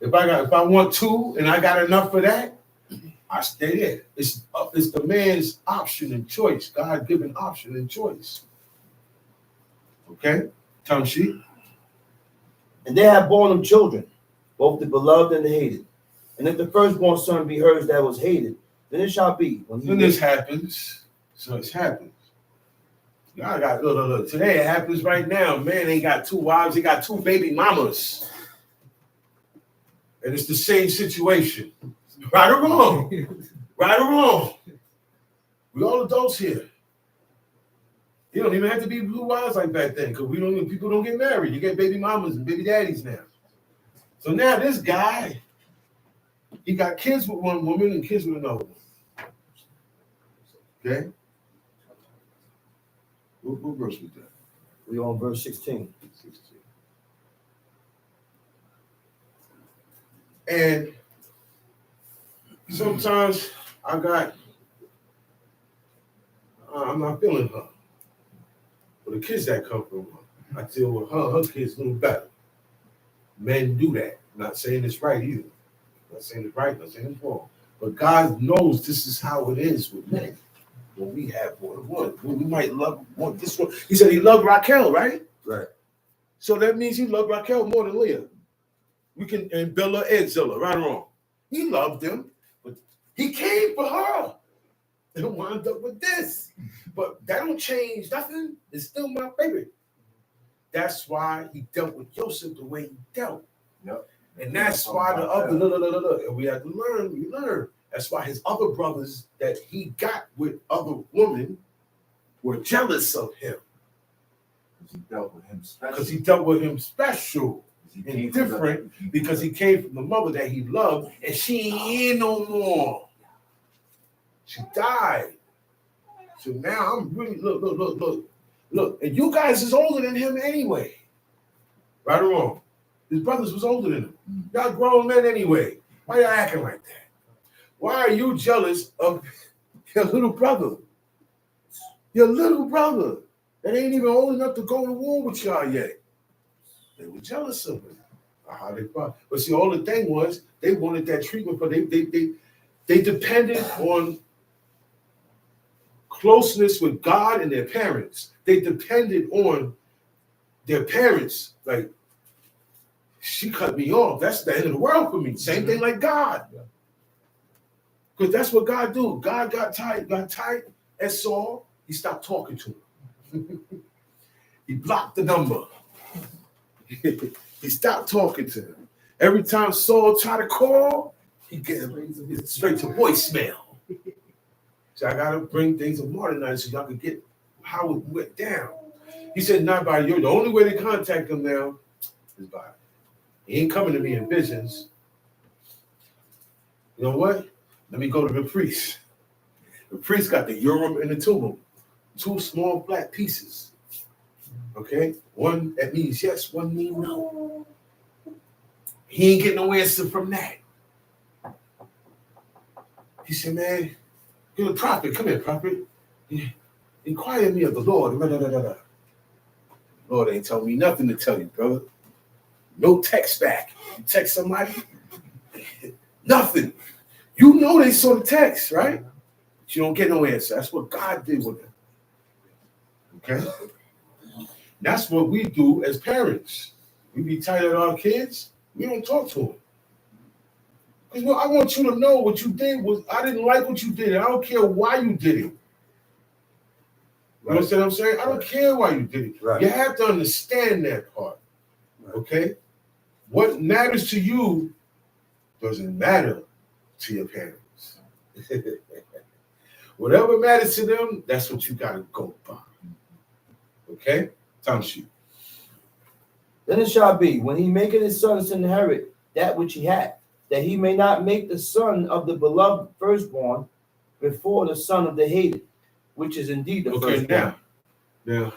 If I want two and I got enough for that, I stay there. It's the man's option and choice, God-given option and choice. Okay? Tongue sheet. And they have borne them children, both the beloved and the hated. And if the firstborn son be hers that was hated, then it shall be when this happens. So it's happened. Y'all got look. Today it happens right now. Man ain't got 2 wives, he got 2 baby mamas. And it's the same situation. Right or wrong. Right or wrong. We all adults here. You don't even have to be blue wives like back then, because people don't get married. You get baby mamas and baby daddies now. So now this guy, he got kids with one woman and kids with another one. Okay? What verse was that? We on verse 16. 16. And sometimes I'm not feeling her. But the kids that come from her, I deal with her kids a little better. Men do that. I'm not saying it's right either. I'm not saying it's right, not saying it's wrong. But God knows this is how it is with men. When we have more than one, when we might love one, this one. He said he loved Raquel, right? Right. So that means he loved Raquel more than Leah. We can, and Bella and Zilla, right or wrong. He loved them, but he came for her. And wound up with this. But that don't change nothing. It's still my favorite. That's why he dealt with Joseph the way he dealt. Yep. And that's why the other, and we have to learn. That's why his other brothers that he got with other women were jealous of him. He dealt with him special. Because he dealt with him special and different, because he came from the mother that he loved, and she ain't here no more. She died. So now I'm really, look. And you guys is older than him anyway. Right or wrong? His brothers was older than him. Y'all grown men anyway. Why y'all acting like that? Why are you jealous of your little brother? Your little brother that ain't even old enough to go to war with y'all yet. They were jealous of him. How they fought. But see, all the thing was they wanted that treatment, but they depended on closeness with God and their parents. They depended on their parents. Like, she cut me off. That's the end of the world for me. Same thing like God. Because that's what God do. God got tight at Saul. He stopped talking to him. He blocked the number. He stopped talking to him. Every time Saul tried to call, he get straight to voicemail. So I gotta bring things of modernize so y'all can get how it went down. He said, not by you. The only way to contact him now is by. He ain't coming to me in visions. You know what? Let me go to the priest. The priest got the Urim and the Thummim, 2 small black pieces. Okay? One that means yes, one means no. He ain't getting no answer from that. He said, man, you're the prophet. Come here, prophet. Inquire me of the Lord. Lord ain't telling me nothing to tell you, brother. No text back. You text somebody, nothing. You know they saw the text, right? But you don't get no answer. That's what God did with them. Okay? That's what we do as parents. We be tight at our kids. We don't talk to them. Because I want you to know what you did was, I didn't like what you did. I don't care why you did it. You understand what I'm saying? I don't care why you did it. Right. You have to understand that part. Okay? What matters to you doesn't matter to your parents. Whatever matters to them, that's what you got to go by. Okay? Time sheet. Then it shall be, when he maketh his sons inherit that which he hath, that he may not make the son of the beloved firstborn before the son of the hated, which is indeed the firstborn. Now,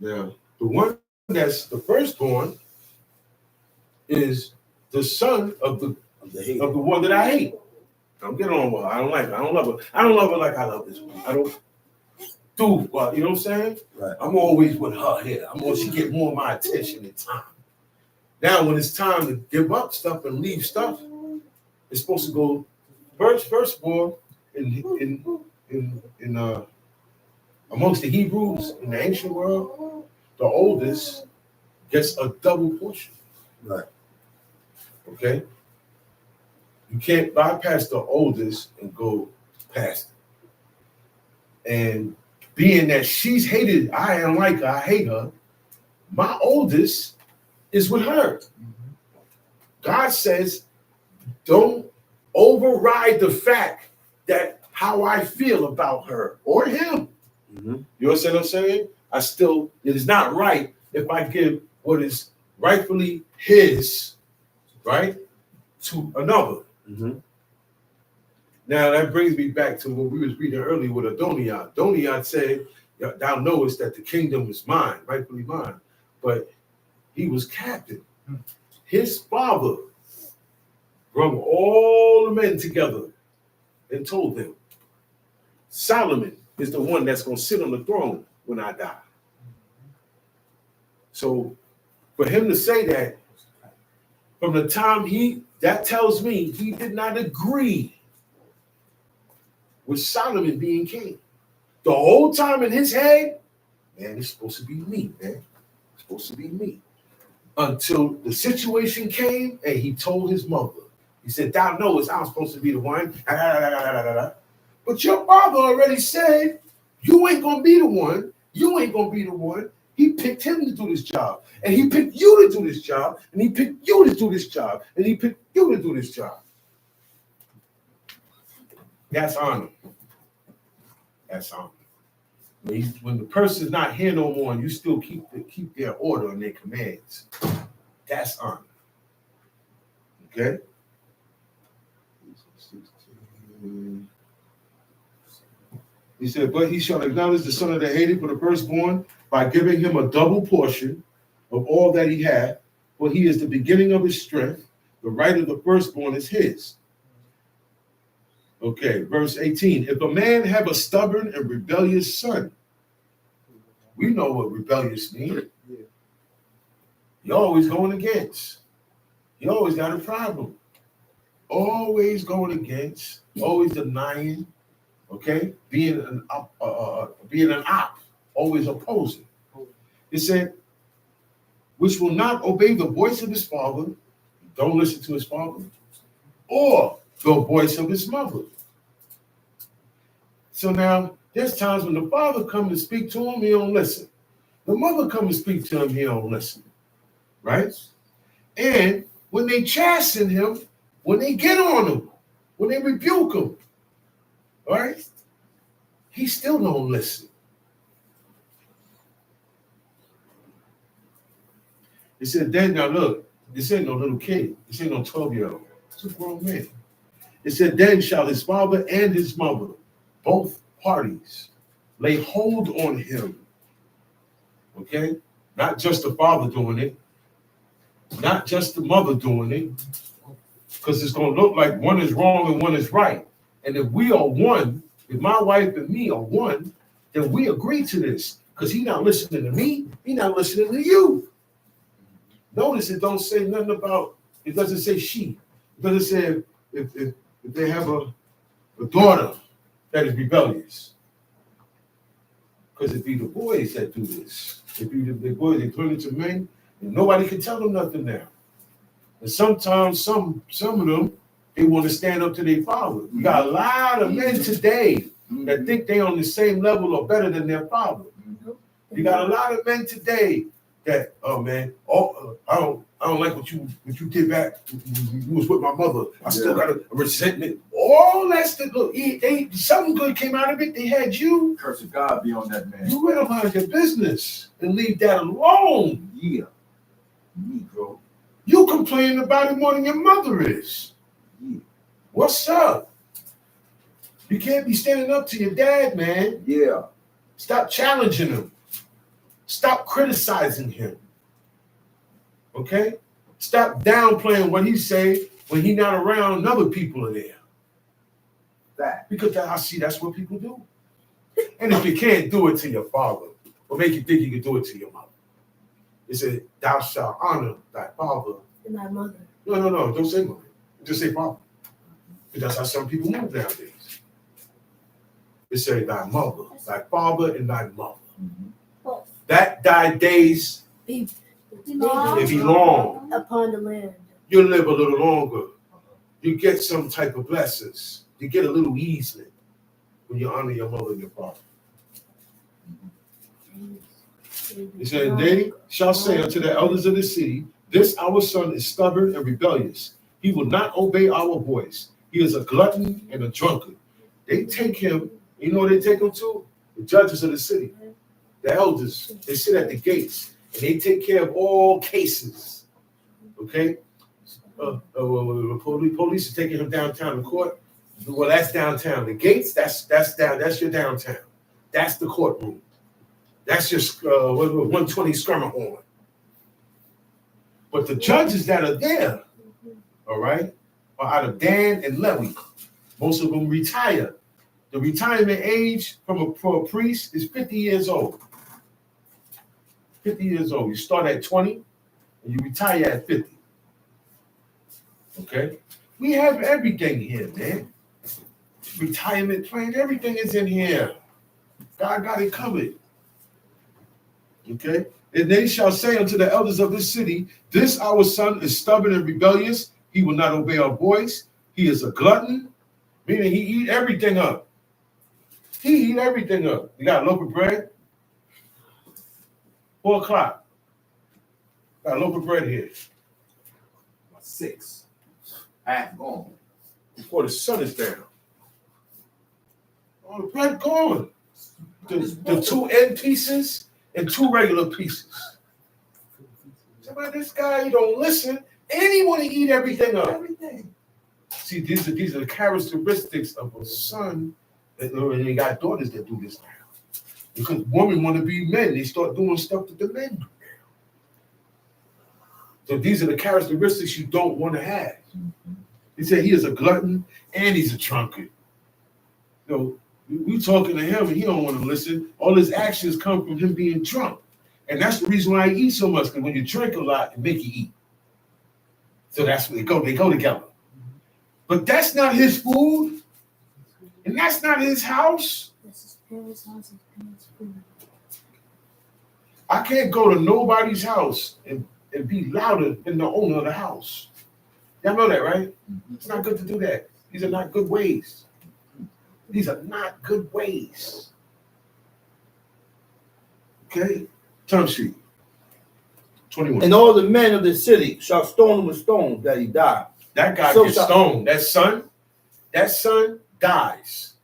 the one that's the firstborn is the son of the one that I hate. I'm getting on with her. I don't like her. I don't love her. I don't love her like I love this one. do, well, you know what I'm saying? Right. I'm always with her here. She get more of my attention and time. Now, when it's time to give up stuff and leave stuff, it's supposed to go first of all, amongst the Hebrews in the ancient world, the oldest gets a double portion. Right. Okay? You can't bypass the oldest and go past it. And being that she's hated, I don't like her, I hate her, my oldest is with her. God says, don't override the fact that how I feel about her or him. Mm-hmm. You understand what I'm saying? It is not right if I give what is rightfully his, right, to another. Mm-hmm. Now that brings me back to what we was reading earlier with Adonijah. Adonijah said, thou knowest that the kingdom is mine, rightfully mine. But he was captain. His father brought all the men together and told them, Solomon is the one that's going to sit on the throne when I die. So for him to say that, from the time that tells me he did not agree with Solomon being king. The whole time in his head, man, it's supposed to be me, man. It's supposed to be me. Until the situation came and he told his mother. He said, thou knowest I'm supposed to be the one. But your father already said, you ain't going to be the one. You ain't going to be the one. He picked him to do this job. And he picked you to do this job. And he picked you to do this job. And he picked you to do this job. That's honor. That's honor. When the person's not here no more and you still keep their order and their commands, that's honor. Okay? He said, but he shall acknowledge the son of the hated for the firstborn by giving him a double portion of all that he had, for he is the beginning of his strength. The right of the firstborn is his. Okay, verse 18. If a man have a stubborn and rebellious son, we know what rebellious means. You're always going against. You always got a problem. Always going against, always denying, okay? Being an op, always opposing. It said, which will not obey the voice of his father, don't listen to his father, or the voice of his mother. So now, there's times when the father comes to speak to him, he don't listen. The mother comes to speak to him, he don't listen. Right? And when they chasten him, when they get on him, when they rebuke him, right? He still don't listen. He said, then now look, this ain't no little kid. This ain't no 12-year-old. It's a grown man. It said, then shall his father and his mother, both parties, lay hold on him. Okay? Not just the father doing it, not just the mother doing it, because it's going to look like one is wrong and one is right. And if we are one, if my wife and me are one, then we agree to this, because he's not listening to me, he's not listening to you. Notice it don't say nothing about, it doesn't say she. It doesn't say if they have a daughter that is rebellious. Because it be the boys that do this. It be the boys, they turn into men, and nobody can tell them nothing now. And sometimes some of them, they want to stand up to their father. You got a lot of men today that think they on the same level or better than their father. You got a lot of men today that, oh man, I don't like what you did back. You was with my mother. I still got a resentment. All that's the look. Something good came out of it. They had you. Curse of God be on that man. You went about your business and leave that alone. Yeah. Negro. You complaining about it more than your mother is. Yeah. What's up? You can't be standing up to your dad, man. Yeah. Stop challenging him. Stop criticizing him. Okay? Stop downplaying what he say when he not around and other people are there. That. Because I see that's what people do. And if you can't do it to your father, what make you think you can do it to your mother? It said, thou shalt honor thy father. And my mother. No, don't say mother. Just say father. Because that's how some people move nowadays. It said thy mother, thy father, and thy mother. That thy days, They they be long. upon the land. You live a little longer. You get some type of blessings. You get a little easement when you honor your mother and your father. He said, they shall say unto the elders of the city, this our son is stubborn and rebellious. He will not obey our voice. He is a glutton and a drunkard. They take him, you know what they take him to? The judges of the city, the elders. They sit at the gates and they take care of all cases. Okay? Police are taking him downtown to court. Well, that's downtown. The gates, that's your downtown. That's the courtroom. That's your 120 skirmer horn. But the judges that are there, all right, are out of Dan and Levi. Most of them retire. The retirement age for a priest is 50 years old. 50 years old. You start at 20 and you retire at 50. Okay? We have everything here, man. Retirement plan, everything is in here. God got it covered. Okay? And they shall say unto the elders of this city, this our son is stubborn and rebellious. He will not obey our voice. He is a glutton, meaning he eat everything up. He eat everything up. You got a loaf of bread? 4 o'clock. Got a loaf of bread here. 6. Half gone. Before the sun is down. Oh, the bread gone. The 2 end pieces and 2 regular pieces. Somebody, this guy, he don't listen, and he want to eat everything up. Everything. See, these are the characteristics of a son, and they got daughters that do this now. Because women want to be men, they start doing stuff that the men do now. So these are the characteristics you don't want to have. He said he is a glutton and he's a drunkard. So we talking to him and he don't want to listen. All his actions come from him being drunk. And that's the reason why he eats so much, because when you drink a lot, it make you eat. So that's where they go together. But that's not his food, and that's not his house. That's his parents' house, his parents' food. I can't go to nobody's house and be louder than the owner of the house. Y'all know that, right? It's not good to do that. These are not good ways. These are not good ways. Okay? Term sheet. 21. And all the men of the city shall stone him with stones that he die. That guy So gets shall- stoned. That son dies.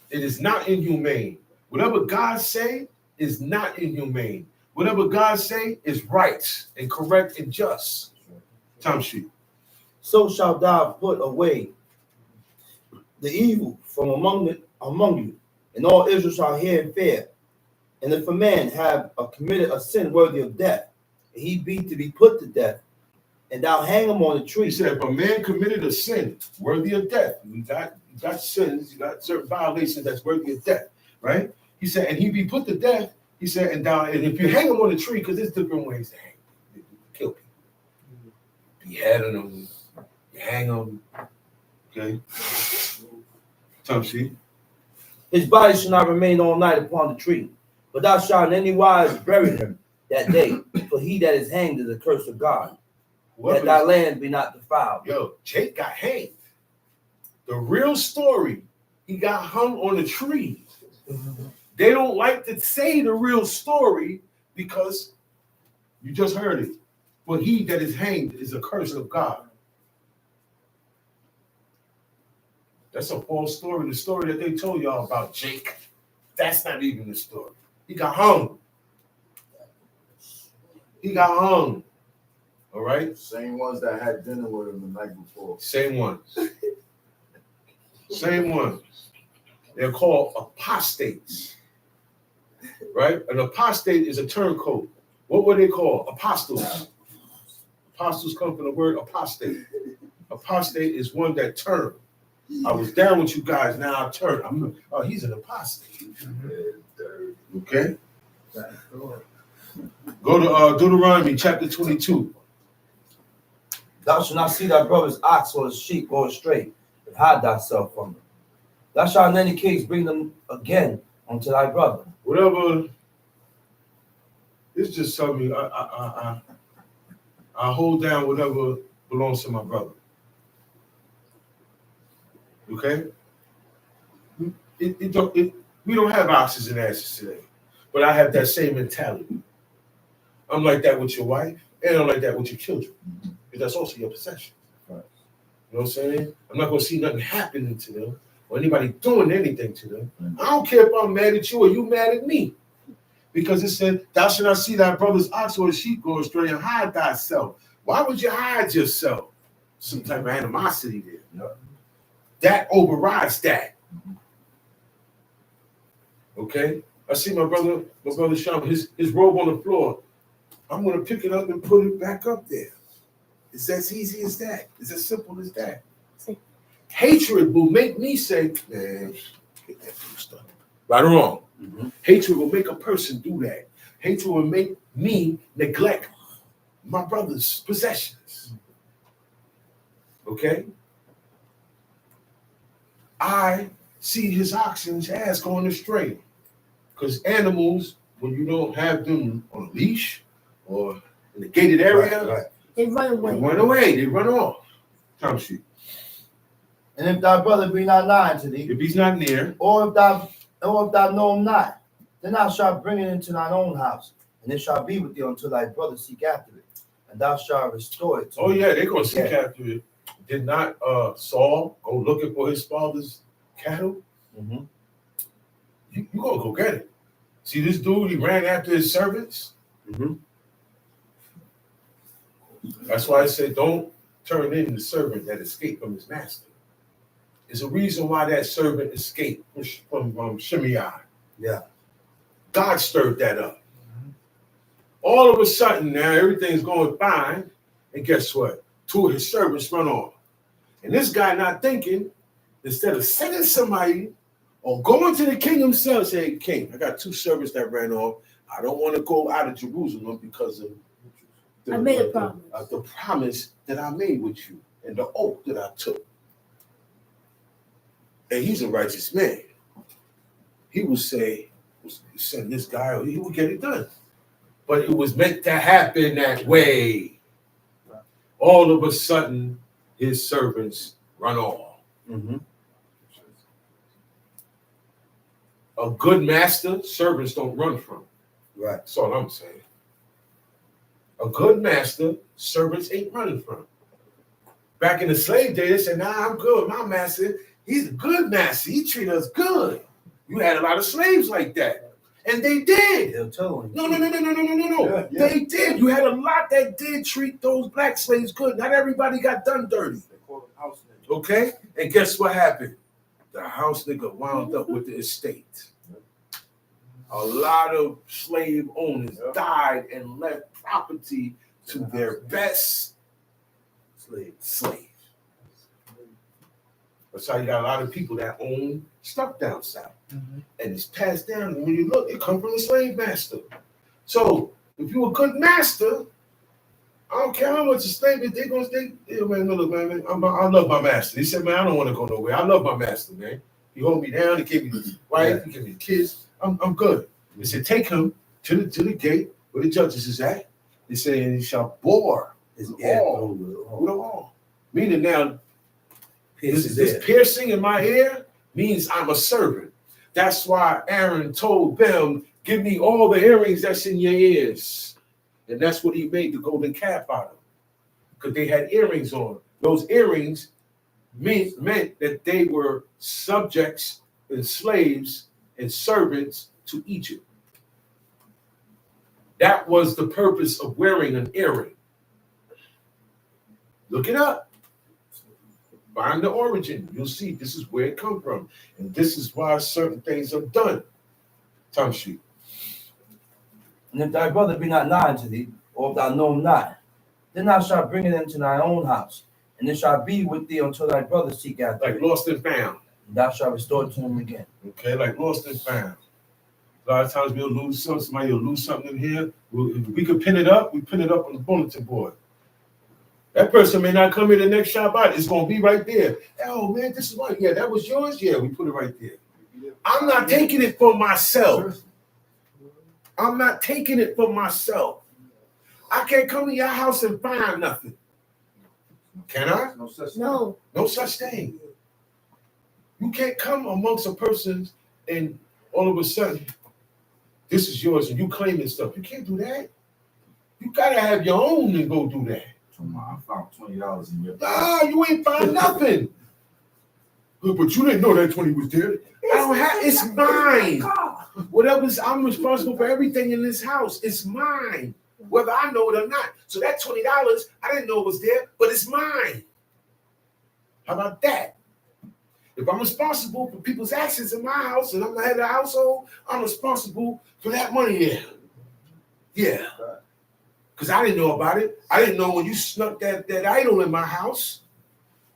It is not inhumane. Whatever God say is not inhumane. Whatever God say is right and correct and just. Time sheet. So shalt thou put away the evil from among you, and all Israel shall hear and fear. And if a man have committed a sin worthy of death, and he be to be put to death, and thou hang him on a tree. He said, if a man committed a sin worthy of death, you got sins, you got certain violations that's worthy of death, right? He said, and he be put to death. He said, and if you hang him on a tree, because there's different ways to hang, you kill people. Beheading them, you hang them, okay? Time sheet. His body shall not remain all night upon the tree, but thou shalt in any wise bury him that day. For he that is hanged is a curse of God, that thy land be not defiled. Yo, Jake got hanged. The real story, he got hung on a tree. They don't like to say the real story because you just heard it. For he that is hanged is a curse of God. That's a false story. The story that they told y'all about Jake, that's not even the story. He got hung. He got hung. All right? Same ones that had dinner with him the night before. Same ones. Same ones. They're called apostates. Right? An apostate is a turncoat. What were they called? Apostles. Apostles come from the word apostate. Apostate is one that turned. I was down with you guys. Now I turn. He's an apostate. Okay. Go to Deuteronomy chapter 22. Thou shalt not see thy brother's ox or his sheep go astray, but hide thyself from them. Thou shalt in any case bring them again unto thy brother. Whatever. It's just telling me I hold down whatever belongs to my brother. Okay? We don't have oxes and asses today, but I have that same mentality. I'm like that with your wife, and I'm like that with your children, because that's also your possession. Right. You know what I'm saying? I'm not going to see nothing happening to them or anybody doing anything to them. I don't care if I'm mad at you or you mad at me, because it said, "Thou shalt not see thy brother's ox or his sheep go astray, and hide thyself." Why would you hide yourself? Some type of animosity there. Yep. That overrides that. Okay? I see my brother Sean, his robe on the floor. I'm going to pick it up and put it back up there. It's as easy as that. It's as simple as that. See. Hatred will make me say, man, get that food stuff. Right or wrong? Mm-hmm. Hatred will make a person do that. Hatred will make me neglect my brother's possessions. Okay? I see his oxen and his ass going astray. Because animals, when you don't have them on a leash or in a gated area, They run they away. run away, they run off. Time sheet. And if thy brother be not nigh unto thee, If he's not near, or if thou know him not, then thou shalt bring it into thine own house, and it shall be with thee until thy brother seek after it, and thou shalt restore it to oh him. yeah, they're going to seek after it. Did not Saul go looking for his father's cattle? Mm-hmm. You going to go get it. See this dude, he ran after his servants. Mm-hmm. That's why I said don't turn in the servant that escaped from his master. There's a reason why that servant escaped from Shimei. Yeah. God stirred that up. All of a sudden now everything's going fine, and guess what? Two of his servants run off. And this guy not thinking, instead of sending somebody or going to the king himself, say, "King, I got two servants that ran off. I don't want to go out of Jerusalem because of I made a promise. the promise that I made with you and the oath that I took." And he's a righteous man. He will say, send this guy, or he will get it done. But it was meant to happen that way. All of a sudden, his servants run off. Mm-hmm. A good master, servants don't run from. Right. That's all I'm saying. A good master, servants ain't running from. Back in the slave days, they said, "Nah, I'm good. My master, he's a good master. He treat us good." You had a lot of slaves like that. And they did. They'll tell him. No. Yeah. They did. You had a lot that did treat those black slaves good. Not everybody got done dirty. They call them house niggas. Okay? And guess what happened? The house nigga wound up with the estate. A lot of slave owners died and left property to their best slave. That's how you got a lot of people that own stuff down south. Mm-hmm. And it's passed down. And when you look, it comes from the slave master. So if you're a good master, I don't care how much a slave is, they're going to say, "Yeah, man, look, man, I love my master." He said, "Man, I don't want to go nowhere. I love my master, man. He hold me down. He gave me the wife. He gave me the kids. I'm good." He said, "Take him to the gate where the judges is at." He said, "And he shall bore his ear with a awl." Meaning now, this piercing in my ear means I'm a servant. That's why Aaron told them, "Give me all the earrings that's in your ears." And that's what he made the golden calf out of. Because they had earrings on. Those earrings meant that they were subjects and slaves and servants to Egypt. That was the purpose of wearing an earring. Look it up. Find the origin. You'll see this is where it come from. And this is why certain things are done. Time sheet. And if thy brother be not nigh unto thee, or if thou know him not, then thou shalt bring it into thy own house, And it shall be with thee until thy brother seek after Like it. lost and found. And thou shalt restore it to him again. Okay, like lost and found. A lot of times we'll lose something, somebody will lose something in here. If we could pin it up, we pin it up on the bulletin board. That person may not come in the next Shabbat. It's going to be right there. Oh, man, this is one. Yeah, that was yours? Yeah, we put it right there. I'm not taking it for myself. I'm not taking it for myself. I can't come to your house and find nothing. Can I? No such thing. No. No such thing. You can't come amongst a person and all of a sudden, this is yours and you claiming stuff. You can't do that. You gotta have your own and go do that. I found $20 in your Nah, you ain't find nothing. But you didn't know that 20 was there. I don't have. It's mine. Whatever's, I'm responsible for everything in this house. It's mine, whether I know it or not. So that $20, I didn't know it was there, but it's mine. How about that? If I'm responsible for people's actions in my house and I'm the head of the household, I'm responsible for that money there. Yeah. Because I didn't know about it. I didn't know when you snuck that idol in my house.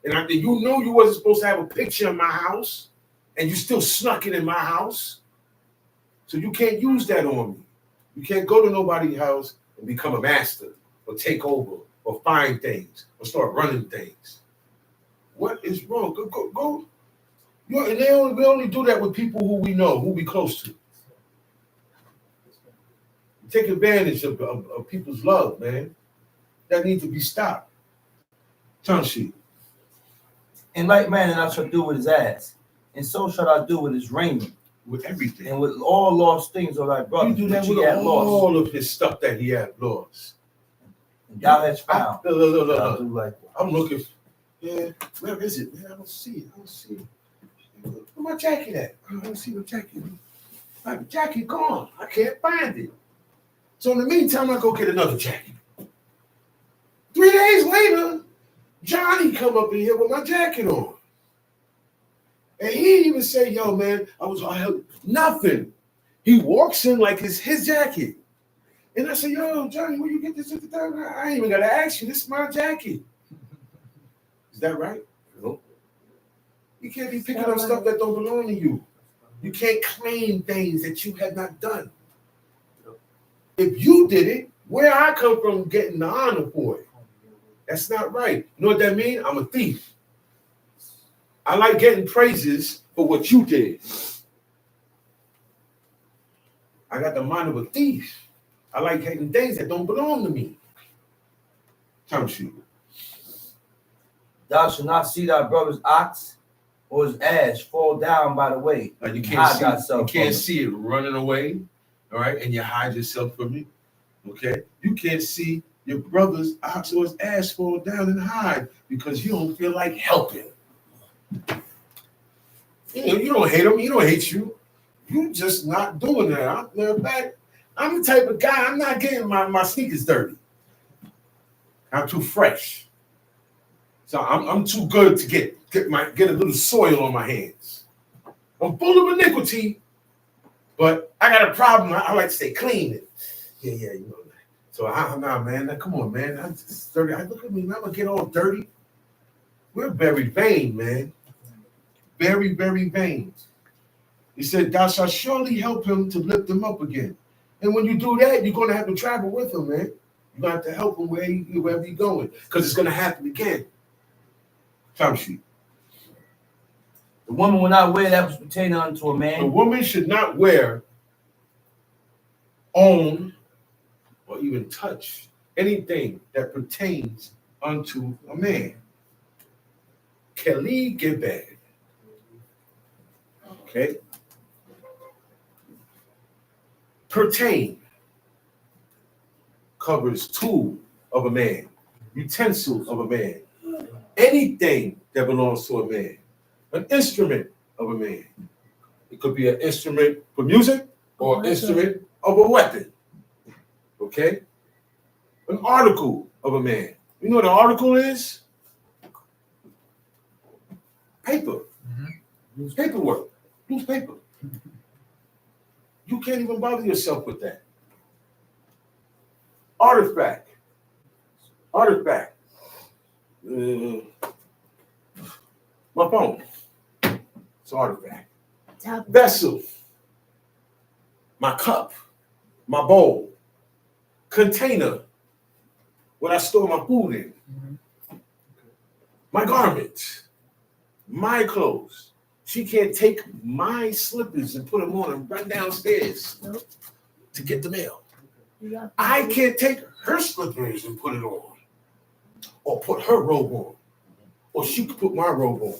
And you knew you wasn't supposed to have a picture in my house. And you still snuck it in my house. So you can't use that on me. You can't go to nobody's house and become a master or take over or find things or start running things. What is wrong? Go. And we only do that with people who we know, who we close to. Take advantage of people's love, man. That needs to be stopped. Tongue sheet. In like manner thou shalt do with his ass, and so shalt thou do with his raiment, With everything. and with all lost things of thy brother, You do that which with he hath lost, all of his stuff that he had lost. and thou hast found. Look. Thou do likewise. I'm looking. Yeah, where is it, man? I don't see it. Where my jacket at? I don't see my jacket. My jacket gone. I can't find it. So in the meantime, I go get another jacket. 3 days later, Johnny come up in here with my jacket on. And he didn't even say, yo, man, nothing. He walks in like it's his jacket. And I said, yo, Johnny, where you get this? I ain't even got to ask you. This is my jacket. Is that right? No. You can't be picking up stuff that don't belong to you. You can't claim things that you have not done. If you did it, where I come from getting the honor for it. That's not right. You know what that means? I'm a thief. I like getting praises for what you did. I got the mind of a thief. I like getting things that don't belong to me. Time sheet. Thou shalt not see thy brother's ox or his ass fall down by the way. Like you Hide can't thyself see, you can't from see it running away, all right, and you hide yourself from it. Okay, you can't see your brother's ox or his ass fall down and hide because you don't feel like helping. You don't hate him. He don't hate you. You just not doing that. In fact, I'm the type of guy. I'm not getting my sneakers dirty. I'm too fresh. So I'm too good to get a little soil on my hands. I'm full of iniquity, but I got a problem. I like to stay clean. Yeah, you know that. So nah, man. Come on, man. I'm just dirty. Look at me. I'm gonna get all dirty. We're very vain, man. Very, very vain. He said, thou shalt surely help him to lift him up again. And when you do that, you're gonna have to travel with him, man. You're gonna have to help him wherever he's going, because it's gonna happen again. Time sheet. The woman will not wear that which pertaineth unto a A man, woman should not wear, own, or even touch anything that pertains unto a man. Keli Gebed. Okay. Pertain covers tool of a man, utensil of a man, anything that belongs to a man, an instrument of a man. It could be an instrument for music or an instrument of a weapon. Okay? An article of a man. You know what an article is? Paper. Paperwork. Newspaper. You can't even bother yourself with that. Artifact. My phone. It's an artifact. Top Vessel. My cup. My bowl. Container. What I store my food in. My garment. My clothes. She can't take my slippers and put them on and run downstairs Nope. to get the mail. You got I can't take her slippers and put it on, or put her robe on, or she could put my robe on.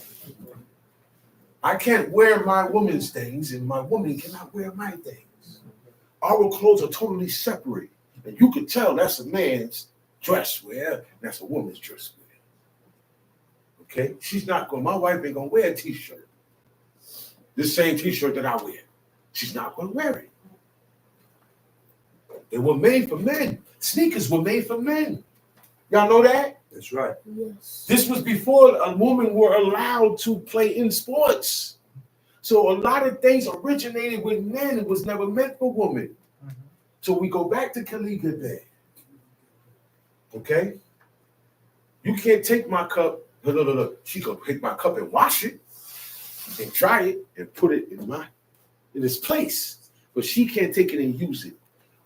I can't wear my woman's things, and my woman cannot wear my things. Our clothes are totally separate, and you could tell that's a man's dress wear, and that's a woman's dress wear. Okay, she's not going. My wife ain't gonna wear a t-shirt. This same t-shirt that I wear, she's not gonna wear it. They were made for men. Sneakers were made for men. Y'all know that? That's right. Yes. This was before a woman were allowed to play in sports. So a lot of things originated with men. It was never meant for women. So we go back to illegitimate. Okay? You can't take my cup. Look. She gonna take my cup and wash it and dry it and put it in its place. But she can't take it and use it.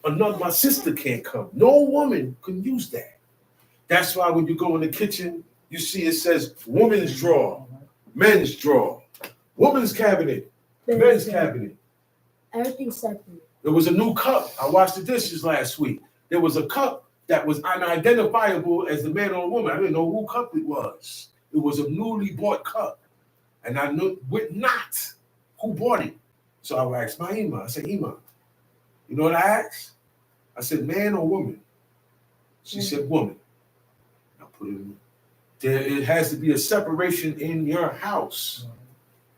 My sister can't come. No woman can use that. That's why when you go in the kitchen, you see it says woman's drawer, men's drawer, woman's cabinet, men's cabinet. Everything's separate. There was a new cup. I washed the dishes last week. There was a cup that was unidentifiable as the man or woman. I didn't know who cup it was. It was a newly bought cup. And I knew not who bought it. So I asked my Ima. I said, Ima, you know what I asked? I said, man or woman? She said, woman. I put it in there. It has to be a separation in your house.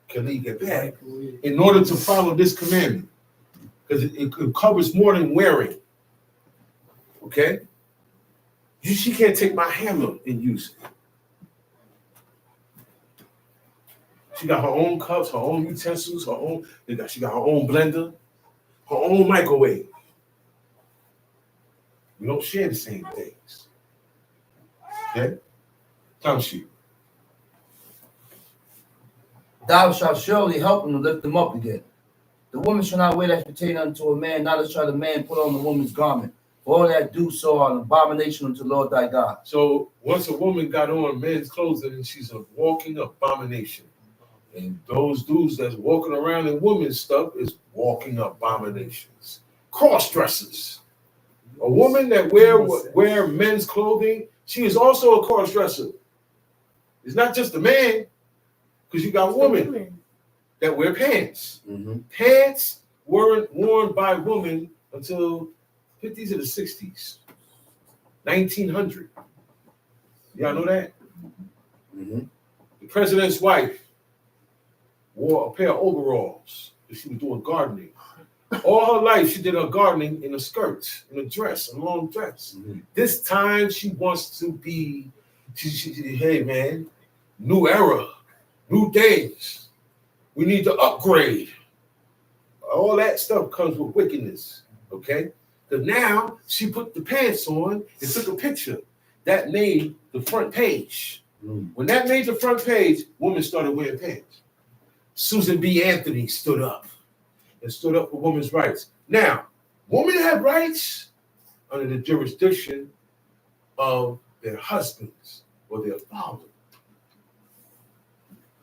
Can you get back? In order to follow this commandment. Because it covers more than wearing. Okay? She can't take my hammer and use it. She got her own cups, her own utensils, she got her own blender, her own microwave. We don't share the same things. Okay? Time sheet. Thou shalt surely help him to lift them up again. The woman shall not wear that pertain unto a man, neither shall the man put on the woman's garment. For all that do so are an abomination unto the Lord thy God. So once a woman got on men's clothing, she's a walking abomination. And those dudes that's walking around in women's stuff is walking abominations. Cross-dressers. A woman that wear men's clothing, she is also a cross-dresser. It's not just a man, because you got women that wear pants. Mm-hmm. Pants weren't worn by women until 50s or the 60s. 1900. Y'all know that? Mm-hmm. The president's wife wore a pair of overalls because she was doing gardening. All her life, she did her gardening in a skirt, in a dress, a long dress. Mm-hmm. This time, she wants to be, hey, man, new era, new days. We need to upgrade. All that stuff comes with wickedness, okay? Because now she put the pants on and took a picture. That made the front page. Mm. When that made the front page, women started wearing pants. Susan B. Anthony stood up for women's rights. Now, women have rights under the jurisdiction of their husbands or their father.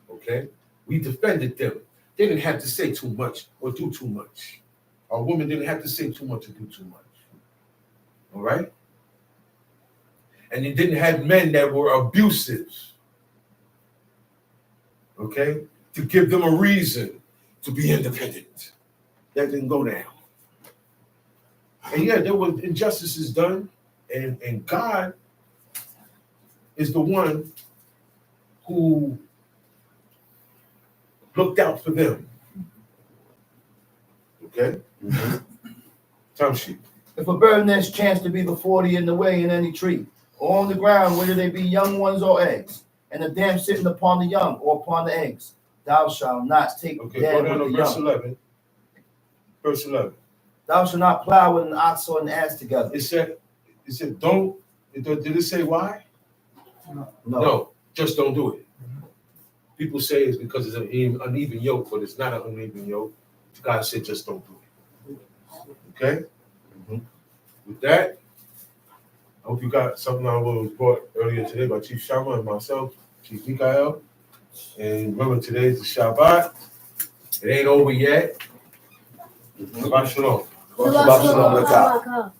Okay? We defended them. They didn't have to say too much or do too much. Our women didn't have to say too much or do too much. All right? And you didn't have men that were abusive. Okay? To give them a reason to be independent. That didn't go down. And yeah, there were injustices done, and God is the one who looked out for them. Okay? Mm-hmm. Time sheet. If a bird nest chance to be before thee in the way in any tree, or on the ground, whether they be young ones or eggs, and the dam sitting upon the young or upon the eggs, thou shalt not take Okay, dam go down to with the verse young. 11. Verse 11. Thou shalt not plow with an ox or an ass together. It said, don't, did it say why? No, just don't do it. People say it's because it's an uneven yoke, but it's not an uneven yoke. God said just don't do it. Okay? With that, I hope you got something I was brought earlier today by Chief Shama and myself, Chief Mikael. And remember, today is the Shabbat. It ain't over yet. Shabbat Shalom. Shabbat Shalom.